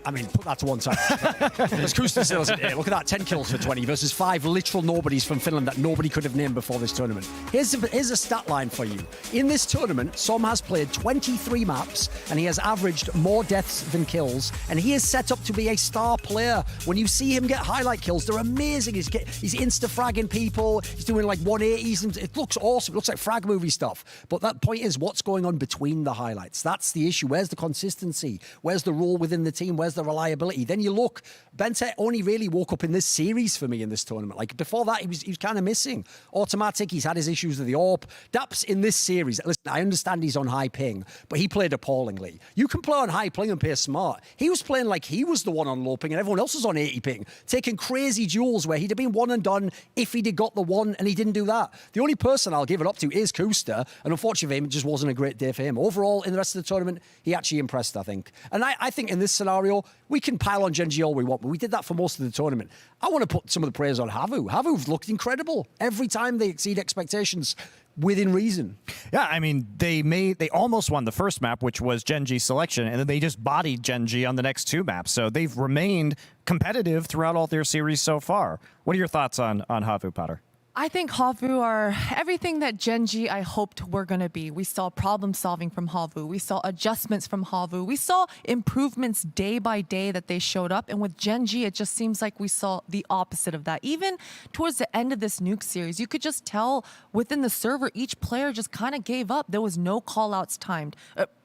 I mean, put that to one side. Because Kusta still isn't here. Look at that, 10 kills for 20 versus 5 literal nobodies from Finland that nobody could have named before this tournament. Here's a stat line for you. In this tournament, Som has played 23 maps and he has averaged more deaths than kills, and he is set up to be a star player. When you see him get highlight kills, they're amazing. He's insta-fragging people. He's doing like 180s. And it looks awesome. It looks like frag movie stuff. But that point is, what's going on between the highlights? That's the issue. Where's the consistency? Where's the role within the team? Where's the reliability? Then you look, Bente only really woke up in this series for me in this tournament. Like before that, he was kind of missing. Automatic, he's had his issues with the AWP. Daps in this series, listen, I understand he's on high ping, but he played appallingly. You can play on high ping and play smart. He was playing like he was the one on low ping and everyone else was on 80 ping, taking crazy duels where he'd have been one and done if he'd have got the one, and he didn't do that. The only person I'll give it up to is Kusta, and unfortunately it just wasn't a great day for him. Overall, in the rest of the tournament, he actually impressed, I think. And I think in this scenario, we can pile on Gen G all we want, but we did that for most of the tournament. I want to put some of the praise on Havu. Havu's looked incredible. Every time they exceed expectations within reason. Yeah, I mean, they almost won the first map, which was Gen G selection, and then they just bodied Gen G on the next 2 maps. So they've remained competitive throughout all their series so far. What are your thoughts on Havu, Potter? I think Havu are everything that Gen G I hoped we're going to be. We saw problem solving from Havu. We saw adjustments from Havu. We saw improvements day by day that they showed up. And with Gen G, it just seems like we saw the opposite of that. Even towards the end of this nuke series, you could just tell within the server, each player just kind of gave up. There was no call-outs timed.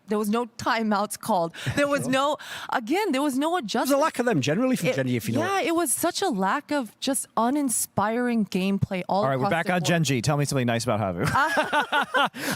There was no timeouts called. There was no adjustment. There's a lack of them generally from Gen G, if you know. Yeah, it was such a lack of just uninspiring gameplay all right, we're back on Gen G. Tell me something nice about Havu.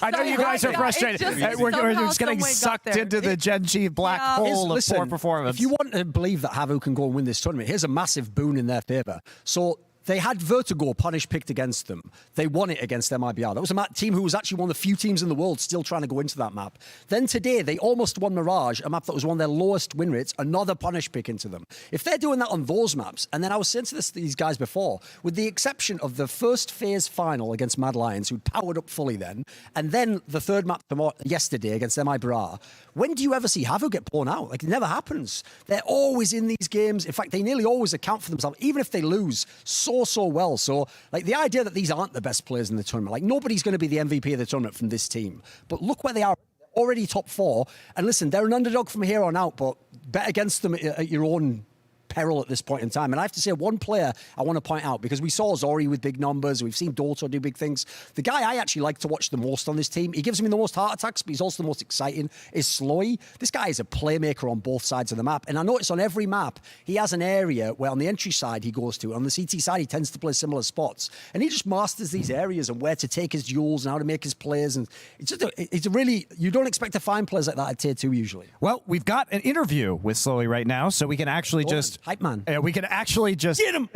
I know you guys are frustrated. We're just getting sucked into the Gen G black hole of poor performance. If you want to believe that Havu can go and win this tournament, here's a massive boon in their favor. So they had Vertigo punish picked against them. They won it against MIBR. That was a team who was actually one of the few teams in the world still trying to go into that map. Then today, they almost won Mirage, a map that was one of their lowest win rates, another punish pick into them. If they're doing that on those maps, and then I was saying to these guys before, with the exception of the first phase final against Mad Lions, who powered up fully then, and then the third map yesterday against MIBR, when do you ever see Havu get blown out? Like, it never happens. They're always in these games. In fact, they nearly always account for themselves, even if they lose so well. So, like, the idea that these aren't the best players in the tournament, like, nobody's going to be the MVP of the tournament from this team. But look where they are, already top 4. And listen, they're an underdog from here on out, but bet against them at your own peril at this point in time. And I have to say, one player I want to point out, because we saw Zori with big numbers, we've seen Dorto do big things. The guy I actually like to watch the most on this team, he gives me the most heart attacks, but he's also the most exciting, is Sloy. This guy is a playmaker on both sides of the map. And I notice on every map, he has an area where on the entry side he goes to, on the CT side he tends to play similar spots. And he just masters these areas and where to take his duels and how to make his plays. And it's a really, you don't expect to find players like that at tier 2 usually. Well, we've got an interview with Slowy right now, so we can actually hype man. We can actually just get him.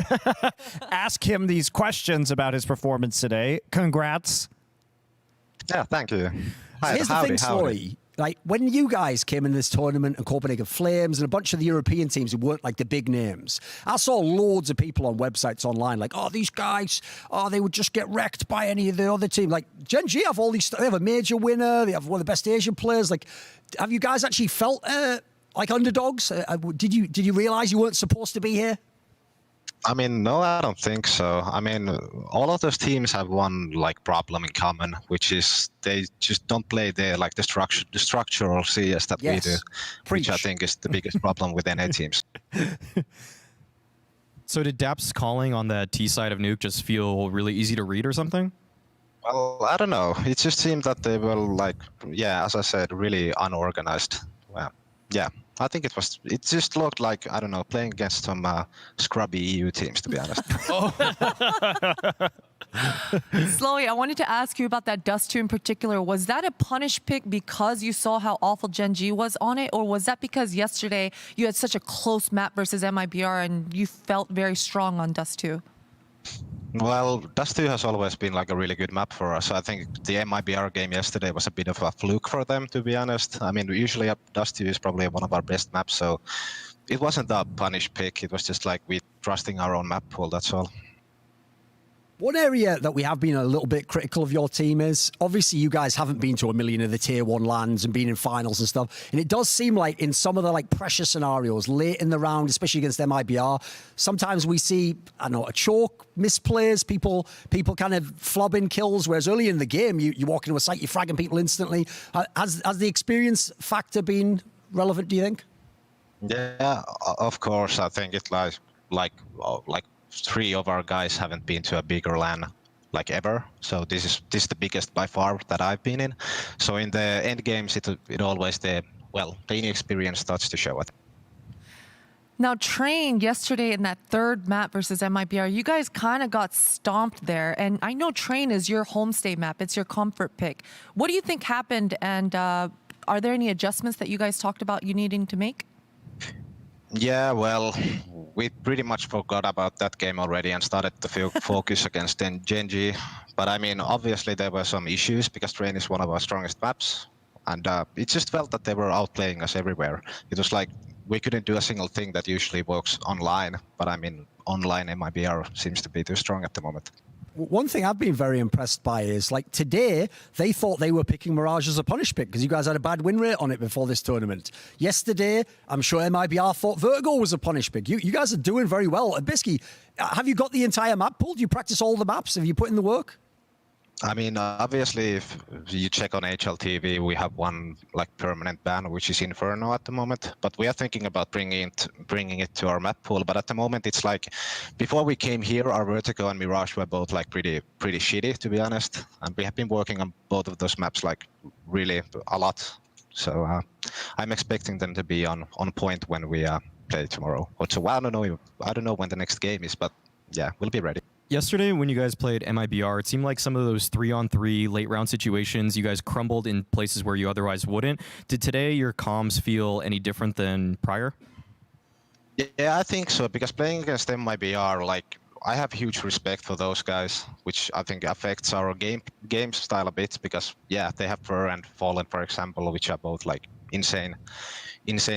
ask him these questions about his performance today. Congrats. Yeah, thank you. Hi, Here's the thing, Slowy. Like, when you guys came in this tournament and Copenhagen Flames and a bunch of the European teams who weren't like the big names, I saw loads of people on websites online like, oh, these guys, they would just get wrecked by any of the other team. Like, Gen G have all these, they have a major winner, they have one of the best Asian players. Like, have you guys actually felt like underdogs? Did you realize you weren't supposed to be here? I mean, no, I don't think so. I mean, all of those teams have one like problem in common, which is they just don't play the structural CS that we do, which I think is the biggest problem with NA teams. So did Dap's calling on the T side of Nuke just feel really easy to read or something? Well, I don't know. It just seemed that they were like, yeah, as I said, really unorganized. Well, yeah. I think it just looked like, I don't know, playing against some scrubby EU teams, to be honest. Slowy, I wanted to ask you about that Dust 2 in particular. Was that a punish pick because you saw how awful Gen G was on it? Or was that because yesterday you had such a close map versus MIBR and you felt very strong on Dust 2? Well, Dust 2 has always been like a really good map for us. I think the MIBR game yesterday was a bit of a fluke for them, to be honest. I mean, usually Dust 2 is probably one of our best maps, so it wasn't a punish pick. It was just like we trusting our own map pool, that's all. One area that we have been a little bit critical of your team is, obviously you guys haven't been to a million of the tier 1 lands and been in finals and stuff. And it does seem like in some of the like pressure scenarios late in the round, especially against MIBR, sometimes we see, I don't know, a choke, misplays, people kind of flobbing kills, whereas early in the game, you walk into a site, you're fragging people instantly. Has the experience factor been relevant, do you think? Yeah, of course. I think it's like 3 of our guys haven't been to a bigger LAN like ever, so this is the biggest by far that I've been in. So in the end games, it always the inexperience starts to show it. Now, Train yesterday in that third map versus MIBR, you guys kind of got stomped there. And I know Train is your homestay map. It's your comfort pick. What do you think happened? And are there any adjustments that you guys talked about you needing to make? Yeah, well, we pretty much forgot about that game already and started to focus against Gen G. But I mean, obviously there were some issues because Train is one of our strongest maps. And it just felt that they were outplaying us everywhere. It was like we couldn't do a single thing that usually works online. But I mean, online MIBR seems to be too strong at the moment. One thing I've been very impressed by is, like, today, they thought they were picking Mirage as a punish pick because you guys had a bad win rate on it before this tournament. Yesterday, I'm sure MIBR thought Virgo was a punish pick. You guys are doing very well. Bisky, have you got the entire map pool? Do you practice all the maps? Have you put in the work? I mean, obviously, if you check on HLTV, we have one like permanent ban, which is Inferno at the moment. But we are thinking about bringing it to our map pool. But at the moment, it's like before we came here, our Vertigo and Mirage were both like pretty shitty, to be honest. And we have been working on both of those maps like really a lot. So I'm expecting them to be on point when we play tomorrow. So I don't know when the next game is, but yeah, we'll be ready. Yesterday, when you guys played MIBR, it seemed like some of those 3-on-3 late round situations, you guys crumbled in places where you otherwise wouldn't. Did today your comms feel any different than prior? Yeah, I think so, because playing against MIBR, like, I have huge respect for those guys, which I think affects our game style a bit, because, yeah, they have Fur and Fallen, for example, which are both, like, insane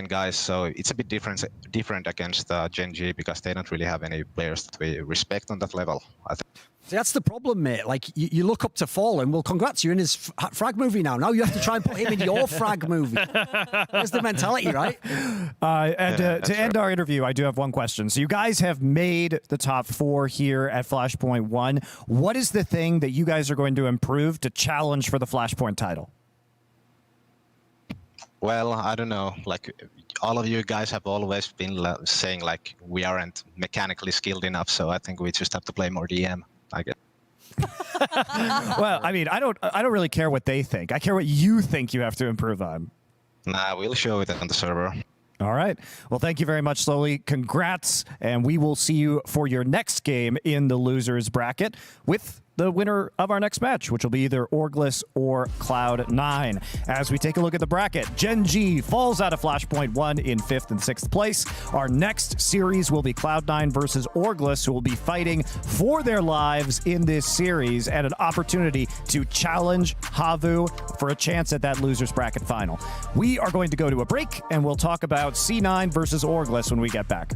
guys. So it's a bit different against Gen G because they don't really have any players that we respect on that level, I think. See, that's the problem, mate. Like, you look up to Fallen. Well, congrats, you're in his frag movie now. Now you have to try and put him in your frag movie. That's the mentality, right? To end our interview, I do have one question. So you guys have made the top 4 here at Flashpoint 1. What is the thing that you guys are going to improve to challenge for the Flashpoint title? Well, I don't know. Like, all of you guys have always been saying like we aren't mechanically skilled enough, so I think we just have to play more DM, I guess. Well, I mean, I don't really care what they think. I care what you think you have to improve on. Nah, we'll show it on the server. All right. Well, thank you very much, Slowly. Congrats, and we will see you for your next game in the losers bracket with the winner of our next match, which will be either Orglis or Cloud9. As we take a look at the bracket, Gen G falls out of Flashpoint 1 in 5th and 6th place. Our next series will be Cloud9 versus Orglis, who will be fighting for their lives in this series and an opportunity to challenge Havu for a chance at that losers bracket final. We are going to go to a break, and we'll talk about C9 versus Orglis when we get back.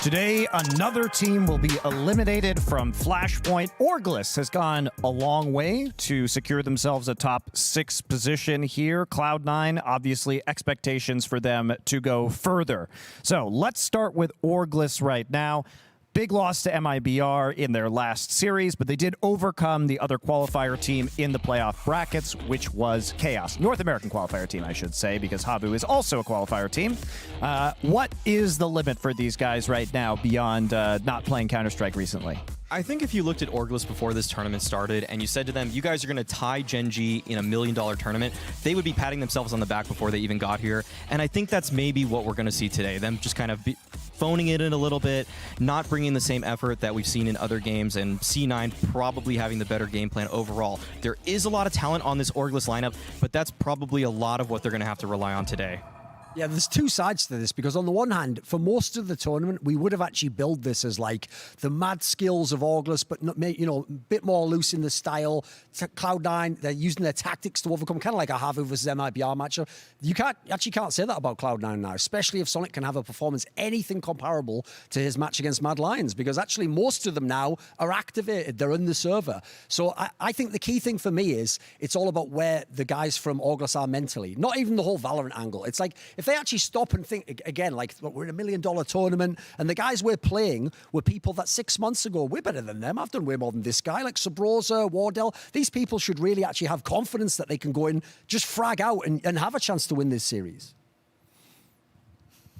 Today, another team will be eliminated from Flashpoint. Orglis has gone a long way to secure themselves a top 6 position here. Cloud9, obviously, expectations for them to go further. So let's start with Orglis right now. Big loss to MIBR in their last series, but they did overcome the other qualifier team in the playoff brackets, which was Chaos. North American qualifier team, I should say, because Habu is also a qualifier team. What is the limit for these guys right now beyond not playing Counter-Strike recently? I think if you looked at Orglis before this tournament started and you said to them, you guys are going to tie Gen G in $1 million tournament, they would be patting themselves on the back before they even got here. And I think that's maybe what we're going to see today. Them just kind of phoning it in a little bit, not bringing the same effort that we've seen in other games, and C9 probably having the better game plan overall. There is a lot of talent on this Orglis lineup, but that's probably a lot of what they're going to have to rely on today. Yeah, there's two sides to this because on the one hand, for most of the tournament, we would have actually billed this as like the mad skills of August, but not, a bit more loose in the style. Cloud9, they're using their tactics to overcome, kind of like a Havu versus MIBR matchup. You can't say that about Cloud9 now, especially if Sonic can have a performance anything comparable to his match against Mad Lions, because actually most of them now are activated. They're in the server. So I think the key thing for me is it's all about where the guys from August are mentally, not even the whole Valorant angle. It's like if they actually stop and think again, like we're in $1 million tournament and the guys we're playing were people that 6 months ago, we're better than them. I've done way more than this guy, like Sabrosa, Wardell. These people should really actually have confidence that they can go in, just frag out and have a chance to win this series.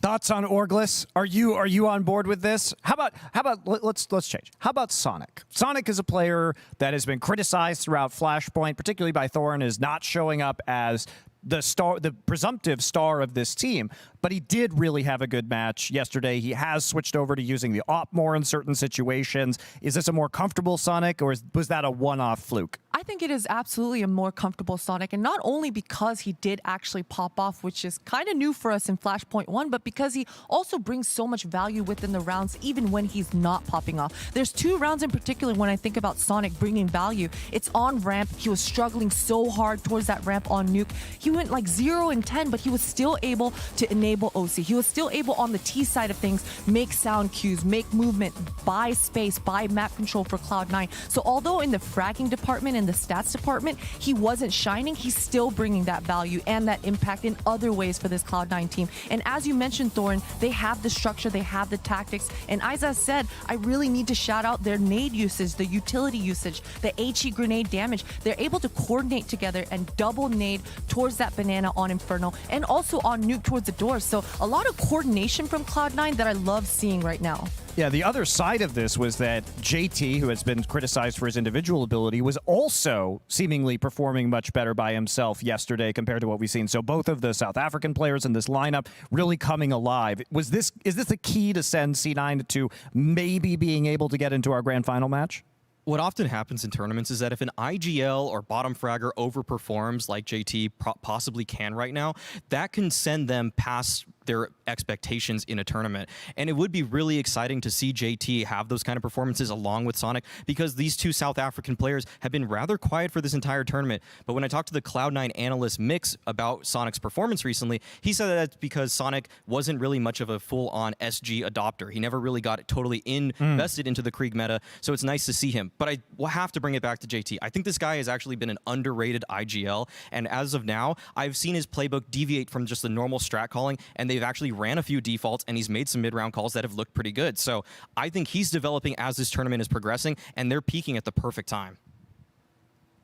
Thoughts on Orglis? Are you on board with this? How about let's change. How about Sonic? Sonic is a player that has been criticized throughout Flashpoint, particularly by Thorin, as not showing up as the presumptive star of this team, but he did really have a good match yesterday. He has switched over to using the op more in certain situations. Is this a more comfortable Sonic, or was that a one-off fluke? I think it is absolutely a more comfortable Sonic, and not only because he did actually pop off, which is kind of new for us in Flashpoint 1, but because he also brings so much value within the rounds, even when he's not popping off. There's 2 rounds in particular when I think about Sonic bringing value. It's on ramp. He was struggling so hard towards that ramp on Nuke. He went like 0 and 10, but he was still able to enable OC. He was still able on the T side of things, make sound cues, make movement, buy space, buy map control for Cloud9. So although in the fragging department and the stats department, he wasn't shining, he's still bringing that value and that impact in other ways for this Cloud9 team. And as you mentioned, Thorin, they have the structure, they have the tactics. And as I said, I really need to shout out their nade usage, the utility usage, the HE grenade damage. They're able to coordinate together and double nade towards that banana on Inferno and also on Nuke towards the door. So a lot of coordination from Cloud9 that I love seeing right now. Yeah, the other side of this was that JT, who has been criticized for his individual ability, was also seemingly performing much better by himself yesterday compared to what we've seen. So both of the South African players in this lineup really coming alive. Is this a key to send C9 to maybe being able to get into our grand final match? What often happens in tournaments is that if an IGL or bottom fragger overperforms like JT possibly can right now, that can send them past their expectations in a tournament. And it would be really exciting to see JT have those kind of performances along with Sonic, because these 2 South African players have been rather quiet for this entire tournament. But when I talked to the Cloud9 analyst Mix about Sonic's performance recently, he said that that's because Sonic wasn't really much of a full-on SG adopter. He never really got totally invested into the Krieg meta, so it's nice to see him. But I will have to bring it back to JT. I think this guy has actually been an underrated IGL, and as of now, I've seen his playbook deviate from just the normal strat calling, and they've actually ran a few defaults, and he's made some mid-round calls that have looked pretty good. So I think he's developing as this tournament is progressing, and they're peaking at the perfect time.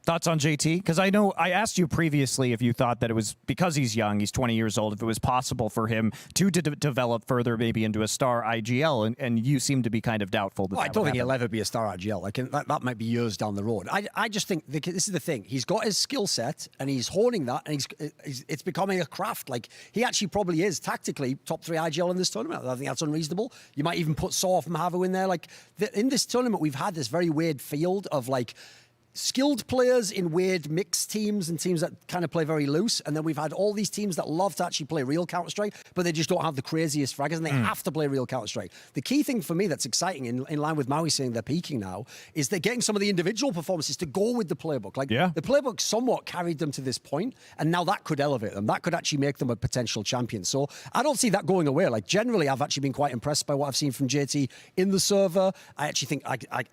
Thoughts on JT? Because I know I asked you previously if you thought that it was because he's young, he's 20 years old, if it was possible for him to develop further maybe into a star IGL, and you seem to be kind of doubtful that I don't think he'll ever be a star IGL. Like that might be years down the road. I just think this is the thing. He's got his skill set and he's honing that, and it's becoming a craft. Like he actually probably is tactically top 3 IGL in this tournament. I think that's unreasonable. You might even put Saw from Havu in there. Like in this tournament, we've had this very weird field of like skilled players in weird mixed teams and teams that kind of play very loose. And then we've had all these teams that love to actually play real Counter-Strike, but they just don't have the craziest fraggers, and they have to play real Counter-Strike. The key thing for me that's exciting, in line with Maui saying they're peaking now, is they're getting some of the individual performances to go with the playbook. Like, the playbook somewhat carried them to this point, and now that could elevate them. That could actually make them a potential champion. So I don't see that going away. Like, generally, I've actually been quite impressed by what I've seen from JT in the server. I actually think,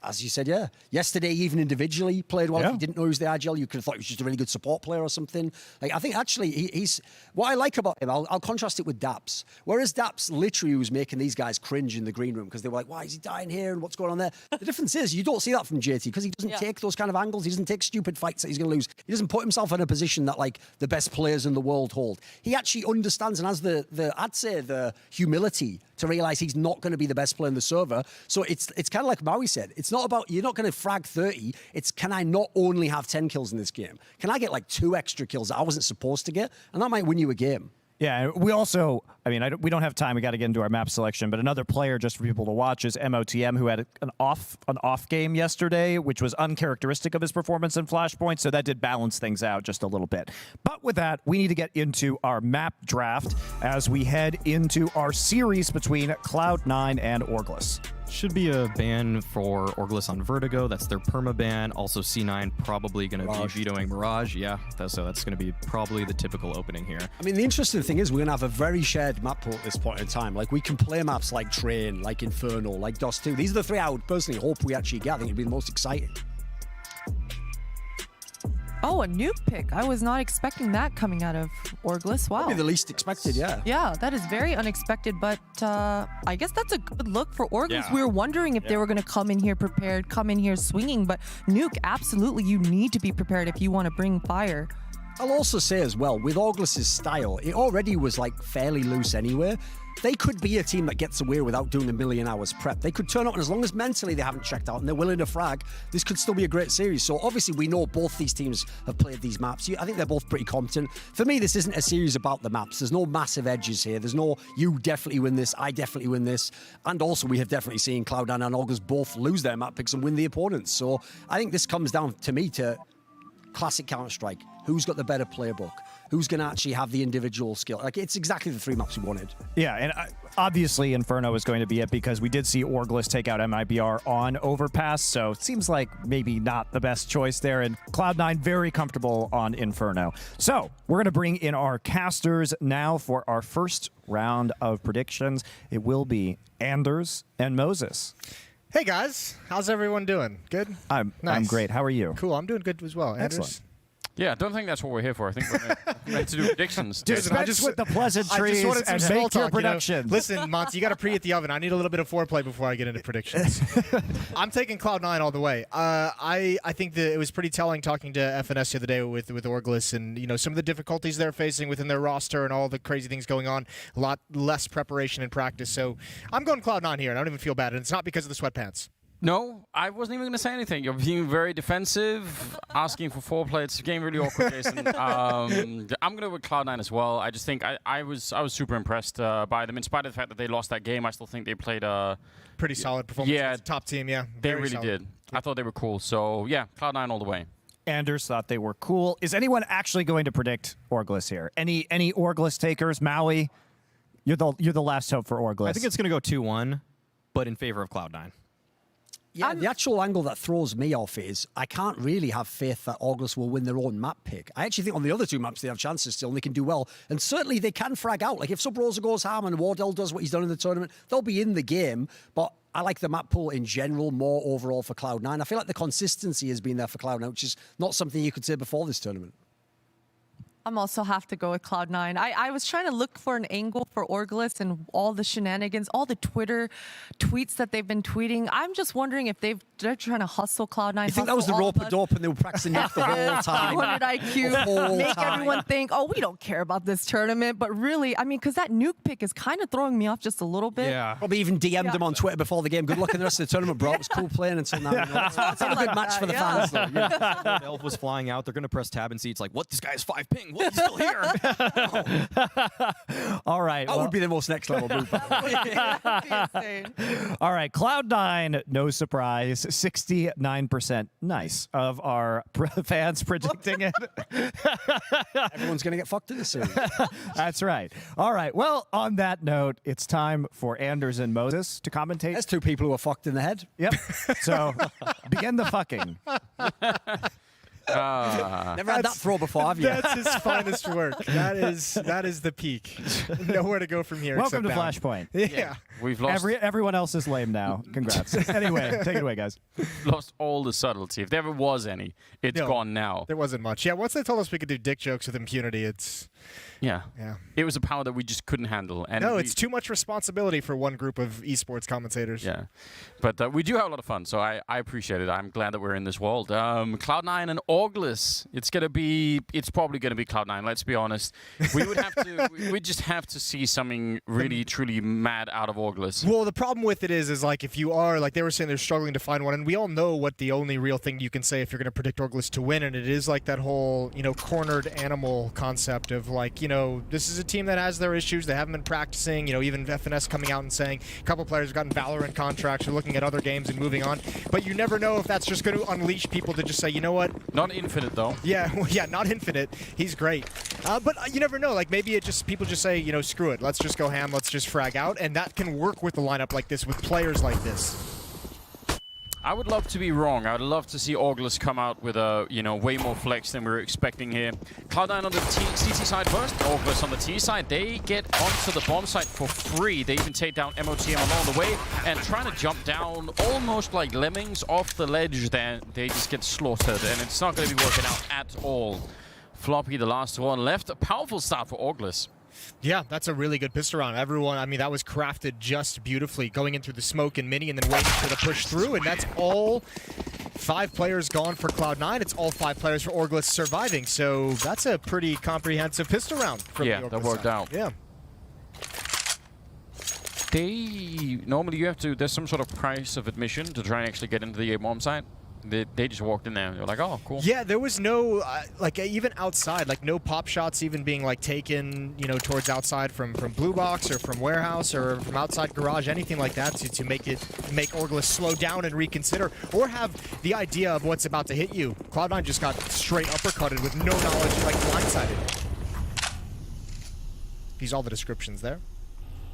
as you said, yesterday, even individually, played well. If you didn't know he was the IGL, you could have thought he was just a really good support player or something. Like, I think actually he's what I like about him. I'll contrast it with Daps. Whereas Daps literally was making these guys cringe in the green room because they were like, "Why is he dying here? And what's going on there?" The difference is you don't see that from JT because he doesn't take those kind of angles. He doesn't take stupid fights that he's going to lose. He doesn't put himself in a position that like the best players in the world hold. He actually understands and has the humility to realize he's not going to be the best player in the server. So it's kind of like Maui said. It's not about, you're not going to frag 30. It's, can I not only have 10 kills in this game? Can I get like 2 extra kills that I wasn't supposed to get? And that might win you a game. Yeah, and we also, I mean, we don't have time. We got to get into our map selection, but another player just for people to watch is MOTM, who had an off game yesterday, which was uncharacteristic of his performance in Flashpoint, so that did balance things out just a little bit. But with that, we need to get into our map draft as we head into our series between Cloud9 and Orgless. Should be a ban for Orgless on Vertigo. That's their perma ban. Also, C9 probably going to be vetoing Mirage. Yeah, so that's going to be probably the typical opening here. I mean, the interesting thing is we're going to have a very shared map pool at this point in time. Like, we can play maps like Train, like Inferno, like Dust 2. These are the three I would personally hope we actually get. I think it'd be the most exciting. Oh, a nuke pick. I was not expecting that coming out of Orgless. Wow. Probably the least expected, yeah. Yeah, that is very unexpected, but I guess that's a good look for Orgless. Yeah. We were wondering if they were going to come in here prepared, come in here swinging, but nuke, absolutely, you need to be prepared if you want to bring fire. I'll also say as well, with Orgless's style, it already was like fairly loose anyway. They could be a team that gets away without doing a million hours prep. They could turn up, and as long as mentally they haven't checked out and they're willing to frag, this could still be a great series. So obviously we know both these teams have played these maps. I think they're both pretty competent. For me, this isn't a series about the maps. There's no massive edges here. There's no, you definitely win this, I definitely win this. And also we have definitely seen Cloud9 and Orgless both lose their map picks and win the opponents. So I think this comes down to me to classic Counter-Strike. Who's got the better playbook? Who's going to actually have the individual skill? Like, it's exactly the three maps we wanted. Yeah, and obviously Inferno is going to be it because we did see Orgless take out MIBR on Overpass, so it seems like maybe not the best choice there, and Cloud9 very comfortable on Inferno. So we're going to bring in our casters now for our first round of predictions. It will be Anders and Moses. Hey guys, how's everyone doing? Good? I'm Nice. great. How are you? Cool, I'm doing good as well. Anders? Excellent. Yeah, I don't think that's what we're here for. I think we're meant to do predictions. Dispense with the pleasantries I just wanted some and small make your talk, predictions. Listen, Monty, you got to preheat the oven. I need a little bit of foreplay before I get into predictions. I'm taking Cloud9 all the way. I think that it was pretty telling talking to FNS the other day with Orgless and some of the difficulties they're facing within their roster and all the crazy things going on. A lot less preparation and practice. So I'm going Cloud9 here, and I don't even feel bad. And it's not because of the sweatpants. No, I wasn't even going to say anything. You're being very defensive, asking for foreplay. It's getting really awkward, Jason. I'm going to go with Cloud9 as well. I just think I was super impressed by them. In spite of the fact that they lost that game, I still think they played a pretty solid performance. Yeah, top team, yeah. They Very really solid. did. I thought they were cool. So, yeah, Cloud9 all the way. Anders thought they were cool. Is anyone actually going to predict Orgless here? Any Orgless takers? Maui, you're the last hope for Orgless. I think it's going to go 2-1, but in favor of Cloud9. Yeah, the actual angle that throws me off is I can't really have faith that Orgless will win their own map pick. I actually think on the other two maps they have chances still and they can do well. And certainly they can frag out. Like if Sub Rosa goes ham and Wardell does what he's done in the tournament, they'll be in the game. But I like the map pool in general more overall for Cloud9. I feel like the consistency has been there for Cloud9, which is not something you could say before this tournament. I'm also have to go with Cloud9. I was trying to look for an angle for Orgless and all the shenanigans, all the Twitter tweets that they've been tweeting. I'm just wondering if they're trying to hustle Cloud9. You think that was the rope-a-dope and they were practicing that the whole time? 200 IQ, make everyone think, oh, we don't care about this tournament. But really, I mean, because that nuke pick is kind of throwing me off just a little bit. Yeah. Probably even DM'd him on Twitter before the game. Good luck in the rest of the tournament, bro. It was cool playing until now. It's not a good match for the fans, though. Yeah. Elf was flying out. They're going to press tab and see. It's like, what? This guy has 5 ping. What? He's still here. All right. That would be the most next level move. All right. Cloud9, no surprise, 69%. Nice of our fans predicting it. Everyone's going to get fucked in this series. That's right. All right. Well, on that note, it's time for Anders and Moses to commentate. There's two people who are fucked in the head. Yep. So begin the fucking. Never had that throw before, have you? That's his finest work. That is the peak. Nowhere to go from here. Welcome to except down. Flashpoint. Yeah. We've lost Everyone else is lame now. Congrats. Anyway, take it away, guys. lost all the subtlety. If there ever was any, it's No. gone now. There wasn't much. Yeah, once they told us we could do dick jokes with impunity, it's... Yeah. Yeah. It was a power that we just couldn't handle. And No, we- it's too much responsibility for one group of esports commentators. Yeah. But we do have a lot of fun, so I appreciate it. I'm glad that we're in this world. Cloud9 and Orgless. It's probably going to be Cloud9, let's be honest. We would have to, we just have to see something really, truly mad out of Orgless Orglis. Well, the problem with it is like if you are, like they were saying, they're struggling to find one, and we all know what the only real thing you can say if you're going to predict Orglis to win, and it is like that whole, cornered animal concept of like, this is a team that has their issues, they haven't been practicing, even FNS coming out and saying a couple players have gotten Valorant contracts, or looking at other games and moving on, but you never know if that's just going to unleash people to just say, you know what? Not infinite, though. Yeah, not infinite. He's great. But you never know. Like, maybe people just say, screw it. Let's just go ham. Let's just frag out. And that can work with a lineup like this, with players like this. I would love to be wrong. I would love to see Orglis come out with a, way more flex than we were expecting here. Cloud9 on the CT side first. Orglis on the T side. They get onto the bomb site for free. They even take down MOTM along the way and trying to jump down almost like lemmings off the ledge. Then they just get slaughtered, and it's not going to be working out at all. Floppy, the last one left. A powerful start for Orglis. Yeah, that's a really good pistol round. Everyone, that was crafted just beautifully, going in through the smoke and mini and then waiting for the push through, and that's all 5 players gone for Cloud9. It's all 5 players for Orglis surviving, so that's a pretty comprehensive pistol round from the Orglis that worked side. out. Yeah. Normally you have to, there's some sort of price of admission to try and actually get into the bomb site. They just walked in there and they were like, oh, cool. Yeah, there was no, even outside, like no pop shots even being like taken, towards outside from Blue Box or from Warehouse or from outside Garage, anything like that to make Orglis slow down and reconsider or have the idea of what's about to hit you. Cloud9 just got straight uppercutted with no knowledge, like blindsided. These are all the descriptions there.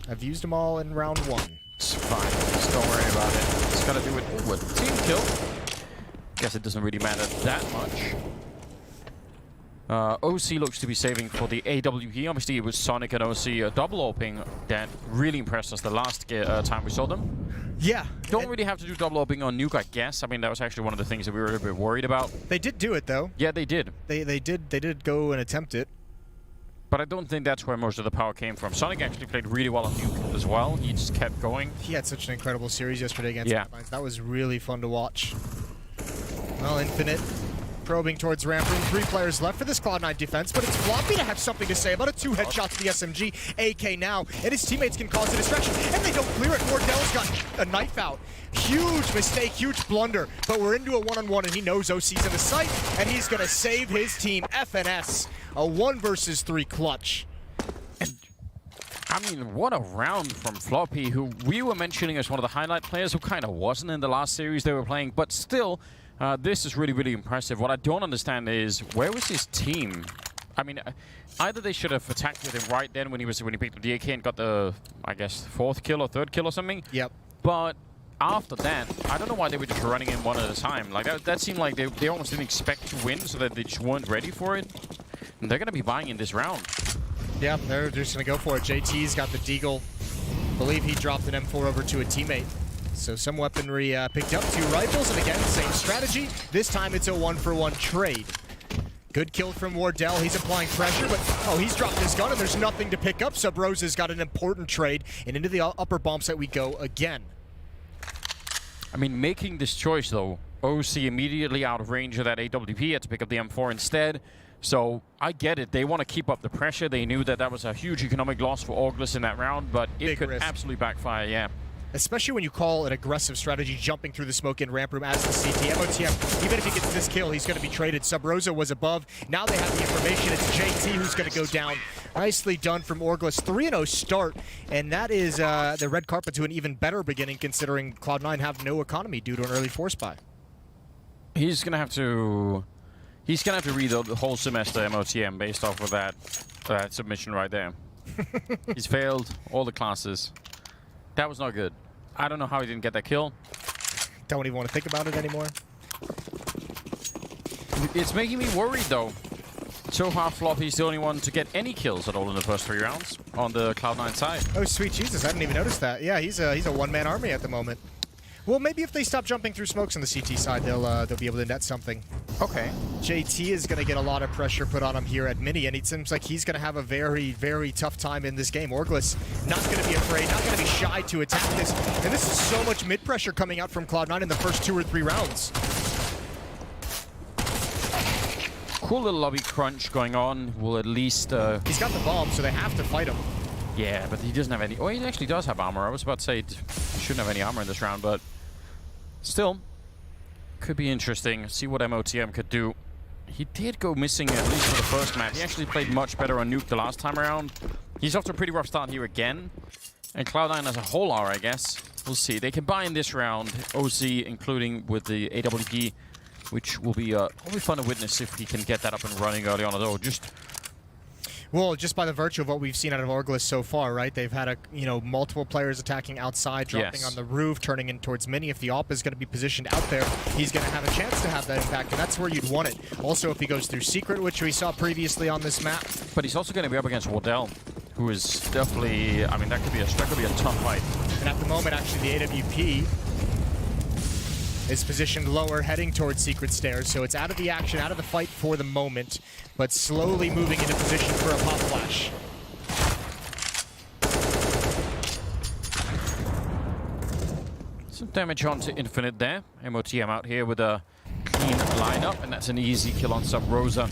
I've used them all in round 1. It's fine. Just don't worry about it. Just gotta do it. What? Team kill. Guess it doesn't really matter that much. OC looks to be saving for the AWP. Obviously, it was Sonic and OC double opening that really impressed us the last time we saw them. Yeah. Don't really have to do double opening on Nuke, I guess. That was actually one of the things that we were a bit worried about. They did do it, though. Yeah, they did. They did go and attempt it. But I don't think that's where most of the power came from. Sonic actually played really well on Nuke as well. He just kept going. He had such an incredible series yesterday against Cloud9. That was really fun to watch. Well, Infinite probing towards ramp room. 3 players left for this Cloud9 defense, but it's Floppy to have something to say about it. 2 headshots to the SMG. AK now, and his teammates can cause a distraction, and they don't clear it. Wardell's got a knife out. Huge mistake, huge blunder, but we're into a one-on-one, and he knows OC's in the sight, and he's going to save his team. FNS, a 1 versus 3 clutch. What a round from Floppy, who we were mentioning as one of the highlight players, who kind of wasn't in the last series they were playing, but still, this is really, really impressive. What I don't understand is, where was his team? Either they should have attacked with him right then when he picked up the AK and got the, I guess, 4th kill or 3rd kill or something. Yep. But after that, I don't know why they were just running in one at a time. Like that seemed like they almost didn't expect to win, so that they just weren't ready for it. And they're going to be buying in this round. Yeah, they're just going to go for it. JT's got the Deagle. Believe he dropped an M4 over to a teammate. So some weaponry picked up. 2 rifles, and again, same strategy. This time it's a 1-for-1 trade. Good kill from Wardell. He's applying pressure, but he's dropped his gun, and there's nothing to pick up. Sub Rosa's got an important trade, and into the upper bomb site we go again. Making this choice, though, OC immediately out of range of that AWP, had to pick up the M4 instead. So I get it. They want to keep up the pressure. They knew that was a huge economic loss for Orglis in that round, but it Big could risk. absolutely backfire, yeah. Especially when you call an aggressive strategy jumping through the smoke in ramp room as the CT. MOTM, even if he gets this kill, he's going to be traded. Sub Rosa was above. Now they have the information. It's JT who's going to go down. Nicely done from Orglis. 3-0 start, and that is the red carpet to an even better beginning, considering Cloud9 have no economy due to an early force buy. He's going to have to read the whole semester MOTM based off of that submission right there. He's failed all the classes. That was not good. I don't know how he didn't get that kill. Don't even want to think about it anymore. It's making me worried, though. So far, Floppy's the only one to get any kills at all in the first 3 rounds on the Cloud9 side. Oh, sweet Jesus, I didn't even notice that. Yeah, he's a one-man army at the moment. Well, maybe if they stop jumping through smokes on the CT side, they'll be able to net something. Okay. JT is going to get a lot of pressure put on him here at mini, and it seems like he's going to have a very, very tough time in this game. Orglis not going to be afraid, not going to be shy to attack this. And this is so much mid-pressure coming out from Cloud9 in the first 2 or 3 rounds. Cool little lobby crunch going on. Will at least... He's got the bomb, so they have to fight him. Yeah, but he doesn't have any... Oh, he actually does have armor. I was about to say he shouldn't have any armor in this round, but still, could be interesting. See what MOTM could do. He did go missing, at least for the first map. He actually played much better on Nuke the last time around. He's off to a pretty rough start here again. And Cloud9 as a whole are, I guess. We'll see. They combine this round, OC, including with the AWP, which will be fun to witness if he can get that up and running early on. Although, Well, just by the virtue of what we've seen out of Orglis so far, right? They've had multiple players attacking outside, dropping on the roof, turning in towards Mini. If the AWP is going to be positioned out there, he's going to have a chance to have that impact, and that's where you'd want it. Also, if he goes through Secret, which we saw previously on this map. But he's also going to be up against Wardell, who is definitely, I mean, that could be a tough fight. And at the moment, actually, the AWP is positioned lower, heading towards Secret Stairs, so it's out of the action, out of the fight for the moment, but slowly moving into position for a pop flash. Some damage onto Infinite there. MOTM out here with a clean lineup, and that's an easy kill on Sub Rosa.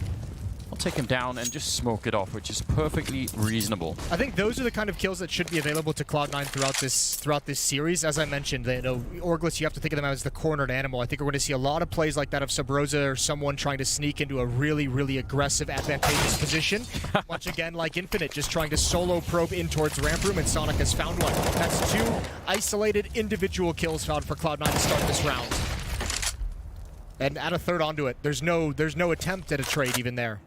I'll take him down and just smoke it off, which is perfectly reasonable. I think those are the kind of kills that should be available to Cloud9 throughout this series. As I mentioned, Orglis, you have to think of them as the cornered animal. I think we're going to see a lot of plays like that of Sub Rosa or someone trying to sneak into a really, really aggressive, advantageous position. Once again, like Infinite, just trying to solo probe in towards ramp room, and Sonic has found one. That's 2 isolated individual kills found for Cloud9 to start this round. And add a third onto it. There's no attempt at a trade even there.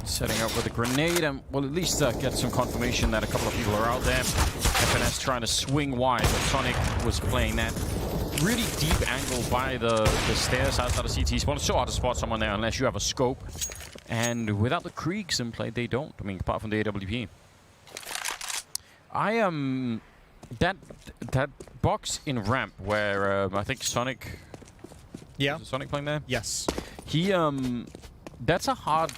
Setting up with a grenade, and we'll at least get some confirmation that a couple of people are out there. FNS trying to swing wide, but Sonic was playing that really deep angle by the stairs outside of CT spawn. It's so hard to spot someone there unless you have a scope. And without the Kriegs in play, they don't. I mean, apart from the AWP. That box in ramp where I think Sonic... Yeah. Is Sonic playing there? Yes. He, it's a hard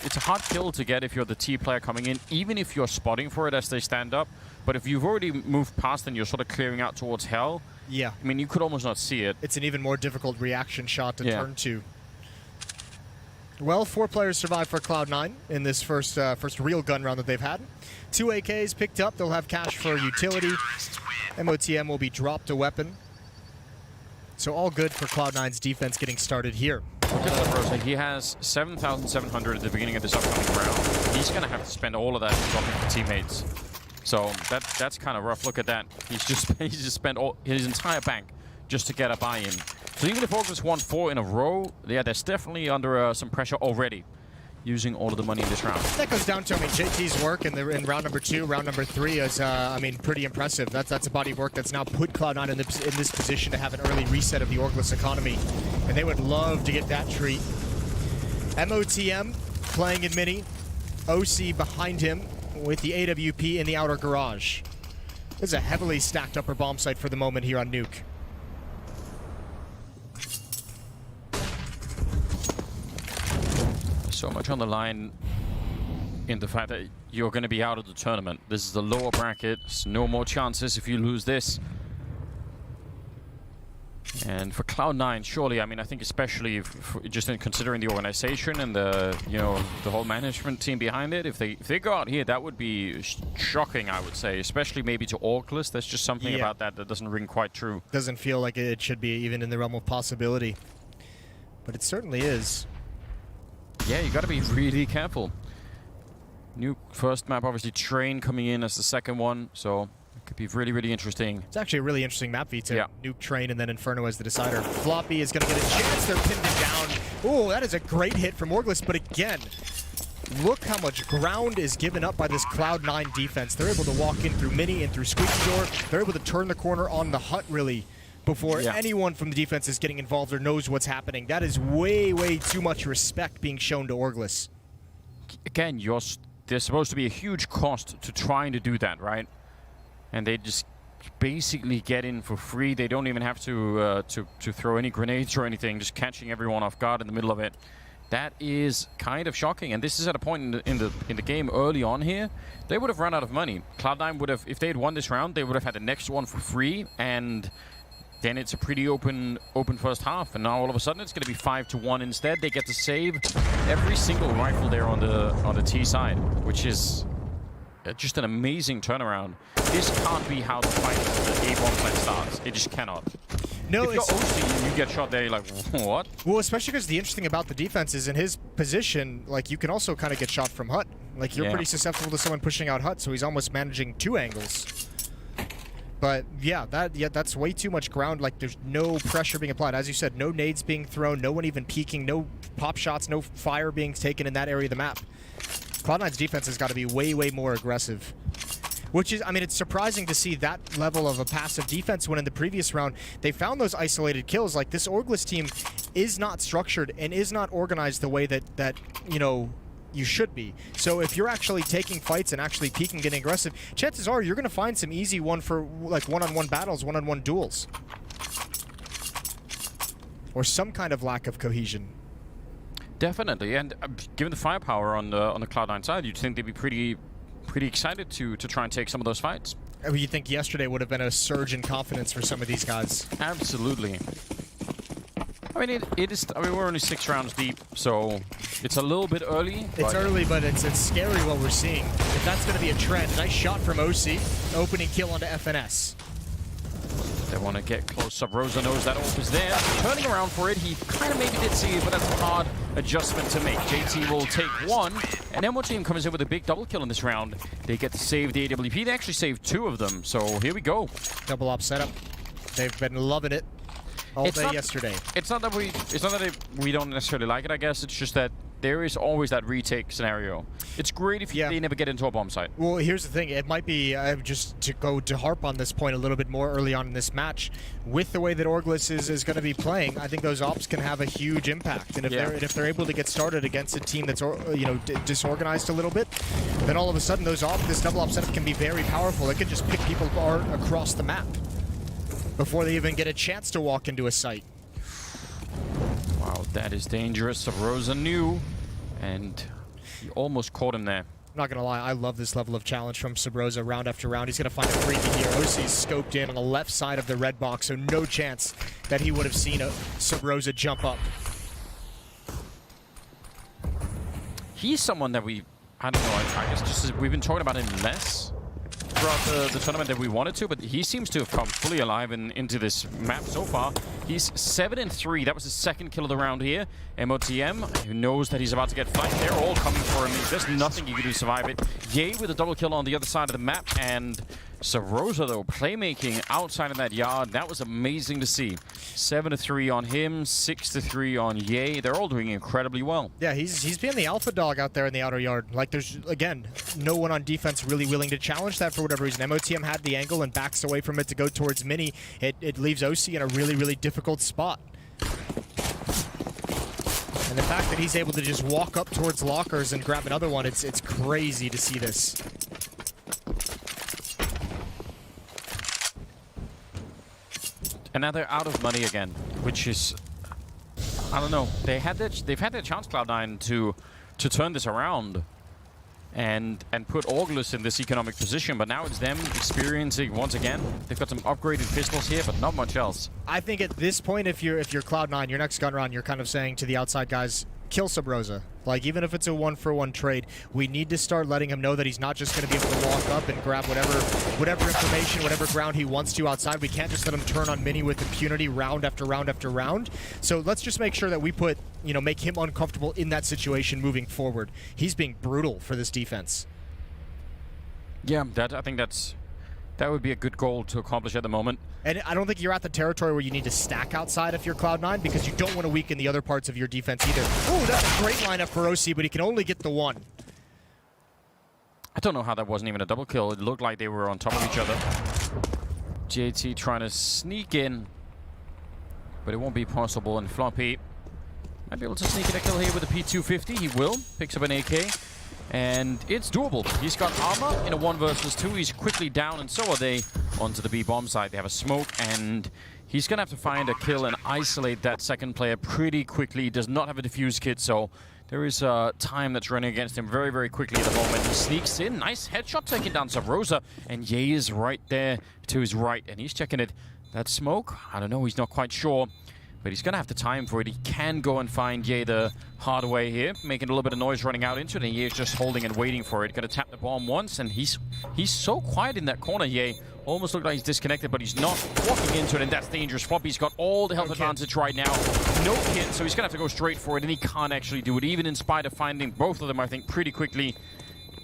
kill to get if you're the T player coming in, even if you're spotting for it as they stand up. But if you've already moved past and you're sort of clearing out towards Hell, yeah, I mean, you could almost not see it. It's an even more difficult reaction shot to turn to. Well, 4 players survived for Cloud9 in this first real gun round that they've had. 2 AKs picked up. They'll have cash for utility. MOTM will be dropped a weapon. So all good for Cloud9's defense getting started here. Look at that, Rosa. He has 7,700 at the beginning of this upcoming round. He's going to have to spend all of that dropping for teammates. So that's kind of rough. Look at that. He's just spent his entire bank just to get a buy-in. So even if Orglis won 4 in a row, yeah, they're definitely under some pressure already, using all of the money in this round. That goes down to, I mean, JT's work in round number 2, round number 3 is, I mean, pretty impressive. That's a body of work that's now put Cloud9 in this position to have an early reset of the Orglis economy, and they would love to get that treat. MOTM playing in mini, OC behind him with the AWP in the outer garage. This is a heavily stacked upper bomb site for the moment here on Nuke. So much on the line in the fact that you're going to be out of the tournament. This is the lower bracket. There's no more chances if you lose this. And for Cloud9, surely, I mean, I think especially just in considering the organization and the whole management team behind it, if they go out here, that would be shocking, I would say, especially maybe to Orglis. There's just something about that doesn't ring quite true. Doesn't feel like it should be even in the realm of possibility, but it certainly is. Yeah, you got to be really careful. New first map, obviously Train coming in as the second one, so it could be really, really interesting. It's actually a really interesting map, Vita. Yeah. Nuke, Train, and then Inferno as the decider. Floppy is going to get a chance. They're pinned it down. Oh, that is a great hit from Orglis, but again, look how much ground is given up by this Cloud9 defense. They're able to walk in through Mini and through Squeaky Door. They're able to turn the corner on the hut, really, before anyone from the defense is getting involved or knows what's happening. That is way, way too much respect being shown to Orglis. Again, there's supposed to be a huge cost to trying to do that, right? And they just basically get in for free. They don't even have to throw any grenades or anything, just catching everyone off guard in the middle of it. That is kind of shocking, and this is at a point in the game early on here. They would have run out of money. Cloud9 would have, if they had won this round, they would have had the next one for free, and then it's a pretty open first half. And now all of a sudden it's going to be 5-1 instead. They get to save every single rifle there on the T side, which is just an amazing turnaround. This can't be how the fight the A-bomb side starts. It just cannot. No, if you're OC and you get shot there, you're like, what? Well, especially because the interesting about the defense is in his position, like, you can also kind of get shot from Hut. Like, you're pretty susceptible to someone pushing out Hut, so he's almost managing 2 angles. But yeah, that's way too much ground. Like, there's no pressure being applied. As you said, no nades being thrown, no one even peeking, no pop shots, no fire being taken in that area of the map. Cloud9's defense has got to be way, way more aggressive. Which is, I mean, it's surprising to see that level of a passive defense when in the previous round they found those isolated kills. Like, this Orglis team is not structured and is not organized the way that you know, you should be. So if you're actually taking fights and actually peeking, getting aggressive, chances are you're going to find some easy one-on-one battles, one-on-one duels. Or some kind of lack of cohesion. Definitely, and given the firepower on the Cloud9 side, you'd think they'd be pretty excited to try and take some of those fights. I mean, you think yesterday would have been a surge in confidence for some of these guys? Absolutely. I mean, it is. I mean, we're only 6 rounds deep, so it's a little bit early. It's early, but it's scary what we're seeing. If that's going to be a trend, nice shot from OC, opening kill onto FNS. They want to get close up. Rosa knows that ult is there. Turning around for it, he kind of maybe did see it, but that's a hard adjustment to make. JT will take 1, and MO Team comes in with a big double kill in this round. They get to save the AWP. They actually saved 2 of them, so here we go. Double op setup. They've been loving it all day yesterday. It's not that we don't necessarily like it, I guess. It's just that there is always that retake scenario. It's great if they never get into a bomb site. Well, here's the thing. It might be, just to harp on this point a little bit more early on in this match, with the way that Orglis is going to be playing, I think those ops can have a huge impact. And if they're able to get started against a team that's disorganized a little bit, then all of a sudden this double op setup can be very powerful. It can just pick people apart across the map before they even get a chance to walk into a site. Wow, that is dangerous. Rosa knew, and he almost caught him there. I'm not going to lie, I love this level of challenge from Sabrosa round after round. He's going to find a freebie here. OC's scoped in on the left side of the red box, so no chance that he would have seen a Sabrosa jump up. He's someone that I don't know, I guess just we've been talking about him less throughout the tournament that we wanted to, but he seems to have come fully alive into this map so far. He's 7-3. That was his 2nd kill of the round here. MOTM, who knows that he's about to get flanked. They're all coming for him. There's nothing you can do to survive it. Ye with a double kill on the other side of the map, and Sabrosa, though, playmaking outside of that yard. That was amazing to see. 7-3 on him, 6-3 on Ye. They're all doing incredibly well. Yeah, he's been the alpha dog out there in the outer yard. Like, there's, again, no one on defense really willing to challenge that for whatever reason. MOTM had the angle and backs away from it to go towards Mini. It leaves OC in a really, really difficult spot. And the fact that he's able to just walk up towards lockers and grab another one, it's crazy to see this. And now they're out of money again, which is, I don't know. They've had their chance, Cloud9, to turn this around and put Orglis in this economic position, but now it's them experiencing once again. They've got some upgraded pistols here, but not much else. I think at this point, if you're Cloud9, your next gun round, you're kind of saying to the outside guys, kill Sabrosa. Like, even if it's a 1-for-1 trade, we need to start letting him know that he's not just going to be able to walk up and grab whatever information, whatever ground he wants to outside. We can't just let him turn on Mini with impunity round after round after round. So let's just make sure that we make him uncomfortable in that situation moving forward. He's being brutal for this defense. Yeah, I think that would be a good goal to accomplish at the moment. And I don't think you're at the territory where you need to stack outside if you're Cloud9, because you don't want to weaken the other parts of your defense either. Oh, that's a great lineup for OC, but he can only get the 1. I don't know how that wasn't even a double kill. It looked like they were on top of each other. JT trying to sneak in, but it won't be possible. And Floppy might be able to sneak in a kill here with a P250. He will. Picks up an AK. And it's doable. He's got armor in a 1 versus 2. He's quickly down, and so are they onto the B bomb side. They have a smoke, and he's going to have to find a kill and isolate that second player pretty quickly. He does not have a defuse kit, so there is time that's running against him very, very quickly at the moment. He sneaks in. Nice headshot taking down Sabrosa, and Ye is right there to his right, and he's checking it. That smoke? I don't know. He's not quite sure. but he's going to have the time for it. He can go and find Ye the hard way here, making a little bit of noise running out into it, and Ye is just holding and waiting for it. Going to tap the bomb once, and he's so quiet in that corner, Ye. Almost looked like he's disconnected, but he's not walking into it, and that's dangerous. Floppy's got all the health advantage right now. No kit, so he's going to have to go straight for it, and he can't actually do it, even in spite of finding both of them, I think, pretty quickly.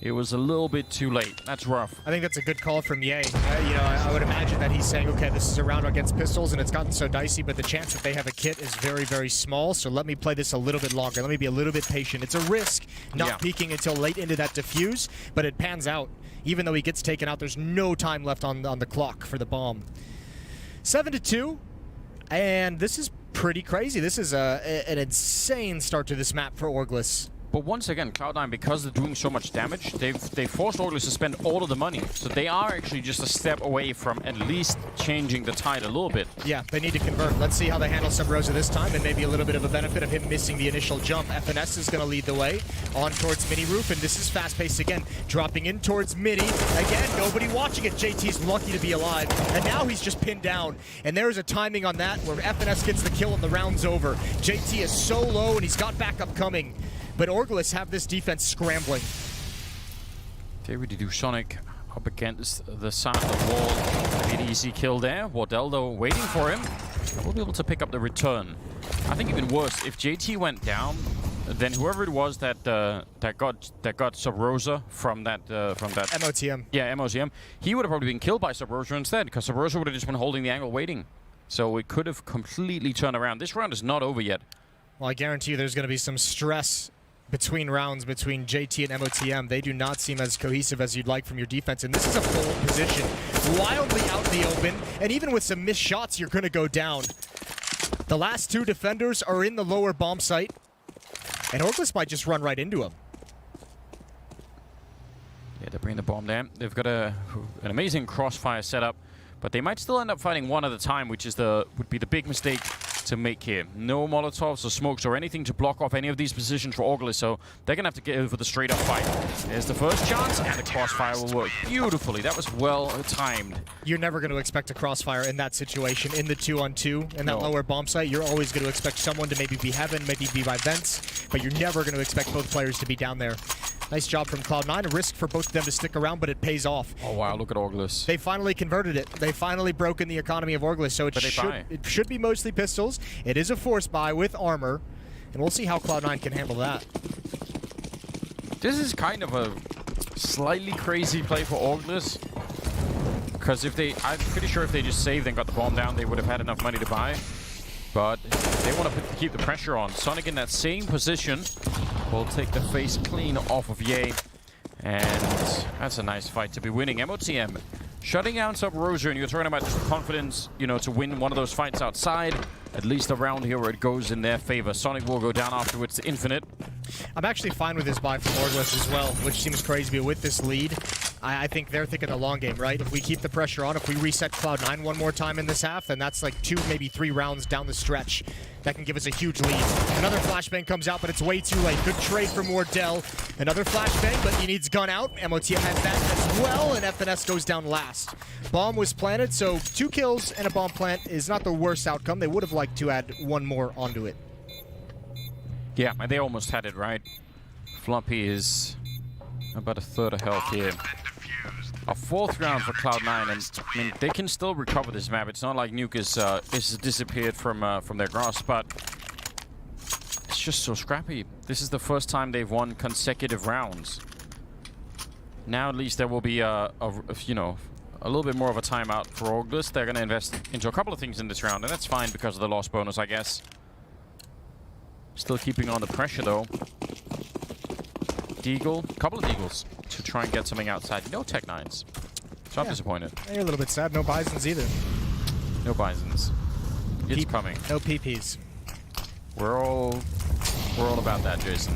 It was a little bit too late. That's rough. I think that's a good call from Ye. I would imagine that he's saying, okay, this is a round against pistols, and it's gotten so dicey, but the chance that they have a kit is very, very small, so let me play this a little bit longer. Let me be a little bit patient. It's a risk not peeking until late into that defuse, but it pans out. Even though he gets taken out, there's no time left on the clock for the bomb. 7-2, and this is pretty crazy. This is an insane start to this map for Orglis. But once again, Cloud9, because they're doing so much damage, they forced Orglis to spend all of the money. So they are actually just a step away from at least changing the tide a little bit. Yeah, they need to convert. Let's see how they handle Sub Rosa this time, and maybe a little bit of a benefit of him missing the initial jump. FNS is going to lead the way on towards Mini Roof, and this is fast-paced again. Dropping in towards Mini. Again, nobody watching it. JT's lucky to be alive, and now he's just pinned down. And there is a timing on that where FNS gets the kill and the round's over. JT is so low, and he's got backup coming. But Orglis have this defense scrambling. They really do. Sonic up against the side of the wall. An easy kill there. Wardell, though, waiting for him. We'll be able to pick up the return. I think even worse, if JT went down, then whoever it was that got Sub Rosa from that MOTM. Yeah, MOTM, he would have probably been killed by Sub Rosa instead, because Sub Rosa would have just been holding the angle waiting. So it could have completely turned around. This round is not over yet. Well, I guarantee you there's going to be some stress between rounds between JT and MOTM. They do not seem as cohesive as you'd like from your defense, and this is a full position. Wildly out in the open, and even with some missed shots, you're going to go down. The last two defenders are in the lower bomb site, and Orglis might just run right into them. Yeah, they bring the bomb down. They've got an amazing crossfire setup, but they might still end up fighting one at a time, which is would be the big mistake to make here. No Molotovs or smokes or anything to block off any of these positions for Orglis, so they're going to have to get over the straight-up fight. There's the first chance, and the crossfire will work beautifully. That was well timed. You're never going to expect a crossfire in that situation, in the 2-on-2, in that lower bomb site. You're always going to expect someone to maybe be heaven, maybe be by vents, but you're never going to expect both players to be down there. Nice job from Cloud9. A risk for both of them to stick around, but it pays off. Oh, wow, look at Orglis. They finally converted it. They finally broken the economy of Orglis, so it should be mostly pistols. It is a force buy with armor, and we'll see how Cloud9 can handle that. This is kind of a slightly crazy play for Orglis, because I'm pretty sure if they just saved and got the bomb down, they would have had enough money to buy. But they want to keep the pressure on. Sonic in that same position will take the face clean off of Ye. And that's a nice fight to be winning. MOTM shutting down Sub Rosa, and you're talking about confidence, to win one of those fights outside. At least around here where it goes in their favor. Sonic will go down afterwards to Infinite. I'm actually fine with this buy from Orglis as well, which seems crazy, but with this lead, I think they're thinking the long game, right? If we keep the pressure on, if we reset Cloud9 one more time in this half, then that's like 2, maybe 3 rounds down the stretch. That can give us a huge lead. Another flashbang comes out, but it's way too late. Good trade from Wardell. Another flashbang, but he needs gun out. MOTM has that as well, and FNS goes down last. Bomb was planted, so 2 kills and a bomb plant is not the worst outcome. They would have liked to add 1 more onto it. Yeah, and they almost had it right. Floppy is about a third of health here. A 4th round for Cloud9, and I mean, they can still recover this map. It's not like Nuke is disappeared from their grasp, but it's just so scrappy. This is the first time they've won consecutive rounds. Now at least there will be a little bit more of a timeout for Orglis. They're going to invest into a couple of things in this round, and that's fine because of the loss bonus, I guess. Still keeping on the pressure, though. Deagle, a couple of Deagles to try and get something outside. No Tech 9s. So I'm disappointed. You're a little bit sad. No Bisons either. No Bisons. It's coming. No PPs. We're all about that, Jason.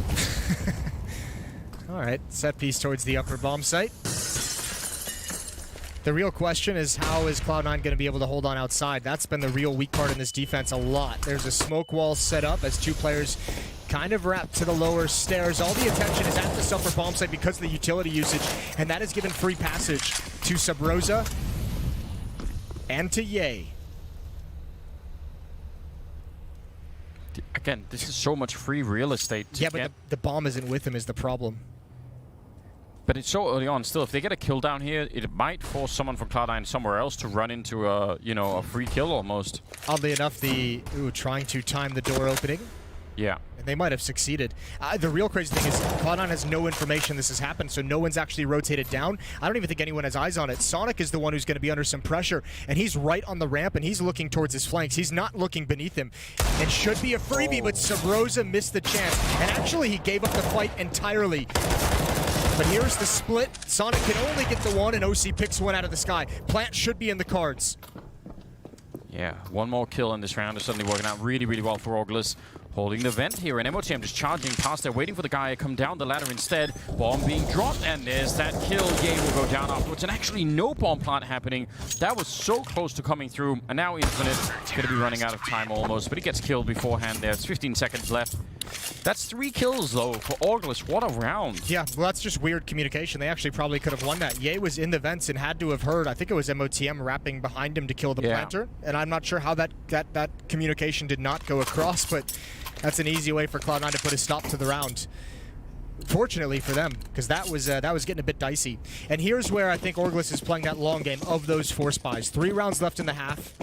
All right, set piece towards the upper bomb site. The real question is, how is Cloud9 going to be able to hold on outside? That's been the real weak part in this defense a lot. There's a smoke wall set up as 2 players kind of wrapped to the lower stairs. All the attention is at this upper bomb site because of the utility usage, and that has given free passage to Sub Rosa and to Ye. again, this is so much free real estate. To Yeah, but the bomb isn't with him is the problem. But it's so early on. Still, if they get a kill down here, it might force someone from Cloud9 somewhere else to run into a, you know, a free kill almost. Oddly enough, trying to time the door opening. Yeah. And they might have succeeded. The real crazy thing is Cloud9 has no information this has happened, so no one's actually rotated down. I don't even think anyone has eyes on it. Sonic is the one who's going to be under some pressure, and he's right on the ramp, and he's looking towards his flanks. He's not looking beneath him. It should be a freebie, but Sabrosa missed the chance. And actually, he gave up the fight entirely. But here's the split. Sonic can only get the one, and OC picks one out of the sky. Plant should be in the cards. Yeah, one more kill in this round is suddenly working out really, really well for Auglis. Holding the vent here, and MOTM just charging past there, waiting for the guy to come down the ladder instead. Bomb being dropped, and there's that kill. Ye will go down afterwards, and actually no bomb plant happening. That was so close to coming through, and now Infinite is going to be running out of time almost, but he gets killed beforehand there. It's 15 seconds left. That's 3 kills, though, for Auglis. What a round. Yeah, well, that's just weird communication. They actually probably could have won that. Ye was in the vents and had to have heard, I think it was MOTM wrapping behind him to kill the planter, and I'm not sure how that communication did not go across, but that's an easy way for Cloud9 to put a stop to the round. Fortunately for them, because that was getting a bit dicey. And here's where I think Auglis is playing that long game of those 4 spies. 3 rounds left in the half,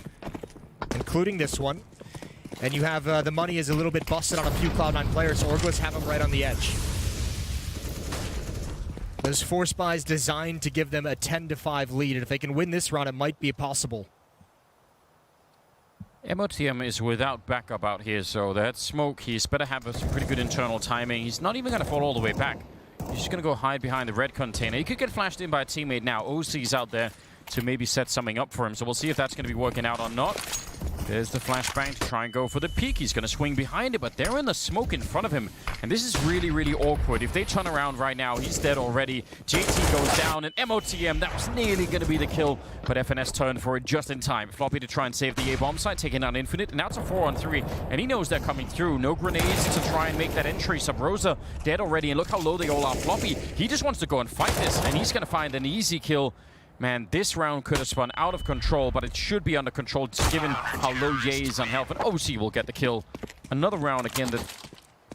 including this one. And you have the money is a little bit busted on a few Cloud9 players, so Auglis have them right on the edge. Those 4 spies designed to give them a 10-5 lead, and if they can win this round, it might be possible. MOTM is without backup out here, so that smoke, he's better have some pretty good internal timing. He's not even going to fall all the way back. He's just going to go hide behind the red container. He could get flashed in by a teammate now. OC's out there to maybe set something up for him, so we'll see if that's going to be working out or not. There's the flashbang to try and go for the peek. He's going to swing behind it, but they're in the smoke in front of him. And this is really, really awkward. If they turn around right now, he's dead already. JT goes down, and MOTM, that was nearly going to be the kill. But FNS turned for it just in time. Floppy to try and save the A-bomb site, taking out Infinite. And now it's a 4-on-3, and he knows they're coming through. No grenades to try and make that entry. Sabrosa dead already, and look how low they all are. Floppy, he just wants to go and fight this, and he's going to find an easy kill. Man, this round could have spun out of control, but it should be under control given how low Ye is on health. And OC will get the kill. Another round again that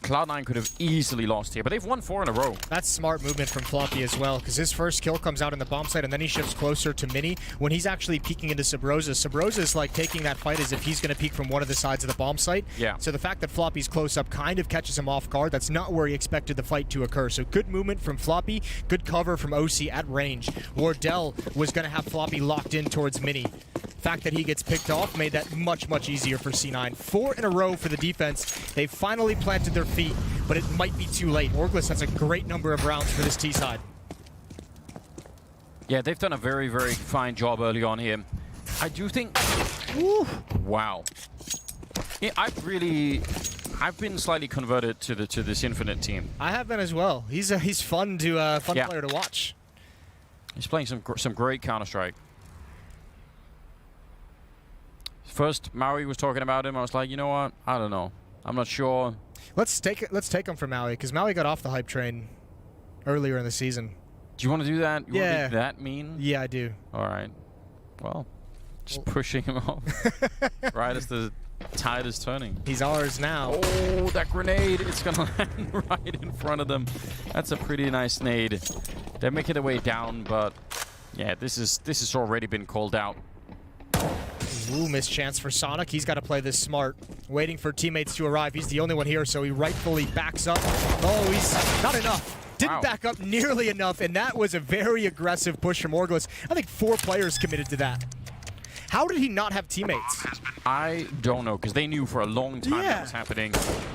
Cloud9 could have easily lost here, but they've won 4 in a row. That's smart movement from Floppy as well, because his first kill comes out in the bomb site, and then he shifts closer to Mini when he's actually peeking into Sabrosa. Sabrosa is like taking that fight as if he's going to peek from one of the sides of the bomb site. Yeah. So the fact that Floppy's close up kind of catches him off guard. That's not where he expected the fight to occur. So good movement from Floppy, good cover from OC at range. Wardell was going to have Floppy locked in towards Mini. The fact that he gets picked off made that much, much easier for C9. 4 in a row for the defense. They finally planted their feet, but it might be too late. Auglis has a great number of rounds for this T side. Yeah, they've done a very, very fine job early on here. I do think... Woo, wow. Yeah, I've been slightly converted to this Infinite team. I have been as well. He's fun to player to watch. He's playing some great Counter-Strike. First, Maui was talking about him. I was like, you know what? I don't know. I'm not sure. Let's take him from Maui, because Maui got off the hype train earlier in the season. Do you want to do that? You yeah. want to be that mean? Yeah, I do. All right. Well, just pushing him off. Right as the tide is turning. He's ours now. Oh, that grenade. It's going to land right in front of them. That's a pretty nice nade. They're making their way down, but yeah, this has already been called out. Ooh, missed chance for Sonic. He's got to play this smart. Waiting for teammates to arrive. He's the only one here, so he rightfully backs up. Oh, he's not enough. Didn't back up nearly enough, and that was a very aggressive push from Auglis. I think 4 players committed to that. How did he not have teammates? I don't know, because they knew for a long time that was happening.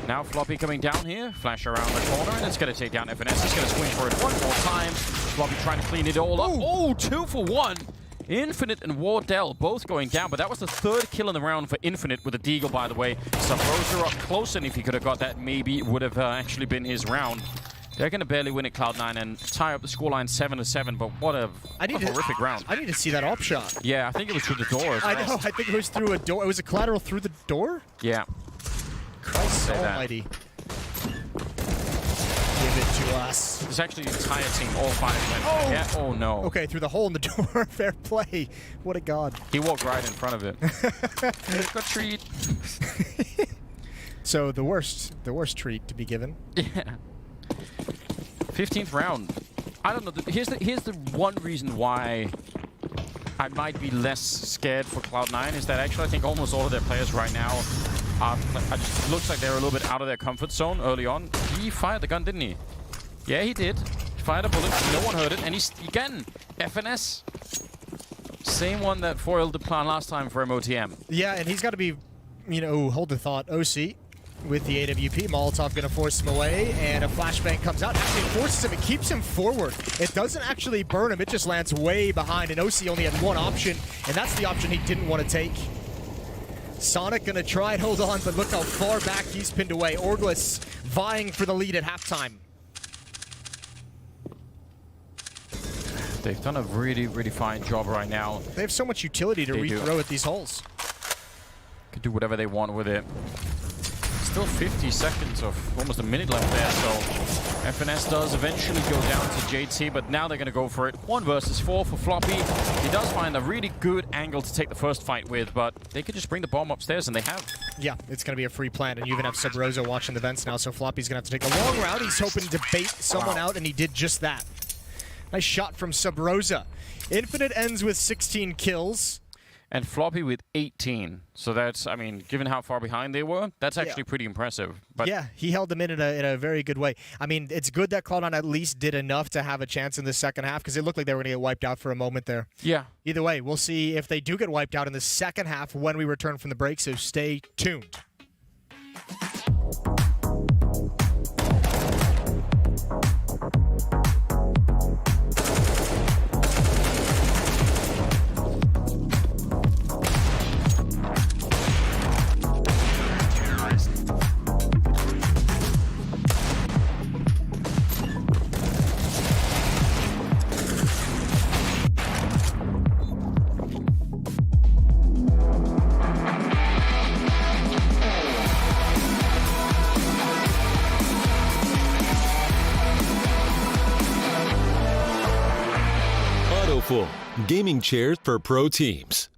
Now Floppy coming down here, flash around the corner, and it's going to take down FNS. It's going to swing for it one more time. Floppy trying to clean it all up. Oh, 2 for 1. Infinite and Wardell both going down, but that was the 3rd kill in the round for Infinite with a deagle, by the way. Sabrosa up close, and if he could have got that, maybe it would have actually been his round. They're going to barely win at Cloud9 and tie up the scoreline 7-7, but what a horrific round. I need to see that op shot. Yeah, I think it was through the door as well. I know, I think it was through a door. It was a collateral through the door? Yeah. Christ almighty. Give it to us. There's actually the entire team, all 5 men. Oh! Yeah. Oh, no. Okay, through the hole in the door. Fair play. What a god. He walked right in front of it. Trick or treat. So the worst treat to be given. Yeah. 15th round. I don't know. Here's the one reason why I might be less scared for Cloud9 is that actually I think almost all of their players right now are. It just looks like they're a little bit out of their comfort zone early on. He fired the gun, didn't he? Yeah, he did. He fired a bullet. No one heard it, and he's again FNS. Same one that foiled the plan last time for MOTM. Yeah, and he's got to be, hold the thought. OC with the AWP. Molotov going to force him away, and a flashbang comes out. Actually forces him. It keeps him forward. It doesn't actually burn him. It just lands way behind, and OC only had one option, and that's the option he didn't want to take. Sonic going to try and hold on, but look how far back he's pinned away. Orglis vying for the lead at halftime. They've done a really, really fine job right now. They have so much utility to rethrow at these holes. Could do whatever they want with it. Still 50 seconds of almost a minute left there, so FNS does eventually go down to JT, but now they're going to go for it. 1 versus 4 for Floppy. He does find a really good angle to take the first fight with, but they could just bring the bomb upstairs, and they have. Yeah, it's going to be a free plant, and you even have Sub Rosa watching the vents now, so Floppy's going to have to take a long route. He's hoping to bait someone out, and he did just that. Nice shot from Sub Rosa. Infinite ends with 16 kills. And Floppy with 18. So that's, I mean, given how far behind they were, that's actually pretty impressive. But yeah, he held them in a very good way. I mean, it's good that Cloud9 at least did enough to have a chance in the second half, because it looked like they were going to get wiped out for a moment there. Yeah. Either way, we'll see if they do get wiped out in the second half when we return from the break, so stay tuned. Gaming chairs for pro teams.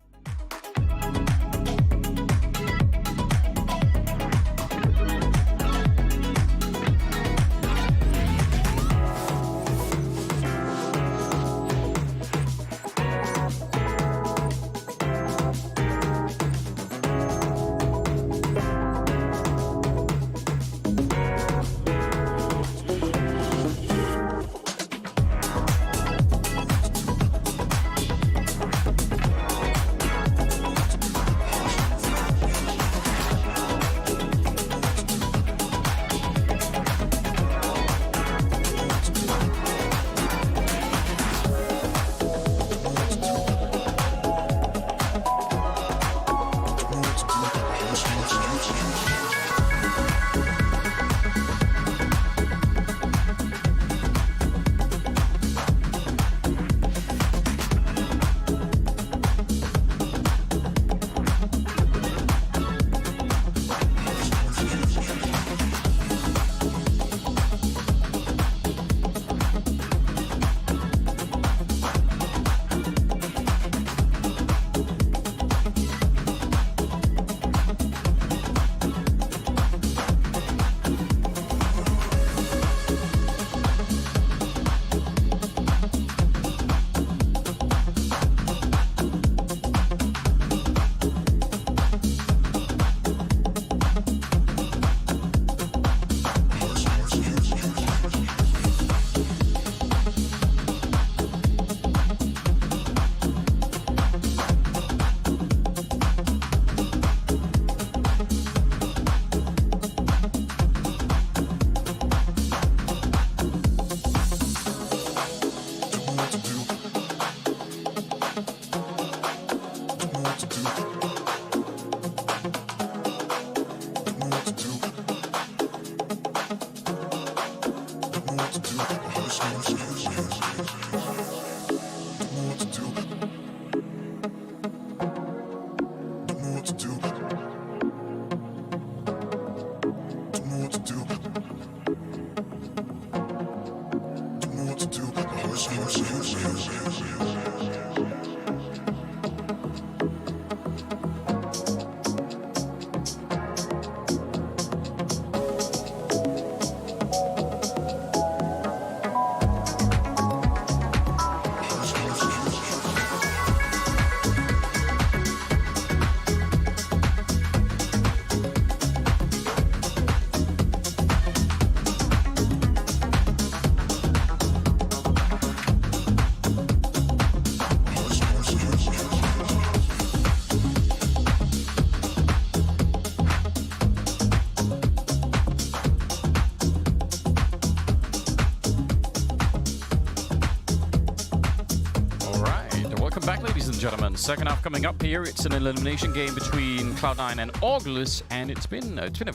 All right, welcome back, ladies and gentlemen. Second half coming up here. It's an elimination game between Cloud9 and Augulus, and it's been a terrible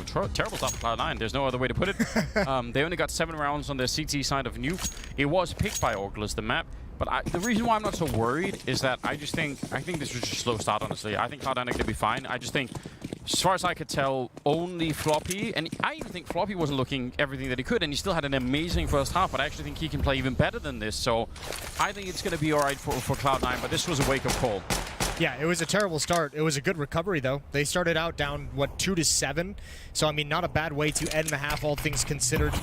start for Cloud9. There's no other way to put it. They only got 7 rounds on their CT side of Nuke. It was picked by Augulus, the map. But the reason why I'm not so worried is that I think this was just a slow start, honestly. I think Cloud9 are going to be fine. I just think, as far as I could tell, only Floppy, and I even think Floppy wasn't looking everything that he could, and he still had an amazing first half, but I actually think he can play even better than this. So I think it's going to be all right for Cloud9, but this was a wake-up call. Yeah, it was a terrible start. It was a good recovery, though. They started out down, 2-7? So, I mean, not a bad way to end the half, all things considered.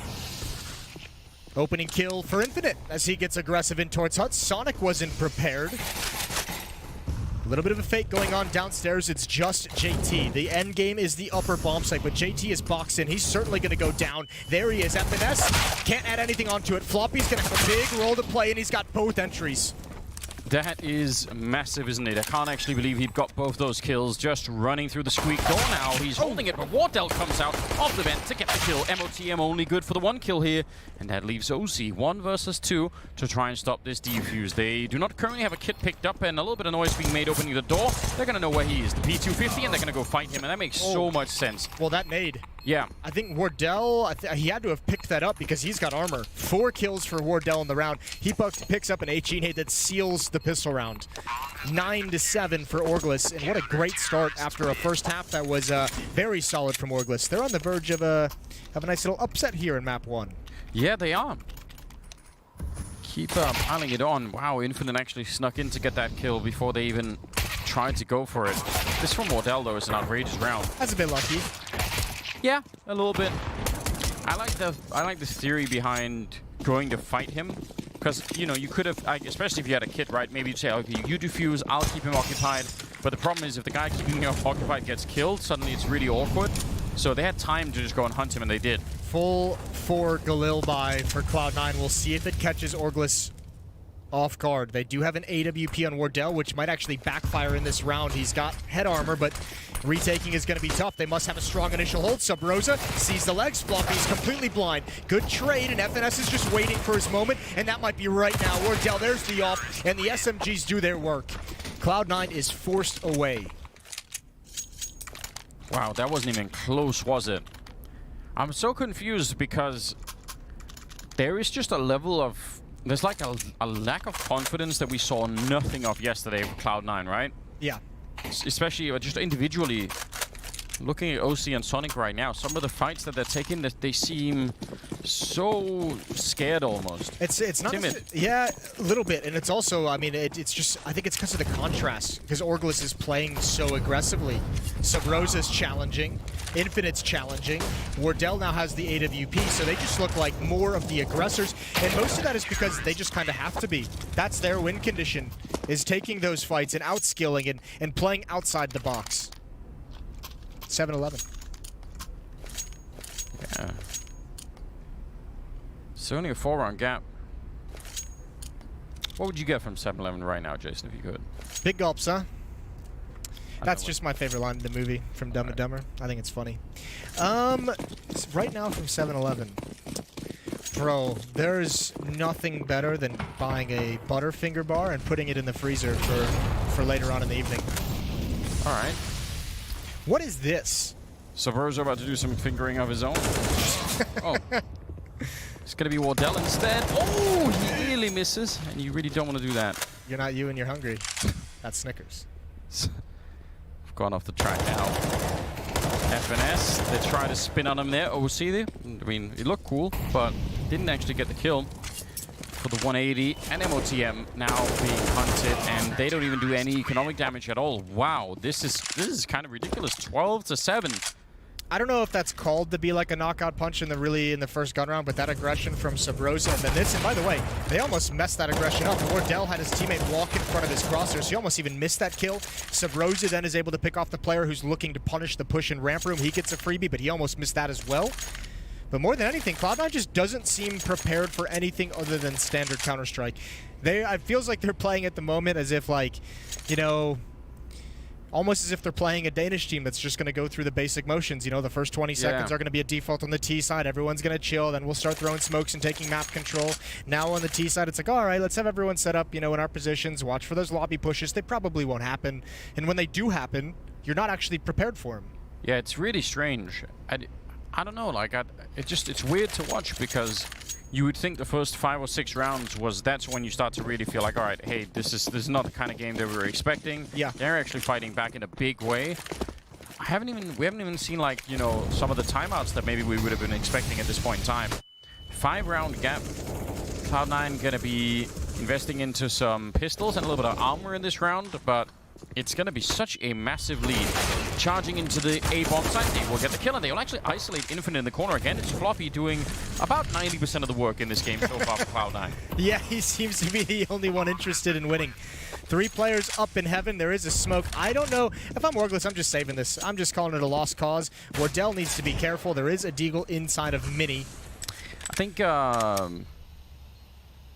Opening kill for Infinite as he gets aggressive in towards Hut. Sonic wasn't prepared. A little bit of a fake going on downstairs. It's just JT. The end game is the upper bomb site, but JT is boxed in. He's certainly going to go down. There he is. FNS can't add anything onto it. Floppy's going to have a big role to play, and he's got both entries. That is massive, isn't it? I can't actually believe he got both those kills just running through the squeak door now. He's holding it, but Wardell comes out off the vent to get the kill. MOTM only good for the 1 kill here, and that leaves OC 1 versus 2 to try and stop this defuse. They do not currently have a kit picked up, and a little bit of noise being made opening the door. They're going to know where he is, the P250, and they're going to go fight him, and that makes so much sense. Well, that nade. Yeah. I think Wardell, he had to have picked that up because he's got armor. 4 kills for Wardell in the round. He picks up an HE nade that seals the pistol round. 9-7 for Orglis, and what a great start after a first half that was very solid from Orglis. They're on the verge of a nice little upset here in map 1. Yeah, they are. Keep piling it on. Wow, Infinite actually snuck in to get that kill before they even tried to go for it. This from Wardell, though, is an outrageous round. That's a bit lucky. Yeah, a little bit. I like the theory behind going to fight him, because you know you could have, especially if you had a kit, right? Maybe you'd say, okay, you defuse, I'll keep him occupied. But the problem is, if the guy keeping him occupied gets killed, suddenly it's really awkward. So they had time to just go and hunt him, and they did. Full 4 Galil buy for Cloud9. We'll see if it catches Orglis off guard. They do have an AWP on Wardell, which might actually backfire in this round. He's got head armor, but retaking is going to be tough. They must have a strong initial hold. Sub Rosa sees the legs. Floppy's completely blind. Good trade, and FNS is just waiting for his moment, and that might be right now. Wardell, there's the off, and the SMGs do their work. Cloud9 is forced away. Wow, that wasn't even close, was it? I'm so confused because there is just a level of... There's like a lack of confidence that we saw nothing of yesterday with Cloud9, right? Yeah. Especially just individually. Looking at OC and Sonic right now, some of the fights that they're taking, that they seem so scared almost. It's not timid. Yeah, a little bit, and it's also, I mean, it's just, I think it's because of the contrast, because Orglis is playing so aggressively. Sub Rosa's challenging, Infinite's challenging, Wardell now has the AWP, so they just look like more of the aggressors, and most of that is because they just kind of have to be. That's their win condition, is taking those fights and outskilling and playing outside the box. 7-11. Yeah. It's only a 4-round gap. What would you get from 7-11 right now, Jason, if you could? Big gulps, huh? That's just my favorite line in the movie from Dumb and Dumber. I think it's funny. Right now from 7-11. Bro, there's nothing better than buying a Butterfinger bar and putting it in the freezer for later on in the evening. All right. What is this? Subverso about to do some fingering of his own. Oh. It's going to be Wardell instead. Oh, he nearly misses, and you really don't want to do that. You're not you and you're hungry. That's Snickers. I've gone off the track now. FNS, they try to spin on him there. OC there. I mean, it looked cool, but didn't actually get the kill for the 180. And MOTM now being hunted, and they don't even do any economic damage at all. Wow, this is kind of ridiculous. 12-7. I don't know if that's called to be like a knockout punch in the first gun round, but that aggression from Subrosa and then this, and by the way, they almost messed that aggression up. Wardell had his teammate walk in front of his crosshair, so he almost even missed that kill. Subrosa then is able to pick off the player who's looking to punish the push in ramp room. He gets a freebie, but he almost missed that as well. But more than anything, Cloud9 just doesn't seem prepared for anything other than standard Counter-Strike. It feels like they're playing at the moment as if, like, you know, almost as if they're playing a Danish team that's just going to go through the basic motions. You know, the first 20 seconds are going to be a default on the T side. Everyone's going to chill. Then we'll start throwing smokes and taking map control. Now on the T side, it's like, all right, let's have everyone set up, you know, in our positions. Watch for those lobby pushes. They probably won't happen. And when they do happen, you're not actually prepared for them. Yeah, it's really strange. I don't know, like, it's weird to watch because you would think the first 5 or 6 rounds that's when you start to really feel like, all right, hey, this is not the kind of game that we were expecting. Yeah. They're actually fighting back in a big way. We haven't even seen, like, you know, some of the timeouts that maybe we would have been expecting at this point in time. 5-round gap. Cloud9 gonna be investing into some pistols and a little bit of armor in this round, but it's going to be such a massive lead. Charging into the A bomb site, they will get the kill, and they will actually isolate Infinite in the corner again. It's Floppy doing about 90% of the work in this game so far for Cloud9. Yeah, he seems to be the only one interested in winning. 3 players up in heaven. There is a smoke. I don't know. If I'm Orgless, I'm just saving this. I'm just calling it a lost cause. Wardell needs to be careful. There is a deagle inside of Mini. I think I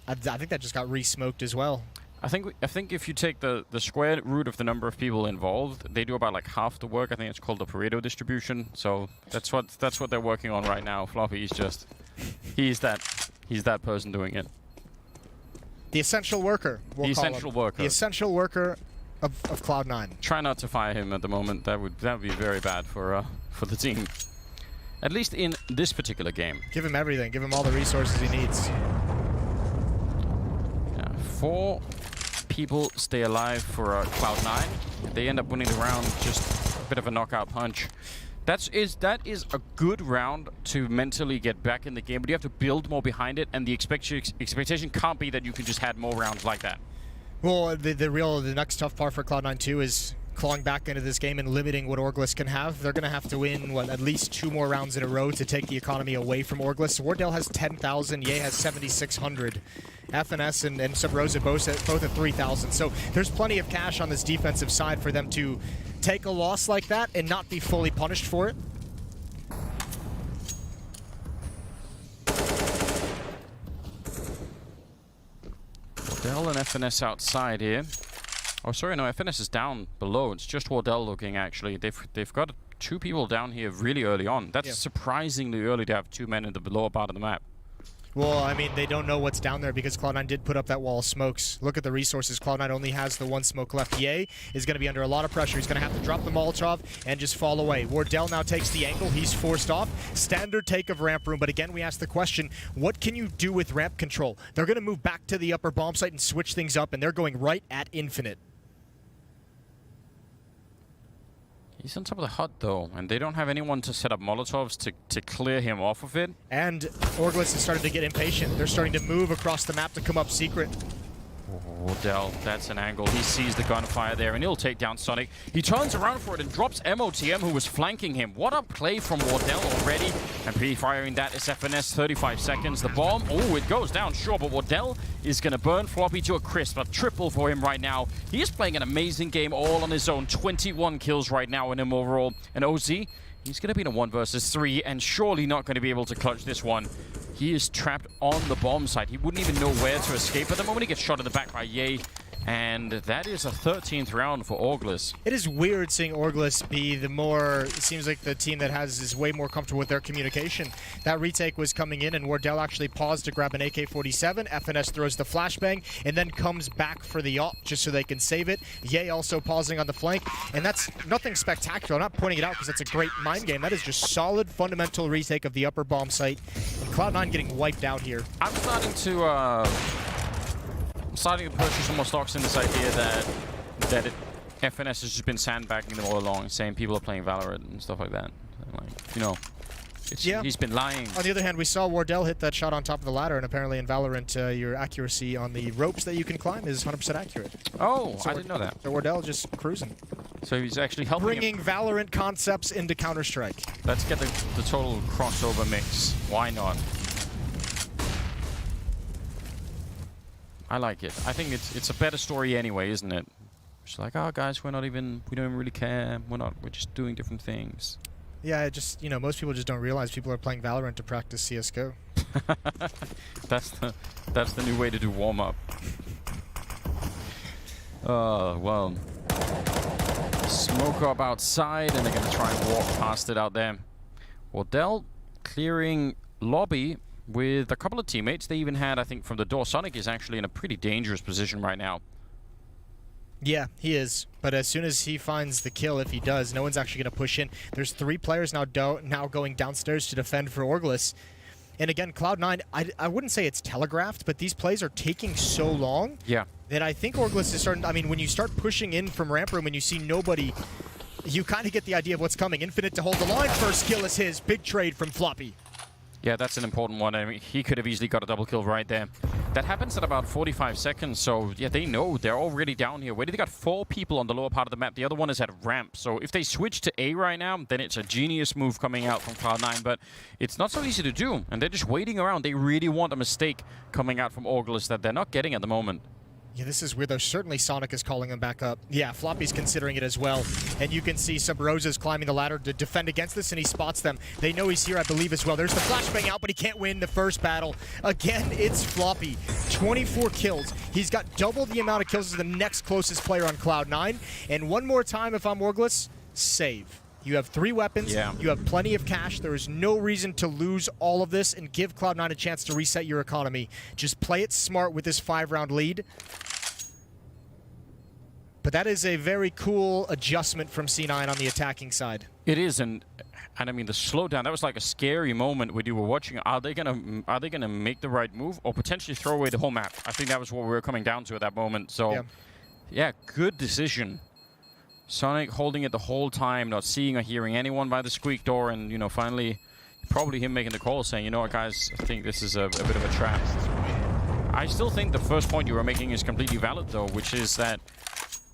think that just got re-smoked as well. I think if you take the square root of the number of people involved, they do about like half the work. I think it's called the Pareto distribution. So that's what they're working on right now. Floppy is just he's that person doing it. The essential worker. We'll the essential worker. The essential worker of Cloud9. Try not to fire him at the moment. That would be very bad for the team. At least in this particular game. Give him everything. Give him all the resources he needs. 4 people stay alive for Cloud9. They end up winning the round, just a bit of a knockout punch. That is a good round to mentally get back in the game, but you have to build more behind it, and the expectation can't be that you can just add more rounds like that. Well, the next tough part for Cloud9 too is clawing back into this game and limiting what Orgless can have. They're going to have to win, at least 2 more rounds in a row to take the economy away from Orgless. Wardell has 10,000, Ye has 7,600. FNS and Sub-Rosa both at 3,000. So there's plenty of cash on this defensive side for them to take a loss like that and not be fully punished for it. Wardell and FNS outside here. Oh, sorry, no, FNS is down below. It's just Wardell looking, actually. They've got 2 people down here really early on. That's surprisingly early to have 2 men in the lower part of the map. Well, I mean, they don't know what's down there because Cloud9 did put up that wall of smokes. Look at the resources. Cloud9 only has the 1 smoke left. Ye is going to be under a lot of pressure. He's going to have to drop the Molotov and just fall away. Wardell now takes the angle. He's forced off. Standard take of ramp room. But again, we ask the question, what can you do with ramp control? They're going to move back to the upper bomb site and switch things up, and they're going right at Infinite. He's on top of the hut, though, and they don't have anyone to set up Molotovs to clear him off of it. And Orgless has started to get impatient. They're starting to move across the map to come up secret. Wardell, that's an angle. He sees the gunfire there, and he'll take down Sonic. He turns around for it and drops MOTM, who was flanking him. What a play from Wardell already. And pre-firing that is FNS, 35 seconds. The bomb, oh, it goes down, sure, but Wardell is going to burn Floppy to a crisp. A triple for him right now. He is playing an amazing game all on his own. 21 kills right now in him overall. And OZ, he's going to be in a 1 versus 3, and surely not going to be able to clutch this one. He is trapped on the bomb site. He wouldn't even know where to escape at the moment. He gets shot in the back by Ye. And that is a 13th round for Orgless. It is weird seeing Orgless be the more, it seems like the team that is way more comfortable with their communication. That retake was coming in, and Wardell actually paused to grab an AK-47. FNS throws the flashbang, and then comes back for the op just so they can save it. Ye also pausing on the flank, and that's nothing spectacular. I'm not pointing it out because it's a great mind game. That is just solid, fundamental retake of the upper bomb site. And Cloud9 getting wiped out here. I'm starting to purchase some more stocks in this idea that FNS has just been sandbagging them all along, saying people are playing Valorant and stuff like that. Like, you know, he's been lying. On the other hand, we saw Wardell hit that shot on top of the ladder, and apparently in Valorant, your accuracy on the ropes that you can climb is 100% accurate. Oh, so I didn't know that. So Wardell just cruising. So he's actually helping Bringing Valorant concepts into Counter-Strike. Let's get the total crossover mix. Why not? I like it. I think it's a better story anyway, isn't it? It's like, oh guys, we don't even really care. We're just doing different things. Yeah, just, you know, most people just don't realize people are playing Valorant to practice CS:GO. That's the new way to do warm up. Oh, well. Smoke up outside, and they're going to try and walk past it out there. Wardell clearing lobby with a couple of teammates. They even had, I think, from the door. Sonic is actually in a pretty dangerous position right now. Yeah, he is. But as soon as he finds the kill, if he does, no one's actually going to push in. There's 3 players now going downstairs to defend for Orglis. And again, Cloud9, I wouldn't say it's telegraphed, but these plays are taking so long that I think Orglis is starting... I mean, when you start pushing in from ramp room and you see nobody, you kind of get the idea of what's coming. Infinite to hold the line. First kill is his. Big trade from Floppy. Yeah, that's an important one. I mean, he could have easily got a double kill right there. That happens at about 45 seconds, so yeah, they know they're already down here. They got 4 people on the lower part of the map. The other one is at ramp. So if they switch to A right now, then it's a genius move coming out from Cloud9, but it's not so easy to do, and they're just waiting around. They really want a mistake coming out from Orglis that they're not getting at the moment. Yeah, this is weird, though. Certainly Sonic is calling him back up. Yeah, Floppy's considering it as well. And you can see Sub Rosa's climbing the ladder to defend against this, and he spots them. They know he's here, I believe, as well. There's the flashbang out, but he can't win the first battle. Again, it's Floppy. 24 kills. He's got double the amount of kills as the next closest player on Cloud9. And one more time, if I'm Orglis, save. You have 3 weapons. Yeah. You have plenty of cash. There is no reason to lose all of this and give Cloud9 a chance to reset your economy. Just play it smart with this 5-round lead. But that is a very cool adjustment from C9 on the attacking side. It is, and I mean the slowdown. That was like a scary moment when you were watching. Are they gonna make the right move or potentially throw away the whole map? I think that was what we were coming down to at that moment. So, yeah, good decision. Sonic holding it the whole time, not seeing or hearing anyone by the squeak door, and finally, probably him making the call, saying, you know what, guys, I think this is a bit of a trap. I still think the first point you were making is completely valid, though, which is that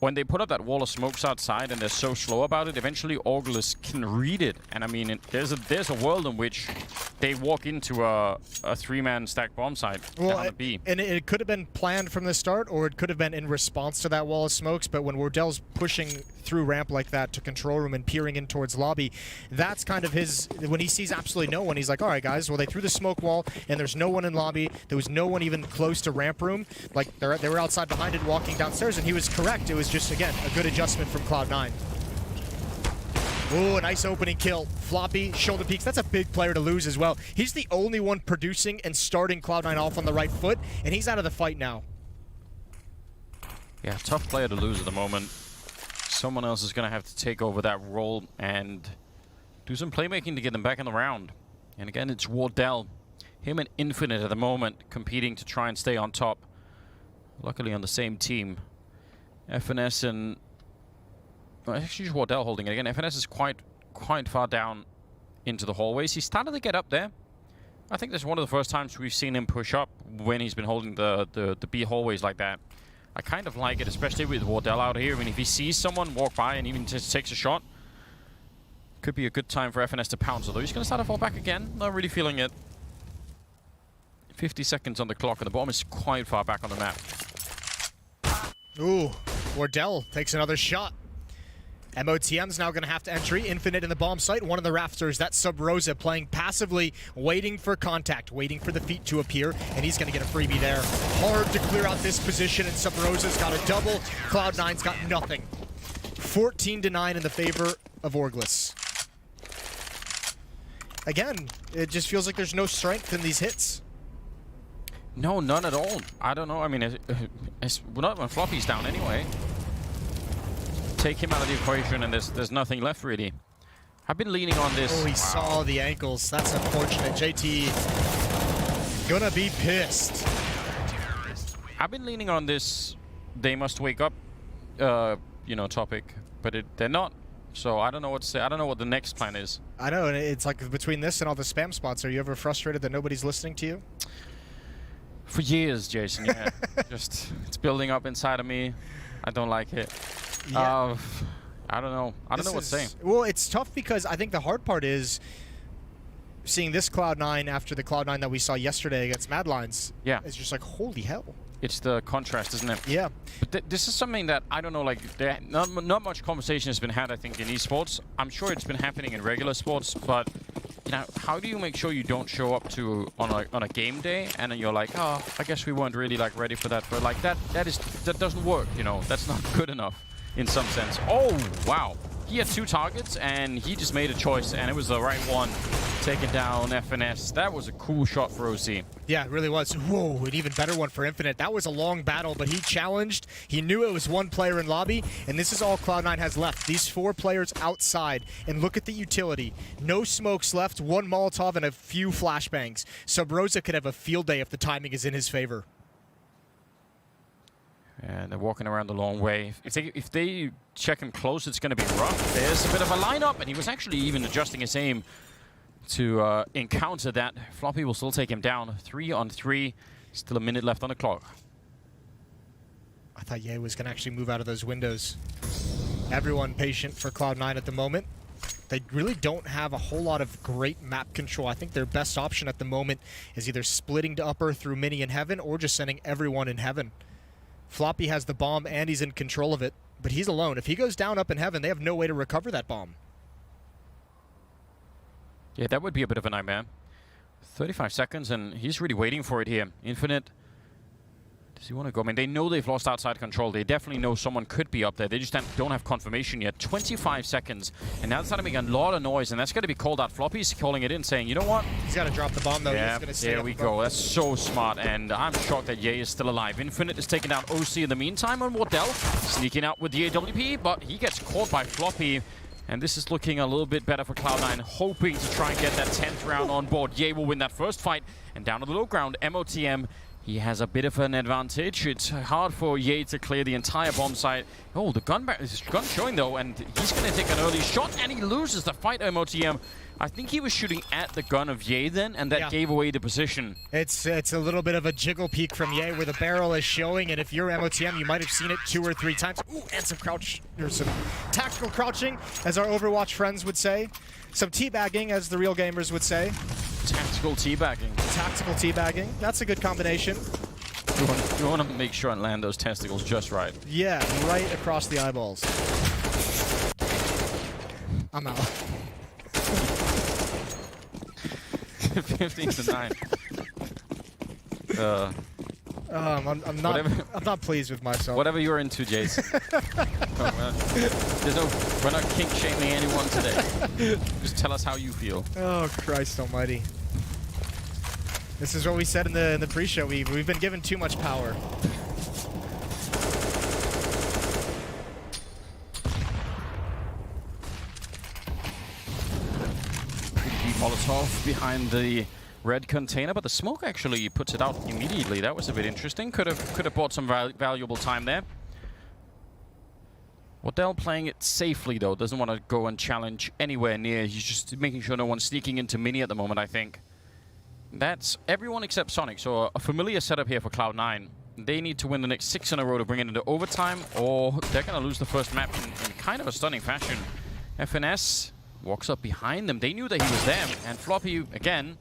when they put up that wall of smokes outside and they're so slow about it, eventually Orglis can read it. And I mean, there's a world in which they walk into a 3-man stack bomb site down the B. And it could have been planned from the start, or it could have been in response to that wall of smokes. But when Wardell's pushing through ramp like that to control room and peering in towards lobby, that's kind of his... When he sees absolutely no one, he's like, all right, guys, well, they threw the smoke wall, and there's no one in lobby. There was no one even close to ramp room. Like, they were outside behind it walking downstairs, and he was correct. It was just, again, a good adjustment from Cloud9. Ooh, a nice opening kill. Floppy, shoulder peeks. That's a big player to lose as well. He's the only one producing and starting Cloud9 off on the right foot, and he's out of the fight now. Yeah, tough player to lose at the moment. Someone else is going to have to take over that role and do some playmaking to get them back in the round. And again, it's Wardell. Him and Infinite at the moment competing to try and stay on top. Luckily on the same team. FNS and... Well, actually just Wardell holding it again. FNS is quite far down into the hallways. He's started to get up there. I think this is one of the first times we've seen him push up when he's been holding the B hallways like that. I kind of like it, especially with Wardell out here. I mean, if he sees someone walk by and even just takes a shot, could be a good time for FNS to pounce. Although he's going to start to fall back again. Not really feeling it. 50 seconds on the clock, and the bomb is quite far back on the map. Ooh, Wardell takes another shot. MOTM's now going to have to entry. Infinite in the bomb site. One of the rafters. That's Sub Rosa playing passively, waiting for contact, waiting for the feet to appear, and he's going to get a freebie there. Hard to clear out this position, and Sub Rosa's got a double. Cloud9's got nothing. 14-9 in the favor of Orglis. Again, it just feels like there's no strength in these hits. No, none at all. I don't know. I mean, it's not when Floppy's down anyway. Take him out of the equation, and there's nothing left really. I've been leaning on this. Oh, he saw the ankles. That's unfortunate. JT gonna be pissed. I've been leaning on this. They must wake up, topic, but they're not. So I don't know what to say. I don't know what the next plan is. I know, and it's like between this and all the spam spots. Are you ever frustrated that nobody's listening to you? For years, Jason. Yeah, just it's building up inside of me. I don't like it. Yeah. I don't know. I don't know what to say. Well, it's tough because I think the hard part is seeing this Cloud9 after the Cloud9 that we saw yesterday against Mad Lions. Yeah. It's just like, holy hell. It's the contrast, isn't it? Yeah. But this is something that, I don't know, like, not much conversation has been had, I think, in esports. I'm sure it's been happening in regular sports, but how do you make sure you don't show up to on a game day and then you're like, I guess we weren't really like ready for that. But like that doesn't work, That's not good enough. in some sense. Oh, wow. He had 2 targets, and he just made a choice, and it was the right one. Taking down FNS. That was a cool shot for OC. Yeah, it really was. Whoa, an even better one for Infinite. That was a long battle, but he challenged. He knew it was 1 player in lobby, and this is all Cloud9 has left. These 4 players outside, and look at the utility. No smokes left, 1 Molotov, and a few flashbangs. Sub Rosa could have a field day if the timing is in his favor. And they're walking around the long way. If they check him close, it's going to be rough. There's a bit of a lineup, and he was actually even adjusting his aim to encounter that. Floppy will still take him down. 3 on 3. Still a minute left on the clock. I thought Ye was going to actually move out of those windows. Everyone patient for Cloud9 at the moment. They really don't have a whole lot of great map control. I think their best option at the moment is either splitting to upper through mini in heaven or just sending everyone in heaven. Floppy has the bomb and he's in control of it, but he's alone. If he goes down up in heaven, they have no way to recover that bomb. Yeah, that would be a bit of a nightmare. 35 seconds, and he's really waiting for it here. Infinite. Does he want to go? I mean, they know they've lost outside control. They definitely know someone could be up there. They just don't have confirmation yet. 25 seconds, and now it's starting to make a lot of noise, and that's going to be called out. Floppy's calling it in, saying, you know what? He's got to drop the bomb, though. Yeah, He's gonna stay there up we above. go. That's so smart, and I'm shocked that Ye is still alive. Infinite is taking down OC in the meantime on Wardell. Sneaking out with the AWP, but he gets caught by Floppy. And this is looking a little bit better for Cloud9, hoping to try and get that 10th round on board. Ye will win that first fight. And down to the low ground, MOTM, he has a bit of an advantage. It's hard for Ye to clear the entire bomb site. Oh, the gun showing though, and he's going to take an early shot, and he loses the fight, MOTM. I think he was shooting at the gun of Ye then, and that gave away the position. It's a little bit of a jiggle peek from Ye where the barrel is showing, and if you're MOTM, you might have seen it 2 or 3 times. Ooh, and some crouch, or some tactical crouching, as our Overwatch friends would say. Some teabagging, as the real gamers would say. Tactical teabagging. Tactical teabagging. That's a good combination. You want to make sure and land those testicles just right. Yeah, right across the eyeballs. I'm out. 15 to 9. I'm not pleased with myself. Whatever you're into, Jace. We're not kink shaming anyone today. Just tell us how you feel. Oh Christ Almighty! This is what we said in the pre-show. We've been given too much power. Molotov behind the red container, but the smoke actually puts it out immediately. That was a bit interesting. Could have bought some valuable time there. Wardell playing it safely though. Doesn't want to go and challenge anywhere near. He's just making sure no one's sneaking into mini at the moment, I think. That's everyone except Sonic. So a familiar setup here for Cloud9. They need to win the next 6 in a row to bring it into overtime, or they're going to lose the first map in kind of a stunning fashion. FNS walks up behind them. They knew that he was there, and Floppy, again,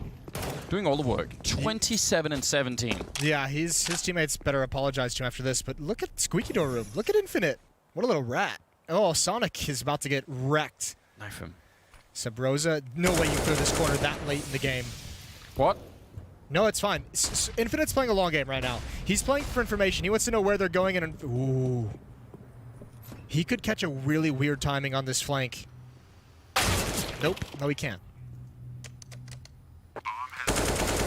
doing all the work. 27 and 17. Yeah, his teammates better apologize to him after this, but look at Squeaky Door Room. Look at Infinite. What a little rat. Oh, Sonic is about to get wrecked. Knife him. Sub Rosa, no way you clear this corner that late in the game. What? No, it's fine. Infinite's playing a long game right now. He's playing for information. He wants to know where they're going, and ooh. He could catch a really weird timing on this flank. Nope. No, he can't.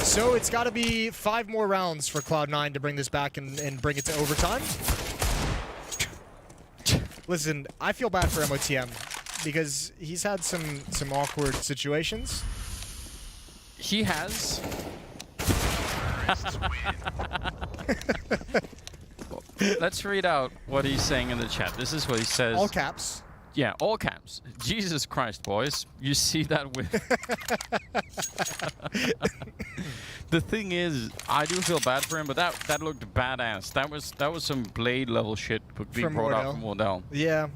So it's got to be 5 more rounds for Cloud9 to bring this back and bring it to overtime. Listen, I feel bad for MOTM because he's had some awkward situations. He has. Let's read out what he's saying in the chat. This is what he says. All caps. Yeah, all caps. Jesus Christ, boys. You see that with... The thing is, I do feel bad for him, but that looked badass. That was some Blade level shit being From brought Wardell. out from Wardell. Yeah.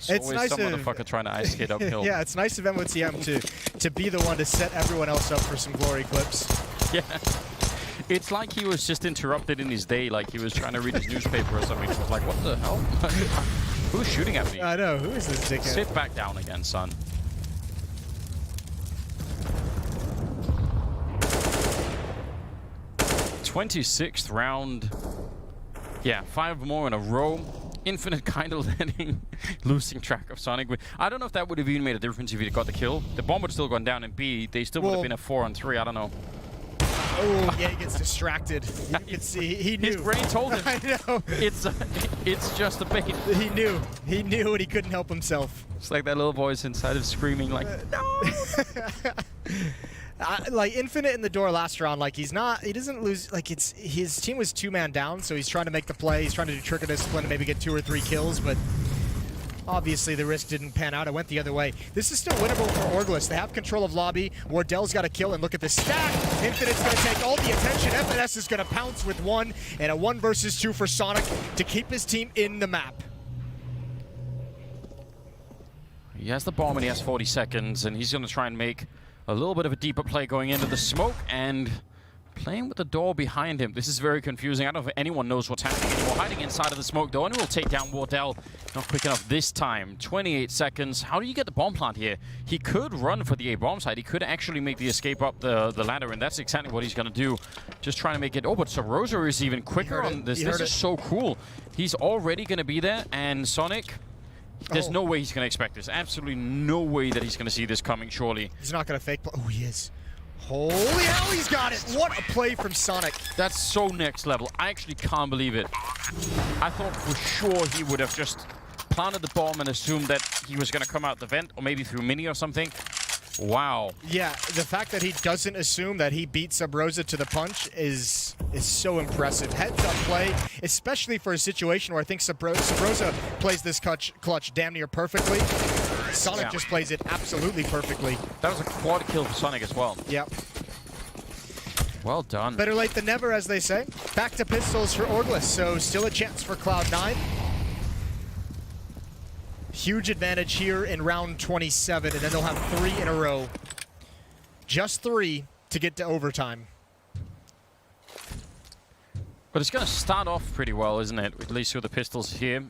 It's always some motherfucker trying to ice skate uphill. Yeah, it's nice of MOTM to be the one to set everyone else up for some glory clips. Yeah. It's like he was just interrupted in his day, like he was trying to read his newspaper or something. He was like, what the hell? Who's shooting at me? I know, who is this dickhead? Sit back down again, son. '26th round. Yeah, 5 more in a row. Infinite kind of losing track of Sonic. I don't know if that would have even made a difference if he got the kill. The bomb would have still gone down, and B, they still would have been a 4-on-3. I don't know. Oh, yeah, he gets distracted. You can see he knew. His brain told him. I know. It's just a bait. He knew. He knew, and he couldn't help himself. It's like that little voice inside of screaming, like, no. Like Infinite in the door last round, like he doesn't lose. Like his team was 2-man down, so he's trying to make the play. He's trying to do trigger discipline and maybe get 2 or 3 kills, but obviously the risk didn't pan out. It went the other way. This is still winnable for Orglis. They have control of lobby. Wardell's got a kill, and look at the stack. Infinite's going to take all the attention. FNS is going to pounce with 1, and a 1 versus 2 for Sonic to keep his team in the map. He has the bomb, and he has 40 seconds, and he's going to try and make a little bit of a deeper play going into the smoke and playing with the door behind him. This is very confusing. I don't know if anyone knows what's happening anymore. Hiding inside of the smoke, though, and will take down Wardell. Not quick enough this time. 28 seconds. How do you get the bomb plant here? He could run for the A-bomb side. He could actually make the escape up the ladder, and that's exactly what he's going to do. Just trying to make it. Oh, but Sabrosa is even quicker on this. This is so cool. He's already going to be there, and Sonic... There's no way he's going to expect this. Absolutely no way that he's going to see this coming, surely. He's not going to fake play. Oh, he is. Holy hell, he's got it. What a play from Sonic. That's so next level. I actually can't believe it. I thought for sure he would have just planted the bomb and assumed that he was going to come out the vent, or maybe through mini or something. Wow. Yeah, the fact that he doesn't assume that he beat Sabrosa to the punch is so impressive. Heads-up play, especially for a situation where I think Sabrosa plays this clutch damn near perfectly. Sonic just plays it absolutely perfectly. That was a quad kill for Sonic as well. Yep. Well done. Better late than never, as they say. Back to pistols for Orglis, so still a chance for Cloud9. Huge advantage here in round 27, and then they'll have 3 in a row. Just 3 to get to overtime. But it's going to start off pretty well, isn't it? At least with the pistols here.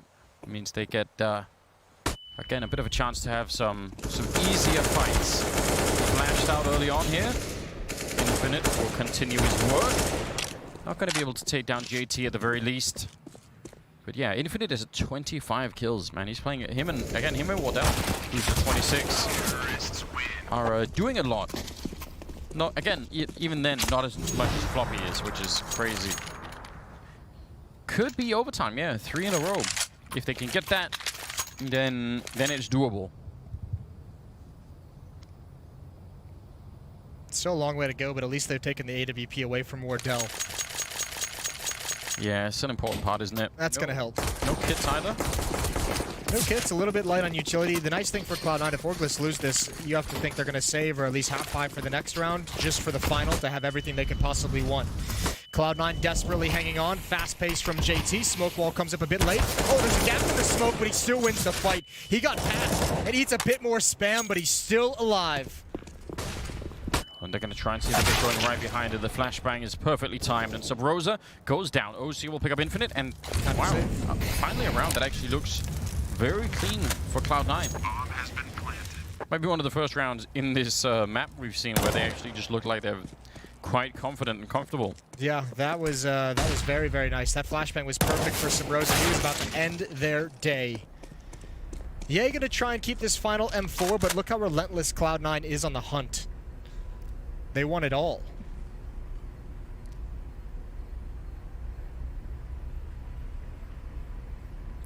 It means they get, again, a bit of a chance to have some easier fights. Flashed out early on here. Infinite will continue his work. Not going to be able to take down JT at the very least. But yeah, Infinite is at 25 kills, man. He's playing him and Wardell, who's at 26, are doing a lot. Not again, even then, not as much as Floppy is, which is crazy. Could be overtime, yeah, 3 in a row. If they can get that, then it's doable. Still a long way to go, but at least they've taken the AWP away from Wardell. Yeah, it's an important part, isn't it? That's going to help. No kits either. No kits, a little bit light on utility. The nice thing for Cloud9, if Orglis lose this, you have to think they're going to save or at least half 5 for the next round, just for the final to have everything they could possibly want. Cloud9 desperately hanging on. Fast pace from JT. Smoke wall comes up a bit late. Oh, there's a gap in the smoke, but he still wins the fight. He got passed, and he eats a bit more spam, but he's still alive. And they're going to try and see if they're going right behind it. The flashbang is perfectly timed, and Sabrosa goes down. OC will pick up Infinite, and wow, finally a round that actually looks very clean for Cloud9. Might be one of the first rounds in this map we've seen where they actually just look like they're quite confident and comfortable. Yeah, that was very, very nice. That flashbang was perfect for Sabrosa. He was about to end their day. Yeah, going to try and keep this final M4, but look how relentless Cloud9 is on the hunt. They want it all.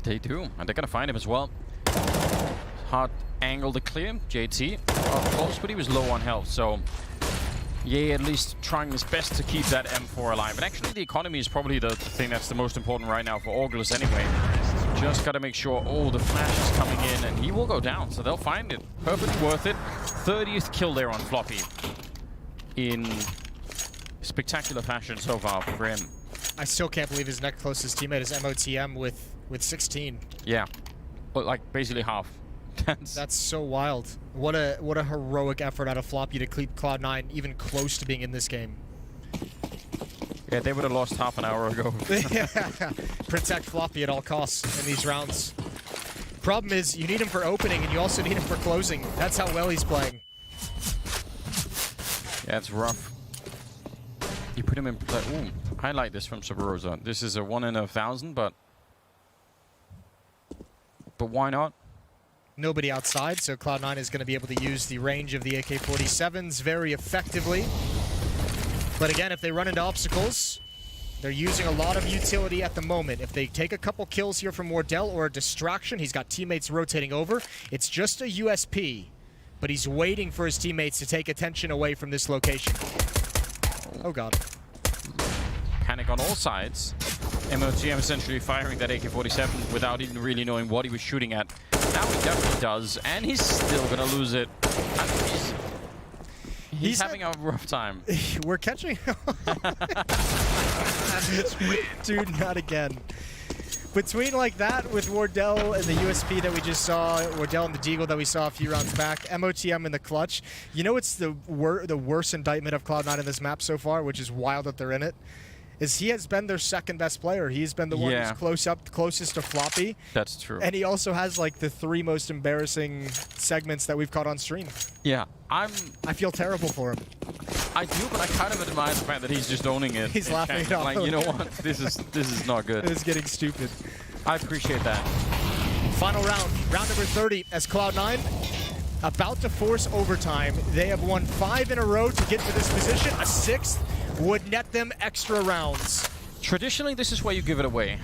They do, and they're going to find him as well. Hard angle to clear. JT, close, but he was low on health, so yeah, at least trying his best to keep that M4 alive. And actually, the economy is probably the thing that's the most important right now for Orglis anyway. Just got to make sure, oh, the flash is coming in, and he will go down, so they'll find it. Perfectly worth it. 30th kill there on Floppy. In spectacular fashion so far for him. I still can't believe his next closest teammate is MOTM with 16. Yeah, but like basically half. That's so wild. What a heroic effort out of Floppy to keep Cloud9 even close to being in this game. Yeah, they would have lost half an hour ago. Protect Floppy at all costs in these rounds. Problem is, you need him for opening, and you also need him for closing. That's how well he's playing. Yeah, it's rough. You put him in play. Ooh, I like this from Sabrosa. This is a 1 in 1,000, but but why not? Nobody outside, so Cloud9 is going to be able to use the range of the AK-47s very effectively. But again, if they run into obstacles, they're using a lot of utility at the moment. If they take a couple kills here from Wardell or a distraction, he's got teammates rotating over. It's just a USP, but he's waiting for his teammates to take attention away from this location. Oh god. Panic on all sides. MOTM essentially firing that AK-47 without even really knowing what he was shooting at. Now he definitely does, and he's still gonna lose it. He's having a rough time. We're catching. Dude, not again. Between like that with Wardell and the USP that we just saw, Wardell and the Deagle that we saw a few rounds back, MOTM in the clutch. You know what's the worst indictment of Cloud9 in this map so far, which is wild that they're in it? Is he has been their second best player. He's been the one who's closest to Floppy. That's true. And he also has like the 3 most embarrassing segments that we've caught on stream. Yeah, I feel terrible for him. I do, but I kind of admire the fact that he's just owning it. He's laughing it off. Like, you know what? This is not good. It's getting stupid. I appreciate that. Final round, round number 30, as Cloud9 about to force overtime. They have won 5 in a row to get to this position. A 6th would net them extra rounds. Traditionally, this is where you give it away.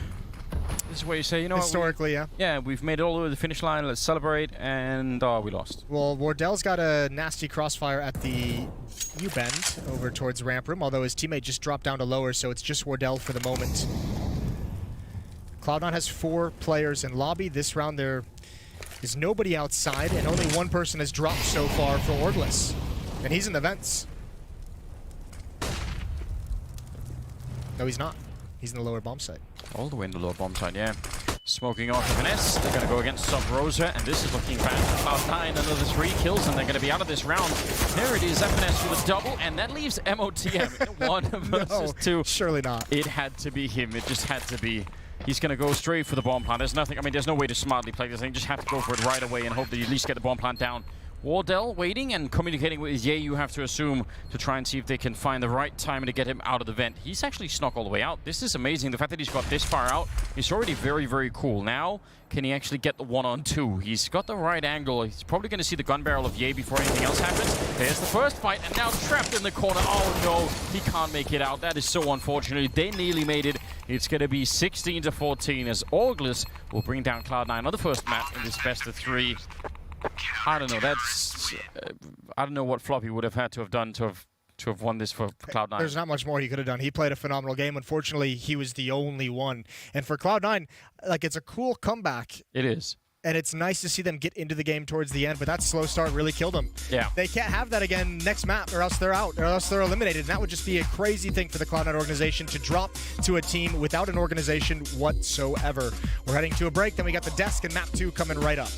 This is where you say, you know historically, what? Yeah, we've made it all the way to the finish line. Let's celebrate, and we lost. Well, Wardell's got a nasty crossfire at the U-bend over towards ramp room, although his teammate just dropped down to lower, so it's just Wardell for the moment. Cloud9 has 4 players in lobby. This round there is nobody outside, and only 1 person has dropped so far for Orgless, and he's in the vents. No, he's not. He's in the lower bomb site. All the way in the lower bomb site, yeah. Smoking off of an S. They're going to go against Sub Rosa, and this is looking bad for Cloud9. Another 3 kills, and they're going to be out of this round. There it is, FNS with a double, and that leaves MOTM 1 versus 2. Surely not. It had to be him. It just had to be. He's going to go straight for the bomb plant. There's nothing. I mean, there's no way to smartly play this thing. You just have to go for it right away and hope that you at least get the bomb plant down. Wardell waiting and communicating with Ye, you have to assume, to try and see if they can find the right time to get him out of the vent. He's actually snuck all the way out. This is amazing. The fact that he's got this far out is already very, very cool. Now, can he actually get the 1-on-2? He's got the right angle. He's probably going to see the gun barrel of Ye before anything else happens. There's the first fight, and now trapped in the corner. Oh no, he can't make it out. That is so unfortunate. They nearly made it. It's going to be 16-14 as Orgless will bring down Cloud9 on the first map in this best of 3. I don't know. That's I don't know what Floppy would have had to have done to have won this for Cloud9. There's not much more he could have done. He played a phenomenal game. Unfortunately, he was the only one. And for Cloud9, like, it's a cool comeback. It is. And it's nice to see them get into the game towards the end, but that slow start really killed them. Yeah. They can't have that again next map, or else they're out, or else they're eliminated. And that would just be a crazy thing for the Cloud9 organization to drop to a team without an organization whatsoever. We're heading to a break, then we got the desk and map 2 coming right up.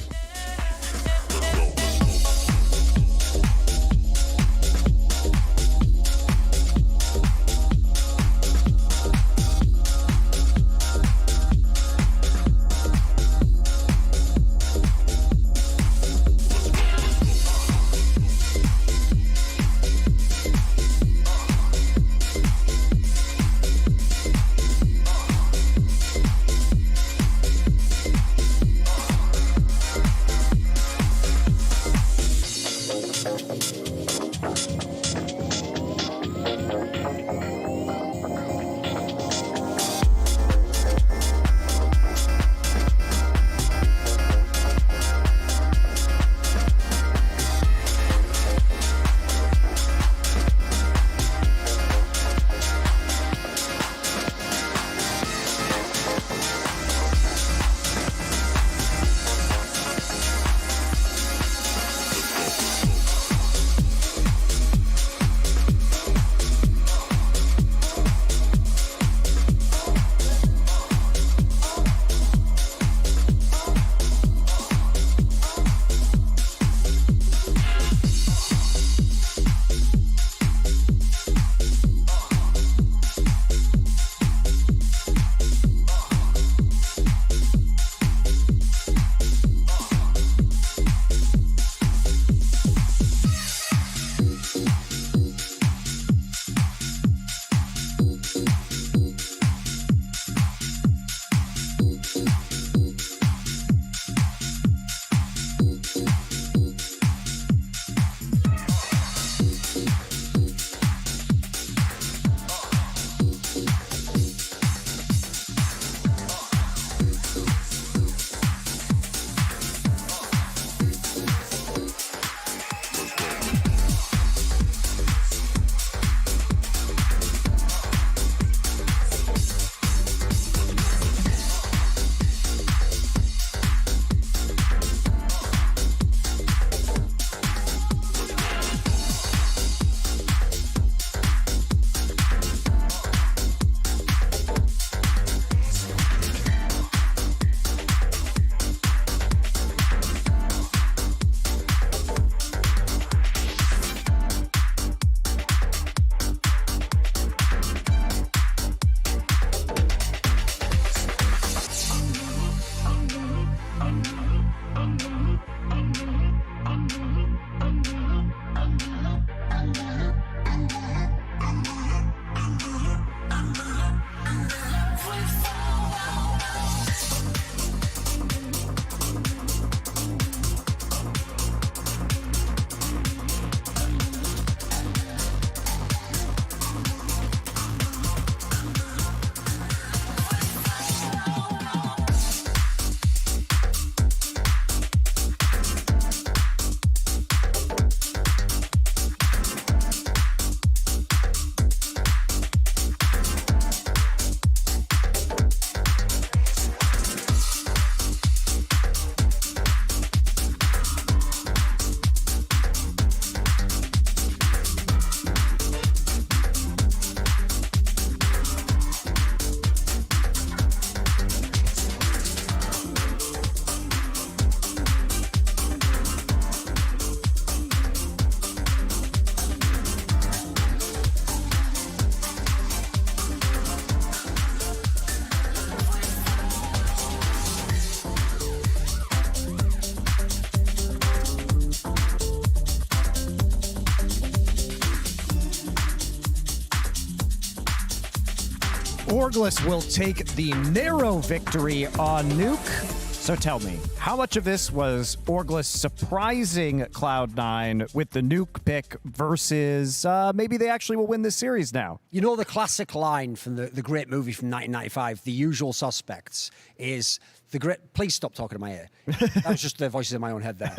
Orglis will take the narrow victory on Nuke. So tell me, how much of this was Orglis surprising Cloud9 with the Nuke pick versus maybe they actually will win this series now? You know the classic line from the great movie from 1995, The Usual Suspects, is the great... Please stop talking in my ear. That was just the voices in my own head there.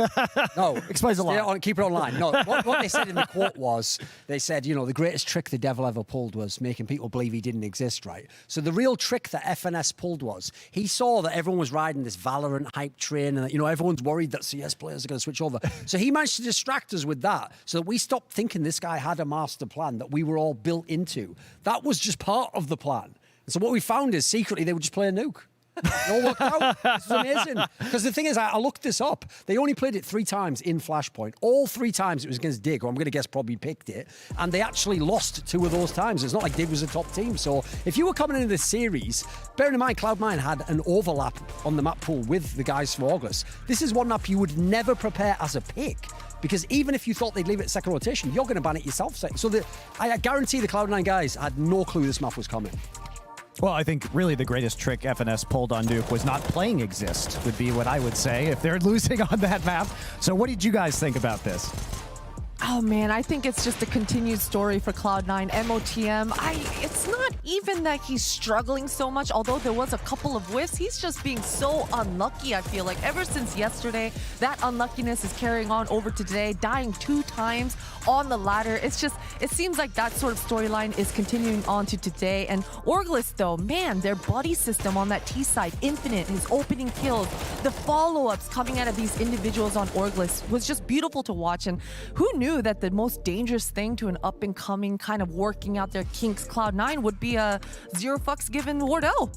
No. Explains a lot. Keep it online. No, what they said in the quote was, they said, the greatest trick the devil ever pulled was making people believe he didn't exist, right? So the real trick that FNS pulled was, he saw that everyone was riding this Valorant hype train and that, everyone's worried that CS players are going to switch over. So he managed to distract us with that so that we stopped thinking this guy had a master plan that we were all built into. That was just part of the plan. And so what we found is secretly they would just play a nuke. It all worked out. This was amazing. Because the thing is, I looked this up. They only played it 3 times in Flashpoint. All 3 times it was against Dig, who I'm going to guess probably picked it. And they actually lost 2 of those times. It's not like Dig was a top team. So if you were coming into this series, bearing in mind Cloud9 had an overlap on the map pool with the guys from Orglis, this is one map you would never prepare as a pick. Because even if you thought they'd leave it second rotation, you're going to ban it yourself. So I guarantee the Cloud9 guys had no clue this map was coming. Well, I think really the greatest trick FNS pulled on Nuke was not playing Exist, would be what I would say if they're losing on that map. So what did you guys think about this? Oh man, I think it's just a continued story for Cloud9. MOTM, it's not even that he's struggling so much, although there was a couple of whiffs. He's just being so unlucky, I feel like. Ever since yesterday, that unluckiness is carrying on over to today, dying 2 times on the ladder. It seems like that sort of storyline is continuing on to today. And Orglis, though, man, their buddy system on that T side, Infinite, his opening kills, the follow-ups coming out of these individuals on Orglis was just beautiful to watch. And who knew that the most dangerous thing to an up-and-coming kind of working out their kinks Cloud9 would be a 0 fucks given Wardell.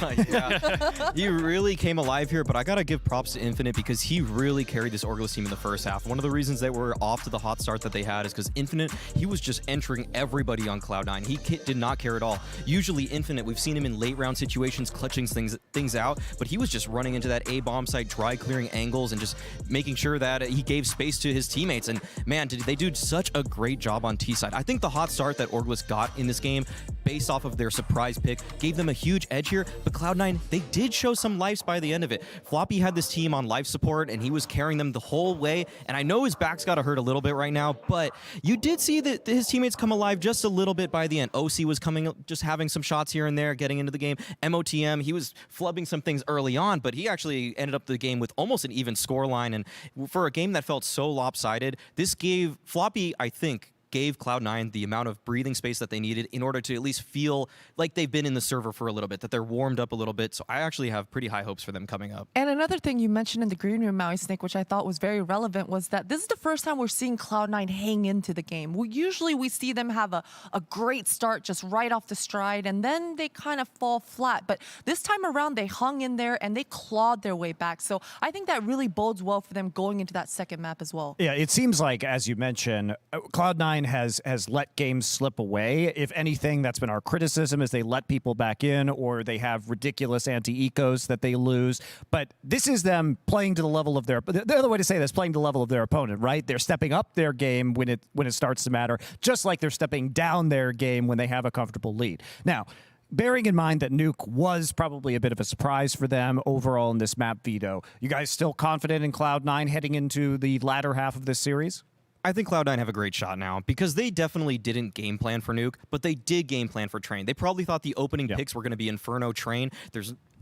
Yeah, he really came alive here, but I gotta give props to Infinite because he really carried this Orglis team in the first half. One of the reasons they were off to the hot start that they had is because Infinite, he was just entering everybody on Cloud9. He did not care at all. Usually Infinite, we've seen him in late round situations clutching things out, but he was just running into that A bomb site, dry clearing angles, and just making sure that he gave space to his teammates. And man, did they do such a great job on T side. I think the hot start that Orglis got in this game, based off of their surprise pick, gave them a huge edge here. But Cloud9, they did show some lives by the end of it. Floppy had this team on life support, and he was carrying them the whole way. And I know his back's got to hurt a little bit right now, but you did see that his teammates come alive just a little bit by the end. OC was coming, just having some shots here and there, getting into the game. MOTM, he was flubbing some things early on, but he actually ended up the game with almost an even scoreline. And for a game that felt so lopsided, this gave Floppy, I think, gave Cloud9 the amount of breathing space that they needed in order to at least feel like they've been in the server for a little bit, that they're warmed up a little bit. So I actually have pretty high hopes for them coming up. And another thing you mentioned in the green room, Maui Snake, which I thought was very relevant, was that this is the first time we're seeing Cloud9 hang into the game. Usually we see them have a great start just right off the stride, and then they kind of fall flat. But this time around, they hung in there and they clawed their way back. So I think that really bodes well for them going into that second map as well. Yeah, it seems like, as you mentioned, Cloud9 has let games slip away. If anything, that's been our criticism, is they let people back in or they have ridiculous anti-ecos that they lose. But this is them playing to the level of their... The other way to say this, playing to the level of their opponent, right? They're stepping up their game when it starts to matter, just like they're stepping down their game when they have a comfortable lead. Now, bearing in mind that Nuke was probably a bit of a surprise for them overall in this map, Vito, you guys still confident in Cloud9 heading into the latter half of this series? I think Cloud9 have a great shot now because they definitely didn't game plan for Nuke, but they did game plan for Train. They probably thought the opening picks were going to be Inferno, Train.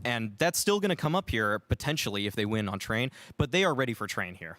And that's still going to come up here potentially if they win on Train, but they are ready for Train here.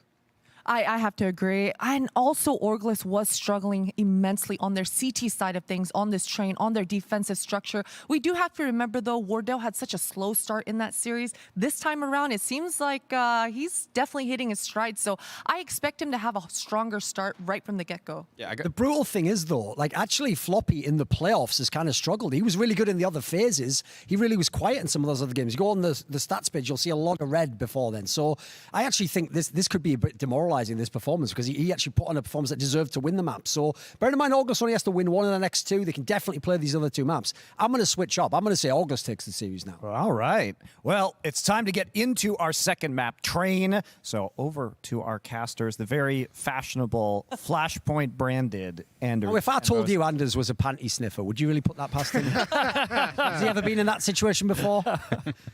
I have to agree. And also, Orglis was struggling immensely on their CT side of things, on this train, on their defensive structure. We do have to remember, though, Wardell had such a slow start in that series. This time around, it seems like he's definitely hitting his stride. So I expect him to have a stronger start right from the get-go. Yeah, the brutal thing is, though, like actually Floppy in the playoffs has kind of struggled. He was really good in the other phases. He really was quiet in some of those other games. You go on the stats page, you'll see a lot of red before then. So I actually think this could be a bit demoralizing capitalizing this performance because he actually put on a performance that deserved to win the map. So bear in mind, August only has to win one of the next two. They can definitely play these other two maps. I'm going to switch up. I'm going to say August takes the series now. All right. Well, it's time to get into our second map, Train. So over to our casters, the very fashionable Flashpoint branded Anders. Oh, if I told you Anders was a panty sniffer, would you really put that past him? Has he ever been in that situation before?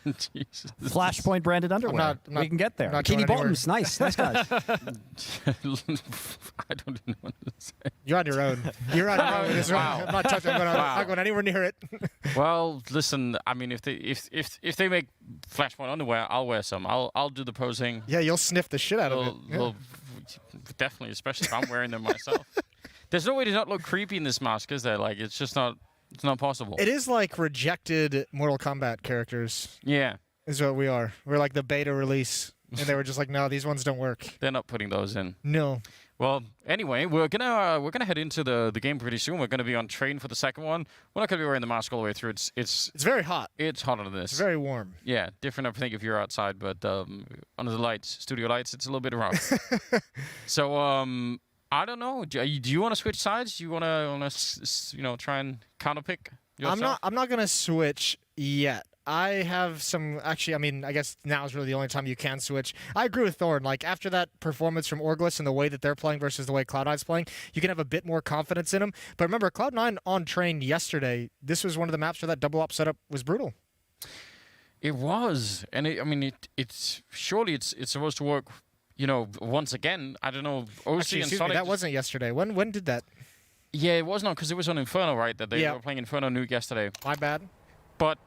Jesus. Flashpoint branded underwear. We can get there. Bikini bottoms, nice guys. I don't even know what to say. You're on your own. You're on your own with this one. Wow. I'm not touching. I'm not going anywhere near it. Well, listen. I mean, if they make Flashpoint underwear, I'll wear some. I'll do the posing. Yeah, you'll sniff the shit out of it. Yeah. Well, definitely, especially if I'm wearing them myself. There's no way to not look creepy in this mask, is there? Like, it's just not. It's not possible. It is like rejected Mortal Kombat characters. Yeah. Is what we are. We're like the beta release, and they were just like, no, these ones don't work. They're not putting those in. No. Well, anyway, we're gonna head into the game pretty soon. We're gonna be on Train for the second one. We're not gonna be wearing the mask all the way through. It's very hot. It's hotter than this. It's very warm. Yeah, different. I think if you're outside, but under the lights, studio lights, it's a little bit rough. So I don't know. Do you want to switch sides? Do you want to try and counterpick yourself? I'm not gonna switch yet. I have some, actually, I mean, I guess now is really the only time you can switch. I agree with Thorn. Like, after that performance from Orglis and the way that they're playing versus the way Cloud9's playing, you can have a bit more confidence in them. But remember, Cloud9 on Train yesterday, this was one of the maps where that double up setup was brutal. It was. And it's surely it's supposed to work, once again. I don't know. OC Actually, and excuse me, Sonic. that wasn't yesterday. When did that? Yeah, it was not, because it was on Inferno, right? That they were playing Inferno Nuke yesterday. My bad. But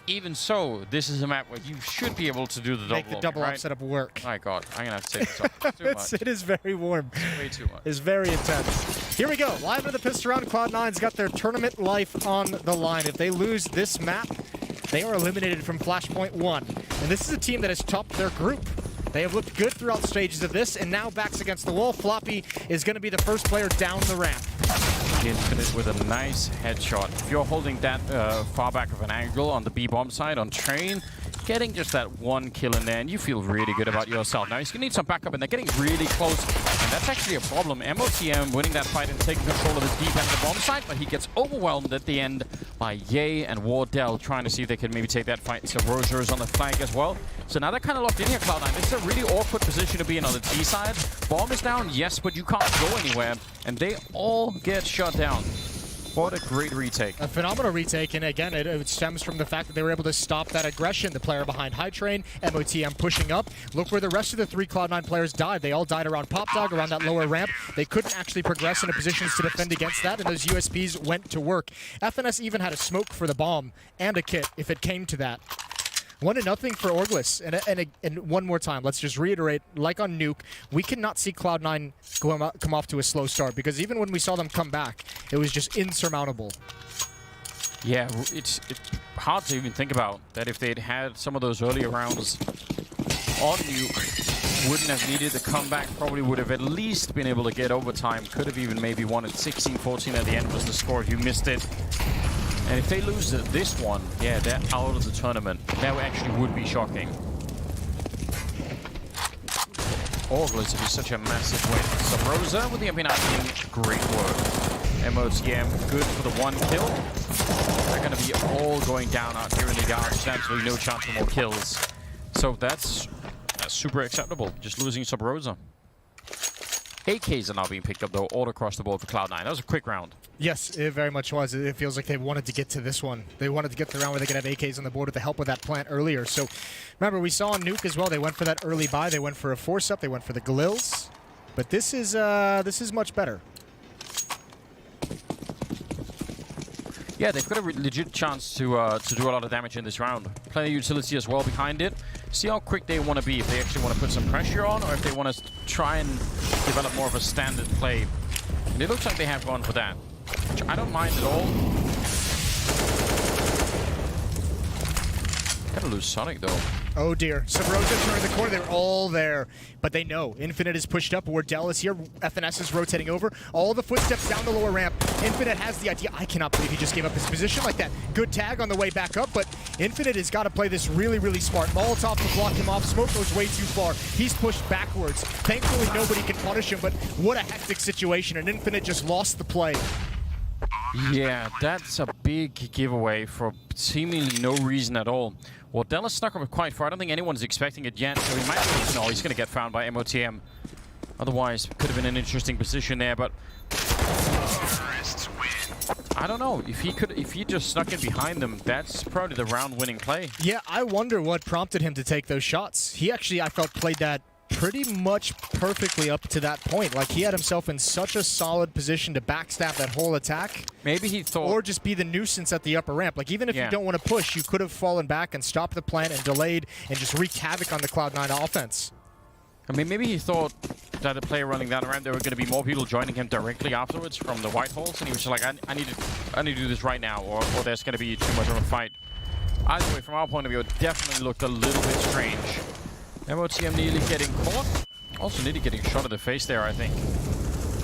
even so, this is a map where you should be able to do the double Make the double up setup work. My God, I'm gonna have to take this off. It's too much. It is very warm. It's way too much. It's very intense. Here we go. Live in the pissed around. Cloud9's got their tournament life on the line. If they lose this map, they are eliminated from Flashpoint 1. And this is a team that has topped their group. They have looked good throughout stages of this, and now backs against the wall. Floppy is going to be the first player down the ramp. Infinite with a nice headshot. If you're holding that far back of an angle on the B-bomb side on Train, getting just that one kill in there, and you feel really good about yourself. Now, he's going to need some backup, and they're getting really close, and that's actually a problem. MOTM winning that fight and taking control of the deep end of the bomb site, but he gets overwhelmed at the end by Ye and Wardell, trying to see if they can maybe take that fight. So Roger is on the flank as well. So now they're kind of locked in here, Cloud9. This is a really awkward position to be in on the T side. Bomb is down, yes, but you can't go anywhere, and they all get shut down. What a great retake. A phenomenal retake, and again, it stems from the fact that they were able to stop that aggression. The player behind High Train, MOTM pushing up. Look where the rest of the three Cloud9 players died. They all died around Pop Dog, around that lower ramp. They couldn't actually progress into positions to defend against that, and those USPs went to work. FNS even had a smoke for the bomb and a kit if it came to that. 1-0 for Orglis. And one more time, let's just reiterate, like on Nuke, we cannot see Cloud9 come off to a slow start, because even when we saw them come back, it was just insurmountable. Yeah, it's hard to even think about that if they'd had some of those earlier rounds on Nuke, wouldn't have needed the comeback, probably would have at least been able to get overtime, could have even maybe won it. 16-14 at the end was the score if you missed it. And if they lose this one, yeah, they're out of the tournament. That actually would be shocking. Orglis would be such a massive win. So Rosa with the MP19, great work. MOTM good for the one kill. They're going to be all going down out here in the yard. There's absolutely no chance for more kills. So that's super acceptable. Just losing Sub Rosa. AKs are now being picked up, though, all across the board for Cloud9. That was a quick round. Yes, it very much was. It feels like they wanted to get to this one. They wanted to get to the round where they could have AKs on the board with the help of that plant earlier. So, remember, we saw on Nuke as well, they went for that early buy. They went for a force-up. They went for the Galils. But this is much better. Yeah, they've got a legit chance to do a lot of damage in this round. Plenty of utility as well behind it. See how quick they want to be, if they actually want to put some pressure on, or if they want to try and develop more of a standard play. And it looks like they have gone for that, which I don't mind at all. Gotta lose Sonic, though. Oh dear. Sabrosa turned the corner. They're all there. But they know. Infinite is pushed up. Wardell is here. FNS is rotating over. All the footsteps down the lower ramp. Infinite has the idea. I cannot believe he just gave up his position like that. Good tag on the way back up, but Infinite has got to play this really, really smart. Molotov to block him off. Smoke goes way too far. He's pushed backwards. Thankfully, nobody can punish him, but what a hectic situation. And Infinite just lost the play. Yeah, that's a big giveaway for seemingly no reason at all. Well, Dallas snuck up quite far. I don't think anyone's expecting it yet, so he might know he's going to get found by MOTM. Otherwise, could have been an interesting position there, but I don't know. If he just snuck in behind them, that's probably the round-winning play. Yeah, I wonder what prompted him to take those shots. He actually, I felt, played that pretty much perfectly up to that point. Like, he had himself in such a solid position to backstab that whole attack. Maybe he thought... Or just be the nuisance at the upper ramp. Like, even if you don't want to push, you could have fallen back and stopped the plant and delayed and just wreaked havoc on the Cloud9 offense. I mean, maybe he thought that the player running down around, there were going to be more people joining him directly afterwards from the white holes, and he was just like, I need to do this right now, or there's going to be too much of a fight. Either way, from our point of view, it definitely looked a little bit strange. MOTM nearly getting caught. Also nearly getting shot in the face there, I think.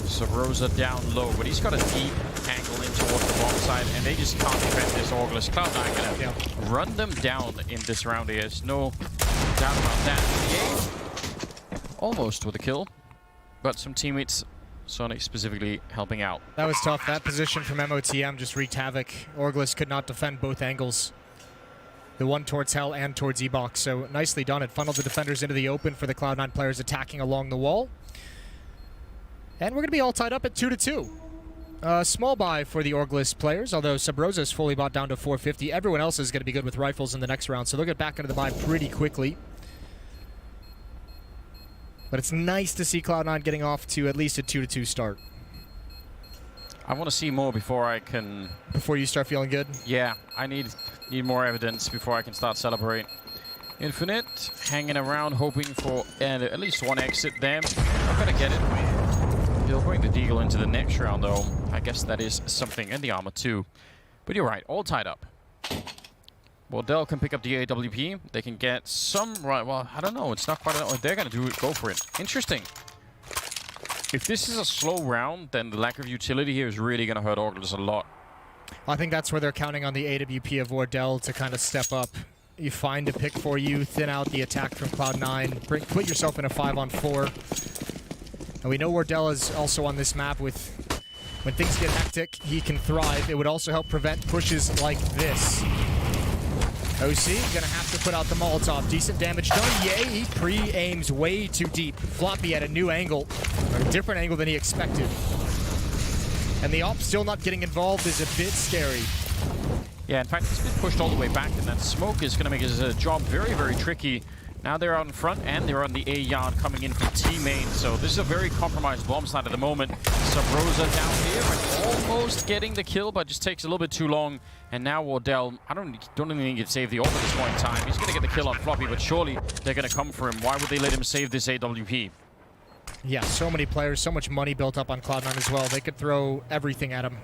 Sabrosa down low, but he's got a deep angle in towards the bomb side, and they just can't defend this August. Cloud9 gonna run them down in this round here. There's no doubt about that. Almost with a kill, but some teammates, Sonic specifically, helping out. That was tough. That position from MOTM just wreaked havoc. Orglis could not defend both angles. The one towards Hell and towards E-Box. So nicely done. It funneled the defenders into the open for the Cloud9 players attacking along the wall. And we're going to be all tied up at 2-2. Small buy for the Orglis players, although Sabrosa is fully bought down to 450. Everyone else is going to be good with rifles in the next round, so they'll get back into the buy pretty quickly. But it's nice to see Cloud9 getting off to at least a 2-2 start. I want to see more before I can... Before you start feeling good? Yeah, I need more evidence before I can start celebrating. Infinite, hanging around, hoping for at least one exit there. Not gonna get it. He'll bring the Deagle into the next round, though. I guess that is something, and the armor too. But you're right, all tied up. Wardell can pick up the AWP. They can get some... Right, well, I don't know. It's not quite... They're gonna do it. Go for it. Interesting. If this is a slow round, then the lack of utility here is really going to hurt Orglis a lot. I think that's where they're counting on the AWP of Wardell to kind of step up. You find a pick for you, thin out the attack from Cloud9, put yourself in a 5-on-4. And we know Wardell is also on this map with... When things get hectic, he can thrive. It would also help prevent pushes like this. OC gonna have to put out the Molotov. Decent damage done. Yay, he pre-aims way too deep. Floppy at a new angle, or a different angle than he expected. And the op still not getting involved is a bit scary. Yeah, in fact, he's been pushed all the way back, and that smoke is gonna make his job very, very tricky. Now they're out in front, and they're on the A yard coming in from T main. So this is a very compromised bomb site at the moment. Sabrosa down here and almost getting the kill, but just takes a little bit too long. And now Wardell, I don't even think he can save the orb at this point in time. He's going to get the kill on Floppy, but surely they're going to come for him. Why would they let him save this AWP? Yeah, so many players, so much money built up on Cloud9 as well. They could throw everything at him.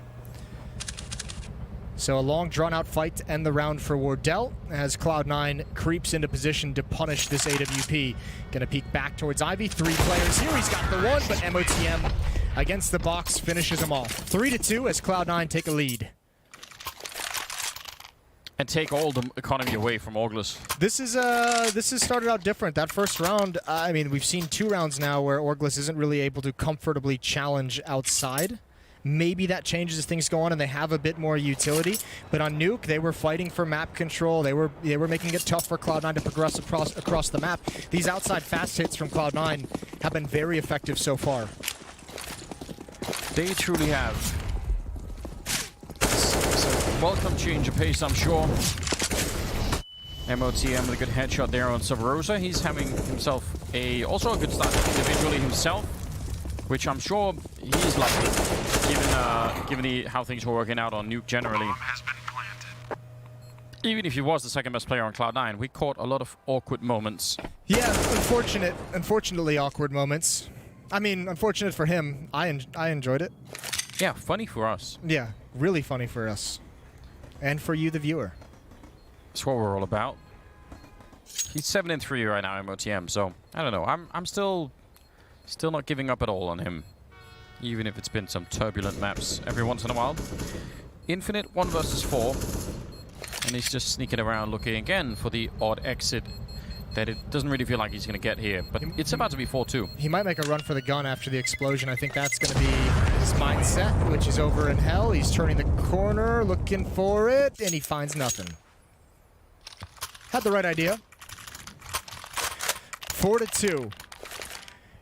So a long, drawn-out fight to end the round for Wardell as Cloud9 creeps into position to punish this AWP. Gonna peek back towards Ivy. 3 players here. He's got the one, but MOTM against the box finishes them off. 3-2 as Cloud9 take a lead. And take all the economy away from Orglis. This has started out different. That first round, I mean, we've seen 2 rounds now where Orglis isn't really able to comfortably challenge outside. Maybe that changes as things go on and they have a bit more utility. But on Nuke, they were fighting for map control. They were making it tough for Cloud9 to progress across the map. These outside fast hits from Cloud9 have been very effective so far. They truly have. Welcome change of pace, I'm sure. MOTM with a good headshot there on Sabrosa. He's having himself also a good start individually himself, which I'm sure he's lucky, given how things were working out on Nuke generally. Even if he was the second best player on Cloud9, we caught a lot of awkward moments. Yeah, unfortunately awkward moments. I mean, unfortunate for him. I enjoyed it. Yeah, funny for us. Yeah, really funny for us. And for you, the viewer. That's what we're all about. He's 7-3 right now, MOTM. So I don't know. I'm still not giving up at all on him, even if it's been some turbulent maps every once in a while. Infinite 1 versus 4, and he's just sneaking around looking again for the odd exit that it doesn't really feel like he's going to get here. But it's about to be 4-2. He might make a run for the gun after the explosion. I think that's going to be his mindset, which is over in hell. He's turning the corner, looking for it, and he finds nothing. Had the right idea. 4-2.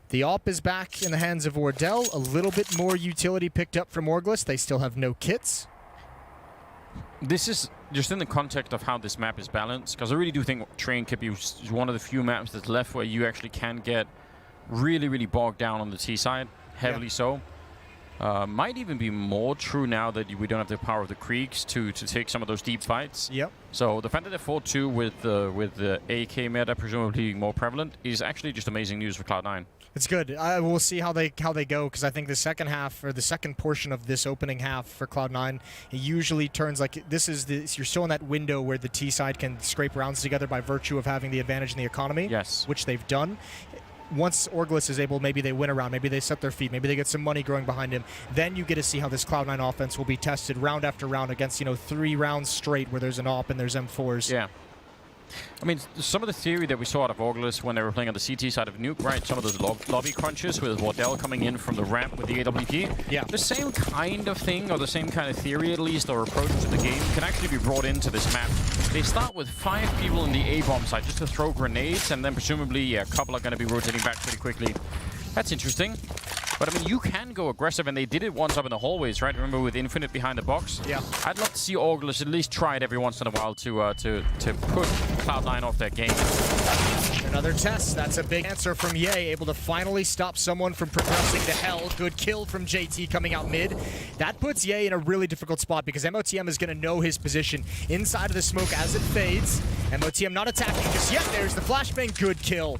The AWP is back in the hands of Wardell. A little bit more utility picked up from Orglis. They still have no kits. This is just in the context of how this map is balanced, because I really do think Train could be one of the few maps that's left where you actually can get really, really bogged down on the T side, heavily so. Might even be more true now that we don't have the power of the creeks to take some of those deep fights. Yep. So the fact that they're 4-2 with the AK meta presumably more prevalent is actually just amazing news for Cloud9. It's good. We'll see how they go, because I think the second half, or the second portion of this opening half for Cloud9, it usually turns like you're still in that window where the T side can scrape rounds together by virtue of having the advantage in the economy. Yes. Which they've done. Once Orglis is able, maybe they win a round, maybe they set their feet, maybe they get some money growing behind him. Then you get to see how this Cloud9 offense will be tested round after round against 3 rounds straight where there's an AWP and there's M4s. Yeah. I mean, some of the theory that we saw out of Orglis when they were playing on the CT side of Nuke, right? Some of those lobby crunches with Wardell coming in from the ramp with the AWP. Yeah. The same kind of thing, or the same kind of theory at least, or approach to the game can actually be brought into this map. They start with 5 people in the A-bomb side just to throw grenades, and then presumably a couple are going to be rotating back pretty quickly. That's interesting. But I mean, you can go aggressive, and they did it once up in the hallways, right? Remember with Infinite behind the box? Yeah. I'd love to see Orglis at least try it every once in a while to put Cloud9 off their game. Another test. That's a big answer from Ye, able to finally stop someone from progressing to hell. Good kill from JT coming out mid. That puts Ye in a really difficult spot because MOTM is going to know his position inside of the smoke as it fades. MOTM not attacking just yet. There's the flashbang. Good kill.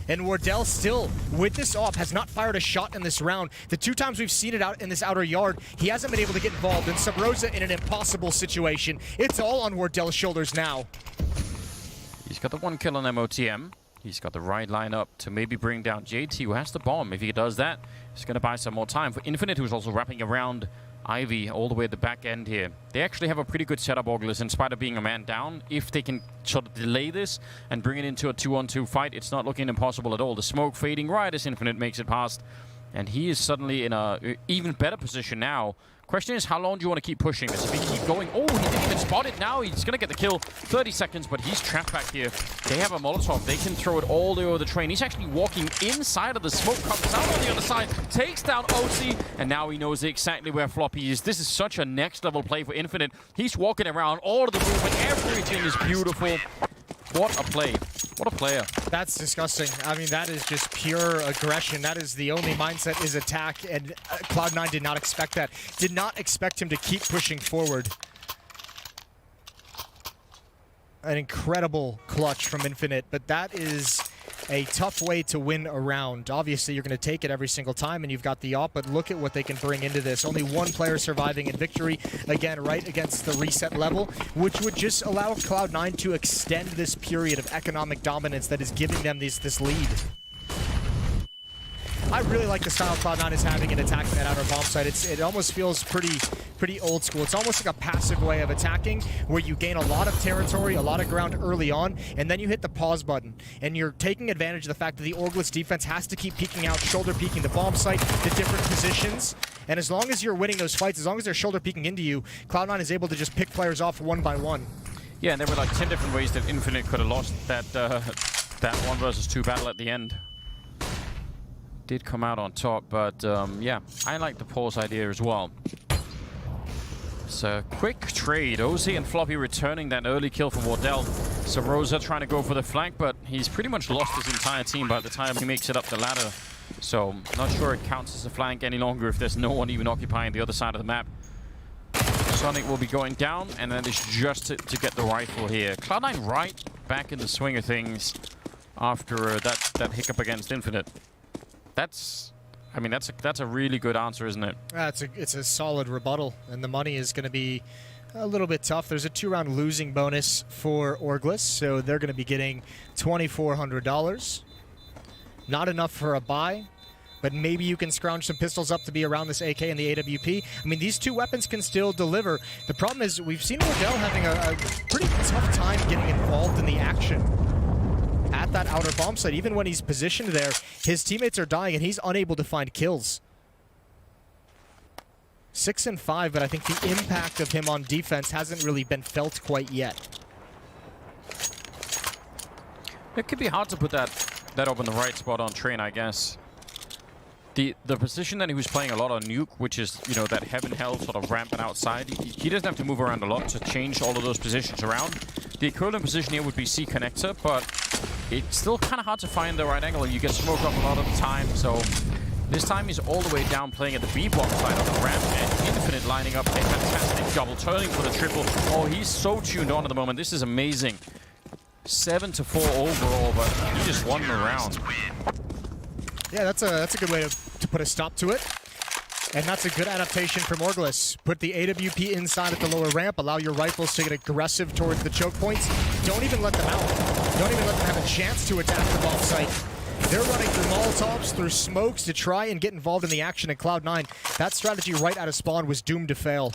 And Wardell still, with this AWP, has not fired a shot in this round. The 2 times we've seen it out in this outer yard, he hasn't been able to get involved. And Subrosa in an impossible situation. It's all on Wardell's shoulders now. He's got the 1 kill on MOTM. He's got the right lineup to maybe bring down JT, who has the bomb. If he does that, he's going to buy some more time for Infinite, who's also wrapping around Ivy all the way at the back end here. They actually have a pretty good setup, Orglis, in spite of being a man down. If they can sort of delay this and bring it into a 2-on-2 fight, it's not looking impossible at all. The smoke fading right as Infinite makes it past, and he is suddenly in a even better position now. Question is, how long do you want to keep pushing this? If he keep going, oh, he didn't even spot it now. He's going to get the kill. 30 seconds, but he's trapped back here. They have a Molotov. They can throw it all the way over the train. He's actually walking inside of the smoke, comes out on the other side, takes down OC, and now he knows exactly where Floppy is. This is such a next-level play for Infinite. He's walking around all of the movement. Everything is beautiful. What a play. What a player. That's disgusting. I mean, that is just pure aggression. That is the only mindset is attack, and Cloud9 did not expect that. Did not expect him to keep pushing forward. An incredible clutch from Infinite, but that is a tough way to win a round. Obviously, you're going to take it every single time, and you've got the AWP, but look at what they can bring into this. Only 1 player surviving in victory, again, right against the reset level, which would just allow Cloud9 to extend this period of economic dominance that is giving them this lead. I really like the style Cloud9 is having in attacking that outer bomb site. It almost feels pretty old school. It's almost like a passive way of attacking where you gain a lot of territory, a lot of ground early on, and then you hit the pause button. And you're taking advantage of the fact that the Orglis defense has to keep peeking out, shoulder peeking the bomb site, the different positions. And as long as you're winning those fights, as long as they're shoulder peeking into you, Cloud9 is able to just pick players off 1 by 1. Yeah, and there were like 10 different ways that Infinite could have lost that 1 versus 2 battle at the end. Did come out on top, but yeah, I like the pause idea as well. It's a quick trade. OZ and Floppy returning that early kill from Wardell. Subrosa trying to go for the flank, but he's pretty much lost his entire team by the time he makes it up the ladder. So, not sure it counts as a flank any longer if there's no one even occupying the other side of the map. Sonic will be going down, and that is just to get the rifle here. Cloud9 right back in the swing of things after that hiccup against Infinite. That's a really good answer, isn't it? It's a solid rebuttal, and the money is going to be a little bit tough. There's a 2-round losing bonus for Orglis, so they're going to be getting $2,400. Not enough for a buy, but maybe you can scrounge some pistols up to be around this AK and the AWP. I mean, these two weapons can still deliver. The problem is we've seen Wardell having a pretty tough time getting involved in the action at that outer bomb site. Even when he's positioned there, his teammates are dying and he's unable to find kills. 6 and 5, but I think the impact of him on defense hasn't really been felt quite yet. It could be hard to put that up in the right spot on Train, I guess. The position that he was playing a lot on Nuke, which is, you know, that heaven hell sort of ramping outside, he doesn't have to move around a lot to change all of those positions around. The equivalent position here would be C connector, but it's still kind of hard to find the right angle. You get smoked up a lot of the time, so this time he's all the way down playing at the B block side of the ramp, and Infinite lining up a fantastic double, turning for the triple. Oh, he's so tuned on at the moment. This is amazing. 7-4 overall, but he just won the round. Yeah, that's a good way to put a stop to it. And that's a good adaptation from Orglis. Put the AWP inside at the lower ramp, allow your rifles to get aggressive towards the choke points. Don't even let them out. Don't even let them have a chance to attack the bomb site. They're running through Molotovs, through smokes to try and get involved in the action at Cloud9. That strategy right out of spawn was doomed to fail.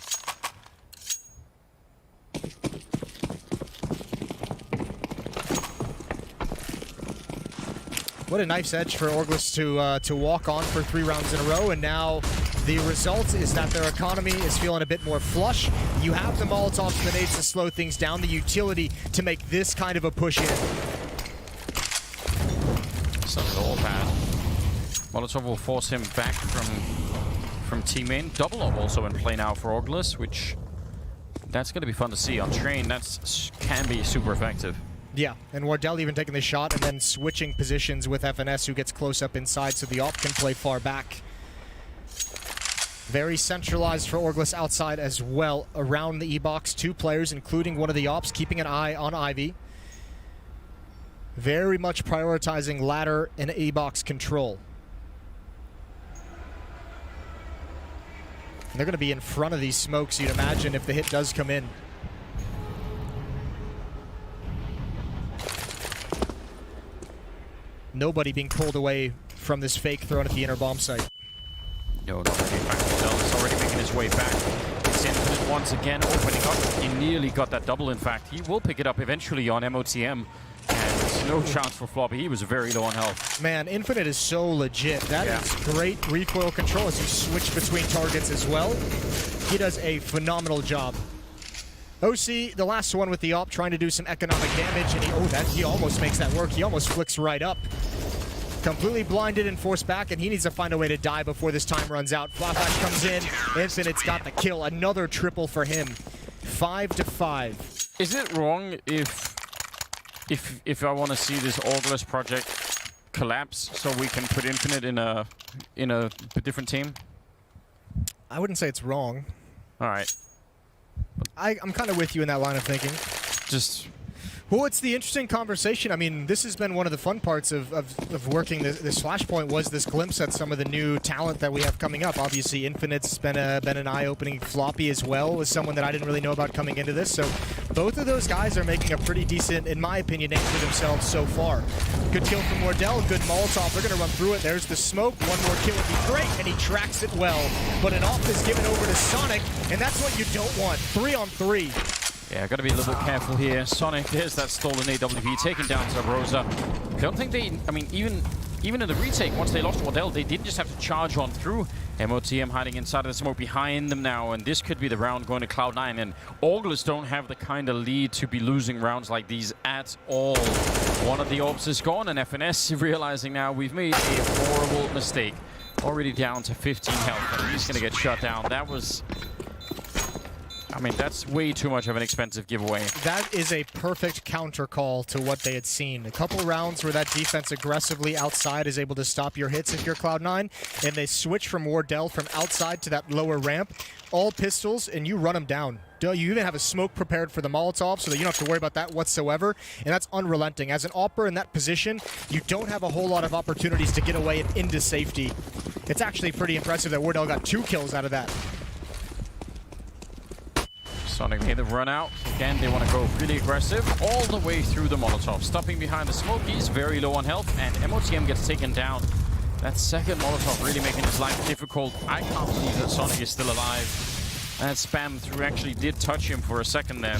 What a knife's edge for Orglis to walk on for 3 rounds in a row, and now the result is that their economy is feeling a bit more flush. You have the Molotovs and the nades to slow things down, the utility to make this kind of a push in. Something all bad. Molotov will force him back from T-main. Double up also in play now for Orglis, which that's going to be fun to see on Train. That can be super effective. Yeah, and Wardell even taking the shot and then switching positions with FNS, who gets close up inside so the AWP can play far back. Very centralized for Orglis outside as well around the E-box. 2 players, including one of the AWPs, keeping an eye on Ivy. Very much prioritizing ladder and E-box control. And they're going to be in front of these smokes, you'd imagine, if the hit does come in. Nobody being pulled away from this fake thrown at the inner bomb site. No, not really. In fact, Wardell is already making his way back. It's Infinite once again opening up. He nearly got that double, in fact. He will pick it up eventually on MOTM. And no chance for Floppy. He was very low on health. Man, Infinite is so legit. That is great recoil control as you switch between targets as well. He does a phenomenal job. OC, the last one with the AWP, trying to do some economic damage, and he almost makes that work. He almost flicks right up. Completely blinded and forced back, and he needs to find a way to die before this time runs out. Flashpoint comes in. Infinite's got the kill. Another triple for him. 5-5. Is it wrong if I want to see this Orglis project collapse so we can put Infinite in a different team? I wouldn't say it's wrong. All right. I'm kind of with you in that line of thinking. Just... Well, it's the interesting conversation. I mean, this has been one of the fun parts of working this Flashpoint, was this glimpse at some of the new talent that we have coming up. Obviously, Infinite's been an eye-opening. Floppy as well was someone that I didn't really know about coming into this. So both of those guys are making a pretty decent, in my opinion, name for themselves so far. Good kill from Wardell, good Molotov. They're going to run through it. There's the smoke. One more kill would be great, and he tracks it well. But an AWP is given over to Sonic, and that's what you don't want. 3-on-3. Yeah, got to be a little bit careful here. Sonic, there's that stolen AWP taken down to Rosa. I don't think they, I mean, even in the retake, once they lost Wardell, they didn't just have to charge on through. MOTM hiding inside of the smoke behind them now, and this could be the round going to Cloud9. And Orglis don't have the kind of lead to be losing rounds like these at all. One of the AWPs is gone, and FNS realizing now we've made a horrible mistake. Already down to 15 health, and he's going to get shut down. That was... I mean, that's way too much of an expensive giveaway. That is a perfect counter call to what they had seen. A couple rounds where that defense aggressively outside is able to stop your hits if you're Cloud9, and they switch from Wardell from outside to that lower ramp. All pistols, and you run them down. You even have a smoke prepared for the Molotov so that you don't have to worry about that whatsoever, and that's unrelenting. As an AWPer in that position, you don't have a whole lot of opportunities to get away and into safety. It's actually pretty impressive that Wardell got 2 kills out of that. Sonic made the run out. Again, they want to go really aggressive all the way through the Molotov. Stopping behind the smoke. He's very low on health, and MOTM gets taken down. That second Molotov really making his life difficult. I can't believe that Sonic is still alive. That spam through actually did touch him for a second there.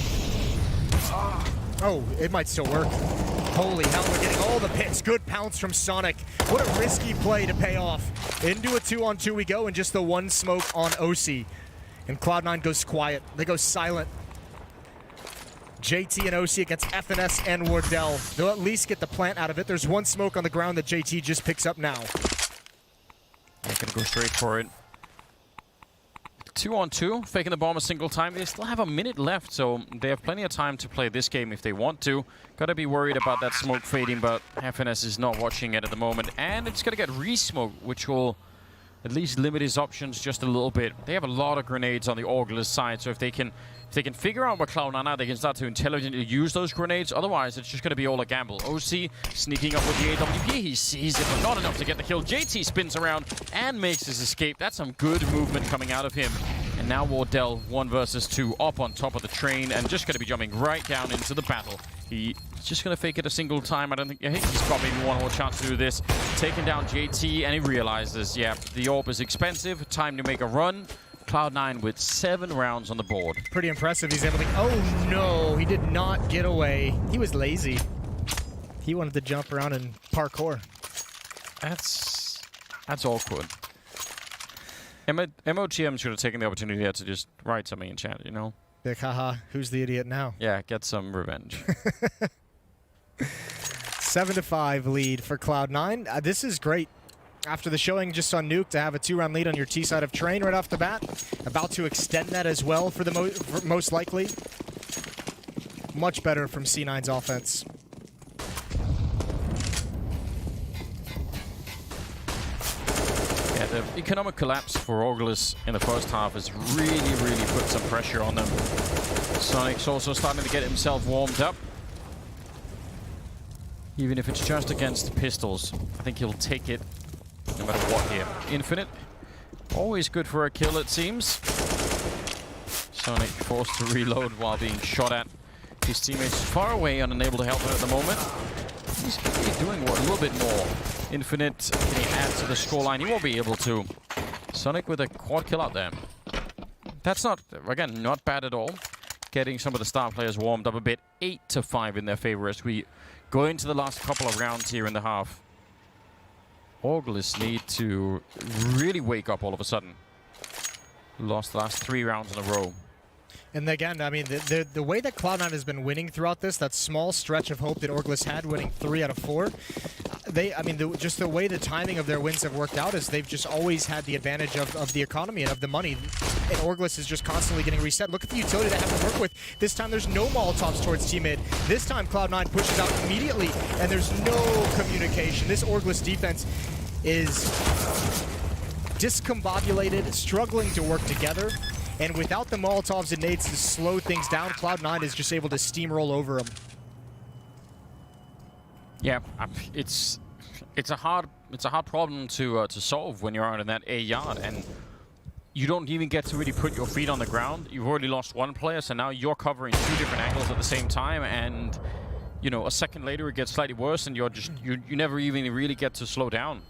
Oh, it might still work. Holy hell, we're getting all the picks. Good pounce from Sonic. What a risky play to pay off. Into a 2-on-2 we go, and just the one smoke on OC. And Cloud9 goes quiet. They go silent. JT and OC against FNS and Wardell. They'll at least get the plant out of it. There's one smoke on the ground that JT just picks up now. They're going to go straight for it. 2-on-2, faking the bomb a single time. They still have a minute left, so they have plenty of time to play this game if they want to. Gotta be worried about that smoke fading, but FNS is not watching it at the moment. And it's gonna get re-smoked, which will at least limit his options just a little bit. They have a lot of grenades on the Augurless side, so if they can figure out where Cloud9 are, they can start to intelligently use those grenades. Otherwise, it's just going to be all a gamble. OC sneaking up with the AWP. He sees it, but not enough to get the kill. JT spins around and makes his escape. That's some good movement coming out of him. And now Wardell, 1 versus 2, up on top of the train and just going to be jumping right down into the battle. He's just going to fake it a single time. I think he's got maybe one more chance to do this. Taking down JT, and he realizes, yeah, the AWP is expensive. Time to make a run. Cloud9 with 7 rounds on the board. Pretty impressive. He's able to... Oh, no. He did not get away. He was lazy. He wanted to jump around and parkour. That's awkward. MOTM should have taken the opportunity here to just write something in chat, you know? Like, haha, who's the idiot now? Yeah, get some revenge. 7-5 lead for Cloud9. This is great. After the showing just on Nuke, to have a 2-round lead on your T side of Train right off the bat. About to extend that as well for the most likely. Much better from C9's offense. Yeah, the economic collapse for Augurless in the first half has really put some pressure on them. Sonic's also starting to get himself warmed up. Even if it's just against pistols, I think he'll take it no matter what here. Infinite, always good for a kill it seems. Sonic forced to reload while being shot at. His teammates far away and unable to help him at the moment. He's doing a little bit more. Infinite, can he add to the scoreline? He won't be able to. Sonic with a quad kill out there. That's not, again, not bad at all. Getting some of the star players warmed up a bit. 8-5 in their favor as we go into the last couple of rounds here in the half. Augurless need to really wake up all of a sudden. Lost the last 3 rounds in a row. And again, I mean, the way that Cloud9 has been winning throughout this, that small stretch of hope that Augurless had, winning 3 out of 4, just the way the timing of their wins have worked out is they've just always had the advantage of the economy and of the money. And Augurless is just constantly getting reset. Look at the utility they have to work with. This time there's no Molotovs towards T-Mid. This time Cloud9 pushes out immediately, and there's no communication. This Augurless defense is discombobulated, struggling to work together. And without the Molotovs and nades to slow things down, Cloud9 is just able to steamroll over them. Yeah, it's a hard problem to solve when you're out in that A yard, and you don't even get to really put your feet on the ground. You've already lost 1 player, so now you're covering 2 different angles at the same time, and you know, a second later it gets slightly worse, and you never even really get to slow down.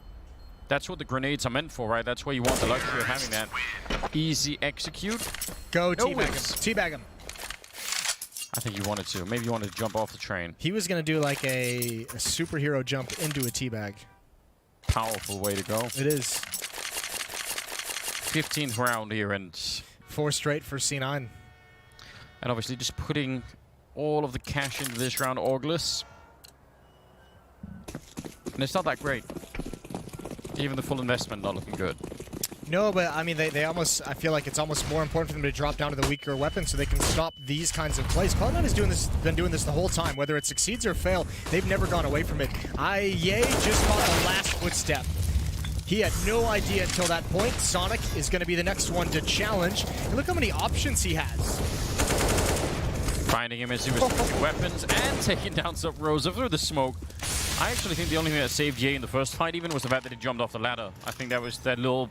That's what the grenades are meant for, right? That's where you want the luxury of having that easy execute. Go teabag him. Teabag him. I think you wanted to. Maybe you wanted to jump off the train. He was going to do like a superhero jump into a teabag. Powerful way to go. It is. 15th round here, and 4 straight for C9. And obviously just putting all of the cash into this round, Augurless. And it's not that great. Even the full investment not looking good. No, but I mean, they almost, I feel like it's almost more important for them to drop down to the weaker weapon so they can stop these kinds of plays. Cloud9 has been doing this the whole time. Whether it succeeds or fail, they've never gone away from it. Ye just caught the last footstep. He had no idea until that point. Sonic is going to be the next one to challenge. And look how many options he has. Finding him as he was using weapons and taking down some Rosa through the smoke. I actually think the only thing that saved Ye in the first fight even was the fact that he jumped off the ladder. I think that was that little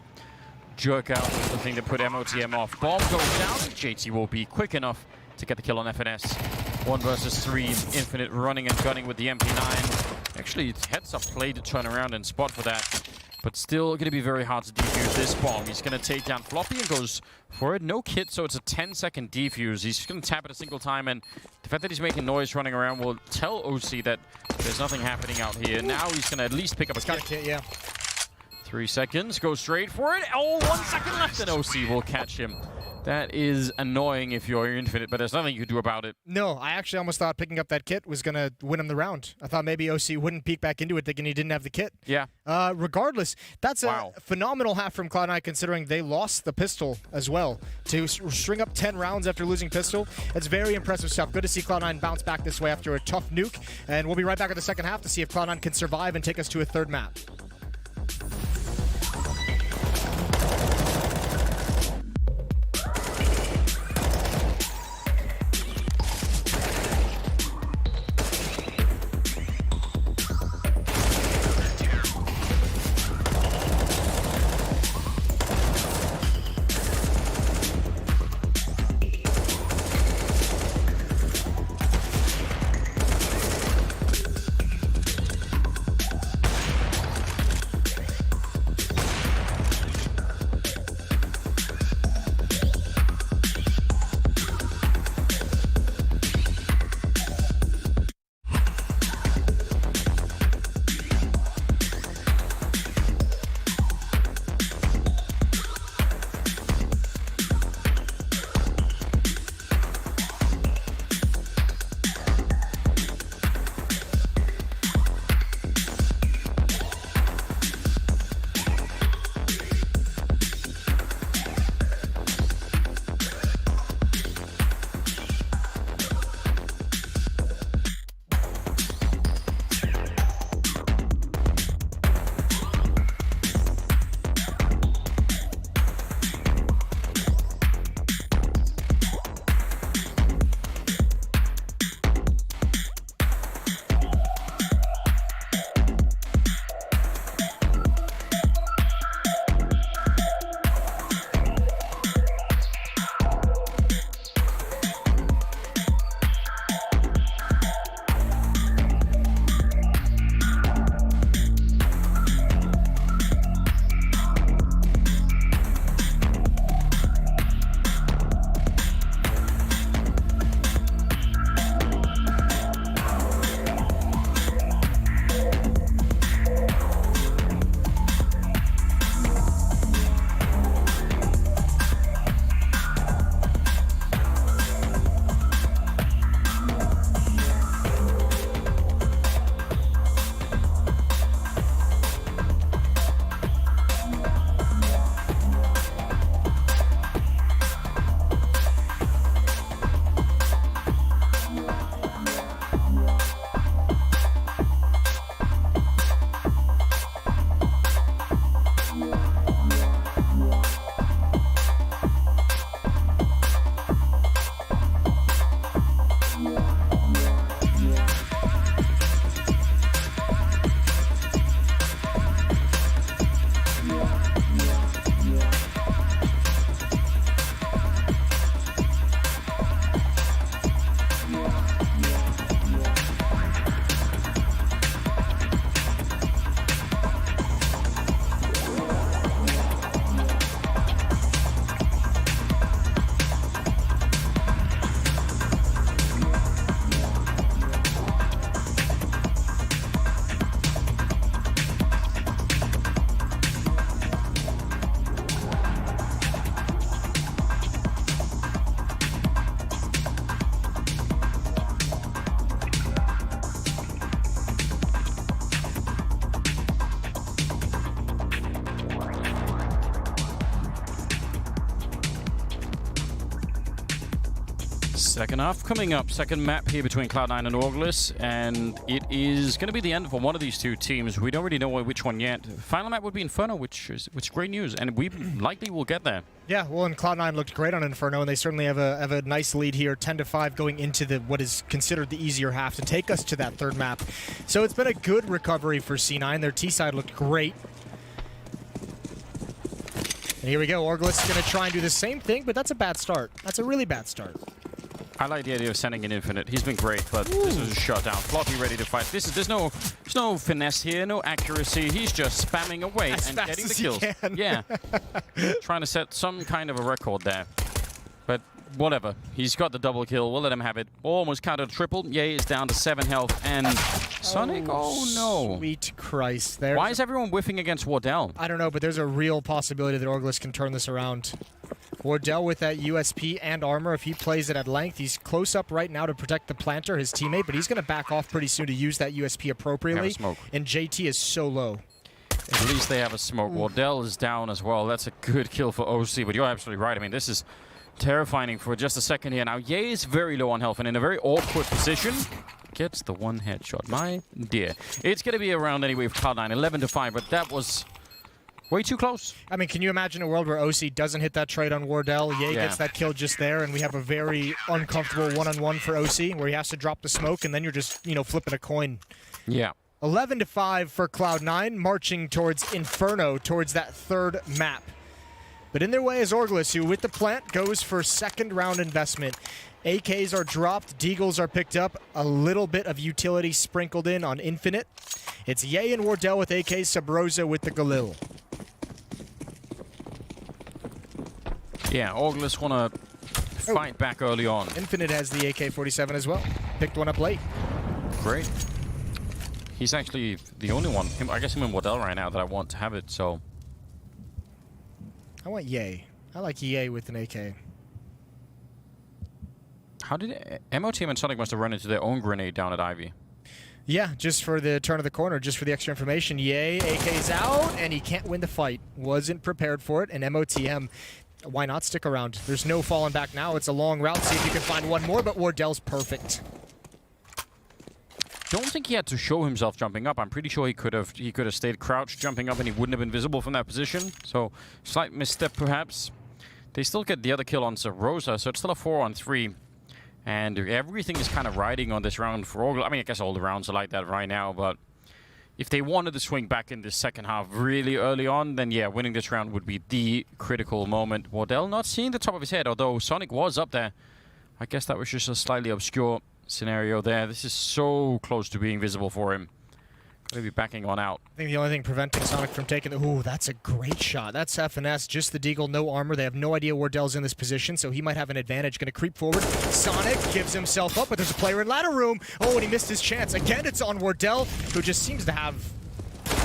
jerk out was the thing that put MOTM off. Bomb goes down, and JT will be quick enough to get the kill on FNS. 1 versus 3, Infinite running and gunning with the MP9. Actually, it's heads up play to turn around and spot for that. But still going to be very hard to defuse this bomb. He's going to take down Floppy and goes for it. No kit, so it's a 10-second defuse. He's just going to tap it a single time, and the fact that he's making noise running around will tell OC that there's nothing happening out here. Now he's going to at least pick up a kit. Got a kit, yeah. 3 seconds, go straight for it. Oh, 1 second left, and OC will catch him. That is annoying if you're Infinite, but there's nothing you can do about it. No, I actually almost thought picking up that kit was going to win him the round. I thought maybe OC wouldn't peek back into it thinking he didn't have the kit. Yeah. Regardless, that's a phenomenal half from Cloud9 considering they lost the pistol as well. To string up 10 rounds after losing pistol, it's very impressive stuff. Good to see Cloud9 bounce back this way after a tough nuke. And we'll be right back in the second half to see if Cloud9 can survive and take us to a third map. Second half coming up. Second map here between Cloud9 and Orglis, and it is going to be the end for one of these two teams. We don't really know which one yet. Final map would be Inferno, which is great news, and we likely will get there. Yeah, well, and Cloud9 looked great on Inferno, and they certainly have a nice lead here, 10-5 going into the what is considered the easier half to take us to that third map. So it's been a good recovery for C9. Their T side looked great. And here we go. Orglis is going to try and do the same thing, but that's a bad start. That's a really bad start. I like the idea of sending an Infinite. He's been great, but this was a shutdown. Floppy ready to fight. There's no finesse here, no accuracy. He's just spamming away As and fast getting the as he kills. can. Yeah, trying to set some kind of a record there. But whatever. He's got the double kill. We'll let him have it. Almost counted a triple. Ye is down to 7 health. And Sonic, oh no. Sweet Christ. There. Why is everyone whiffing against Wardell? I don't know, but there's a real possibility that Orglis can turn this around. Wardell with that USP and armor, if he plays it at length, he's close up right now to protect the planter, his teammate, but he's going to back off pretty soon to use that USP appropriately. Smoke. And JT is so low. At least they have a smoke. Wardell is down as well. That's a good kill for OC, but you're absolutely right. I mean, this is terrifying for just a second here. Now, Ye is very low on health and in a very awkward position. Gets the one headshot. My dear. It's going to be around anyway for Cloud9, 11-5, but that was way too close. I mean, can you imagine a world where OC doesn't hit that trade on Wardell? Ye gets that kill just there, and we have a very uncomfortable one-on-one for OC where he has to drop the smoke, and then you're just, flipping a coin. Yeah. 11-5 for Cloud9, marching towards Inferno, towards that third map. But in their way is Orglis, who with the plant goes for second round investment. AKs are dropped, Deagles are picked up, a little bit of utility sprinkled in on Infinite. It's Ye and Wardell with AKs, Sub-Rosa with the Galil. Yeah, Orglis want to fight back early on. Infinite has the AK-47 as well. Picked one up late. Great. He's actually the only one, I guess him and Wardell right now, that I want to have it, so. I want Ye. I like Ye with an AK. How did MOTM and Sonic must have run into their own grenade down at Ivy? Yeah, just for the turn of the corner, just for the extra information. Ye, AK's out, and he can't win the fight. Wasn't prepared for it, and MOTM, why not stick around? There's no falling back now. It's a long route. See if you can find one more, but Wardell's perfect. Don't think he had to show himself jumping up. I'm pretty sure he could have stayed crouched jumping up and he wouldn't have been visible from that position. So slight misstep perhaps. They still get the other kill on Sub-Rosa, so it's still a 4-on-3. And everything is kind of riding on this round for Orglis. I mean, I guess all the rounds are like that right now, but if they wanted to swing back in this second half really early on, then yeah, winning this round would be the critical moment. Wardell not seeing the top of his head, although Sonic was up there. I guess that was just a slightly obscure scenario there. This is so close to being visible for him. Maybe backing on out. I think the only thing preventing Sonic from taking the... Ooh, that's a great shot. That's FNS, just the Deagle, no armor. They have no idea Wardell's in this position, so he might have an advantage. Going to creep forward. Sonic gives himself up, but there's a player in ladder room. Oh, and he missed his chance. Again, it's on Wardell, who just seems to have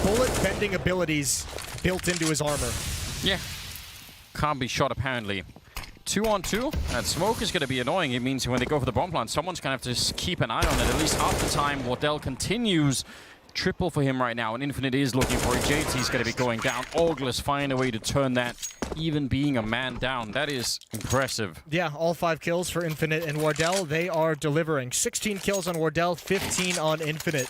bullet-bending abilities built into his armor. Yeah. Can't be shot, apparently. 2-on-2, and smoke is going to be annoying. It means when they go for the bomb plant, someone's going to have to keep an eye on it at least half the time. Wardell continues. Triple for him right now, and Infinite is looking for it. JT's going to be going down. Orglis find a way to turn that, even being a man down. That is impressive. Yeah, all 5 kills for Infinite and Wardell. They are delivering. 16 kills on Wardell, 15 on Infinite.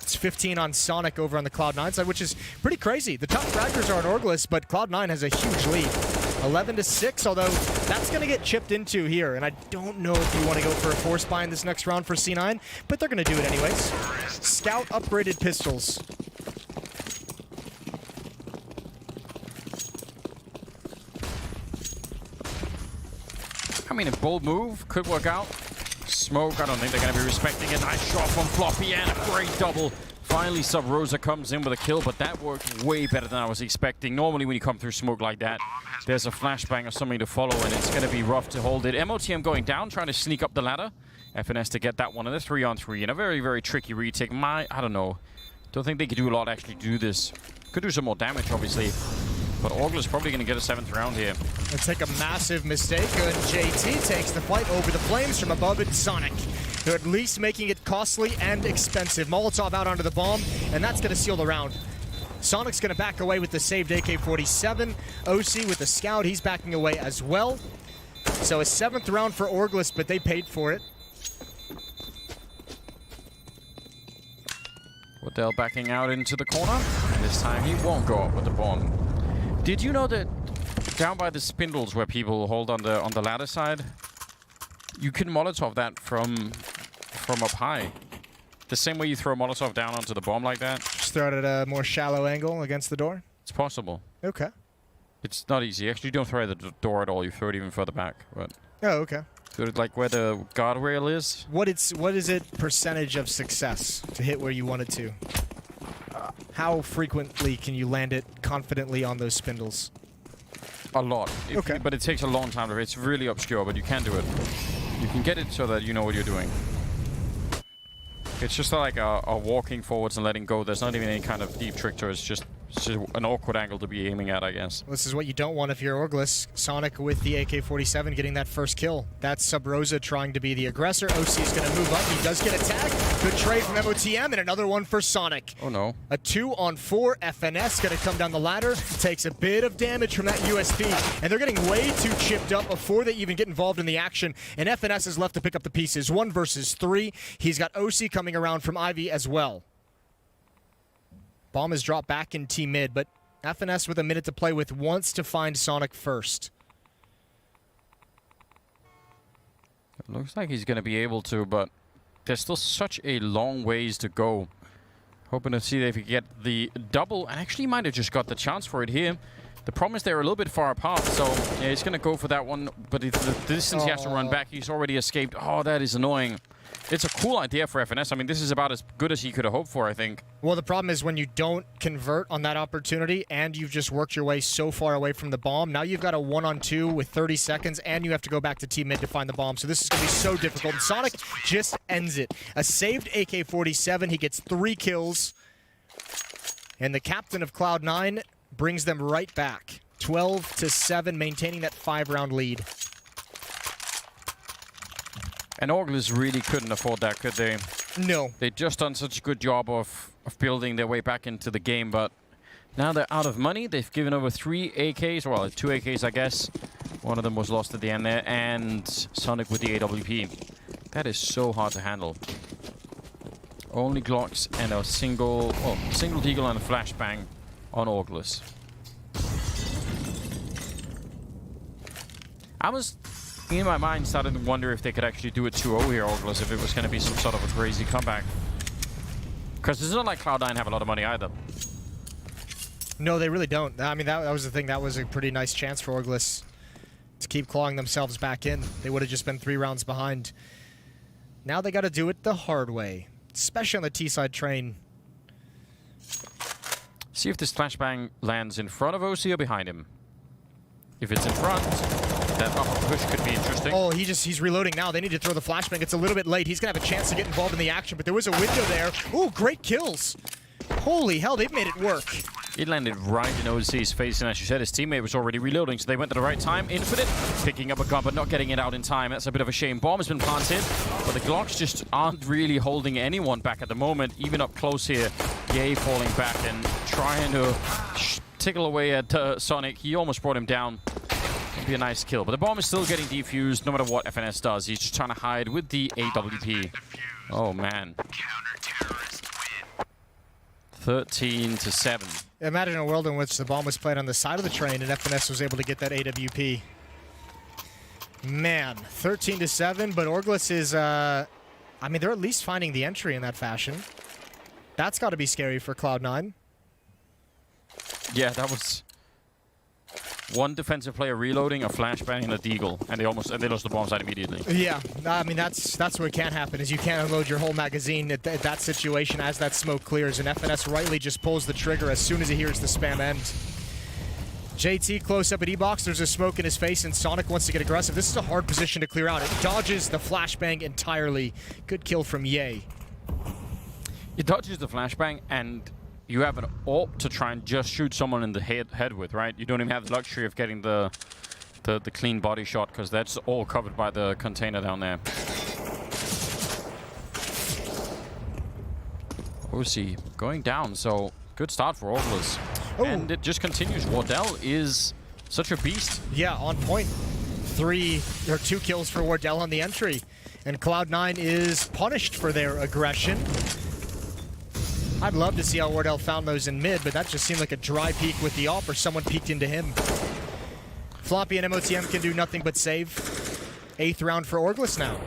It's 15 on Sonic over on the Cloud9 side, which is pretty crazy. The top fraggers are on Orglis, but Cloud9 has a huge lead. 11-6, although that's going to get chipped into here, and I don't know if you want to go for a force buy in this next round for C9, but they're going to do it anyways. Scout upgraded pistols. I mean, a bold move could work out. Smoke, I don't think they're going to be respecting it. Nice shot from Floppy and a great double. Finally, Sub-Rosa comes in with a kill, but that worked way better than I was expecting. Normally, when you come through smoke like that, there's a flashbang or something to follow, and it's going to be rough to hold it. MOTM going down, trying to sneak up the ladder. FNS to get that one, and a 3-on-3 in a very, very tricky retake. I don't know. Don't think they could do a lot actually do this. Could do some more damage, obviously. But Orglis probably going to get a 7th round here. Let's take a massive mistake, and JT takes the fight over the flames from above it. Sonic, they're at least making it costly and expensive. Molotov out onto the bomb, and that's going to seal the round. Sonic's going to back away with the saved AK-47. OC with the scout, he's backing away as well. So a 7th round for Orglis, but they paid for it. Wardell backing out into the corner. And this time he won't go up with the bomb. Did you know that down by the spindles where people hold on the ladder side, you can Molotov that from up high? The same way you throw a Molotov down onto the bomb like that? Just throw it at a more shallow angle against the door? It's possible. Okay. It's not easy. Actually, you don't throw it at the door at all. You throw it even further back. But Oh, okay. throw it like where the guardrail is. What is it percentage of success to hit where you want it to? How frequently can you land it confidently on those spindles? A lot. Okay. But it takes a long time. It's really obscure, but you can do it. You can get it so that you know what you're doing. It's just like a walking forwards and letting go. There's not even any kind of deep trick to it. It's just an awkward angle to be aiming at, I guess. This is what you don't want if you're Orglis. Sonic with the AK-47 getting that first kill. That's Sub Rosa trying to be the aggressor. OC is going to move up. He does get a tag. Good trade from MOTM, and another one for Sonic. Oh, no. A 2-on-4. FNS going to come down the ladder. Takes a bit of damage from that USP, and they're getting way too chipped up before they even get involved in the action, and FNS is left to pick up the pieces. 1 versus 3. He's got OC coming around from Ivy as well. Bomb is dropped back in T mid, but FNS with a minute to play with wants to find Sonic first. It looks like he's going to be able to, but there's still such a long ways to go. Hoping to see if he can get the double. Actually, might have just got the chance for it here. The problem is they're a little bit far apart, so yeah, he's going to go for that one. But the distance he has to run back, he's already escaped. Oh, that is annoying. It's a cool idea for FNS. I mean, this is about as good as he could have hoped for, I think. Well, the problem is when you don't convert on that opportunity and you've just worked your way so far away from the bomb, now you've got a 1-on-2 with 30 seconds and you have to go back to T mid to find the bomb. So this is going to be so difficult. And Sonic just ends it. A saved AK-47. He gets 3 kills. And the captain of Cloud9 brings them right back. 12-7, maintaining that 5-round lead. And Orglis really couldn't afford that, could they? No. They'd just done such a good job of building their way back into the game, but now they're out of money. They've given over 3 AKs, well, 2 AKs, I guess. One of them was lost at the end there, and Sonic with the AWP. That is so hard to handle. Only Glocks and a single deagle and a flashbang on Orglis. I was, in my mind, starting to wonder if they could actually do it 2-0 here, Orglis, if it was going to be some sort of a crazy comeback. Because it's not like Cloud9 have a lot of money either. No, they really don't. I mean, that was the thing. That was a pretty nice chance for Orglis to keep clawing themselves back in. They would have just been 3 rounds behind. Now they got to do it the hard way, especially on the T-side train. See if this flashbang lands in front of OC or behind him. If it's in front, that upper push could be interesting. Oh, he's reloading now. They need to throw the flashbang. It's a little bit late. He's going to have a chance to get involved in the action, but there was a window there. Ooh, great kills. Holy hell, they've made it work. It landed right in OC's face, and as you said, his teammate was already reloading, so they went at the right time. Infinite, picking up a gun, but not getting it out in time. That's a bit of a shame. Bomb has been planted, but the Glocks just aren't really holding anyone back at the moment, even up close here. Yay falling back and trying to tickle away at Sonic. He almost brought him down. It'd be a nice kill, but the bomb is still getting defused no matter what FNS does. He's just trying to hide with the AWP. Oh, man. 13-7. Imagine a world in which the bomb was played on the side of the train and FNS was able to get that AWP. Man, 13-7, but Orglis is, I mean, they're at least finding the entry in that fashion. That's got to be scary for Cloud9. Yeah, that was one defensive player reloading, a flashbang, and a deagle, and they lost the bomb site immediately. Yeah, I mean that's what can happen is you can't unload your whole magazine at that situation as that smoke clears, and FNS rightly just pulls the trigger as soon as he hears the spam end. JT close up at E-Box. There's a smoke in his face, and Sonic wants to get aggressive. This is a hard position to clear out. It dodges the flashbang entirely. Good kill from Ye. It dodges the flashbang, and you have an AWP to try and just shoot someone in the head with, right? You don't even have the luxury of getting the clean body shot, because that's all covered by the container down there. OC going down, so good start for Orglis. And it just continues. Wardell is such a beast. Yeah, on point. 2 kills for Wardell on the entry. And Cloud9 is punished for their aggression. I'd love to see how Wardell found those in mid, but that just seemed like a dry peek with the AWP, or someone peeked into him. Floppy and MOTM can do nothing but save. 8th round for Orglis now.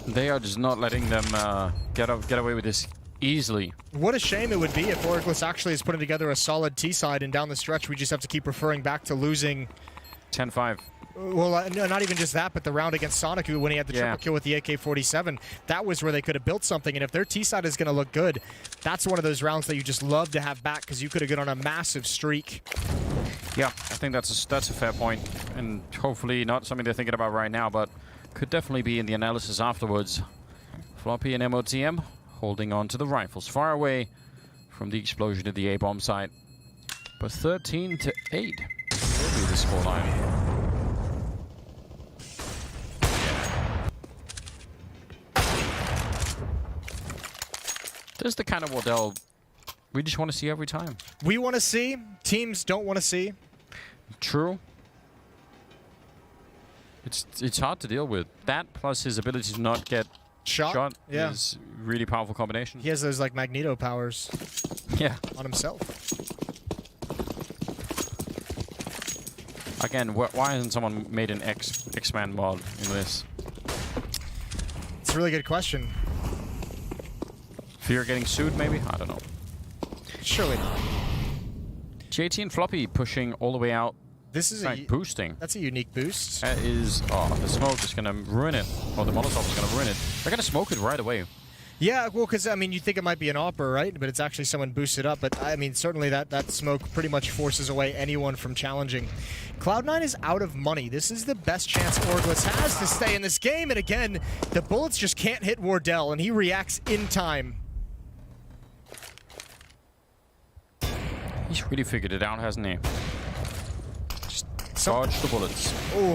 They are just not letting them get away with this easily. What a shame it would be if Orglis actually is putting together a solid T-side, and down the stretch we just have to keep referring back to losing 10-5. Well, no, not even just that, but the round against Sonic when he had the triple kill with the AK-47, that was where they could have built something. And if their T-side is going to look good, that's one of those rounds that you just love to have back because you could have gone on a massive streak. Yeah, I think that's a fair point, and hopefully not something they're thinking about right now, but could definitely be in the analysis afterwards. Floppy and MOTM holding on to the rifles, far away from the explosion at the A-bomb site. But 13-8 will be the scoreline. This is the kind of Wardell we just want to see every time. We want to see. Teams don't want to see. True. It's hard to deal with. That plus his ability to not get shot is really powerful combination. He has those like Magneto powers. Yeah. On himself. Again, why hasn't someone made an X-Man mod in this? It's a really good question. Fear getting sued, maybe? I don't know. Surely not. JT and Floppy pushing all the way out. This is boosting. That's a unique boost. That is... Oh, the smoke is going to ruin it. Or the Molotov is going to ruin it. They're going to smoke it right away. Yeah, well, because, I mean, you think it might be an AWPer, right? But it's actually someone boosted up. But, I mean, certainly that smoke pretty much forces away anyone from challenging. Cloud9 is out of money. This is the best chance Orglis has to stay in this game. And, again, the bullets just can't hit Wardell, and he reacts in time. He's really figured it out, hasn't he? Just dodge the bullets. Oh.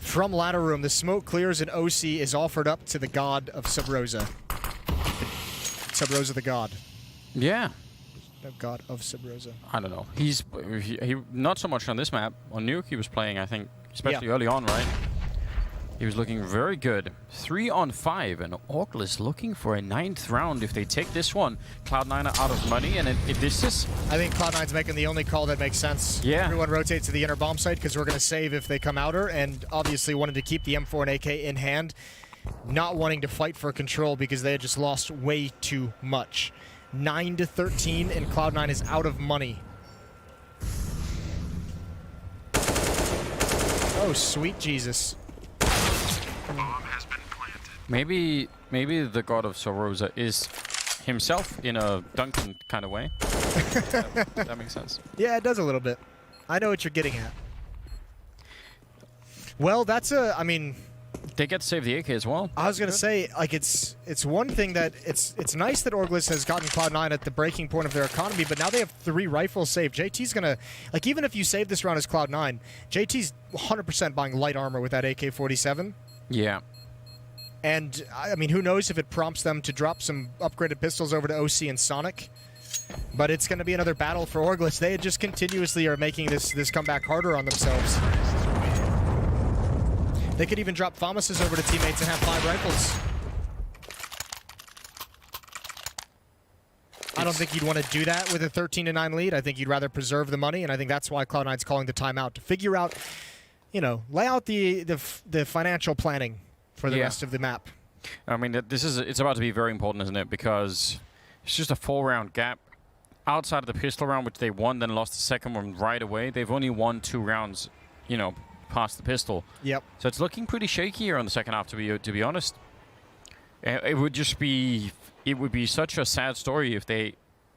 From ladder room, the smoke clears and OC is offered up to the god of Sub-Rosa. Sub-Rosa the god. Yeah. The god of Sub-Rosa. I don't know. He's he not so much on this map. On Nuke he was playing, I think, especially early on, right? He was looking very good. 3 on 5, and Orglis looking for a 9th round. If they take this one, Cloud9 are out of money, and if this is... I think Cloud9's making the only call that makes sense. Yeah. Everyone rotates to the inner bomb site because we're going to save if they come outer, and obviously wanted to keep the M4 and AK in hand, not wanting to fight for control because they had just lost way too much. 9-13, and Cloud9 is out of money. Oh, sweet Jesus. Maybe the god of Sub-Rosa is himself in a Duncan kind of way. That makes sense. Yeah, it does a little bit. I know what you're getting at. Well, that's I mean... They get to save the AK as well. I was going to say, like, it's one thing that... It's nice that Orglis has gotten Cloud9 at the breaking point of their economy, but now they have 3 rifles saved. JT's going to... Like, even if you save this round as Cloud9, JT's 100% buying light armor with that AK-47. Yeah. And, I mean, who knows if it prompts them to drop some upgraded pistols over to OC and Sonic. But it's going to be another battle for Orglis. They just continuously are making this comeback harder on themselves. They could even drop Thomas's over to teammates and have 5 rifles. I don't think you'd want to do that with a 13-9 lead. I think you'd rather preserve the money, and I think that's why Cloud9's calling the timeout, to figure out, you know, lay out the financial planning for the rest of the map. I mean, it's about to be very important, isn't it? Because it's just a 4-round gap. Outside of the pistol round, which they won, then lost the second one right away, they've only won 2 rounds, you know, past the pistol. Yep. So it's looking pretty shaky here on the second half, to be honest. It would be such a sad story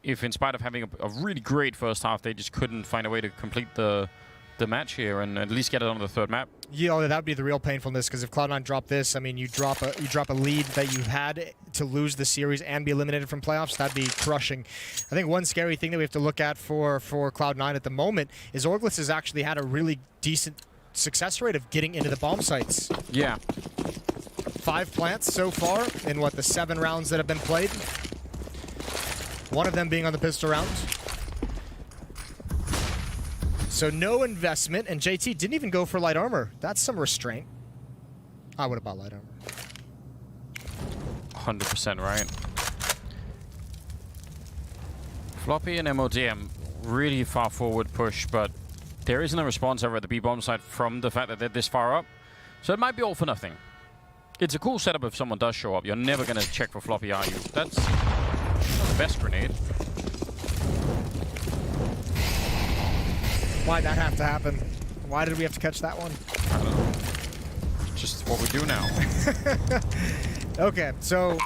if in spite of having a really great first half, they just couldn't find a way to complete the match here and at least get it on the 3rd map. Yeah, that would be the real painfulness, because if Cloud9 drop this, I mean, you drop a lead that you had to lose the series and be eliminated from playoffs. That'd be crushing. I think one scary thing that we have to look at for Cloud9 at the moment is Orglis has actually had a really decent success rate of getting into the bomb sites. Yeah. 5 plants so far in the 7 rounds that have been played. One of them being on the pistol round. So no investment, and JT didn't even go for light armor. That's some restraint. I would have bought light armor. 100% right. Floppy and MODM, really far forward push, but there isn't a response over at the B-bomb side from the fact that they're this far up. So it might be all for nothing. It's a cool setup if someone does show up. You're never going to check for Floppy, are you? Not the best grenade. Why'd that have to happen? Why did we have to catch that one? I don't know. Just what we do now. Okay, so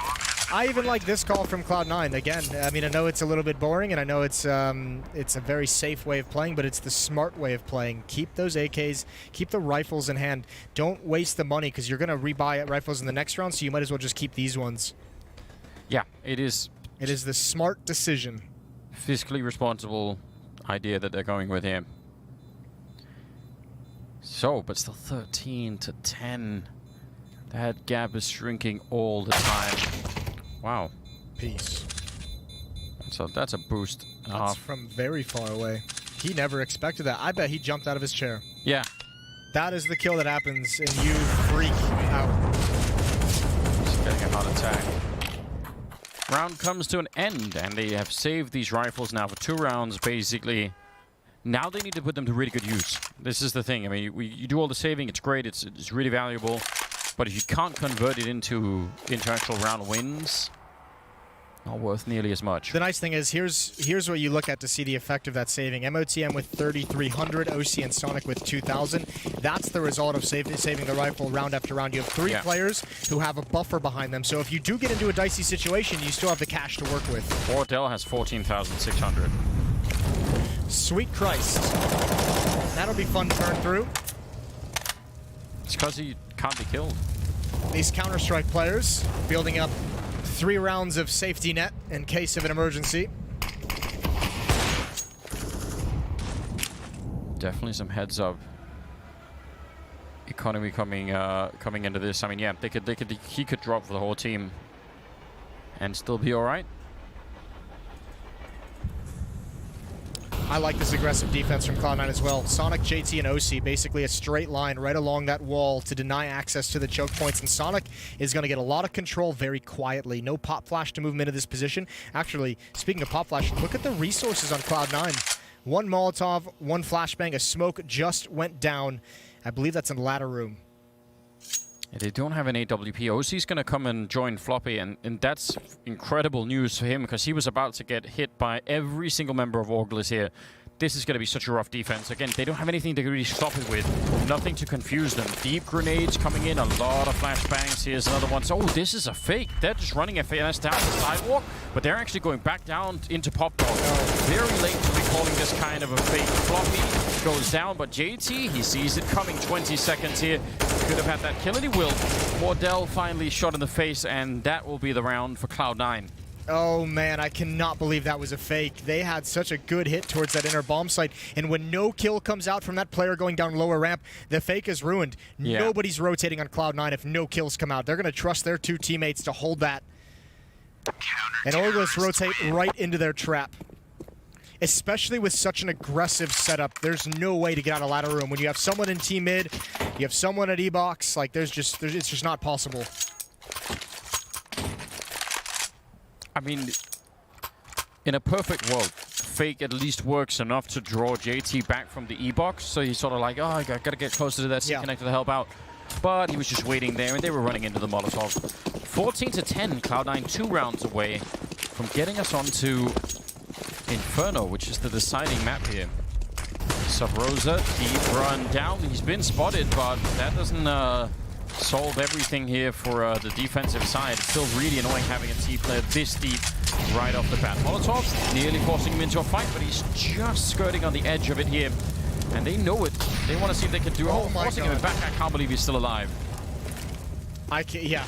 I even like this call from Cloud9. Again, I mean, I know it's a little bit boring, and I know it's a very safe way of playing, but it's the smart way of playing. Keep those AKs, keep the rifles in hand. Don't waste the money, because you're going to rebuy rifles in the next round, so you might as well just keep these ones. Yeah, it is. It is the smart decision. Fiscally responsible idea that they're going with here. So, but still 13 to 10. That gap is shrinking all the time. Wow. Peace. That's a boost. That's from very far away. He never expected that. I bet he jumped out of his chair. Yeah. That is the kill that happens, and you freak out. Just getting a heart attack. Round comes to an end, and they have saved these rifles now for 2 rounds, basically. Now they need to put them to really good use. This is the thing. I mean, you do all the saving, it's great, it's really valuable. But if you can't convert it into actual round wins, not worth nearly as much. The nice thing is, here's what you look at to see the effect of that saving. MOTM with 3,300, OC and Sonic with 2,000. That's the result of saving the rifle round after round. You have 3 players who have a buffer behind them. So if you do get into a dicey situation, you still have the cash to work with. Wardell has 14,600. Sweet Christ. That'll be fun to turn through. It's because he can't be killed. These Counter-Strike players building up 3 rounds of safety net in case of an emergency. Definitely some heads up economy coming into this. I mean, yeah, he could drop for the whole team and still be all right. I like this aggressive defense from Cloud9 as well. Sonic, JT, and OC, basically a straight line right along that wall to deny access to the choke points. And Sonic is going to get a lot of control very quietly. No pop flash to move him into this position. Actually, speaking of pop flash, look at the resources on Cloud9. 1 Molotov, 1 flashbang, a smoke just went down. I believe that's in the ladder room. Yeah, they don't have an AWP. OC's going to come and join Floppy, and that's incredible news for him because he was about to get hit by every single member of Orglis here. This is going to be such a rough defense. Again, they don't have anything to really stop it with. Nothing to confuse them. Deep grenades coming in. A lot of flashbangs. Here's another one. So, oh, this is a fake. They're just running FNS down the sidewalk, but they're actually going back down into Pop Dog. Very late to be calling this kind of a fake. Floppy goes down, but JT, he sees it coming. 20 seconds here. Could have had that kill, and he will. Wardell finally shot in the face, and that will be the round for Cloud9. Oh man, I cannot believe that was a fake. They had such a good hit towards that inner bomb site, and when no kill comes out from that player going down lower ramp, the fake is ruined. Yeah. Nobody's rotating on Cloud9 if no kills come out. They're going to trust their 2 teammates to hold that. And Orglis rotate right into their trap. Especially with such an aggressive setup, there's no way to get out of ladder room. When you have someone in team mid, you have someone at E-box, like it's just not possible. I mean, in a perfect world, fake at least works enough to draw JT back from the E-box. So he's sort of like, oh, I gotta get closer to that C connector to help out. But he was just waiting there, and they were running into the Molotov. 14 to 10, Cloud9 2 rounds away from getting us onto Inferno, which is the deciding map here. Sub-Rosa, deep run down. He's been spotted, but that doesn't solve everything here for the defensive side. It's still really annoying having a T player this deep right off the bat. Molotov nearly forcing him into a fight, but he's just skirting on the edge of it here. And they know it. They want to see if they can do it. Oh, forcing him back. I can't believe he's still alive. Yeah.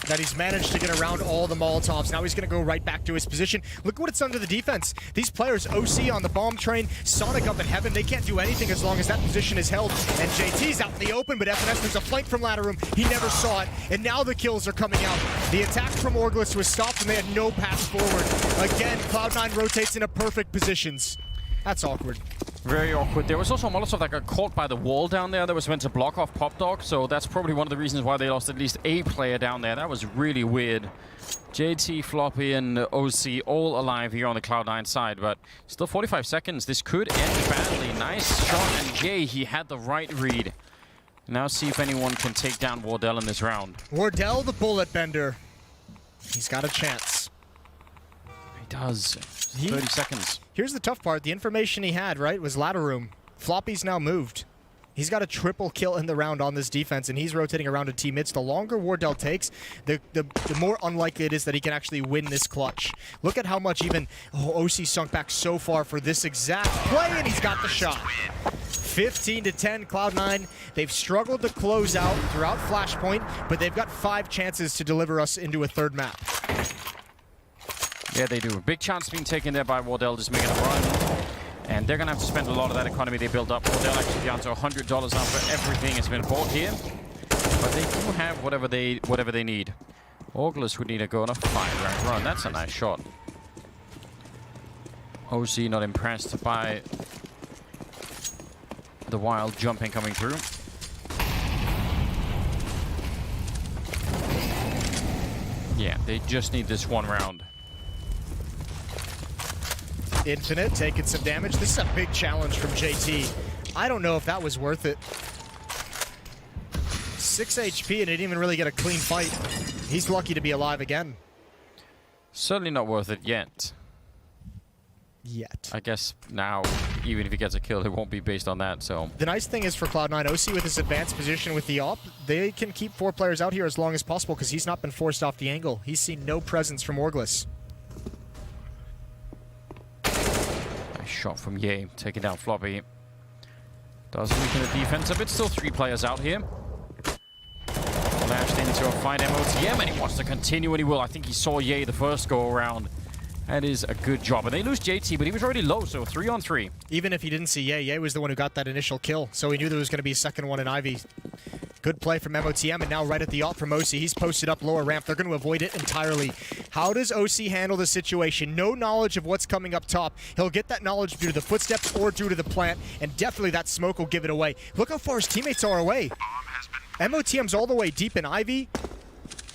That he's managed to get around all the Molotovs. Now he's going to go right back to his position. Look what it's done to the defense. These players, OC on the bomb train, Sonic up in heaven, they can't do anything as long as that position is held. And JT's out in the open, but FNS, there's a flank from ladder room. He never saw it, and now the kills are coming out. The attack from Orglis was stopped, and they had no pass forward. Again, Cloud9 rotates into perfect positions. That's awkward. Very awkward. There was also a Molotov that got caught by the wall down there that was meant to block off Pop Dog, so that's probably one of the reasons why they lost at least a player down there. That was really weird. JT, Floppy, and OC all alive here on the Cloud9 side, but still 45 seconds. This could end badly. Nice shot, and Jay, he had the right read. Now see if anyone can take down Wardell in this round. Wardell, the bullet bender. He's got a chance. does. 30 seconds. Here's the tough part. The information he had, right, was ladder room. Floppy's now moved. He's got a triple kill in the round on this defense, and he's rotating around to team mids. The longer Wardell takes, the more unlikely it is that he can actually win this clutch. Look at how much even OC sunk back so far for this exact play, and he's got the shot. 15-10, Cloud9. They've struggled to close out throughout Flashpoint, but they've got 5 chances to deliver us into a third map. Yeah, they do. A big chance being taken there by Wardell, just making a run. And they're going to have to spend a lot of that economy they built up. Wardell actually down to $100 after everything has been bought here. But they do have whatever they need. Orgless would need to go on a 5-round run. That's a nice shot. OC not impressed by the wild jumping coming through. Yeah, they just need this 1 round. Infinite taking some damage. This is a big challenge from JT. I don't know if that was worth it. 6 HP and he didn't even really get a clean fight. He's lucky to be alive again. Certainly not worth it yet. I guess now, even if he gets a kill, it won't be based on that, so. The nice thing is for Cloud9, OC with his advanced position with the AWP, they can keep 4 players out here as long as possible because he's not been forced off the angle. He's seen no presence from Orgless. Shot from Ye, taking down Floppy. Does weaken the defense a bit. Still 3 players out here. Lashed into a fight MOTM, and he wants to continue, and he will. I think he saw Ye the first go around. That is a good job. And they lose JT, but he was already low, so 3-on-3. Even if he didn't see Ye, Ye was the one who got that initial kill, so he knew there was going to be a second one in Ivy. Good play from MOTM, and now right at the ult from OC. He's posted up lower ramp. They're going to avoid it entirely. How does OC handle the situation? No knowledge of what's coming up top. He'll get that knowledge due to the footsteps or due to the plant, and definitely that smoke will give it away. Look how far his teammates are away. MOTM's all the way deep in Ivy.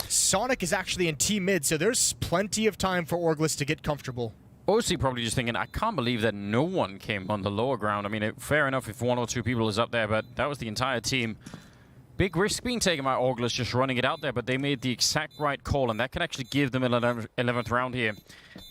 Sonic is actually in team mid, so there's plenty of time for Orgless to get comfortable. OC probably just thinking, I can't believe that no one came on the lower ground. I mean, fair enough if 1 or 2 people is up there, but that was the entire team. Big risk being taken by Orgless just running it out there, but they made the exact right call, and that can actually give them an 11th round here.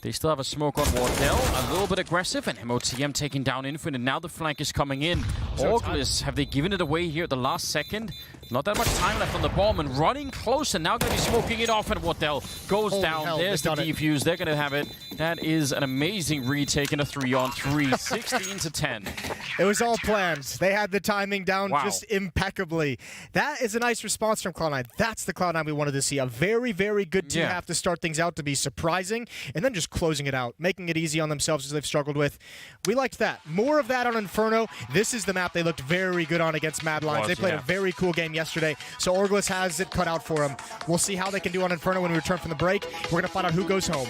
They still have a smoke on Wardell, a little bit aggressive, and MOTM taking down Infinite. Now the flank is coming in. Orgless, have they given it away here at the last second? Not that much time left on the bomb, and running close, and now going to be smoking it off, and Wardell goes down. There's the defuse. They're going to have it. That is an amazing retake in a 3-on-3, 16-10. It was all planned. They had the timing down just impeccably. That is a nice response from Cloud9. That's the Cloud9 we wanted to see. A very, very good team have to start things out to be surprising, and then just closing it out, making it easy on themselves as they've struggled with. We liked that. More of that on Inferno. This is the map they looked very good on against Mad Lions. They played a very cool game yesterday, so Orgless has it cut out for them. We'll see how they can do on Inferno when we return from the break. We're going to find out who goes home.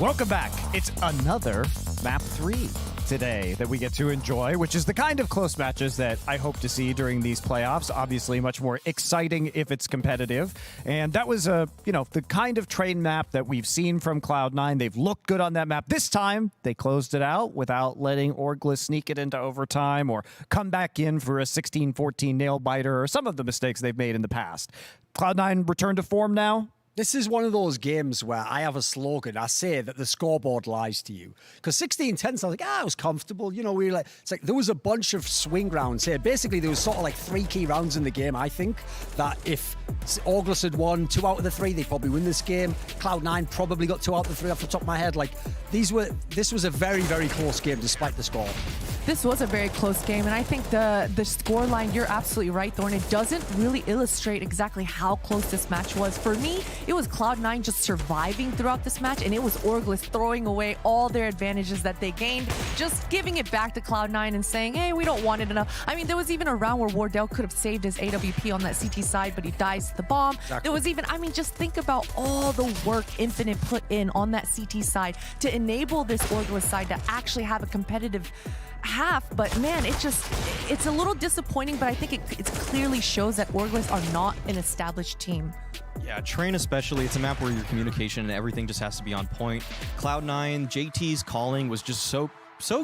Welcome back. It's another Map 3 today that we get to enjoy, which is the kind of close matches that I hope to see during these playoffs. Obviously, much more exciting if it's competitive. And that was, the kind of train map that we've seen from Cloud9. They've looked good on that map. This time, they closed it out without letting Orglis sneak it into overtime or come back in for a 16-14 nail-biter or some of the mistakes they've made in the past. Cloud9 returned to form now. This is one of those games where I have a slogan. I say that the scoreboard lies to you. Because 16-10, I was like, it was comfortable. It's like there was a bunch of swing rounds here. Basically, there was sort of like 3 key rounds in the game, I think, that if Orglis had won 2 out of the 3, they'd probably win this game. Cloud9 probably got 2 out of the 3 off the top of my head. This was a very, very close game despite the score. This was a very close game, and I think the score line, you're absolutely right, Thorn. It doesn't really illustrate exactly how close this match was. For me, it was Cloud9 just surviving throughout this match, and it was Orglis throwing away all their advantages that they gained, just giving it back to Cloud9 and saying, hey, we don't want it enough. I mean, there was even a round where Wardell could have saved his AWP on that CT side, but he dies to the bomb. Exactly. There was even, just think about all the work Infinite put in on that CT side to enable this Orglis side to actually have a competitive half, but man, it's a little disappointing, but I think it clearly shows that Orglis are not an established team. Yeah, Train especially, it's a map where your communication and everything just has to be on point. Cloud9, JT's calling was just so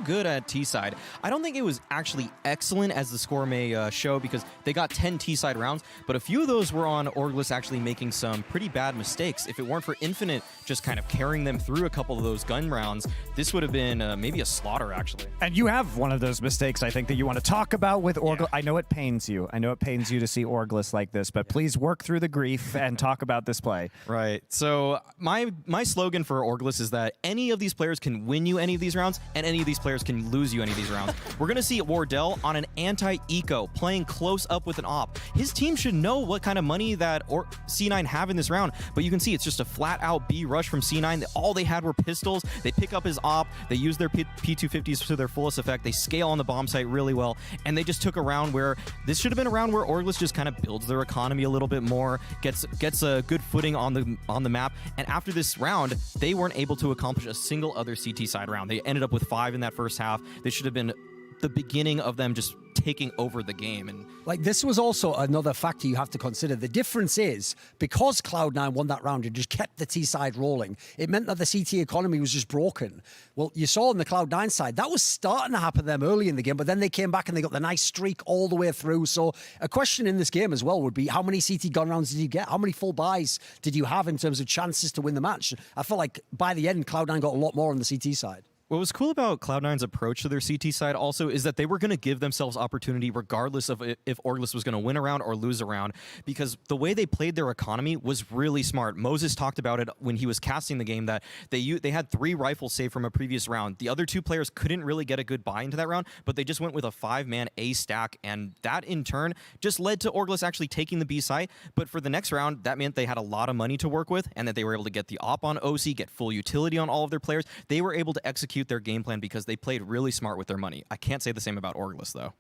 good at T-side. I don't think it was actually excellent as the score may show, because they got 10 T-side rounds, but a few of those were on Orglis actually making some pretty bad mistakes. If it weren't for Infinite just kind of carrying them through a couple of those gun rounds, this would have been maybe a slaughter, actually. And you have one of those mistakes, I think, that you want to talk about with Orglis. Yeah. I know it pains you. I know it pains you to see Orglis like this, but please work through the grief and talk about this play. Right. So my slogan for Orglis is that any of these players can win you any of these rounds, and any of these players can lose you any of these rounds. We're going to see Wardell on an anti-eco playing close up with an op. His team should know what kind of money that C9 have in this round, but you can see it's just a flat-out B rush from C9. All they had were pistols. They pick up his op. They use their P250s to their fullest effect. They scale on the bomb site really well, and they just took a round where this should have been a round where Orglis just kind of builds their economy a little bit more, gets a good footing on the map, and after this round, they weren't able to accomplish a single other CT side round. They ended up with 5 in that first half. This should have been the beginning of them just taking over the game. And this was also another factor you have to consider. The difference is, because Cloud9 won that round and just kept the T side rolling, it meant that the CT economy was just broken. Well, you saw on the Cloud9 side, that was starting to happen to them early in the game, but then they came back and they got the nice streak all the way through. So a question in this game as well would be, how many CT gun rounds did you get? How many full buys did you have in terms of chances to win the match? I felt like by the end, Cloud9 got a lot more on the CT side. What was cool about Cloud9's approach to their CT side also is that they were going to give themselves opportunity regardless of if Orglis was going to win a round or lose a round, because the way they played their economy was really smart. Moses talked about it when he was casting the game, that they had 3 rifles saved from a previous round. The other 2 players couldn't really get a good buy into that round, but they just went with a 5-man A stack, and that in turn just led to Orglis actually taking the B site. But for the next round, that meant they had a lot of money to work with, and that they were able to get the op on OC, get full utility on all of their players. They were able to execute their game plan because they played really smart with their money. I can't say the same about Orglis, though.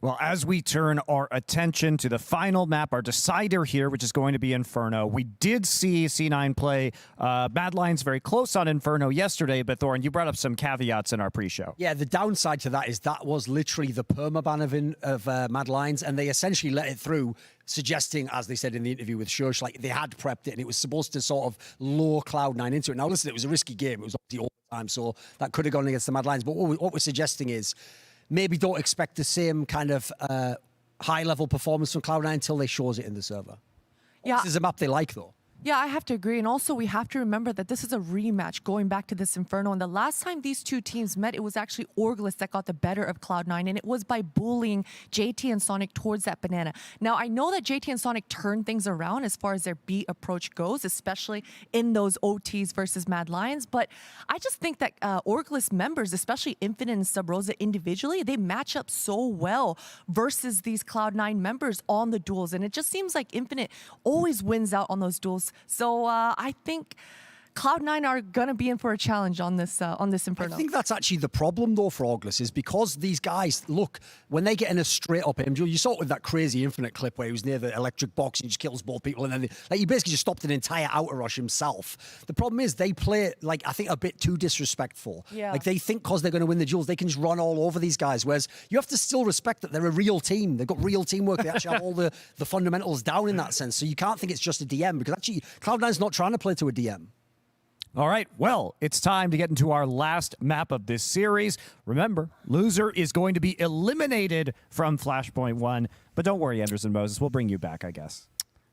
Well, as we turn our attention to the final map, our decider here, which is going to be Inferno, we did see C9 play Mad Lions very close on Inferno yesterday, but Thorin, you brought up some caveats in our pre-show. Yeah, the downside to that is that was literally the permaban of Mad Lions, and they essentially let it through, suggesting, as they said in the interview with Shush, like they had prepped it and it was supposed to sort of lure Cloud9 into it. Now, listen, it was a risky game. It was obviously overtime, so that could have gone against the Mad Lions. But what we're suggesting is, maybe don't expect the same kind of high-level performance from Cloud9 until they shows it in the server. Yeah. This is a map they like, though. Yeah, I have to agree. And also, we have to remember that this is a rematch going back to this Inferno. And the last time these two teams met, it was actually Orglis that got the better of Cloud9. And it was by bullying JT and Sonic towards that banana. Now, I know that JT and Sonic turned things around as far as their B approach goes, especially in those OTs versus Mad Lions. But I just think that Orglis members, especially Infinite and Sub Rosa individually, they match up so well versus these Cloud9 members on the duels. And it just seems like Infinite always wins out on those duels. So I think Cloud9 are gonna be in for a challenge on this Inferno. I think that's actually the problem, though, for Orgless, is because these guys, look, when they get in a straight-up aim, you saw it with that crazy Infinite clip where he was near the electric box and he just kills both people, and then he basically just stopped an entire outer rush himself. The problem is they play, like, I think a bit too disrespectful. Yeah. Like, they think because they're going to win the duels, they can just run all over these guys, whereas you have to still respect that they're a real team. They've got real teamwork. They actually have all the fundamentals down in that sense, so you can't think it's just a DM, because actually Cloud9's not trying to play to a DM. All right, well, it's time to get into our last map of this series. Remember, loser is going to be eliminated from Flashpoint 1. But don't worry, Anderson Moses, we'll bring you back, I guess.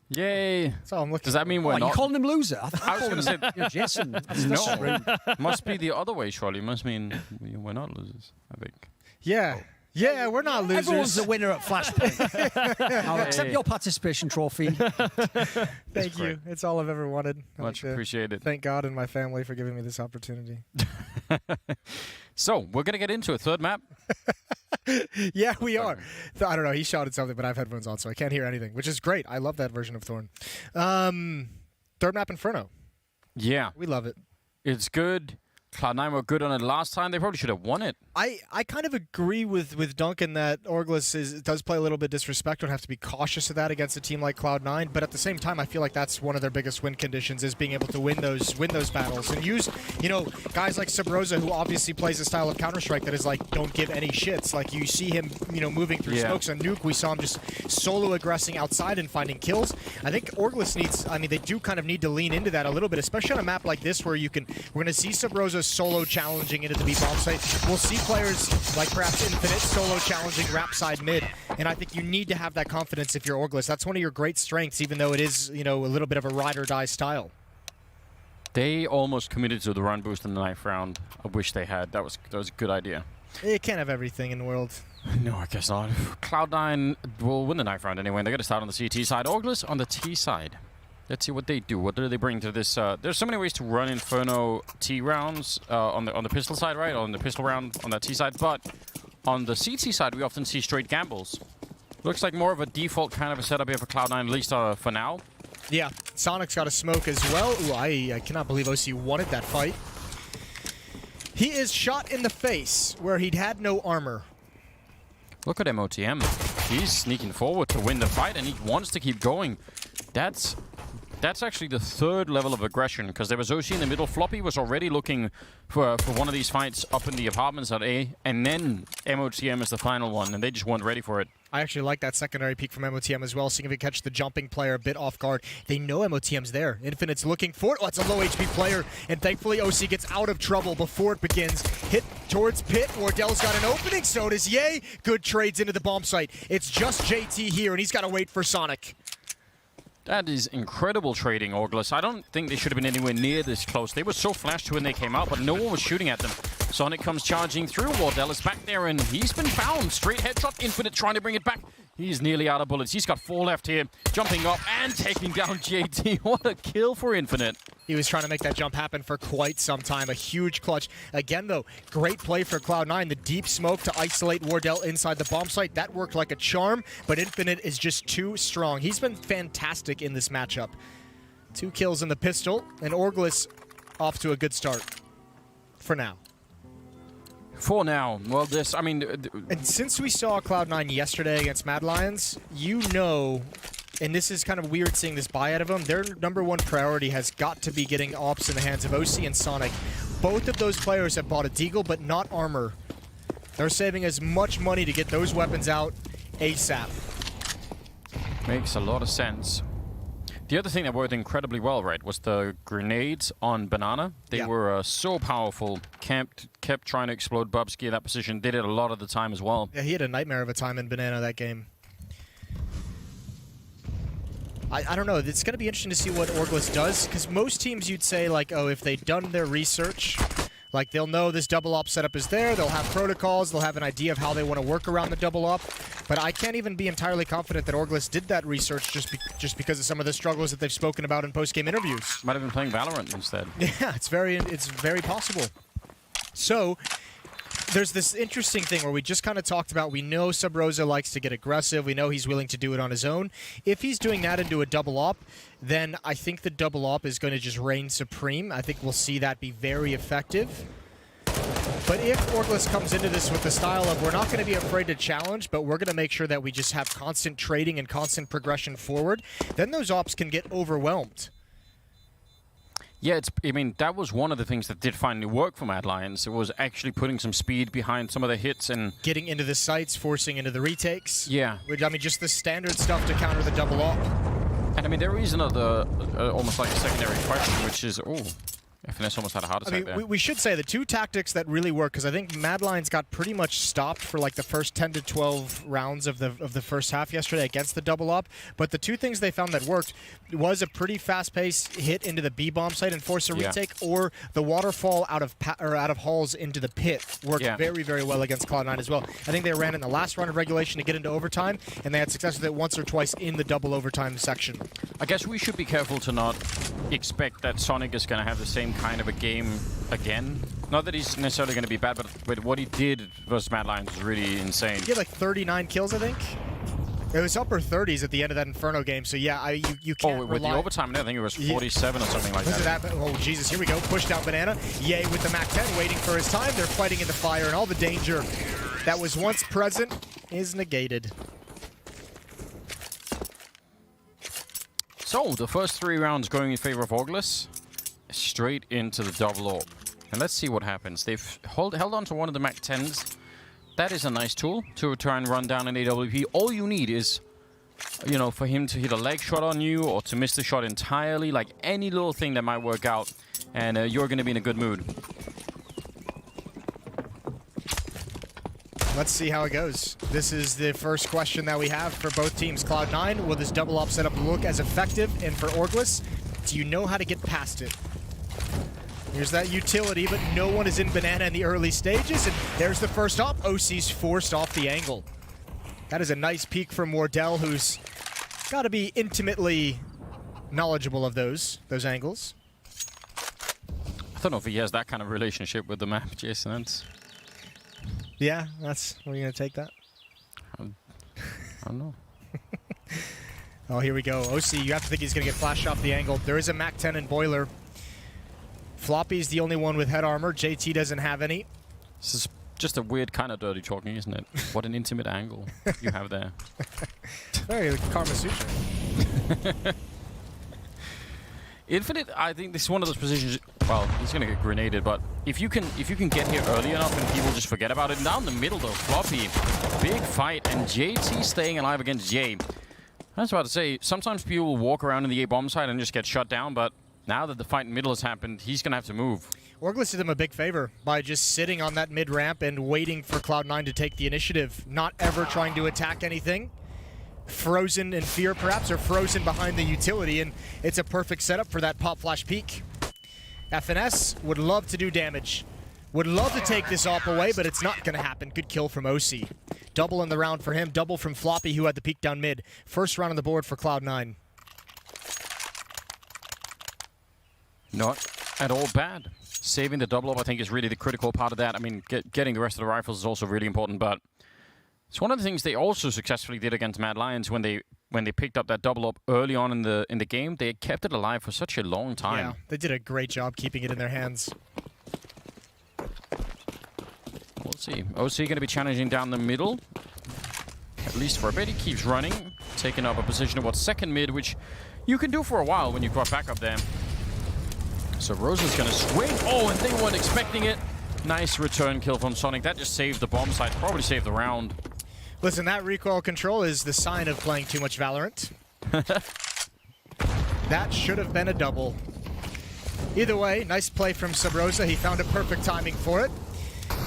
Yay. That's all I'm looking Does that mean we're You not? calling him loser? I was going to say, Jason. no. Must be the other way, surely. Must mean we're not losers, I think. Yeah. Yeah, we're not losers. Everyone's the winner at Flashpoint. I'll accept your participation trophy. Thank you. It's all I've ever wanted. I'd Much like to appreciated. Thank God and my family for giving me this opportunity. So, we're going to get into a third map. Yeah, we are. I don't know. He shouted something, but I have headphones on, so I can't hear anything, which is great. I love that version of Thorn. Third map, Inferno. Yeah. We love it. It's good. Cloud9 were good on it last time. They probably should have won it. I kind of agree with Duncan that Orgless does play a little bit disrespectful and have to be cautious of that against a team like Cloud9. But at the same time, I feel like that's one of their biggest win conditions, is being able to win those battles and use, guys like Sabrosa, who obviously plays a style of Counter-Strike that is like, don't give any shits. Like, you see him, moving through smokes on Nuke. We saw him just solo aggressing outside and finding kills. I think Orgless needs, they do kind of need to lean into that a little bit, especially on a map like this where we're going to see Sabrosa solo challenging into the B bomb site. We'll see players like perhaps Infinite solo challenging rap side mid, and I think you need to have that confidence if you're Orgless. That's one of your great strengths, even though it is, a little bit of a ride or die style. They almost committed to the run boost in the 9th round. I wish they had. That was a good idea. You can't have everything in the world. No, I guess not. Cloud9 will win the 9th round anyway. They're going to start on the CT side. Orgless on the T side. Let's see what they do. What do they bring to this? There's so many ways to run Inferno T rounds on the pistol side, right? On the pistol round on that T side. But on the CT side, we often see straight gambles. Looks like more of a default kind of a setup here for Cloud9, at least for now. Yeah, Sonic's got a smoke as well. Ooh, I cannot believe OC wanted that fight. He is shot in the face where he'd had no armor. Look at MOTM. He's sneaking forward to win the fight, and he wants to keep going. That's actually the third level of aggression, because there was OC in the middle. Floppy was already looking for one of these fights up in the apartments at A, and then MOTM is the final one, and they just weren't ready for it. I actually like that secondary peek from MOTM as well, seeing if he catch the jumping player a bit off guard. They know MOTM's there. Infinite's looking for it. Oh, it's a low HP player, and thankfully OC gets out of trouble before it begins. Hit towards Pit. Wardell's got an opening, so does Ye. Good trades into the bomb site. It's just JT here, and he's got to wait for Sonic. That is incredible trading, Orgless. I don't think they should have been anywhere near this close. They were so flashed when they came out, but no one was shooting at them. Sonic comes charging through. Wardell is back there, and he's been found. Straight headshot. Infinite trying to bring it back. He's nearly out of bullets. He's got 4 left here. Jumping up and taking down JT. What a kill for Infinite. He was trying to make that jump happen for quite some time. A huge clutch. Again, though, great play for Cloud9. The deep smoke to isolate Wardell inside the bomb site. That worked like a charm, but Infinite is just too strong. He's been fantastic in this matchup. 2 kills in the pistol, and Orgless off to a good start. For now. For now. Well, and since we saw Cloud9 yesterday against Mad Lions, and this is kind of weird seeing this buy out of them, their #1 priority has got to be getting ops in the hands of OC and Sonic. Both of those players have bought a deagle, but not armor. They're saving as much money to get those weapons out ASAP. Makes a lot of sense. The other thing that worked incredibly well, right, was the grenades on Banana. They were so powerful. Kept trying to explode Bubsky in that position. Did it a lot of the time as well. Yeah, he had a nightmare of a time in Banana that game. I don't know. It's going to be interesting to see what Orgless does, because most teams you'd say, like, oh, if they'd done their research, like, they'll know this double op setup is there, they'll have protocols, they'll have an idea of how they want to work around the double op. But I can't even be entirely confident that Orgless did that research just because of some of the struggles that they've spoken about in post-game interviews. Might have been playing Valorant instead. Yeah, it's very possible. So, There's this interesting thing where we just kind of talked about, we know Sub Rosa likes to get aggressive. We know he's willing to do it on his own. If he's doing that into a double op, then I think the double op is going to just reign supreme. I think we'll see that be very effective. But if Orglis comes into this with the style of, we're not going to be afraid to challenge, but we're going to make sure that we just have constant trading and constant progression forward, then those ops can get overwhelmed. Yeah, I mean, that was one of the things that did finally work for Mad Lions. It was actually putting some speed behind some of the hits and getting into the sites, forcing into the retakes. Yeah. Which, I mean, just the standard stuff to counter the double op. And I mean, there is another, almost like a secondary question, which is, FNS almost had a heart attack there. We should say the two tactics that really work, because I think Mad Lions got pretty much stopped for like the first 10 to 12 rounds of the first half yesterday against the double op. But the two things they found that worked was a pretty fast-paced hit into the B bomb site and force a retake, or the waterfall out of halls into the pit worked very, very well against Cloud9 as well. I think they ran in the last round of regulation to get into overtime, and they had success with it once or twice in the double overtime section. I guess we should be careful to not expect that Sonic is going to have the same kind of a game again. Not that he's necessarily going to be bad, but what he did versus Mad Lions was really insane. He had like 39 kills, I think. It was upper 30s at the end of that Inferno game, so yeah, you can't with the overtime, I think it was 47 or something like that. Oh, Jesus, here we go. Push down Banana. Yay with the MAC-10 waiting for his time. They're fighting in the fire, and all the danger that was once present is negated. So, the first 3 rounds going in favor of Orglis. Straight into the double orb. And let's see what happens. They've held on to one of the MAC-10s. That is a nice tool to try and run down an AWP. All you need is, you know, for him to hit a leg shot on you or to miss the shot entirely. Like any little thing that might work out. And you're going to be in a good mood. Let's see how it goes. This is the first question that we have for both teams. Cloud9, will this double op setup look as effective? And for Orglis, do you know how to get past it? Here's that utility, but no one is in Banana in the early stages, and there's the first op. OC's forced off the angle. That is a nice peek from Wardell, who's got to be intimately knowledgeable of those angles. I don't know if he has that kind of relationship with the map, Jason. That's... Yeah, that's... Are you going to take that? I don't know. Oh, here we go. OC, you have to think he's going to get flashed off the angle. There is a MAC-10 in Boiler. Floppy's the only one with head armor. JT doesn't have any. This is just a weird kind of dirty talking, isn't it? What an intimate angle you have there. Very Karma Sutra. Infinite, I think this is one of those positions. Well, he's gonna get grenaded, but if you can get here early enough and people just forget about it. Down the middle though, Floppy, big fight, and JT staying alive against Jay. I was about to say, sometimes people will walk around in the A bomb side and just get shut down, but now that the fight in the middle has happened, he's going to have to move. Orglis did him a big favor by just sitting on that mid-ramp and waiting for Cloud9 to take the initiative, not ever trying to attack anything. Frozen in fear, perhaps, or frozen behind the utility, and it's a perfect setup for that pop flash peek. FNS would love to do damage. Would love to take this op away, but it's not going to happen. Good kill from OC. Double in the round for him. Double from Floppy, who had the peek down mid. First round on the board for Cloud9. Not at all bad. Saving the double up, I think, is really the critical part of that. I mean, getting the rest of the rifles is also really important, but it's one of the things they also successfully did against Mad Lions when they picked up that double up early on in the game. They kept it alive for such a long time. Yeah, they did a great job keeping it in their hands. We'll see. OC going to be challenging down the middle. At least for a bit. He keeps running, taking up a position of what's second mid, which you can do for a while when you've got back up there. So Rosa's going to swing. Oh, and they weren't expecting it. Nice return kill from Sonic. That just saved the bomb site. Probably saved the round. Listen, that recoil control is the sign of playing too much Valorant. That should have been a double. Either way, nice play from Sub Rosa. He found a perfect timing for it.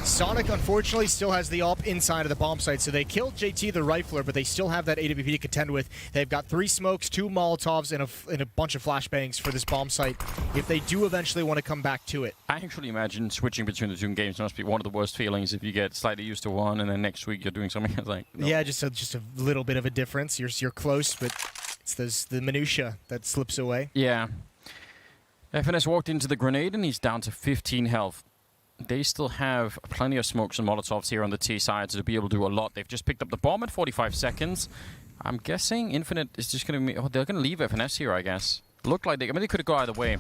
Sonic, unfortunately, still has the AWP inside of the bomb site, so they killed JT the Rifler, but they still have that AWP to contend with. They've got 3 smokes, 2 Molotovs, and a bunch of flashbangs for this bomb site if they do eventually want to come back to it. I actually imagine switching between the 2 games must be one of the worst feelings if you get slightly used to one and then next week you're doing something like... No. Yeah, just a little bit of a difference. You're close, but it's the minutia that slips away. Yeah. FNS walked into the grenade and he's down to 15 health. they still have plenty of smokes and molotovs here on the T side to be able to do a lot. They've just picked up the bomb at 45 seconds. I'm guessing Infinite is just going to... Oh, they're going to leave FNS here, I guess. Looked like they... I mean, they could have gone either way.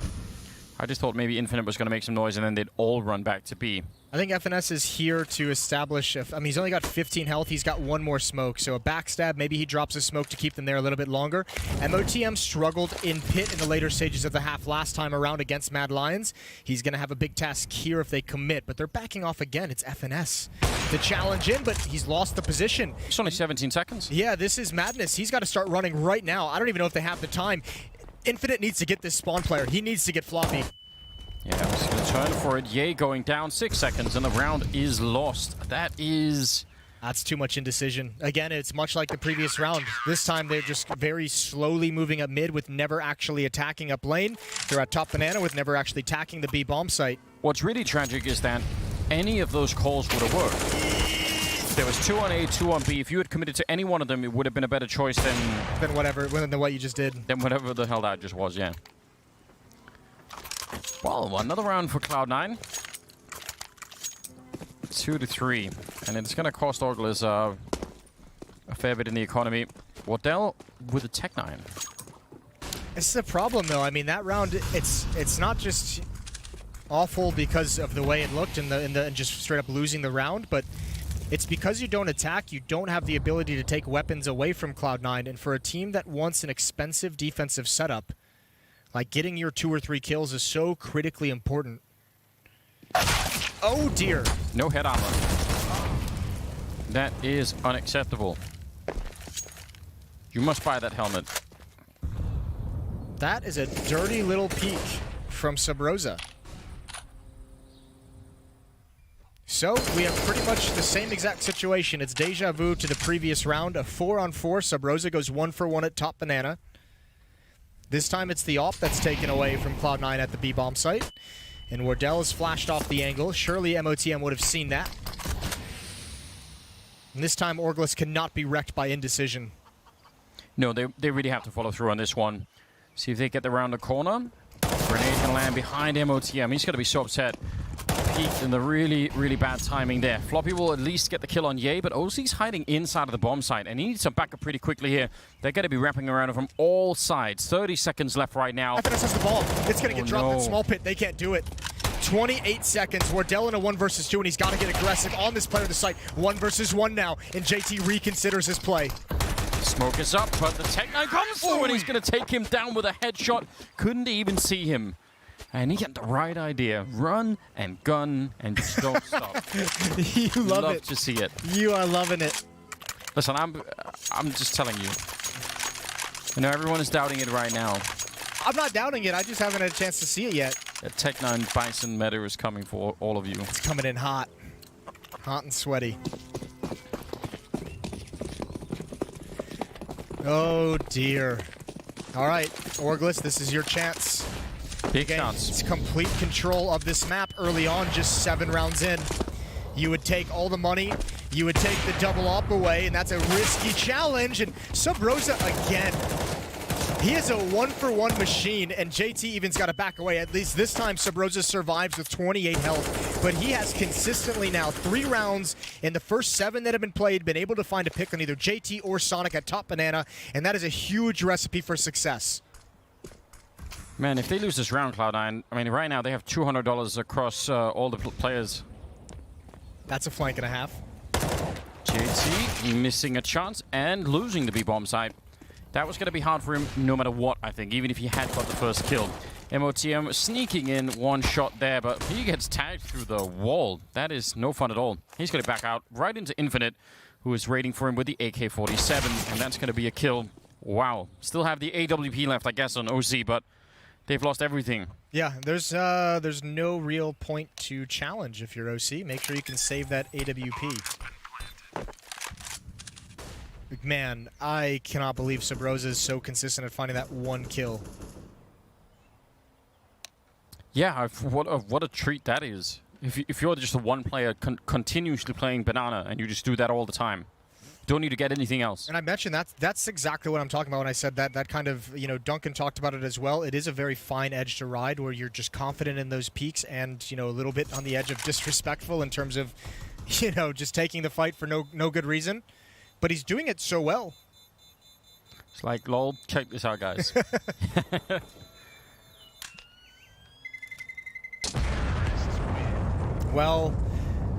I just thought maybe Infinite was going to make some noise and then they'd all run back to B. I think FNS is here to establish... I mean, he's only got 15 health. He's got one more smoke. So a backstab, maybe he drops a smoke to keep them there a little bit longer. MOTM struggled in pit in the later stages of the half last time around against Mad Lions. He's going to have a big task here if they commit, but they're backing off again. It's FNS. The challenge in, but he's lost the position. It's only 17 seconds. Yeah, this is madness. He's got to start running right now. I don't even know if they have the time. Infinite needs to get this spawn player. He needs to get Floppy. Yeah, I'm just going to turn for it. Ye going down 6 seconds, and the round is lost. That's too much indecision. Again, it's much like the previous round. This time, they're just very slowly moving up mid with never actually attacking up lane. They're at top banana with never actually attacking the B bomb site. What's really tragic is that any of those calls would have worked. There was 2 on A, 2 on B. If you had committed to any one of them, it would have been a better choice than what you just did. Than whatever the hell that just was, yeah. Well, another round for Cloud9. 2-3. And it's going to cost Orglis a fair bit in the economy. Wardell with a Tech 9. This is a problem, though. I mean, that round, it's not just awful because of the way it looked and just straight up losing the round, but it's because you don't attack, you don't have the ability to take weapons away from Cloud9, and for a team that wants an expensive defensive setup, like getting your 2 or 3 kills is so critically important. Oh dear. No head armor. That is unacceptable. You must buy that helmet. That is a dirty little peek from Subroza. So, we have pretty much the same exact situation. It's deja vu to the previous round. A 4-on-4. Subroza goes 1-for-1 at top banana. This time it's the AWP that's taken away from Cloud9 at the B-bomb site. And Wardell has flashed off the angle. Surely MOTM would have seen that. And this time Orglis cannot be wrecked by indecision. No, they really have to follow through on this one. See if they get around the corner. Grenade can land behind MOTM. He's going to be so upset. Peaked in the really, really bad timing there. Floppy will at least get the kill on Ye, but OZ's hiding inside of the bomb site, and he needs some backup pretty quickly here. They're going to be wrapping around him from all sides. 30 seconds left right now. FNS has the ball. It's going to get dropped in small pit. They can't do it. 28 seconds. Wardell in a 1 versus 2, and he's got to get aggressive on this player to site. 1 versus 1 now, and JT reconsiders his play. Smoke is up, but the Tech 9 comes through, and he's going to take him down with a headshot. Couldn't even see him. And he had the right idea. Run and gun and just don't stop. You love it. To see it. You are loving it. Listen, I'm just telling you. You know, everyone is doubting it right now. I'm not doubting it. I just haven't had a chance to see it yet. The Tech 9 Bison meta is coming for all of you. It's coming in hot. Hot and sweaty. Oh, dear. All right, Orglis, this is your chance. Big chance. It's complete control of this map early on, just 7 rounds in. You would take all the money, you would take the double up away, and that's a risky challenge. And Subroza again. He is a 1-for-1 machine, and JT even's got to back away. At least this time, Subroza survives with 28 health. But he has consistently now 3 rounds in the first 7 that have been played, been able to find a pick on either JT or Sonic at top banana, and that is a huge recipe for success. Man, if they lose this round, Cloud9, I mean, right now they have $200 across all the players. That's a flank and a half. JT missing a chance and losing the B-bomb side. That was going to be hard for him no matter what, I think, even if he had got the first kill. MOTM sneaking in 1 shot there, but he gets tagged through the wall. That is no fun at all. He's going to back out right into Infinite, who is raiding for him with the AK-47, and that's going to be a kill. Wow. Still have the AWP left, I guess, on OC, but they've lost everything. Yeah, there's no real point to challenge if you're OC. Make sure you can save that AWP. Man, I cannot believe Subroza is so consistent at finding that 1 kill. Yeah, what a treat that is. If you're just a one player continuously playing Banana and you just do that all the time. Don't need to get anything else. And I mentioned that's exactly what I'm talking about when I said that kind of, Duncan talked about it as well. It is a very fine edge to ride where you're just confident in those peaks and, a little bit on the edge of disrespectful in terms of, just taking the fight for no good reason. But he's doing it so well. It's like, lol, check this out, guys. Well,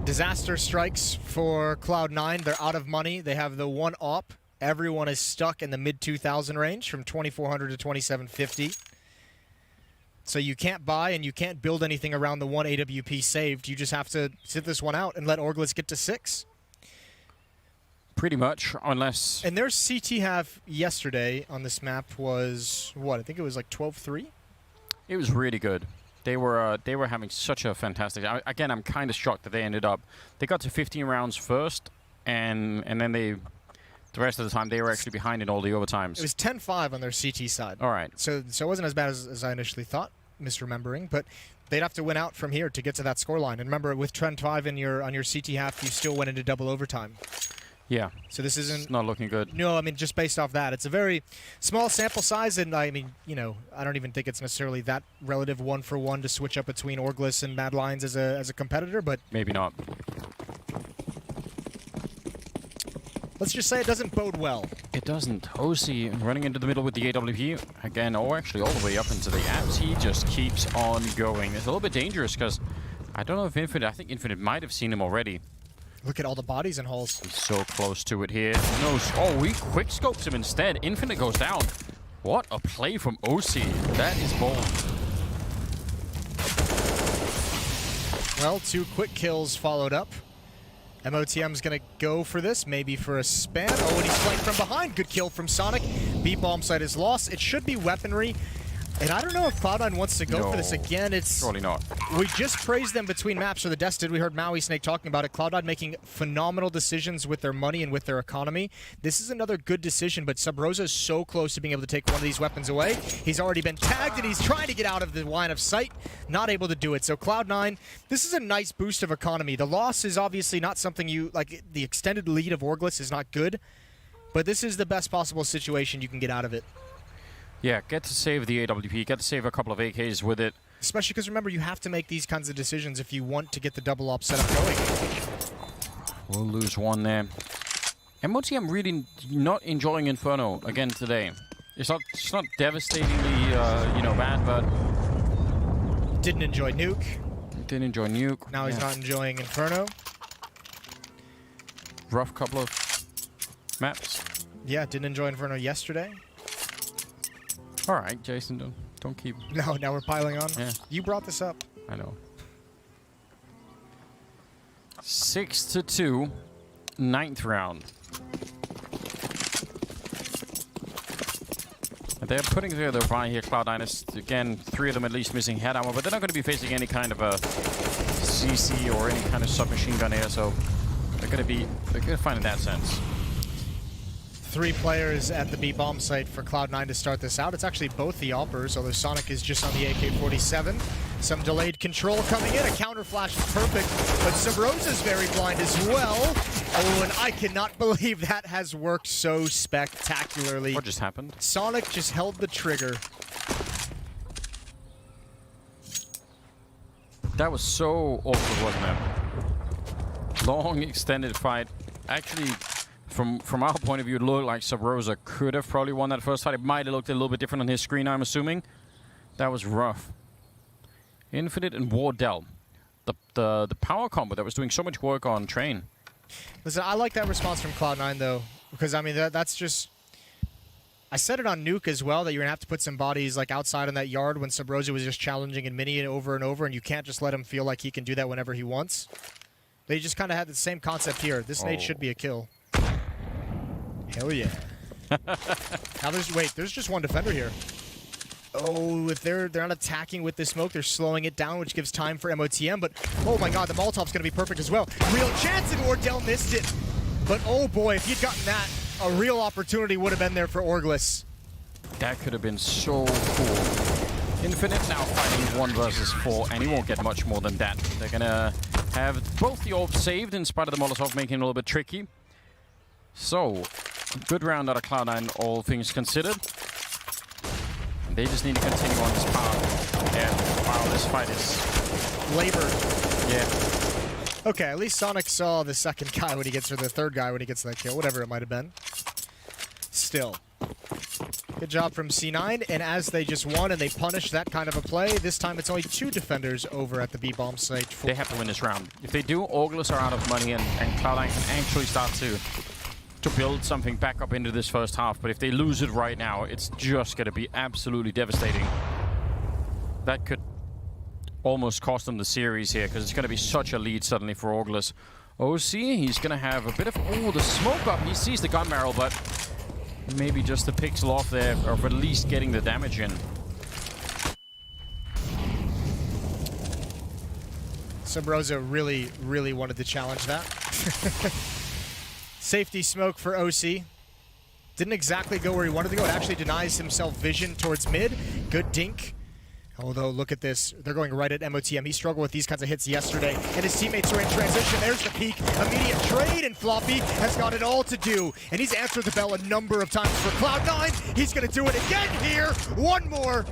disaster strikes for Cloud9. They're out of money. They have the one op. Everyone is stuck in the mid-2,000 range from 2,400 to 2,750. So you can't buy and you can't build anything around the one AWP saved. You just have to sit this one out and let Orglis get to 6. Pretty much, unless... And their CT half yesterday on this map was, what, I think it was like 12-3? It was really good. They were having such a fantastic... Again, I'm kind of shocked that they ended up... They got to 15 rounds first, and then the rest of the time, they were actually behind in all the overtimes. It was 10-5 on their CT side. All right. So it wasn't as bad as I initially thought, misremembering, but they'd have to win out from here to get to that scoreline. And remember, with 10-5 on your CT half, you still went into double overtime. Yeah. So this isn't... It's not looking good. No, I mean, just based off that. It's a very small sample size, and I mean, I don't even think it's necessarily that relative one-for-one to switch up between Orglis and Mad Lions as a competitor, but... Maybe not. Let's just say it doesn't bode well. It doesn't. OC running into the middle with the AWP. Again, actually all the way up into the apps. He just keeps on going. It's a little bit dangerous because I don't know if Infinite... I think Infinite might have seen him already. Look at all the bodies in holes. He's so close to it here. No, he quick scopes him instead. Infinite goes down. What a play from OC. That is bold. Well, 2 quick kills followed up. MOTM's going to go for this, maybe for a span. Oh, and he's flanked from behind. Good kill from Sonic. B-bomb site is lost. It should be weaponry. And I don't know if Cloud9 wants to go for this again. It's surely not. We just praised them between maps for the Destined. We heard Maui Snake talking about it. Cloud9 making phenomenal decisions with their money and with their economy. This is another good decision, but Sub Rosa is so close to being able to take one of these weapons away. He's already been tagged, and he's trying to get out of the line of sight. Not able to do it. So Cloud9, this is a nice boost of economy. The loss is obviously not something you... Like, the extended lead of Orglis is not good, but this is the best possible situation you can get out of it. Yeah, get to save the AWP, get to save a couple of AKs with it. Especially because, remember, you have to make these kinds of decisions if you want to get the double op setup going. We'll lose one there. MOTM really not enjoying Inferno again today. It's not devastatingly, bad, but... Didn't enjoy Nuke. Didn't enjoy Nuke. Now he's not enjoying Inferno. Rough couple of maps. Yeah, didn't enjoy Inferno yesterday. All right, Jason, don't keep... No, now we're piling on. Yeah. You brought this up. I know. 6-2, 9th round. And they're putting together a buy here. Cloud9 is, again, 3 of them at least missing head armor, but they're not going to be facing any kind of a CC or any kind of submachine gun here, so they're going to find in that sense. 3 players at the B-bomb site for Cloud9 to start this out. It's actually both the Oppers, although Sonic is just on the AK-47. Some delayed control coming in. A counter flash is perfect, but Subrosa's very blind as well. Oh, and I cannot believe that has worked so spectacularly. What just happened? Sonic just held the trigger. That was so awkward, wasn't it? Long, extended fight. Actually... From our point of view, it looked like Sub Rosa could have probably won that first fight. It might have looked a little bit different on his screen, I'm assuming. That was rough. Infinite and Wardell. The power combo that was doing so much work on Train. Listen, I like that response from Cloud9, though, because, I mean, that's just... I said it on Nuke as well, that you're going to have to put some bodies like outside in that yard when Sub Rosa was just challenging and mini over and over, and you can't just let him feel like he can do that whenever he wants. They just kind of had the same concept here. This nade should be a kill. Hell yeah. Now there's just one defender here. Oh, if they're not attacking with this smoke, they're slowing it down, which gives time for MOTM, but oh my god, the Molotov's gonna be perfect as well. Real chance, and Wardell missed it. But oh boy, if he'd gotten that, a real opportunity would have been there for Orglis. That could have been so cool. Infinite now fighting 1 versus 4, and he won't get much more than that. They're gonna have both the orbs saved in spite of the Molotov making it a little bit tricky. So, good round out of Cloud9, all things considered. They just need to continue on this path. And wow, this fight is Labored. Yeah. Okay, at least Sonic saw the second guy when he gets, or the third guy when he gets that kill, whatever it might have been. Still. Good job from C9, and as they just won and they punished that kind of a play, this time it's only 2 defenders over at the B-bomb site. They have to win this round. If they do, August are out of money and Cloud9 can actually start to build something back up into this first half. But if they lose it right now, it's just going to be absolutely devastating. That could almost cost them the series here, because it's going to be such a lead suddenly for August. OC, he's going to have a bit of... Oh, the smoke up. He sees the gun barrel, but maybe just the pixel off there, or at least getting the damage in. Subrosa really, really wanted to challenge that. Safety smoke for OC. Didn't exactly go where he wanted to go. It actually denies himself vision towards mid. Good dink. Although, look at this. They're going right at MOTM. He struggled with these kinds of hits yesterday, and his teammates are in transition. There's the peak. Immediate trade, and Floppy has got it all to do. And he's answered the bell a number of times for Cloud9. He's going to do it again here. One more.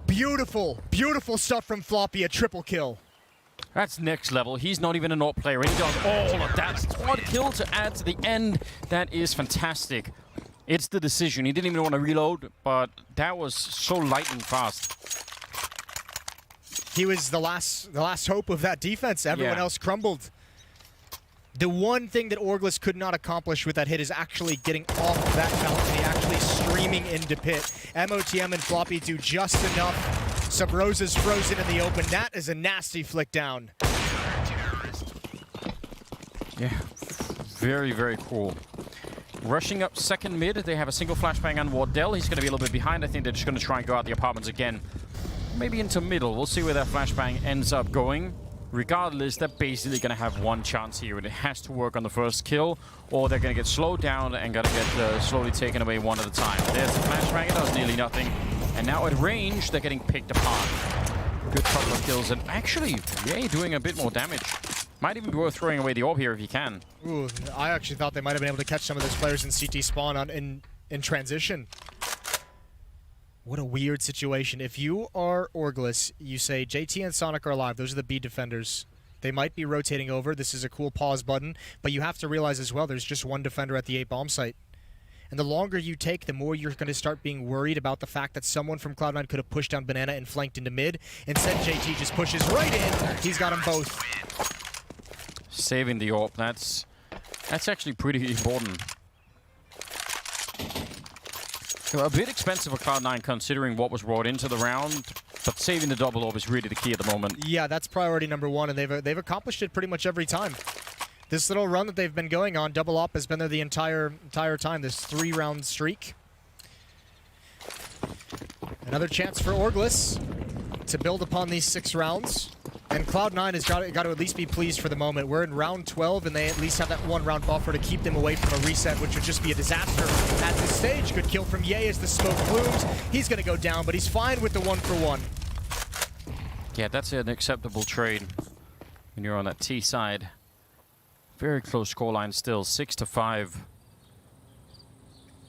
Beautiful, beautiful stuff from Floppy. A triple kill. That's next level. He's not even an AWP player. He does all of that. Squad kill to add to the end. That is fantastic. It's the decision. He didn't even want to reload, but that was so lightning fast. He was the last hope of that defense. Everyone else crumbled. The one thing that Orglis could not accomplish with that hit is actually getting off that balcony, actually streaming into pit. MOTM and Floppy do just enough. Subrosa's frozen in the open. That is a nasty flick down. Yeah, very, very cool. Rushing up second mid, they have a single flashbang on Wardell. He's going to be a little bit behind. I think they're just going to try and go out the apartments again. Maybe into middle. We'll see where that flashbang ends up going. Regardless, they're basically going to have one chance here, and it has to work on the first kill, or they're going to get slowed down and going to get slowly taken away one at a time. There's the flashbang. It does nearly nothing. And now at range, they're getting picked apart. Good couple of kills, and actually, Yay doing a bit more damage. Might even be worth throwing away the orb here if you can. Ooh, I actually thought they might have been able to catch some of those players in CT spawn in transition. What a weird situation. If you are Orglis, you say JT and Sonic are alive. Those are the B defenders. They might be rotating over. This is a cool pause button, but you have to realize as well there's just one defender at the 8 bomb site. And the longer you take, the more you're going to start being worried about the fact that someone from Cloud9 could have pushed down Banana and flanked into mid. Instead, JT just pushes right in. He's got them both. Saving the AWP, that's actually pretty important. A bit expensive for Cloud9 considering what was brought into the round, but saving the double AWP is really the key at the moment. Yeah, that's priority number one, and they've accomplished it pretty much every time. This little run that they've been going on, double AWP has been there the entire time, this 3-round streak. Another chance for Orglis to build upon these 6 rounds. And Cloud9 has got to at least be pleased for the moment. We're in round 12, and they at least have that 1-round buffer to keep them away from a reset, which would just be a disaster at this stage. Good kill from Ye as the smoke blooms. He's going to go down, but he's fine with the 1-for-1. Yeah, that's an acceptable trade when you're on that T side. Very close scoreline still, 6-5.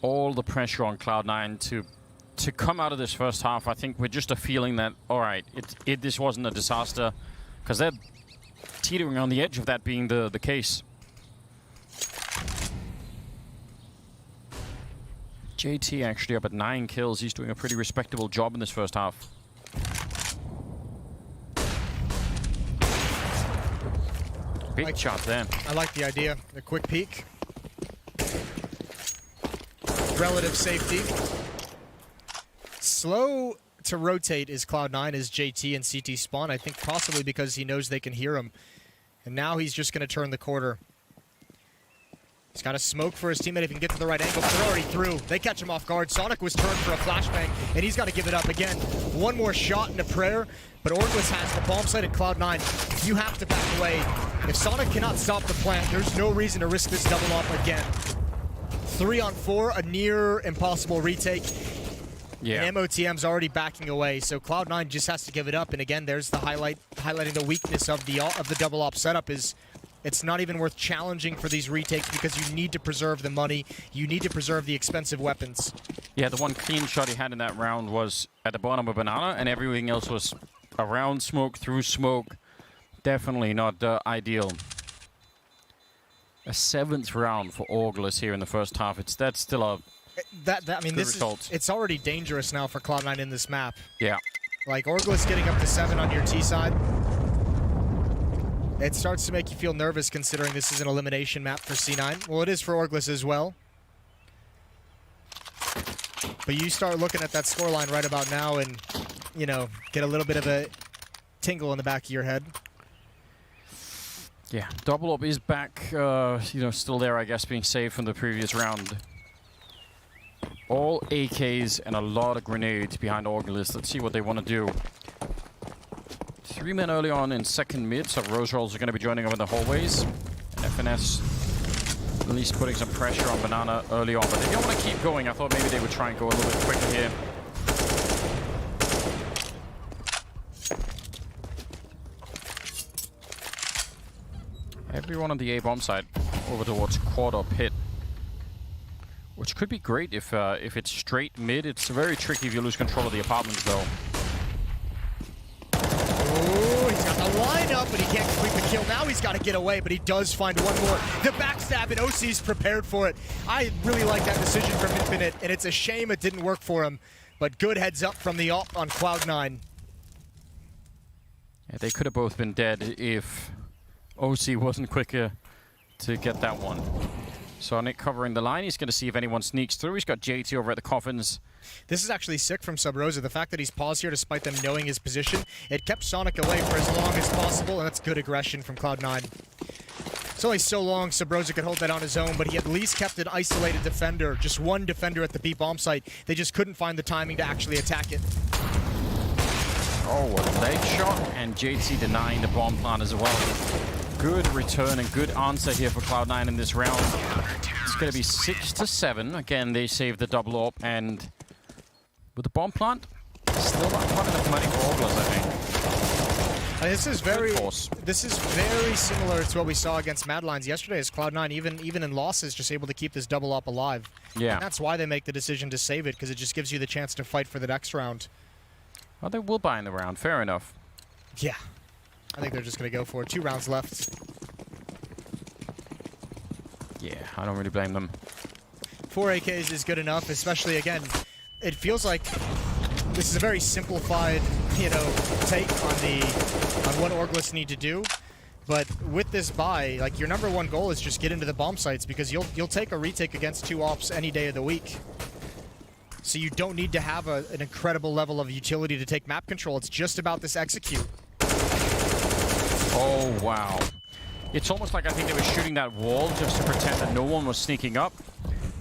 All the pressure on Cloud9 to come out of this first half. I think we're just a feeling that, all right, this wasn't a disaster, because they're teetering on the edge of that being the case. JT actually up at 9 kills. He's doing a pretty respectable job in this first half. Big shot there. I like the idea. A quick peek. Relative safety. Slow to rotate is Cloud9 as JT and CT spawn. I think possibly because he knows they can hear him. And now he's just going to turn the quarter. He's got a smoke for his teammate if he can get to the right angle, but they're already through. They catch him off guard. Sonic was turned for a flashbang, and he's got to give it up again. One more shot and a prayer, but Orglis has the bomb site at Cloud9. You have to back away. If Sonic cannot stop the plant, there's no reason to risk this double up again. 3-on-4, a near impossible retake. Yeah. And MOTM's already backing away, so Cloud9 just has to give it up. And again, there's the highlighting the weakness of the double op setup is It's not even worth challenging for these retakes because you need to preserve the money. You need to preserve the expensive weapons. Yeah, the one clean shot he had in that round was at the bottom of Banana, and everything else was around smoke, through smoke. Definitely not ideal. A 7th round for Auglis here in the first half. That's still a I mean, good result. It's already dangerous now for Cloud9 in this map. Yeah. Like, Orglis getting up to 7 on your T side. It starts to make you feel nervous considering this is an elimination map for C9. Well, it is for Orglis as well. But you start looking at that scoreline right about now and, you know, get a little bit of a tingle in the back of your head. Yeah, double up is back, you know, still there, I guess, being saved from the previous round. All AKs and a lot of grenades behind Auglis. Let's see what they want to do. 3 men early on in second mid, so Rose Rolls are going to be joining up in the hallways. And FNS at least putting some pressure on Banana early on, but they don't want to keep going. I thought maybe they would try and go a little bit quicker here. Everyone on the A bomb side over towards quad or pit, which could be great if it's straight mid. It's very tricky if you lose control of the apartments, though. Oh, he's got the lineup, but he can't complete the kill. Now he's got to get away, but he does find one more. The backstab, and OC's prepared for it. I really like that decision from Infinite, and it's a shame it didn't work for him. But good heads up from the op on Cloud9. Yeah, they could have both been dead if OC wasn't quicker to get that one. Sonic covering the line. He's going to see if anyone sneaks through. He's got JT over at the coffins. This is actually sick from Sub Rosa. The fact that he's paused here despite them knowing his position, it kept Sonic away for as long as possible, and that's good aggression from Cloud9. It's only so long Sub Rosa could hold that on his own, but he at least kept an isolated defender, just one defender at the B bomb site. They just couldn't find the timing to actually attack it. Oh, a leg shot, and JT denying the bomb plant as well. Good return and good answer here for Cloud9 in this round. It's going to be 6-7. Again, they saved the double AWP, and with the bomb plant, still not quite enough money for Auglis, I think. This is very similar to what we saw against Mad Lions yesterday, as Cloud9, even in losses, just able to keep this double AWP alive. Yeah. And that's why they make the decision to save it, because it just gives you the chance to fight for the next round. Well, they will buy in the round. Fair enough. Yeah. I think they're just going to go for it. 2 rounds left. Yeah, I don't really blame them. 4 AKs is good enough, especially, again, it feels like this is a very simplified, you know, take on what Orglis need to do. But with this buy, like, your #1 goal is just get into the bomb sites, because you'll take a retake against 2 ops any day of the week. So you don't need to have an incredible level of utility to take map control. It's just about this execute. Oh, wow. It's almost like I think they were shooting that wall just to pretend that no one was sneaking up,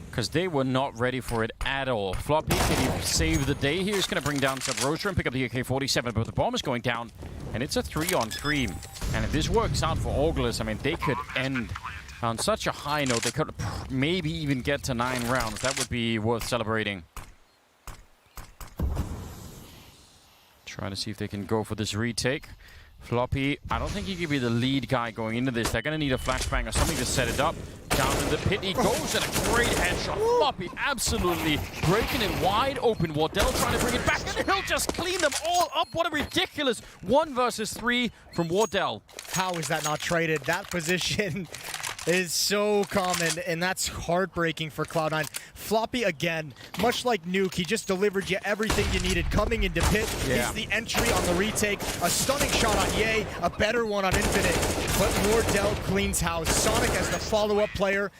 because they were not ready for it at all. Floppy, can he save the day here? He's going to bring down Sub Rosa and pick up the AK-47, but the bomb is going down, and it's a 3-on-3. And if this works out for Auglis, I mean, they could end on such a high note. They could maybe even get to 9 rounds. That would be worth celebrating. Trying to see if they can go for this retake. Floppy, I don't think he could be the lead guy going into this. They're going to need a flashbang or something to set it up. Down in the pit he goes, and a great headshot. Floppy absolutely breaking it wide open. Wardell trying to bring it back, and he'll just clean them all up. What a ridiculous 1 versus 3 from Wardell. How is that not traded? That position is so common, and that's heartbreaking for Cloud9. Floppy, again, much like Nuke, he just delivered you everything you needed. Coming into pit, Yeah. he's the entry on the retake, a stunning shot on Ye, a better one on Infinite, but Wardell cleans house. Sonic as the follow-up player,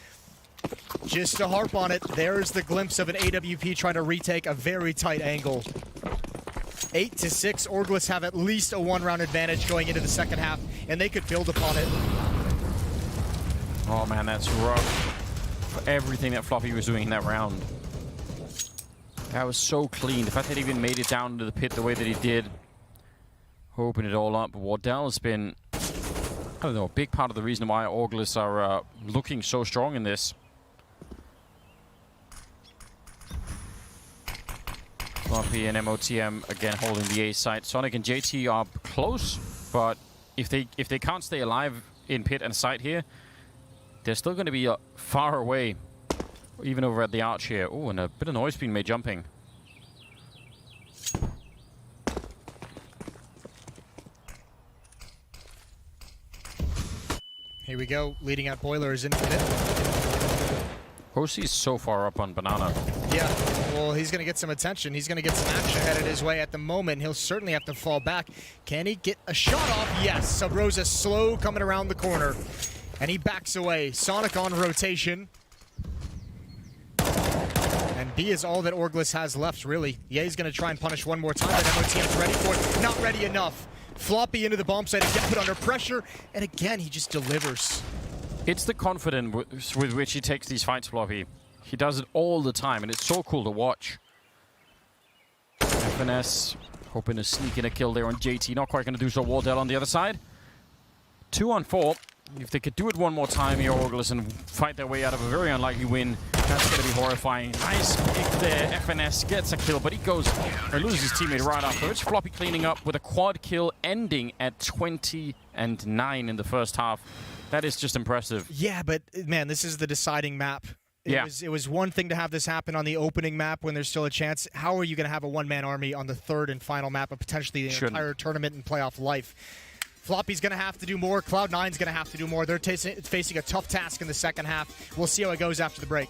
just to harp on it, there's the glimpse of an AWP trying to retake a very tight angle. 8-6, Orglis have at least a 1-round advantage going into the second half, and they could build upon it. Oh man, that's rough for everything that Floppy was doing in that round. That was so clean. The fact that he even made it down into the pit the way that he did, hoping it all up. But Wardell has been, I don't know, a big part of the reason why Auglis are looking so strong in this. Floppy and MOTM again holding the A site. Sonic and JT are close, but if they can't stay alive in pit and side here. They're still going to be far away, even over at the arch here. Oh, and a bit of noise being made jumping. Here we go. Leading out Boiler is in pit. Hosi is so far up on Banana. Yeah, well, he's going to get some attention. He's going to get some action headed his way at the moment. He'll certainly have to fall back. Can he get a shot off? Yes, Sub Rosa slow coming around the corner. And he backs away. Sonic on rotation. And B is all that Orglis has left, really. Yeah, he's going to try and punish one more time, but MOTM's ready for it. Not ready enough. Floppy into the bomb site and get put under pressure. And again, he just delivers. It's the confidence with which he takes these fights, Floppy. He does it all the time, and it's so cool to watch. FNS hoping to sneak in a kill there on JT. Not quite going to do so. Wardell on the other side. 2 on 4. If they could do it one more time here, Orglis, and fight their way out of a very unlikely win, that's going to be horrifying. Nice pick there. FNS gets a kill, but he loses his teammate right after. It's Floppy cleaning up with a quad kill, ending at 20-9 in the first half. That is just impressive. Yeah, but man, this is the deciding map. It was one thing to have this happen on the opening map when there's still a chance. How are you going to have a one-man army on the third and final map of potentially the entire tournament and playoff life? Floppy's going to have to do more. Cloud9's going to have to do more. They're facing a tough task in the second half. We'll see how it goes after the break.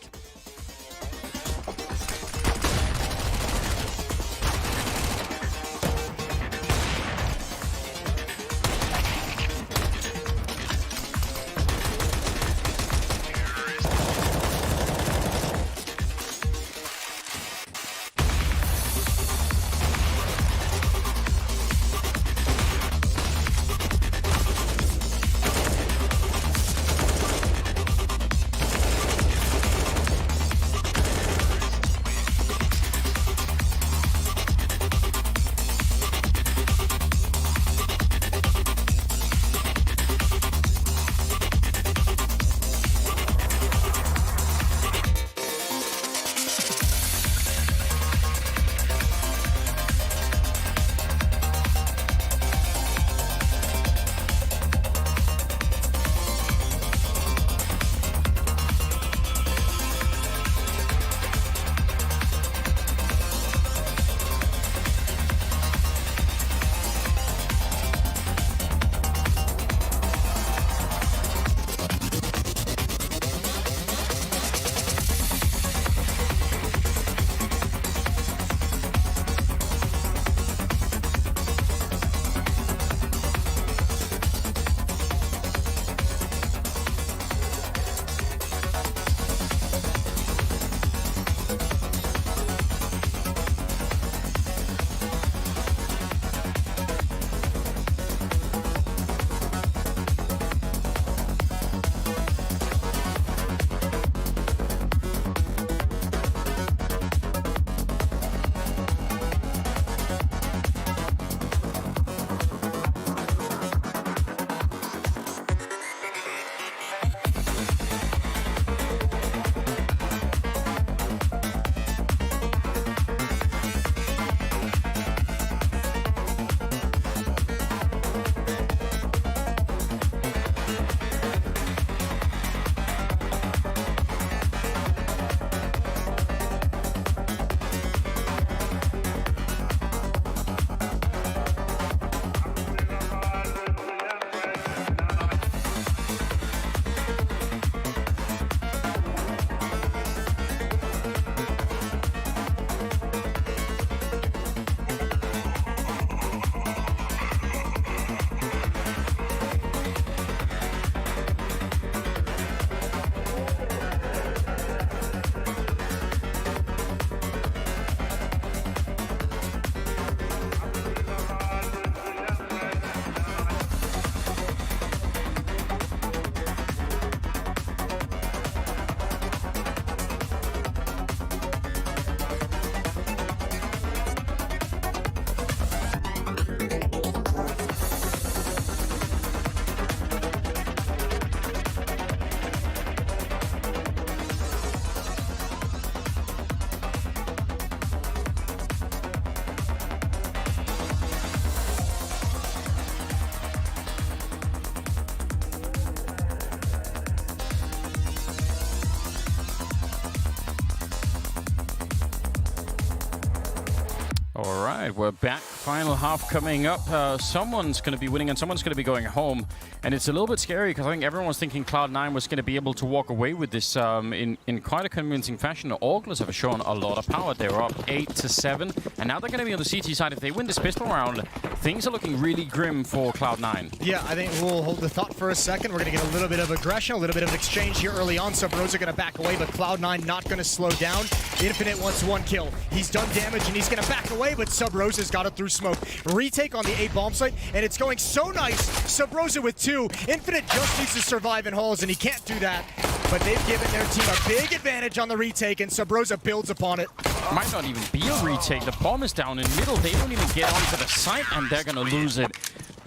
right, we're back. Final half coming up. Someone's going to be winning and someone's going to be going home. And it's a little bit scary because I think everyone was thinking Cloud9 was going to be able to walk away with this in quite a convincing fashion. The Orgless have shown a lot of power. They were up 8-7. And now they're going to be on the CT side. If they win this pistol round, things are looking really grim for Cloud9. Yeah, I think we'll hold the thought for a second. We're going to get a little bit of aggression, a little bit of exchange here early on. Sub Rosa going to back away, but Cloud9 not going to slow down. Infinite wants one kill. He's done damage and he's going to back away, but Sub Rosa's got it through smoke. Retake on the A bomb site, and it's going so nice. Sub Rosa with 2. Infinite just needs to survive in halls, and he can't do that. But they've given their team a big advantage on the retake, and Sub Rosa builds upon it. Might not even be a retake. The bomb is down in middle. They don't even get onto the site, and they're going to lose it.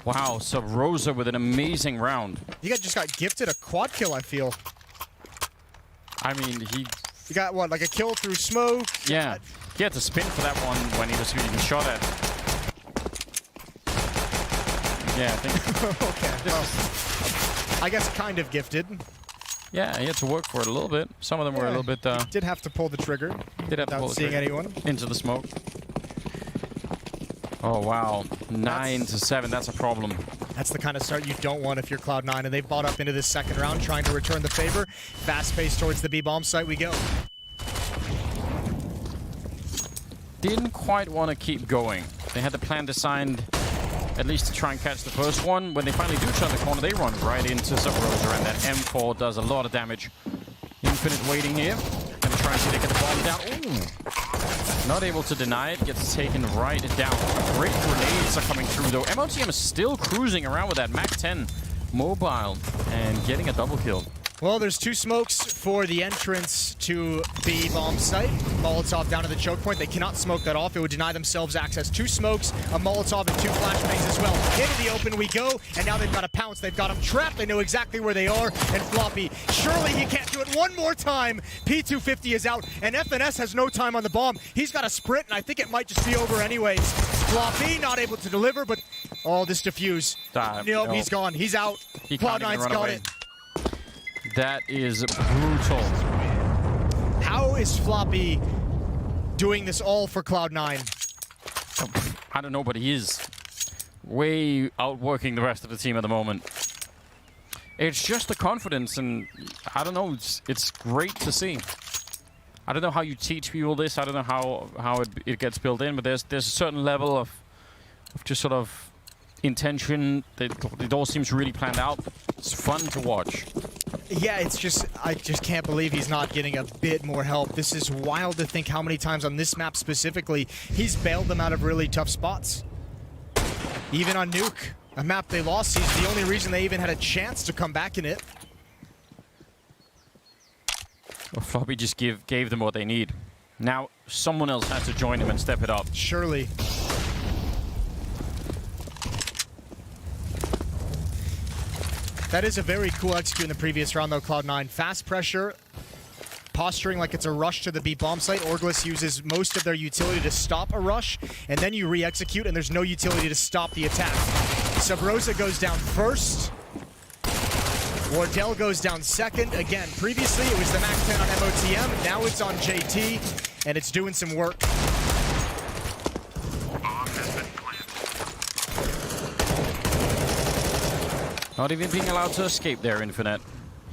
Wow, Sub Rosa with an amazing round. You guys just got gifted a quad kill, I feel. I mean, he got, what, like a kill through smoke? Yeah. He had to spin for that one when he was being shot at. Yeah, I think. Okay, well, I guess kind of gifted. Yeah, he had to work for it a little bit. Some of them were a little bit... did have to pull the trigger. Did have to pull the trigger. Without seeing anyone. Into the smoke. Oh, wow. 9-7, that's a problem. That's the kind of start you don't want if you're Cloud9, and they've bought up into this second round, trying to return the favor. Fast pace towards the B-bomb site we go. Didn't quite want to keep going. They had the plan designed at least to try and catch the first one. When they finally do turn the corner, they run right into Sub Rosa, and that M4 does a lot of damage. Infinite waiting here. Gonna try and see if they get the bomb down. Ooh. Not able to deny it. Gets taken right down. Great grenades are coming through, though. MOTM is still cruising around with that MAC-10 mobile and getting a double kill. Well, there's 2 smokes for the entrance to B bomb site. Molotov down to the choke point. They cannot smoke that off. It would deny themselves access. 2 smokes, a Molotov, and 2 flashbangs as well. Into the open we go, and now they've got a pounce. They've got them trapped. They know exactly where they are. And Floppy, surely he can't do it one more time. P250 is out, and FNS has no time on the bomb. He's got a sprint, and I think it might just be over anyways. Floppy not able to deliver, but this defuse. Nope, he's gone. He's out. Cloud9's got it. That is brutal. How is Floppy doing this all for Cloud9? I don't know, but he is way outworking the rest of the team at the moment. It's just the confidence, and I don't know, it's great to see. I don't know how you teach people this. I don't know how it gets built in, but there's a certain level of just sort of intention. It all seems really planned out. It's fun to watch. Yeah, it's just, I just can't believe he's not getting a bit more help. This is wild to think how many times on this map specifically, he's bailed them out of really tough spots. Even on Nuke, a map they lost, he's the only reason they even had a chance to come back in it. Well, Floppy just gave them what they need. Now, someone else has to join him and step it up. Surely. That is a very cool execute in the previous round, though, Cloud9. Fast pressure, posturing like it's a rush to the B bomb site. Orgless uses most of their utility to stop a rush, and then you re-execute, and there's no utility to stop the attack. Sub Rosa goes down first. Wardell goes down second. Again, previously it was the MAC-10 on MOTM. Now it's on JT, and it's doing some work. Not even being allowed to escape there, Infinite.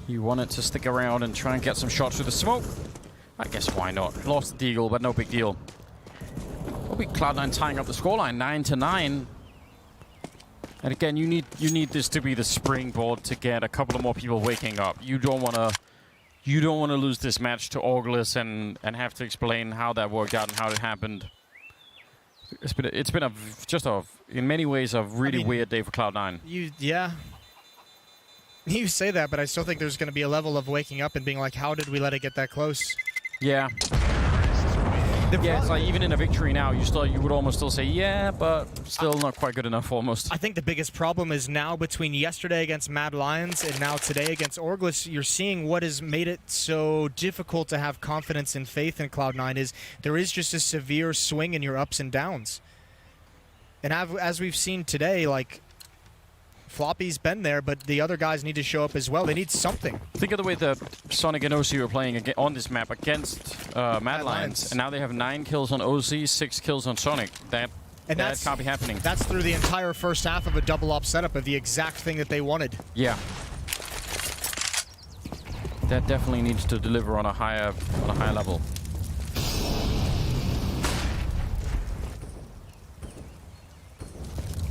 He wanted to stick around and try and get some shots through the smoke. I guess why not? Lost the deagle, but no big deal. Will be Cloud9 tying up the scoreline, 9-9. And again, you need this to be the springboard to get a couple of more people waking up. You don't want to lose this match to Orgless and have to explain how that worked out and how it happened. It's been in many ways a really weird day for Cloud9. Yeah. You say that, but I still think there's going to be a level of waking up and being like, how did we let it get that close? Yeah. It's like even in a victory now, you would almost still say, yeah, but still not quite good enough almost. I think the biggest problem is now between yesterday against Mad Lions and now today against Orgless, you're seeing what has made it so difficult to have confidence and faith in Cloud9 is there is just a severe swing in your ups and downs. And as we've seen today, like, Floppy's been there, but the other guys need to show up as well. They need something. Think of the way that Sonic and OC were playing on this map against Mad Lions, and now they have 9 kills on OC, 6 kills on Sonic. That And that can't be happening. That's through the entire first half of a double op setup of the exact thing that they wanted. Yeah. That definitely needs to deliver on a higher level.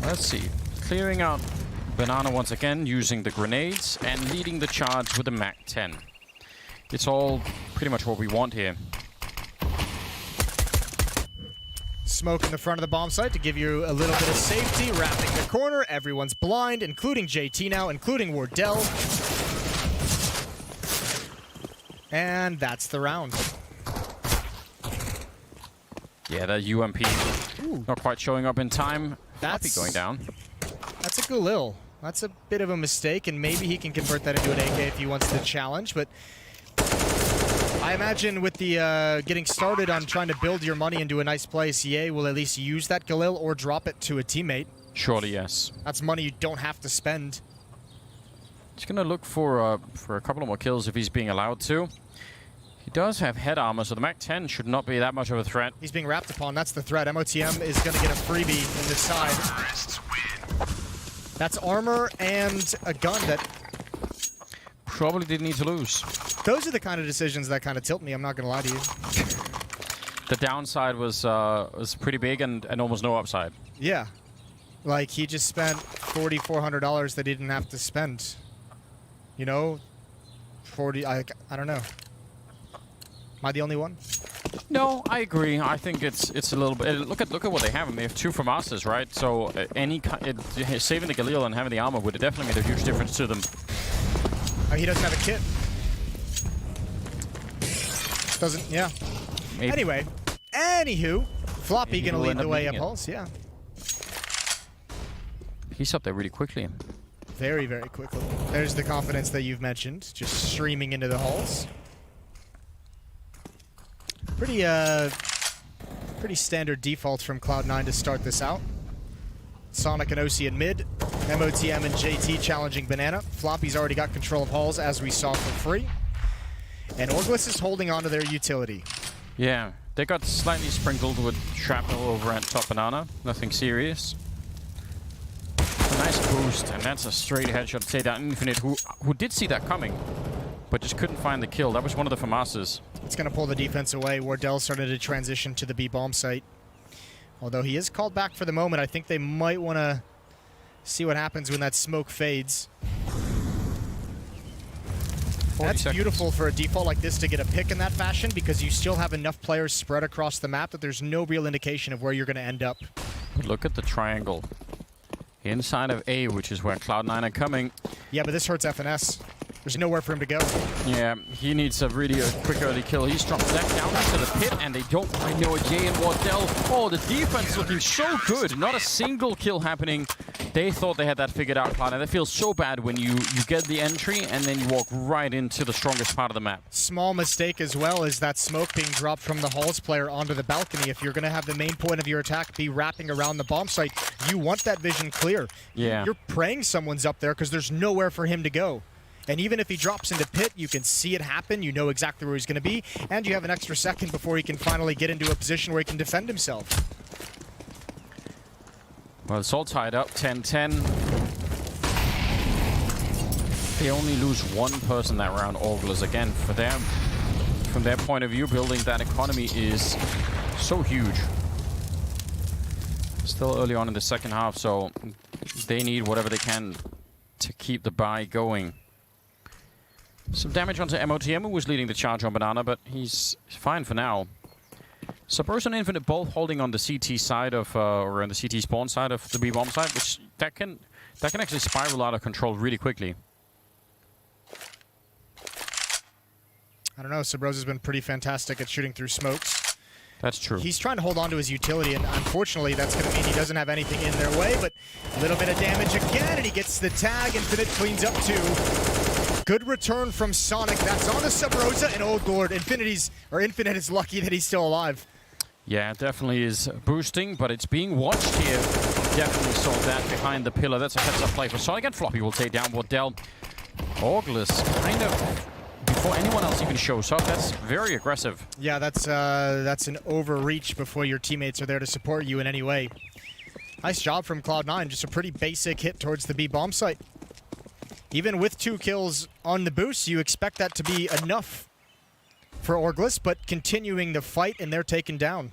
Let's see. Clearing out Banana once again using the grenades and leading the charge with the MAC-10. It's all pretty much what we want here. Smoke in the front of the bomb site to give you a little bit of safety, wrapping the corner. Everyone's blind, including JT now, including Wardell. And that's the round. Yeah, that UMP not quite showing up in time. That's going down. That's a Galil. That's a bit of a mistake, and maybe he can convert that into an AK if he wants to challenge, but I imagine with the getting started on trying to build your money into a nice play, CA will at least use that Galil or drop it to a teammate. Surely, yes. That's money you don't have to spend. He's going to look for a couple of more kills if he's being allowed to. He does have head armor, so the MAC-10 should not be that much of a threat. He's being wrapped upon. That's the threat. MOTM is going to get a freebie in this side. That's armor and a gun that probably didn't need to lose. Those are the kind of decisions that kind of tilt me. I'm not going to lie to you. The downside was pretty big and almost no upside. Yeah. Like, he just spent $4,400 that he didn't have to spend. You know? I don't know. Am I the only one? No, I agree. I think it's a little bit. Look at what they have. They have 2 for masters, right? So saving the Galil and having the armor would definitely make a huge difference to them. He doesn't have a kit. Doesn't. Yeah. Maybe. Anyway, anywho, Floppy gonna lead the way up Halls. Yeah. He's up there really quickly. Very, very quickly. There's the confidence that you've mentioned, just streaming into the halls. Pretty standard default from Cloud9 to start this out. Sonic and OC in mid, MOTM and JT challenging Banana. Floppy's already got control of halls, as we saw for free. And Orglis is holding on to their utility. Yeah, they got slightly sprinkled with shrapnel over at top Banana. Nothing serious. A nice boost, and that's a straight headshot to take down Infinite, who did see that coming, but just couldn't find the kill. That was one of the FAMASas. It's going to pull the defense away. Wardell started to transition to the B-bomb site. Although he is called back for the moment, I think they might want to see what happens when that smoke fades. That's beautiful for a default like this to get a pick in that fashion, because you still have enough players spread across the map that there's no real indication of where you're going to end up. But look at the triangle. Inside of A, which is where Cloud9 are coming. Yeah, but this hurts FNS. There's nowhere for him to go. Yeah, he needs a really quick early kill. He's dropped that down into the pit, and they don't find no Jay and Wardell. Oh, the defense looking so good. Not a single kill happening. They thought they had that figured out, Cloud, and that feels so bad when you get the entry and then you walk right into the strongest part of the map. Small mistake as well is that smoke being dropped from the Halls player onto the balcony. If you're going to have the main point of your attack be wrapping around the bomb site, you want that vision clear. Yeah. You're praying someone's up there because there's nowhere for him to go. And even if he drops into pit, you can see it happen. You know exactly where he's going to be. And you have an extra second before he can finally get into a position where he can defend himself. Well, it's all tied up, 10-10. They only lose one person that round, Orglis. Again, for them, from their point of view, building that economy is so huge. Still early on in the second half, so they need whatever they can to keep the buy going. Some damage onto MOTM, who was leading the charge on Banana, but he's fine for now. Subverse and Infinite both holding on the CT side of, or on the CT spawn side of the B-bomb side, which that can actually spiral out of control really quickly. I don't know, Subverse has been pretty fantastic at shooting through smokes. That's true. He's trying to hold on to his utility, and unfortunately that's going to mean he doesn't have anything in their way, but a little bit of damage again, and he gets the tag. Infinite cleans up too. Good return from Sonic. That's on the Sub-Rosa, and oh lord, Infinite is lucky that he's still alive. Yeah, definitely is boosting, but it's being watched here. Definitely saw that behind the pillar. That's a heads-up play for Sonic, and Floppy will take down Wardell. Orglis kind of before anyone else even shows up. That's very aggressive. Yeah, that's an overreach before your teammates are there to support you in any way. Nice job from Cloud9. Just a pretty basic hit towards the B bomb site. Even with 2 kills on the boost, you expect that to be enough for Orglis, but continuing the fight, and they're taken down.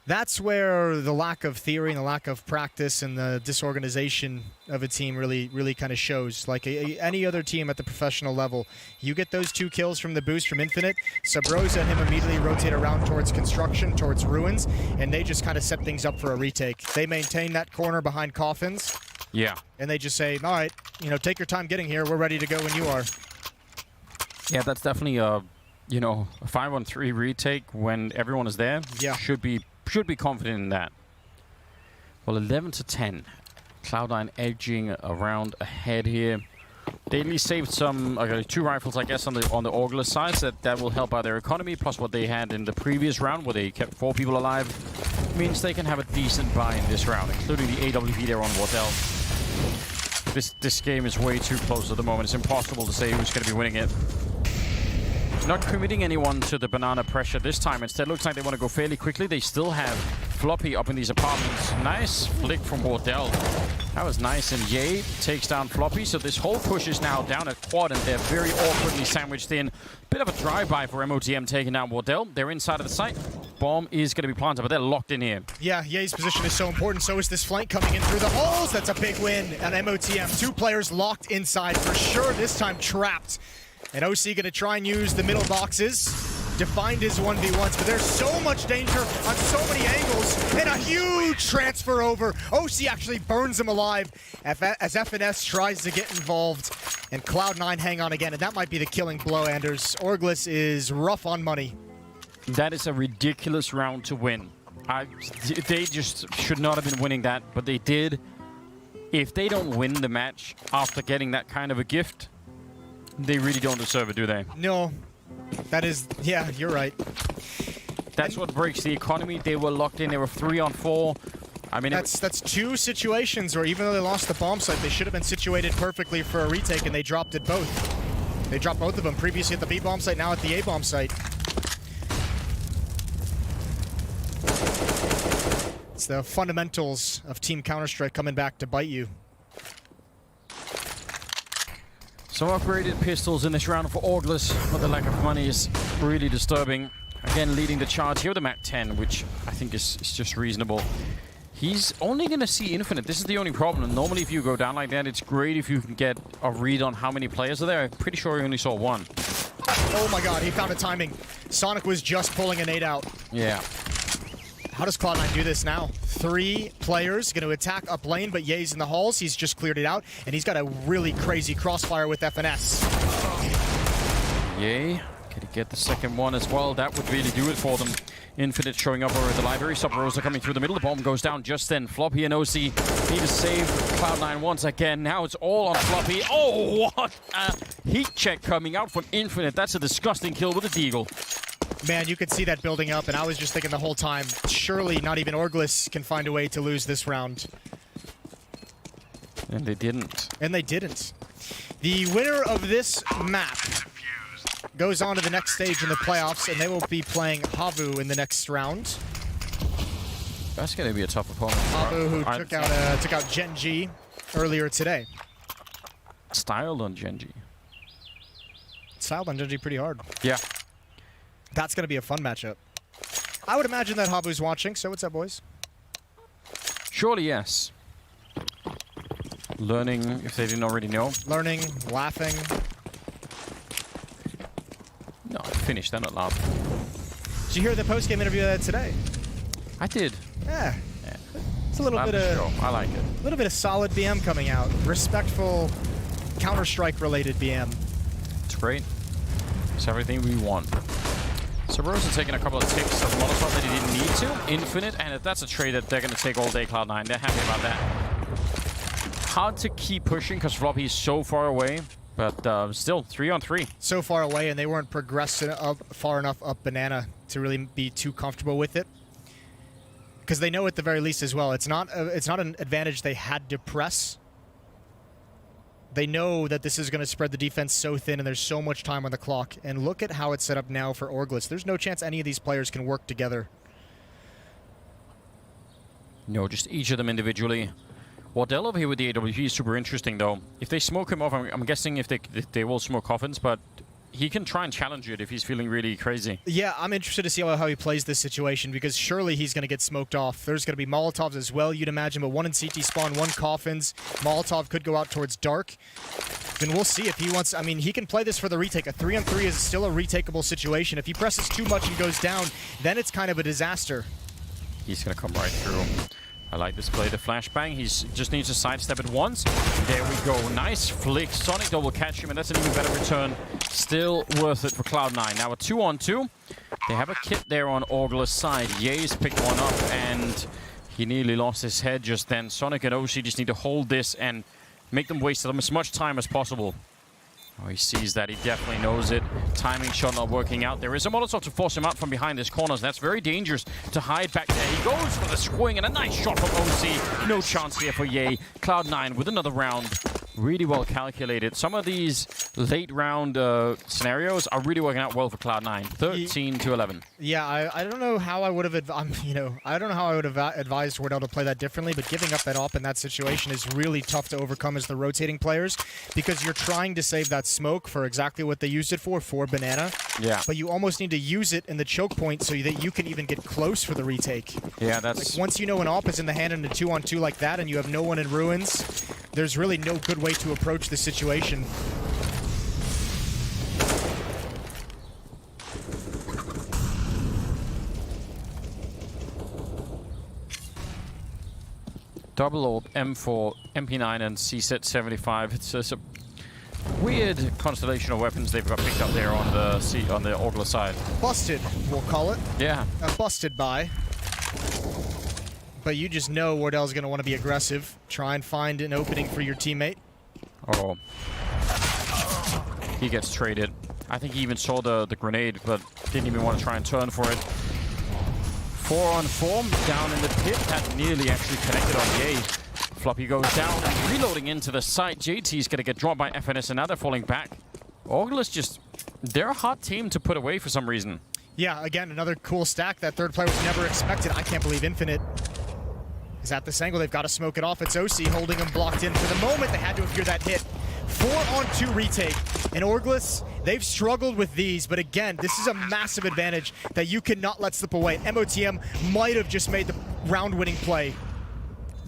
That's where the lack of theory and the lack of practice and the disorganization of a team really kind of shows. Like any other team at the professional level, you get those 2 kills from the boost from Infinite, Sabrosa and him immediately rotate around towards Construction, towards Ruins, and they just kind of set things up for a retake. They maintain that corner behind Coffins. Yeah. And they just say, all right, take your time getting here. We're ready to go when you are. Yeah, that's definitely a 5-on-3 retake when everyone is there. Yeah. Should be confident in that. Well, 11-10. Cloud9 edging around ahead here. They at least saved some 2 rifles, I guess, on the Orglis side. So that will help out their economy. Plus what they had in the previous round, where they kept 4 people alive, means they can have a decent buy in this round, including the AWP there on Wardell. This game is way too close at the moment. It's impossible to say who's going to be winning it. Not committing anyone to the banana pressure this time. Instead, looks like they want to go fairly quickly. They still have Floppy up in these apartments. Nice flick from Wardell. That was nice. And Ye takes down Floppy. So this whole push is now down at quad, and they're very awkwardly sandwiched in. Bit of a drive-by for MOTM taking down Wardell. They're inside of the site. Bomb is going to be planted, but they're locked in here. Yeah, Ye's position is so important. So is this flank coming in through the holes. That's a big win on MOTM. 2 players locked inside for sure. This time trapped. And OC going to try and use the middle boxes to find his 1v1s, but there's so much danger on so many angles, and a huge transfer over. OC actually burns him alive as FNS tries to get involved, and Cloud9 hang on again, and that might be the killing blow, Anders. Orglis is rough on money. That is a ridiculous round to win. They just should not have been winning that, but they did. If they don't win the match after getting that kind of a gift, they really don't deserve it, do they? No. That is, yeah, you're right. That's what breaks the economy. They were locked in. They were 3-on-4. I mean, that's 2 situations where even though they lost the bomb site, they should have been situated perfectly for a retake, and they dropped it both. They dropped both of them. Previously at the B bomb site, now at the A bomb site. It's the fundamentals of Team Counter-Strike coming back to bite you. Some upgraded pistols in this round for Orglis, but the lack of money is really disturbing. Again, leading the charge here with the Mac 10, which I think is just reasonable. He's only going to see Infinite. This is the only problem. Normally, if you go down like that, it's great if you can get a read on how many players are there. I'm pretty sure he only saw 1. Oh my god, he found a timing. Sonic was just pulling a nade out. Yeah. How does Cloud9 do this now? 3 players going to attack up lane, but Ye's in the halls. He's just cleared it out, and he's got a really crazy crossfire with FNS. Ye, can he get the second one as well? That would really do it for them. Infinite showing up over the library. Sub Rosa coming through the middle. The bomb goes down just then. Floppy and OC need to save Cloud9 once again. Now it's all on Floppy. Oh, what a heat check coming out from Infinite. That's a disgusting kill with a deagle. Man, you could see that building up, and I was just thinking the whole time, surely not even Orglis can find a way to lose this round. And they didn't. And they didn't. The winner of this map goes on to the next stage in the playoffs, and they will be playing Havu in the next round. That's going to be a tough opponent. Havu, who took out Genji earlier today. Styled on Genji. Styled on Genji pretty hard. Yeah. That's going to be a fun matchup. I would imagine that Habu's watching, so what's up, boys? Surely, yes. Learning, if they didn't already know. Learning, laughing. No, finished. They're not laughing. Did you hear the post-game interview today? I did. Yeah. It's a little bit of... I like it. A little bit of solid BM coming out. Respectful, Counter-Strike related BM. It's great. It's everything we want. So Rosa taking a couple of ticks of Molotov that he didn't need to. Infinite, and that's a trade that they're going to take all day, Cloud9. They're happy about that. Hard to keep pushing because Floppy is so far away, but still 3-on-3. So far away, and they weren't progressing up far enough up Banana to really be too comfortable with it. Because they know at the very least as well, it's not an advantage they had to press. They know that this is going to spread the defense so thin, and there's so much time on the clock. And look at how it's set up now for Orglis. There's no chance any of these players can work together. No, just each of them individually. Wardell over here with the AWP is super interesting, though. If they smoke him off, I'm guessing if they will smoke coffins, but he can try and challenge it if he's feeling really crazy. Yeah, I'm interested to see how he plays this situation, because surely he's going to get smoked off. There's going to be Molotovs as well, you'd imagine, but one in CT spawn, one coffins. Molotov could go out towards dark. Then we'll see if he wants... I mean, he can play this for the retake. A 3-on-3 is still a retakeable situation. If he presses too much and goes down, then it's kind of a disaster. He's going to come right through. I like this play, the flashbang. He just needs to sidestep it once. There we go. Nice flick. Sonic double catch him, and that's an even better return. Still worth it for Cloud9. Now a 2-on-2. They have a kit there on Orgla's side. Ye's picked one up, and he nearly lost his head just then. Sonic and Oshi just need to hold this and make them waste as much time as possible. Oh, he sees that. He definitely knows it. Timing shot not working out. There is a Molotov to force him out from behind his corners. That's very dangerous to hide back there. He goes for the swing and a nice shot from OC. No chance here for Ye. Cloud9 with another round. Really well calculated. Some of these late round scenarios are really working out well for Cloud9. 13-11. Yeah, I don't know how I would have, I don't know how I would have advised Wardell to play that differently, but giving up that op in that situation is really tough to overcome as the rotating players, because you're trying to save that smoke for exactly what they used it for banana. Yeah. But you almost need to use it in the choke point so that you can even get close for the retake. Yeah, that's... Like, once you know an op is in the hand in a 2-on-2 like that and you have no one in ruins, there's really no good way to approach the situation. Double AWP, M4, MP9, and CZ 75. It's a weird constellation of weapons they've got picked up there on the Orgla side. Busted, we'll call it. Yeah. Busted by. But you just know Wardell's going to want to be aggressive. Try and find an opening for your teammate. Oh. He gets traded. I think he even saw the grenade, but didn't even want to try and turn for it. 4-on-4 down in the pit. That nearly actually connected on Ye. Floppy goes down and reloading into the site. JT's going to get dropped by FNS, and now they're falling back. Orgla's just... They're a hot team to put away for some reason. Yeah, again, another cool stack. That third player was never expected. I can't believe Infinite is at this angle. They've got to smoke it off. It's OC holding him blocked in for the moment. They had to appear that hit. 4-on-2 retake. And Orglas, they've struggled with these, but again, this is a massive advantage that you cannot let slip away. MOTM might have just made the round-winning play.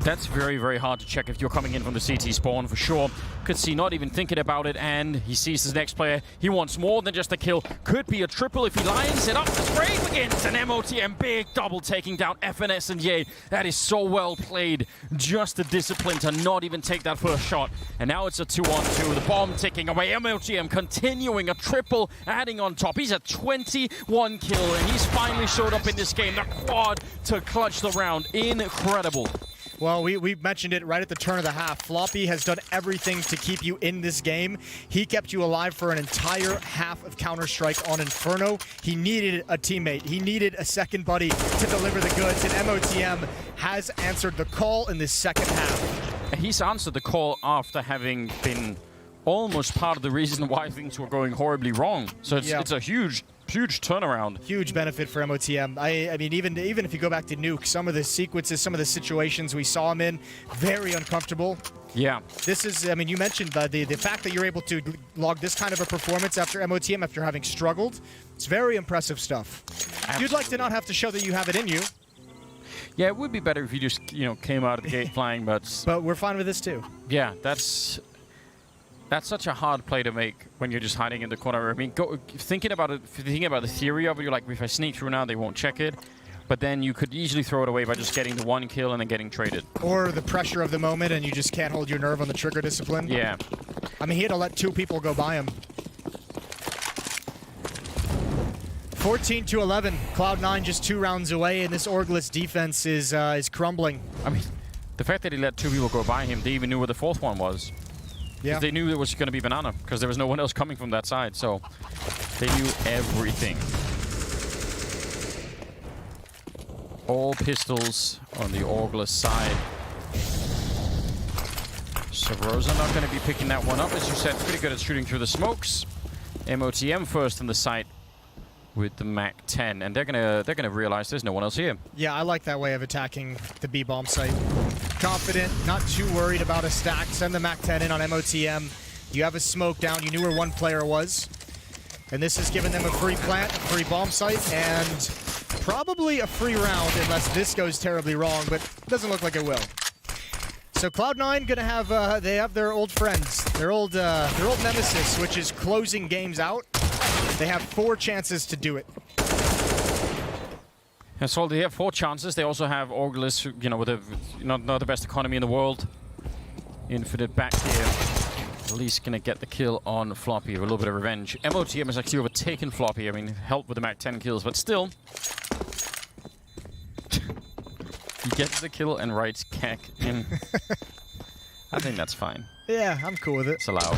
That's very, very hard to check if you're coming in from the CT spawn, for sure. Could see not even thinking about it, and he sees his next player. He wants more than just a kill. Could be a triple if he lines it up. The spray begins, and MOTM big double taking down FNS and Ye. That is so well played. Just the discipline to not even take that first shot. And now it's a 2-on-2. The bomb ticking away. MOTM continuing a triple, adding on top. He's at 21 kill, and he's finally showed up in this game. The quad to clutch the round. Incredible. Well, we mentioned it right at the turn of the half. Floppy has done everything to keep you in this game. He kept you alive for an entire half of Counter-Strike on Inferno. He needed a teammate. He needed a second buddy to deliver the goods, and MOTM has answered the call in this second half. He's answered the call after having been almost part of the reason why things were going horribly wrong. So it's a huge turnaround. Huge benefit for MOTM. I mean, even if you go back to Nuke, some of the sequences, some of the situations we saw him in, very uncomfortable. Yeah. This is, I mean, you mentioned the fact that you're able to log this kind of a performance after MOTM, after having struggled. It's very impressive stuff. Absolutely. You'd like to not have to show that you have it in you. Yeah, it would be better if you just, came out of the gate flying, but... But we're fine with this too. Yeah, that's such a hard play to make when you're just hiding in the corner. I mean, thinking about the theory of it, you're like, if I sneak through now, they won't check it. But then you could easily throw it away by just getting the one kill and then getting traded. Or the pressure of the moment and you just can't hold your nerve on the trigger discipline. Yeah. I mean, he had to let 2 people go by him. 14-11. Cloud9 just 2 rounds away, and this Orglas defense is crumbling. I mean, the fact that he let 2 people go by him, they even knew where the 4th one was. Yeah. They knew it was going to be Banana, because there was no one else coming from that side, so they knew everything. All pistols on the Orglas side. So Rosa not going to be picking that one up, as you said. Pretty good at shooting through the smokes. MOTM first in the site. with the MAC-10, and they're gonna realize there's no one else here. Yeah, I like that way of attacking the B bomb site. Confident, not too worried about a stack. Send the MAC-10 in on MOTM. You have a smoke down. You knew where one player was. And this has given them a free plant, a free bomb site, and probably a free round unless this goes terribly wrong, but it doesn't look like it will. So Cloud9 gonna have they have their old friends, their old nemesis, which is closing games out. They have 4 chances to do it. And so they have 4 chances. They also have Orgulus, you know, with not the best economy in the world. Infinite back here. At least gonna get the kill on Floppy with a little bit of revenge. MOTM has actually overtaken Floppy. I mean, helped with the MAC-10 kills, but still. He gets the kill and writes Keck in. I think that's fine. Yeah, I'm cool with it. It's allowed.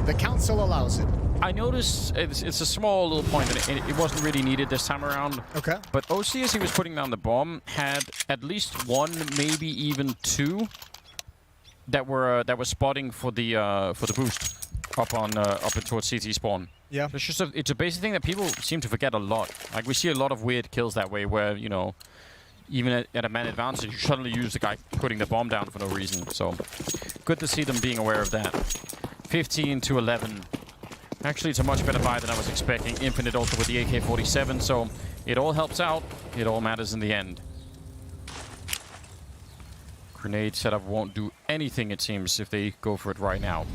The council allows it. I noticed it's a small little point, and it wasn't really needed this time around. Okay. But OC, as he was putting down the bomb, had at least 1, maybe even 2 that were spotting for the boost up and towards CT spawn. Yeah. It's just it's a basic thing that people seem to forget a lot. Like, we see a lot of weird kills that way, where, you know, even at a man advantage, you suddenly use the guy putting the bomb down for no reason. So good to see them being aware of that. 15 to 11. Actually, it's a much better buy than I was expecting. Infinite also with the AK-47, so it all helps out. It all matters in the end. Grenade setup won't do anything, it seems, if they go for it right now.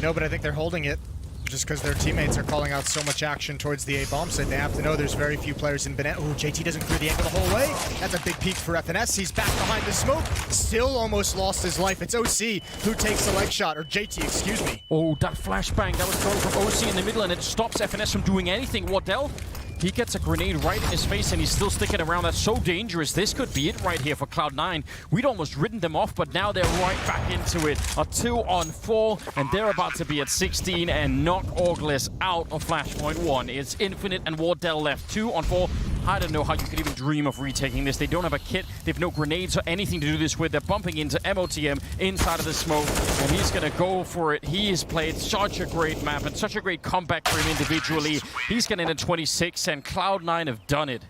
No, but I think they're holding it just because their teammates are calling out so much action towards the A bomb site. They have to know there's very few players in Banana. Oh, JT doesn't clear the angle the whole way. That's a big peek for FNS. He's back behind the smoke. Still almost lost his life. It's OC who takes the leg shot, or JT, excuse me. Oh, that flashbang that was thrown from OC in the middle, and it stops FNS from doing anything. Wardell, he gets a grenade right in his face, and he's still sticking around. That's so dangerous. This could be it right here for Cloud9. We'd almost ridden them off, but now they're right back into it. A 2-on-4, and they're about to be at 16 and knock Orgulus out of Flashpoint 1. It's Infinite and Wardell left. 2-on-4. I don't know how you could even dream of retaking this. They don't have a kit. They have no grenades or anything to do this with. They're bumping into MOTM inside of the smoke, and he's going to go for it. He has played such a great map and such a great comeback for him individually. He's getting into 26, and Cloud9 have done it.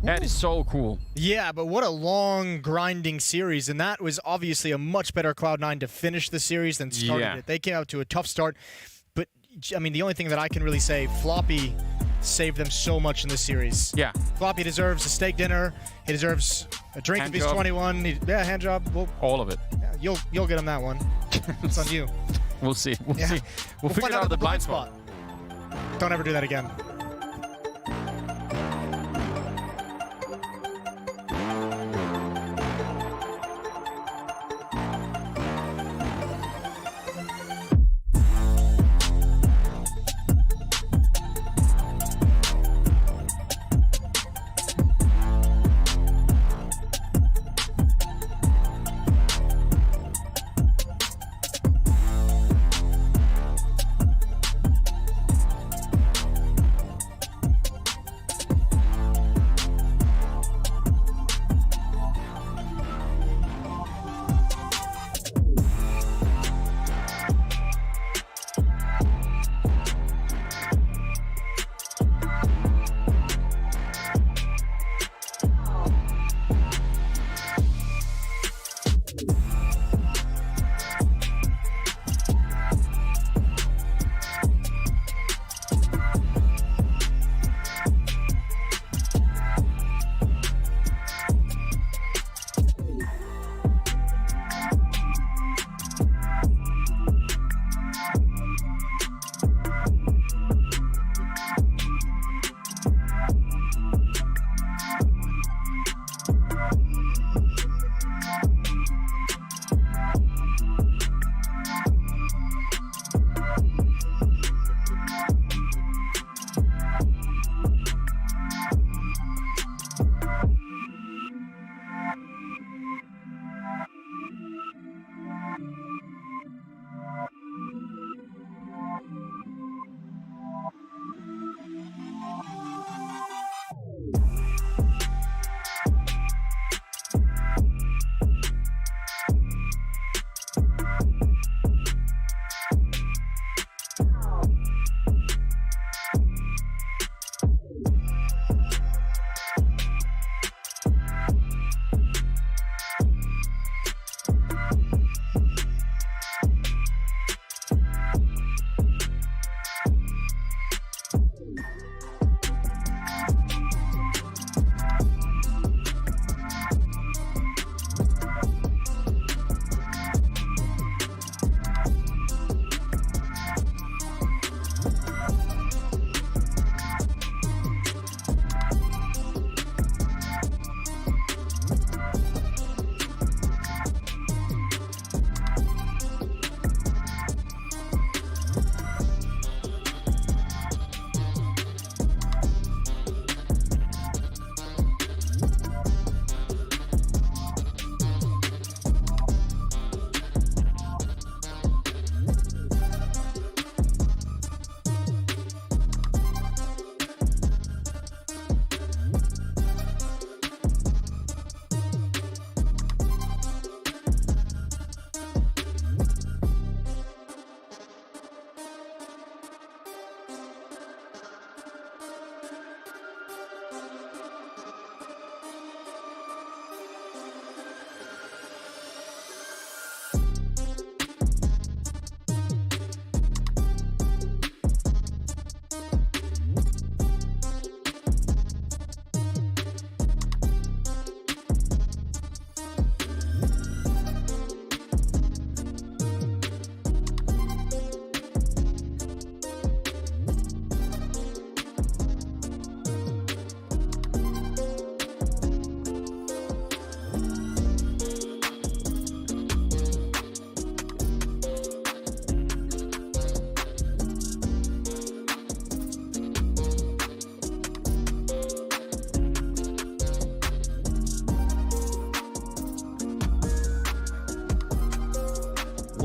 That is so cool. Yeah, but what a long, grinding series, and that was obviously a much better Cloud9 to finish the series than started it. They came out to a tough start, but, I mean, the only thing that I can really say, Floppy saved them so much in this series. Yeah. Floppy deserves a steak dinner. He deserves a drink if he's 21. Yeah, hand job. Well, all of it. Yeah, you'll get him that one. It's on you. We'll see. We'll see. We'll figure find out the blind spot. Don't ever do that again.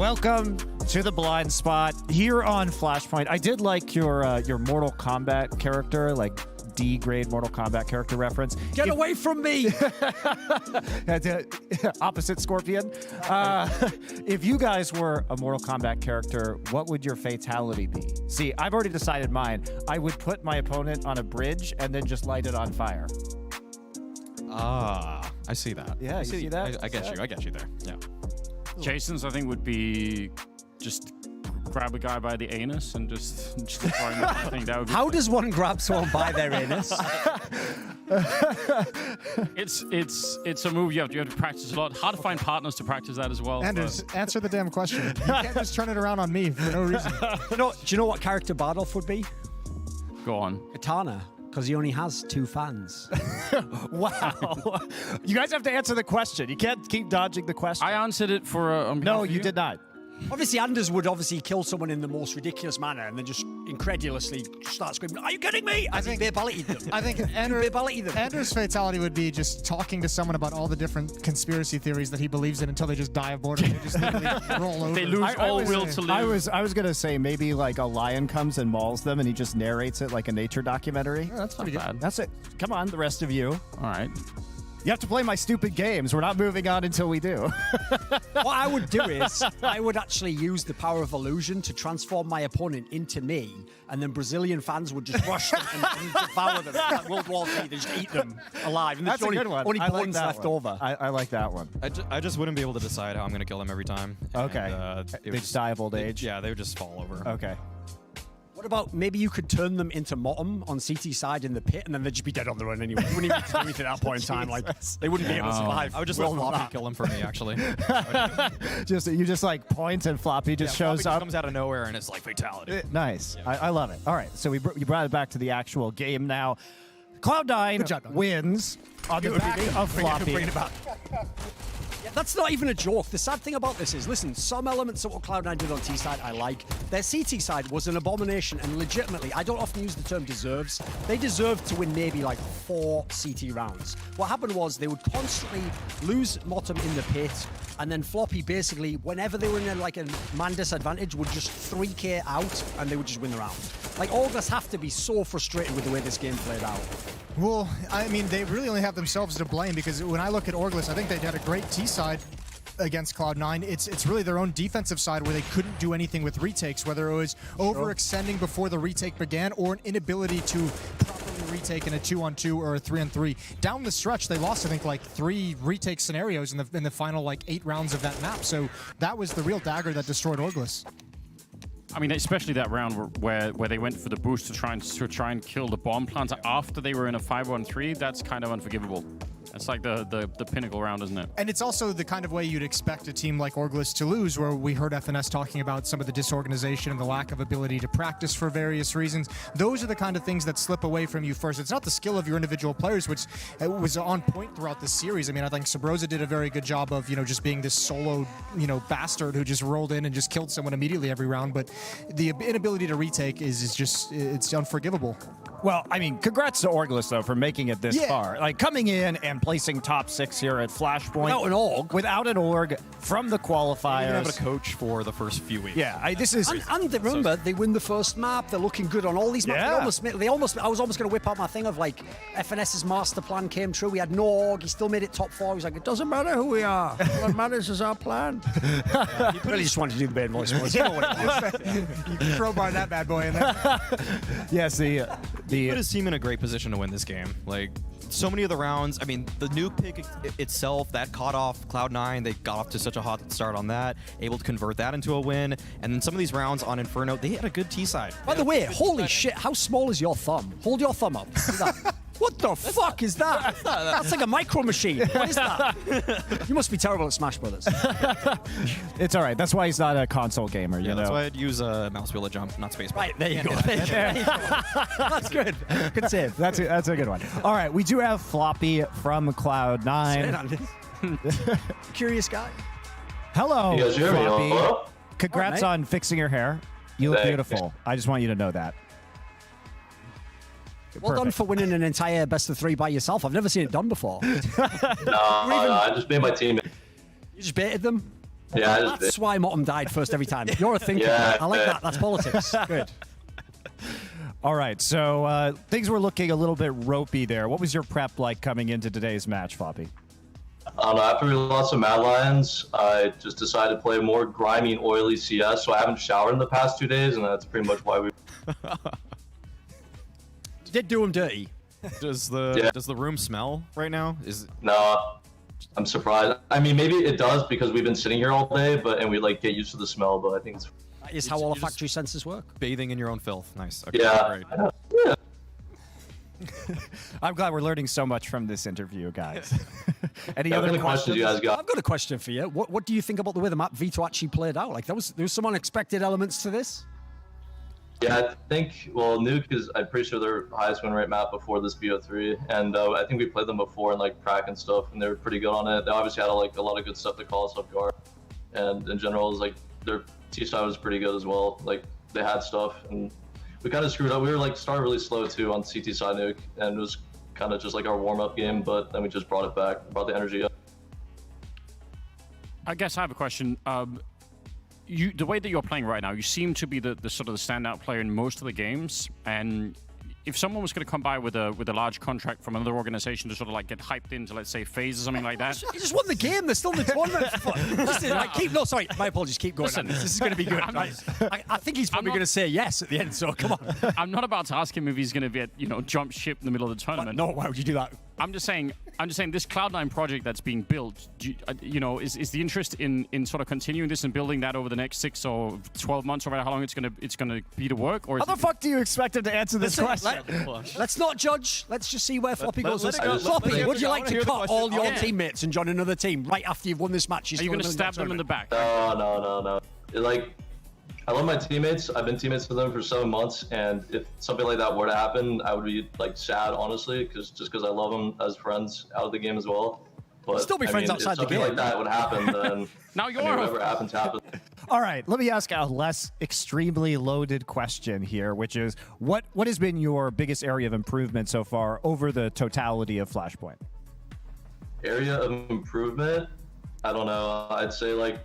Welcome to the blind spot here on Flashpoint. I did like your Mortal Kombat character, like D-grade Mortal Kombat character reference. Get away from me! Opposite Scorpion. If you guys were a Mortal Kombat character, what would your fatality be? See, I've already decided mine. I would put my opponent on a bridge and then just light it on fire. I see that. Yeah, you see that? I get you. I get you there. Yeah. Jason's, I think, would be just grab a guy by the anus and just destroy him. I think that would be. How does one grab someone by their anus? It's a move you have to practice a lot. Hard to find partners to practice that as well. Anders, answer the damn question. You can't just turn it around on me for no reason. Do you know what character Bardolph would be? Go on. Katana, because he only has 2 fans. Wow. You guys have to answer the question. You can't keep dodging the question. I answered it for No, you did not. Obviously, Anders would kill someone in the most ridiculous manner and then just incredulously start screaming, "Are you kidding me?" I think verbality'd them. I think Anders' fatality would be just talking to someone about all the different conspiracy theories that he believes in until they just die of boredom. They just literally roll over. They lose all will to live. I was gonna say maybe like a lion comes and mauls them and he just narrates it like a nature documentary. Yeah, that's pretty good. That's it. Come on, the rest of you. All right. You have to play my stupid games. We're not moving on until we do. What I would do is I would actually use the power of illusion to transform my opponent into me, and then Brazilian fans would just rush them and devour them. Like World War III, they just eat them alive. And That's a good one. Only I like bones that left one. over. I like that one. I just wouldn't be able to decide how I'm going to kill them every time. Okay. And, They just die of old age? Yeah, they would just fall over. Okay. What about maybe you could turn them into Motum on CT side in the pit, and then they'd just be dead on the run anyway. You wouldn't even need to do anything at that point in time. Like they wouldn't be able to survive. I would just well let than Floppy that. kill him for me, actually. You just like point and Floppy just Floppy shows just up. comes out of nowhere and it's like fatality. Nice. Yeah. I love it. All right, so you brought it back to the actual game now. Cloud9 wins on the back of Floppy. Yeah, that's not even a joke. The sad thing about this is, listen, some elements of what Cloud9 did on T side I like. Their CT side was an abomination, and legitimately, I don't often use the term deserves. They deserved to win maybe like 4 CT rounds. What happened was they would constantly lose Motum in the pit, and then Floppy basically, whenever they were in like a man disadvantage, would just 3k out, and they would just win the round. Like, August have to be so frustrated with the way this game played out. Well, I mean, they really only have themselves to blame because when I look at Orglis, I think they had a great T side against Cloud9. It's really their own defensive side where they couldn't do anything with retakes, whether it was overextending before the retake began or an inability to properly retake in a 2-on-2 or a 3-on-3. Down the stretch, they lost, I think, like 3 retake scenarios in the final like 8 rounds of that map. So that was the real dagger that destroyed Orglis. I mean, especially that round where they went for the boost to try and kill the bomb planter after they were in a 5-on-3. That's kind of unforgivable. That's like the pinnacle round, isn't it? And it's also the kind of way you'd expect a team like Orglis to lose, where we heard FNS talking about some of the disorganization and the lack of ability to practice for various reasons. Those are the kind of things that slip away from you first. It's not the skill of your individual players, which was on point throughout the series. I mean, I think Sabrosa did a very good job of, just being this solo, bastard who just rolled in and just killed someone immediately every round. But the inability to retake is just, it's unforgivable. Well, I mean, congrats to Orglis, though, for making it this far. Like, coming in and placing top 6 here at Flashpoint. Without an org from the qualifiers. They didn't have a coach for the first few weeks. Yeah, this is... And remember, they win the first map. They're looking good on all these maps. Yeah. I was almost going to whip out my thing of, like, FNS's master plan came true. We had no org. He still made it top 4. He was like, it doesn't matter who we are. What matters is our plan. He really just wanted to do the bad voice. You know what it was. You can crowbar that bad boy in there. Yes, he put his team in a great position to win this game. Like, so many of the rounds, I mean, the nuke pick itself, that caught off Cloud9. They got off to such a hot start on that, able to convert that into a win. And then some of these rounds on Inferno, they had a good T side. By the way, holy shit, how small is your thumb? Hold your thumb up. See that? What the fuck is that? That's like a micro machine. What is that? You must be terrible at Smash Brothers. It's all right. That's why he's not a console gamer, you know? That's why I'd use a mouse wheel to jump, not spacebar. Right, there you go. There you go. That's good. Good save. That's a good one. All right, we do have Floppy from Cloud9. Curious guy. Hello, You guys hear me? Floppy. Hello? Congrats on fixing your hair. You look Thanks. beautiful. I just want you to know that. Well done for winning an entire best of 3 by yourself. I've never seen it done before. No, I just made my team. You just baited them? Yeah, That's why Motum died first every time. You're a thinker. Yeah, I like that. That's politics. Good. All right, so things were looking a little bit ropey there. What was your prep like coming into today's match, Floppy? I don't know. After we lost to Mad Lions, I just decided to play more grimy and oily CS. So I haven't showered in the past 2 days, and that's pretty much why we. Did do him dirty. Does the room smell right now? No, I'm surprised. I mean, maybe it does because we've been sitting here all day, and we like get used to the smell. But I think it's. That is how all the factory senses work. Bathing in your own filth. Nice. Okay, Yeah. Great. Yeah. I'm glad we're learning so much from this interview, guys. Any Yeah, other any questions you guys got? I've got a question for you. What do you think about the way the map Vito actually played out? Like there was some unexpected elements to this. Yeah, I think, well, Nuke is, I'm pretty sure their highest win rate map before this BO3, and I think we played them before in like Prac and stuff, and they were pretty good on it. They obviously had a lot of good stuff to call us off guard, and in general, it was like their T-style was pretty good as well. Like they had stuff, and we kind of screwed up. We were like started really slow too on CT side Nuke, and it was kind of just like our warm-up game, but then we just brought it back, brought the energy up. I guess I have a question. The way that you're playing right now, you seem to be the sort of the standout player in most of the games. And if someone was going to come by with a large contract from another organization to sort of like get hyped into, let's say, FaZe or something like that, You just won the game. They're still in the tournament. My apologies. Keep going. Listen, This is going to be good. I think he's probably going to say yes at the end. So come on. I'm not about to ask him if he's going to jump ship in the middle of the tournament. No, why would you do that? I'm just saying this Cloud9 project that's being built, is the interest in sort of continuing this and building that over the next 6 or 12 months or how long it's gonna be to work? Or How the fuck do you expect him to answer this question? Let's not judge. Let's just see where Floppy goes. let it go. Floppy, would you like to hear the cut question. all your Yeah. teammates and join another team right after you've won this match? Are you going to stab them in the back? No. Like, I love my teammates. I've been teammates with them for 7 months, and if something like that were to happen, I would be like sad, honestly, because I love them as friends out of the game as well. But Still be friends outside the if something game. like that would happen, then Now you're whatever happens, happens. All right, let me ask a less extremely loaded question here, which is what has been your biggest area of improvement so far over the totality of Flashpoint? Area of improvement? I don't know. I'd say like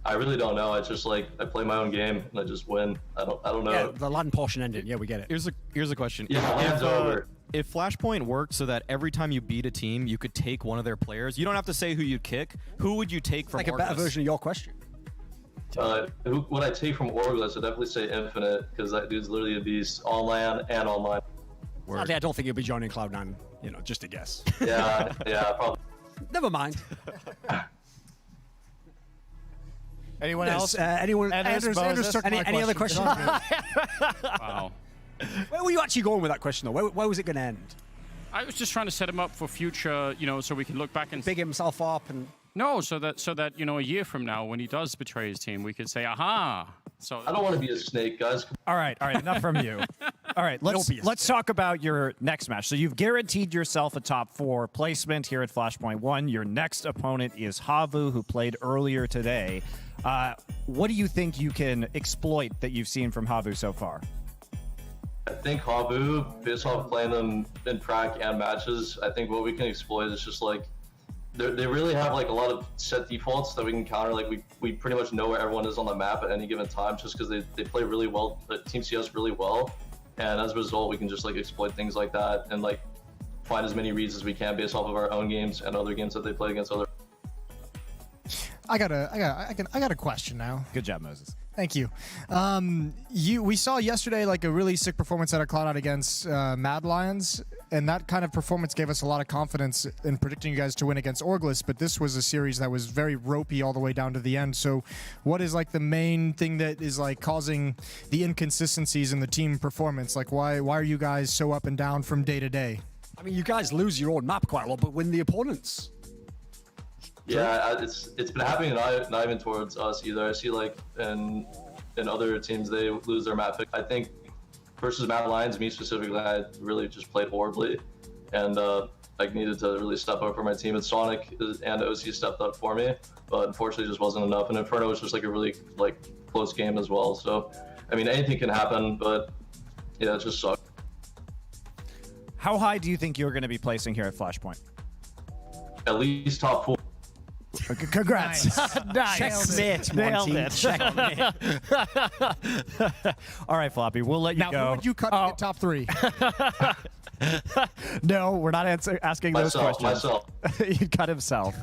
I really don't know. It's just like I play my own game and I just win. I don't know. Yeah, the land portion ended. Yeah, we get it. Here's a question. Yeah, land's over. If Flashpoint worked so that every time you beat a team, you could take one of their players, you don't have to say who you'd kick. Who would you take from Like a better Orgus? version of your question. Who would I take from Orgless? I'd definitely say Infinite, because that dude's literally a beast on land and online. Sadly, I don't think he'll be joining Cloud9. Just a guess. Yeah, probably. Never mind. Anyone else? Anyone? Anders took Any my other question. questions? Wow. Where were you actually going with that question, though? Where was it going to end? I was just trying to set him up for future, so we can look back and Big himself up and. No, so that a year from now, when he does betray his team, we could say, "Aha!" So I don't want to be a snake, guys. All right, enough from you. All right, let's talk about your next match. So you've guaranteed yourself a top 4 placement here at Flashpoint 1. Your next opponent is Havu, who played earlier today. What do you think you can exploit that you've seen from Havu so far? I think Havu, based off playing them in prac and matches, I think what we can exploit is just like they really have like a lot of set defaults that we can counter. Like we pretty much know where everyone is on the map at any given time, just because they play really well, Team CS really well, and as a result, we can just like exploit things like that and like find as many reads as we can based off of our own games and other games that they play against other. I got a question now. Good job, Moses. Thank you. We saw yesterday like a really sick performance out of Cloud9 against Mad Lions, and that kind of performance gave us a lot of confidence in predicting you guys to win against Orgless. But this was a series that was very ropey all the way down to the end. So, what is like the main thing that is like causing the inconsistencies in the team performance? Like, why are you guys so up and down from day to day? I mean, you guys lose your own map quite a lot, but win the opponents. Yeah, it's been happening not even towards us either. I see like in other teams they lose their map pick. I think versus Mad Lions, me specifically, I really just played horribly, and I needed to really step up for my team. And Sonic and OC stepped up for me, but unfortunately, it just wasn't enough. And Inferno was just like a really like close game as well. So, I mean, anything can happen, but yeah, it just sucked. How high do you think you're going to be placing here at Flashpoint? At least top 4. Congrats. Nice. Checkmate, Nailed Monty. it. Checkmate. All right, Floppy, we'll let you Now, go. who would you cut in the top 3? No, we're not asking those questions. Myself. He cut himself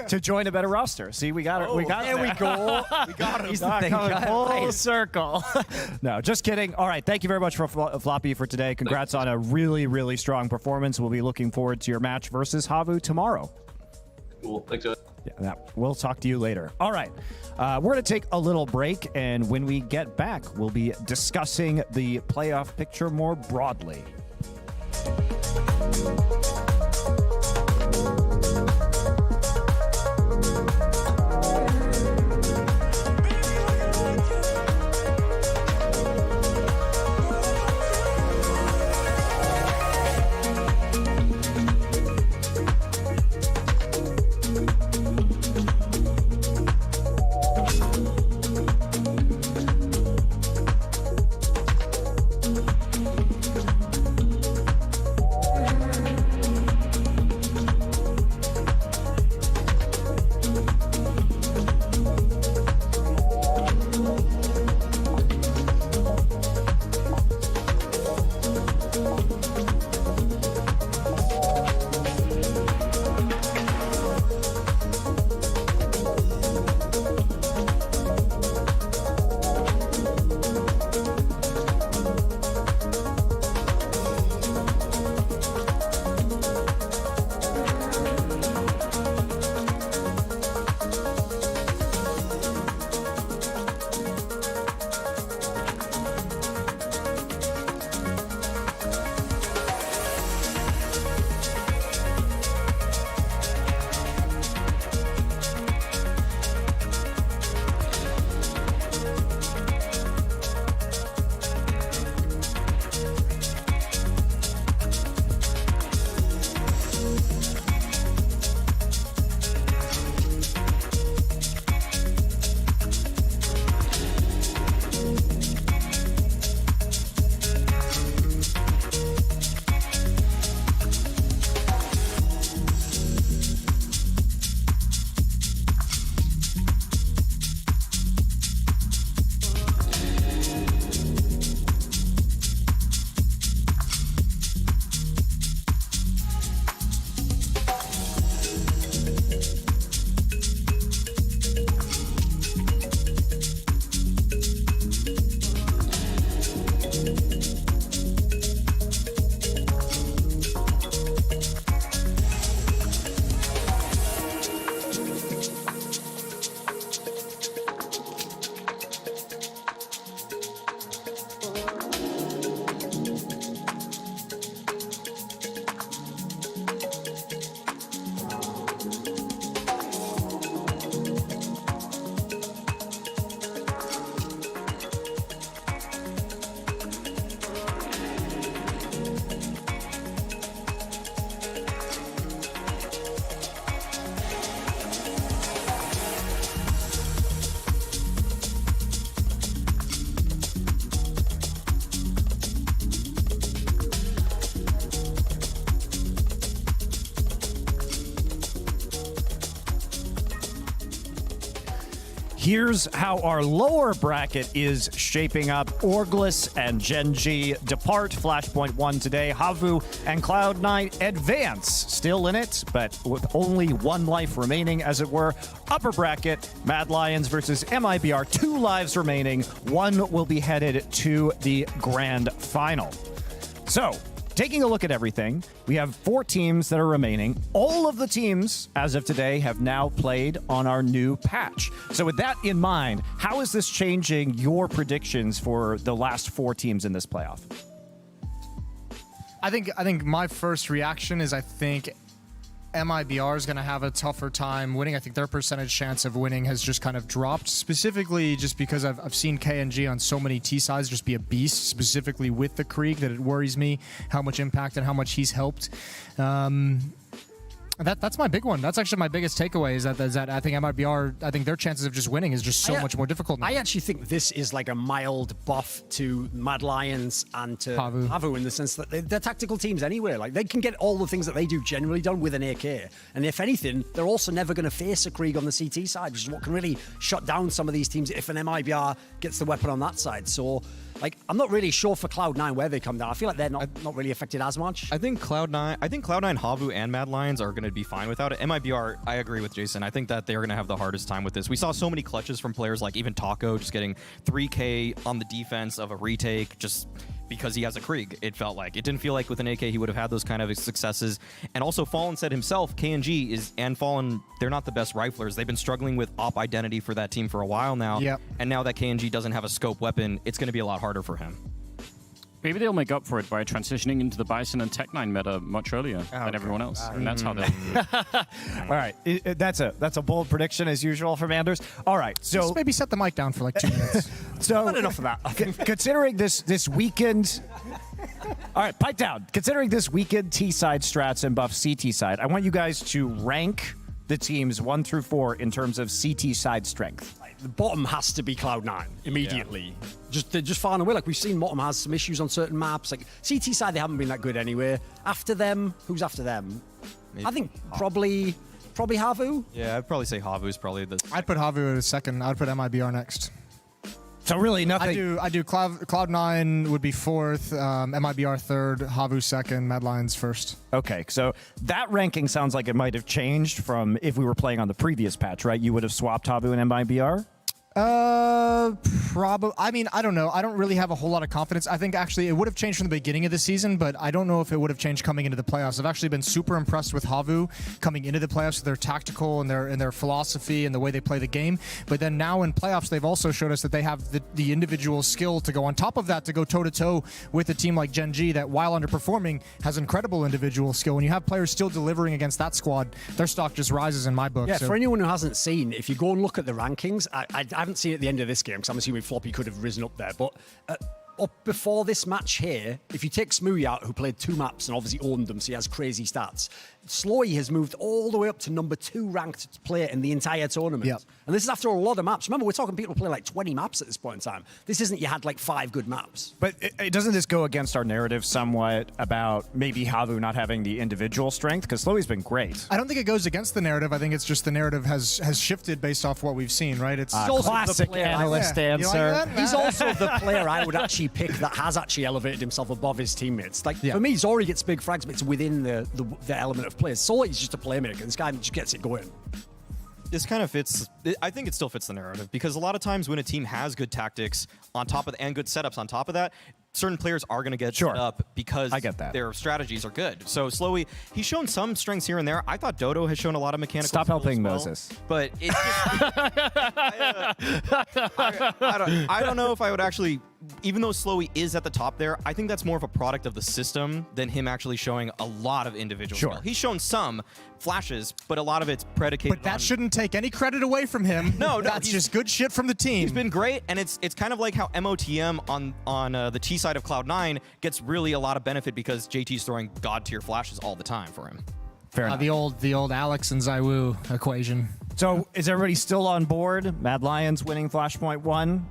to join a better roster. See, we got it. We got it. There we go. We got him. He's coming full circle. No, just kidding. All right, thank you very much for Floppy for today. Congrats on a really, really strong performance. We'll be looking forward to your match versus Havu tomorrow. Cool. Thanks, guys. Yeah, we'll talk to you later. All right, we're going to take a little break, and when we get back, we'll be discussing the playoff picture more broadly. Here's how our lower bracket is shaping up. Orglis and Genji depart. Flashpoint 1 today. Havu and Cloud9 advance. Still in it, but with only one life remaining, as it were. Upper bracket, Mad Lions versus MIBR. 2 lives remaining. 1 will be headed to the grand final. So, taking a look at everything, we have 4 teams that are remaining. All of the teams, as of today, have now played on our new patch. So with that in mind, how is this changing your predictions for the last 4 teams in this playoff? I think my first reaction is I think MIBR is going to have a tougher time winning. I think their percentage chance of winning has just kind of dropped, specifically just because I've seen KNG on so many T-sides just be a beast, specifically with the Krieg, that it worries me how much impact and how much he's helped. That's my big one. That's actually my biggest takeaway is that I think MIBR, I think their chances of just winning is just so much more difficult now. I actually think this is like a mild buff to Mad Lions and to Havu in the sense that they're tactical teams anyway. Like they can get all the things that they do generally done with an AK. And if anything, they're also never going to face a Krieg on the CT side, which is what can really shut down some of these teams if an MIBR gets the weapon on that side. So like, I'm not really sure for Cloud9 where they come down. I feel like they're not really affected as much. I think Cloud9, Havu, and Mad Lions are going to be fine without it. MIBR, I agree with Jason. I think that they're going to have the hardest time with this. We saw so many clutches from players like even Taco just getting 3K on the defense of a retake just because he has a Krieg. It felt like. It didn't feel like with an AK he would have had those kind of successes. And also Fallen said himself, KNG and Fallen, they're not the best riflers. They've been struggling with op identity for that team for a while now. Yep. And now that KNG doesn't have a scope weapon, it's going to be a lot harder for him. Maybe they'll make up for it by transitioning into the Bison and Tech9 meta much earlier than everyone else. And that's how they'll do it. All right. That's a bold prediction as usual from Anders. All right. So just maybe set the mic down for like 2 minutes. So not enough of that. Considering this weekend. All right, pipe down. Considering this weekend T-side strats and buff CT side, I want you guys to rank the teams 1 through 4 in terms of CT side strength. The bottom has to be Cloud9 immediately. Yeah. They're just far and away. Like we've seen bottom has some issues on certain maps. Like CT side, they haven't been that good anyway. After them, who's after them? Maybe I think probably Havu. Yeah, I'd probably say Havu is probably the... I'd put Havu as second. I'd put MIBR next. So really nothing. I do Cloud9 would be fourth, MIBR third, Havu second, Mad Lions first. Okay, so that ranking sounds like it might have changed from if we were playing on the previous patch, right? You would have swapped Havu and MIBR? Probably. I mean, I don't know. I don't really have a whole lot of confidence. I think actually it would have changed from the beginning of the season, but I don't know if it would have changed coming into the playoffs. I've actually been super impressed with Havu coming into the playoffs, their tactical and their philosophy and the way they play the game. But then now in playoffs, they've also showed us that they have the individual skill to go on top of that, to go toe-to-toe with a team like Gen G that, while underperforming, has incredible individual skill. When you have players still delivering against that squad, their stock just rises in my book. Yeah, so. For anyone who hasn't seen, if you go and look at the rankings, I haven't seen it at the end of this game because I'm assuming Floppy could have risen up there, but up before this match here, if you take Smoothie out, who played 2 maps and obviously owned them, so he has crazy stats, Slowy has moved all the way up to number 2 ranked player in the entire tournament. Yep. And this is after a lot of maps. Remember, we're talking people play like 20 maps at this point in time. This isn't you had like 5 good maps. But doesn't this go against our narrative somewhat about maybe Havu not having the individual strength? Because Slowy's been great. I don't think it goes against the narrative. I think it's just the narrative has shifted based off what we've seen, right? It's classic analyst answer. Like he's also the player I would actually pick that has actually elevated himself above his teammates. Like for me, Zori gets big frags, but it's within the element of players. Solic's just a playmaker. This guy just gets it going. This kind of fits. I think it still fits the narrative because a lot of times when a team has good tactics on top of and good setups on top of that, certain players are going to get set up because I get that. Their strategies are good. So Slowy, he's shown some strengths here and there. I thought Dodo has shown a lot of mechanical. Stop helping well, Moses. But it's just, I don't know if I would actually. Even though Slowy is at the top there, I think that's more of a product of the system than him actually showing a lot of individual skill. He's shown some flashes, but a lot the predicated But that shouldn't take any credit away from him. No, that's just good shit from the team. He's been great, and it's kind of like how MOTM on the T side of Cloud9 gets really a lot of benefit because JT's throwing god tier flashes all the time for him. Fair enough. The old Alex and Zywoo equation. So is everybody still on board? Mad Lions winning Flashpoint 1?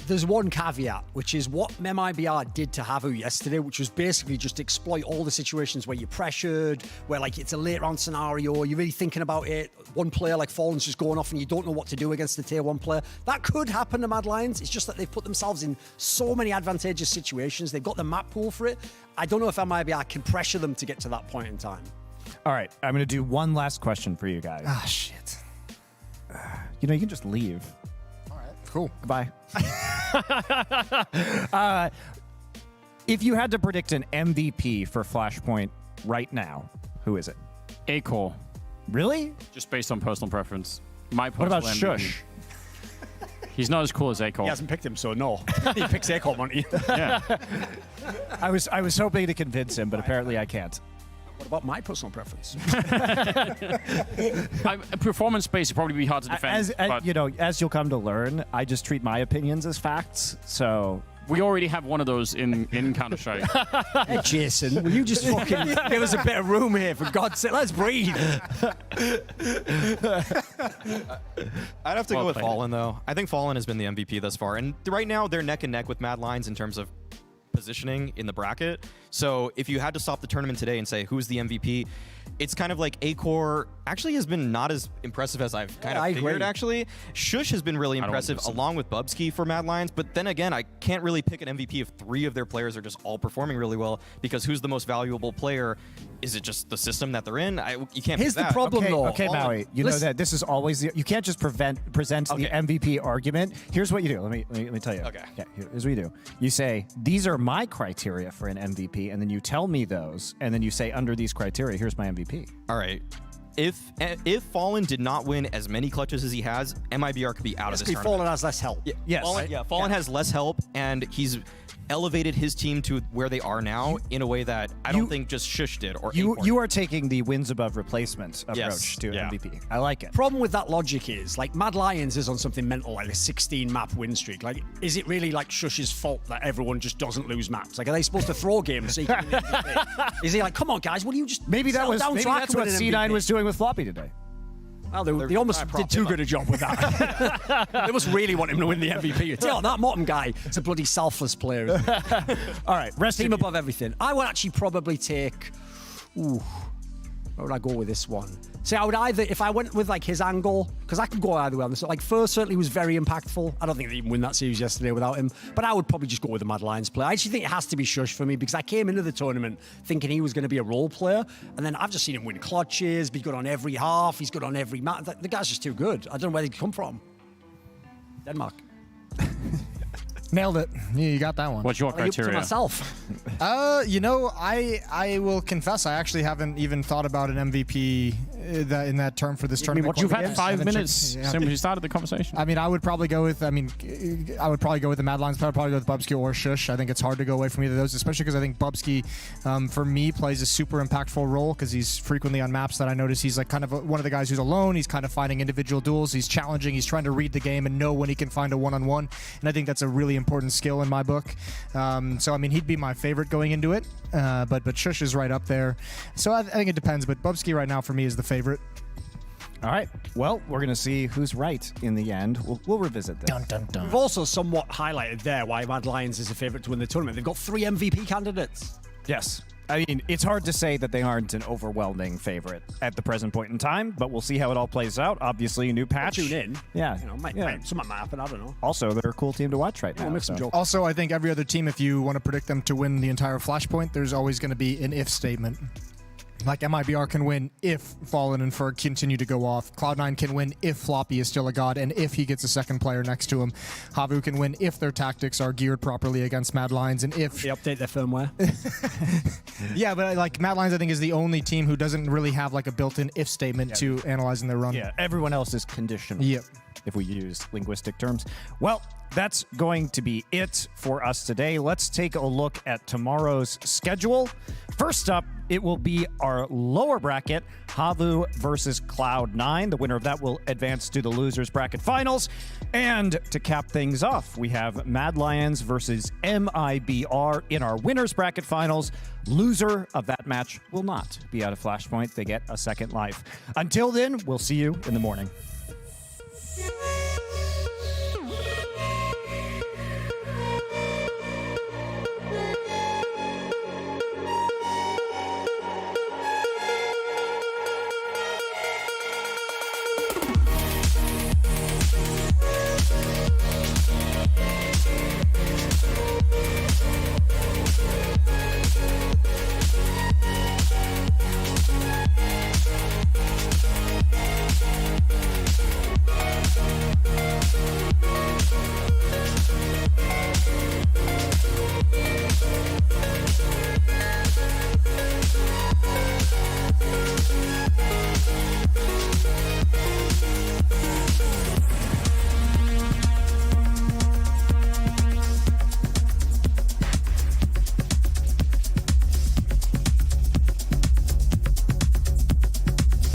There's one caveat, which is what MIBR did to Havu yesterday, which was basically just exploit all the situations where you're pressured, where like it's a late round scenario, you're really thinking about it. One player like Fallen's just going off and you don't know what to do against the tier 1 player. That could happen to Mad Lions. It's just that they've put themselves in so many advantageous situations. They've got the map pool for it. I don't know if MIBR can pressure them to get to that point in time. All right, I'm going to do one last question for you guys. Ah, shit. You can just leave. Cool. Goodbye. If you had to predict an MVP for Flashpoint right now, who is it? A-Core. Really? Just based on personal preference. My What about personal MVP. Shush? He's not as cool as A-Core. He hasn't picked him, so no. He picks Acorn, won't he? Yeah. I was hoping to convince him, but apparently I can't. What about my personal preference? Performance-based would probably be hard to defend. As you'll come to learn, I just treat my opinions as facts. So We already have one of those in Counter-Strike. Hey, Jason, will you just fucking give us a bit of room here, for God's sake? Let's breathe. I'd have to go with Fallen, though. I think Fallen has been the MVP thus far. And right now, they're neck and neck with Mad Lions in terms of positioning in the bracket. So if you had to stop the tournament today and say, who's the MVP? It's kind of like A-Core actually has been not as impressive as I've kind of figured, actually. Shush has been really impressive along with Bubsky for Mad Lions, but then again, I can't really pick an MVP if 3 of their players are just all performing really well, because who's the most valuable player? Is it just the system that they're in? You can't Here's pick that. the problem, though. Okay, Maui, you know that this is always you can't just present the MVP argument. Here's what you do. Let me tell you. Okay. Here's what you do. You say, these are my criteria for an MVP, and then you tell me those, and then you say, under these criteria, here's my MVP. All right. If Fallen did not win as many clutches as he has, MIBR could be out of this tournament. Fallen has less help. Yes. Fallen has less help, and he's elevated his team to where they are now in a way that I don't think just Shush did. Or you are taking the wins above replacement approach to MVP. I like it. Problem with that logic is, like, Mad Lions is on something mental, like a 16-map win streak. Like, is it really like Shush's fault that everyone just doesn't lose maps? Like, are they supposed to throw games so you can win the MVP? Is he like, come on, guys, will you just maybe that's what C9 C9 was doing with Floppy today. Well, they almost did too good a job with that. They must really want him to win the MVP. Tell that Morton guy is a bloody selfless player. All right, rest team above everything. I would actually probably take. Where would I go with this one? See, I would either, if I went with like his angle, because I could go either way on this. Like, First certainly was very impactful. I don't think they even win that series yesterday without him. But I would probably just go with the Mad Lions player. I actually think it has to be Shush for me, because I came into the tournament thinking he was going to be a role player, and then I've just seen him win clutches, be good on every half, he's good on every match. The guy's just too good. I don't know where he'd come from. Denmark. Nailed it. You got that one. What's your criteria? To myself. I will confess, I actually haven't even thought about an MVP in that term for this tournament. You've had 5 minutes since we started the conversation. I mean, I would probably go with. I would probably go with the Mad Lions. But I'd probably go with Bubsky or Shush. I think it's hard to go away from either of those, especially because I think Bubsky, for me, plays a super impactful role because he's frequently on maps that I notice he's like kind of one of the guys who's alone. He's kind of fighting individual duels. He's challenging. He's trying to read the game and know when he can find a one-on-one. And I think that's a really important skill in my book. So I mean, he'd be my favorite going into it. But Shush is right up there. So I think it depends. But Bubsky right now for me is the favorite. All right. Well, we're going to see who's right in the end. We'll revisit this. Dun, dun, dun. We've also somewhat highlighted there why Mad Lions is a favorite to win the tournament. They've got 3 MVP candidates. Yes. I mean, it's hard to say that they aren't an overwhelming favorite at the present point in time, but we'll see how it all plays out. Obviously, a new patch. Tune in. Yeah. Something might happen. I don't know. Also, they're a cool team to watch right now. We'll make some jokes. Also, I think every other team, if you want to predict them to win the entire Flashpoint, there's always going to be an if statement. Like, MIBR can win if Fallen and Ferg continue to go off. Cloud9 can win if Floppy is still a god and if he gets a second player next to him. Havu can win if their tactics are geared properly against Mad Lions and if... They update their firmware. Yeah, but like Mad Lions, I think, is the only team who doesn't really have like a built-in if statement to analyzing their run. Yeah, everyone else is conditional. Yep. If we use linguistic terms. Well, that's going to be it for us today. Let's take a look at tomorrow's schedule. First up, it will be our lower bracket, Havu versus Cloud9. The winner of that will advance to the losers bracket finals. And to cap things off, we have Mad Lions versus MIBR in our winners bracket finals. Loser of that match will not be out of Flashpoint. They get a second life. Until then, we'll see you in the morning. Yeah.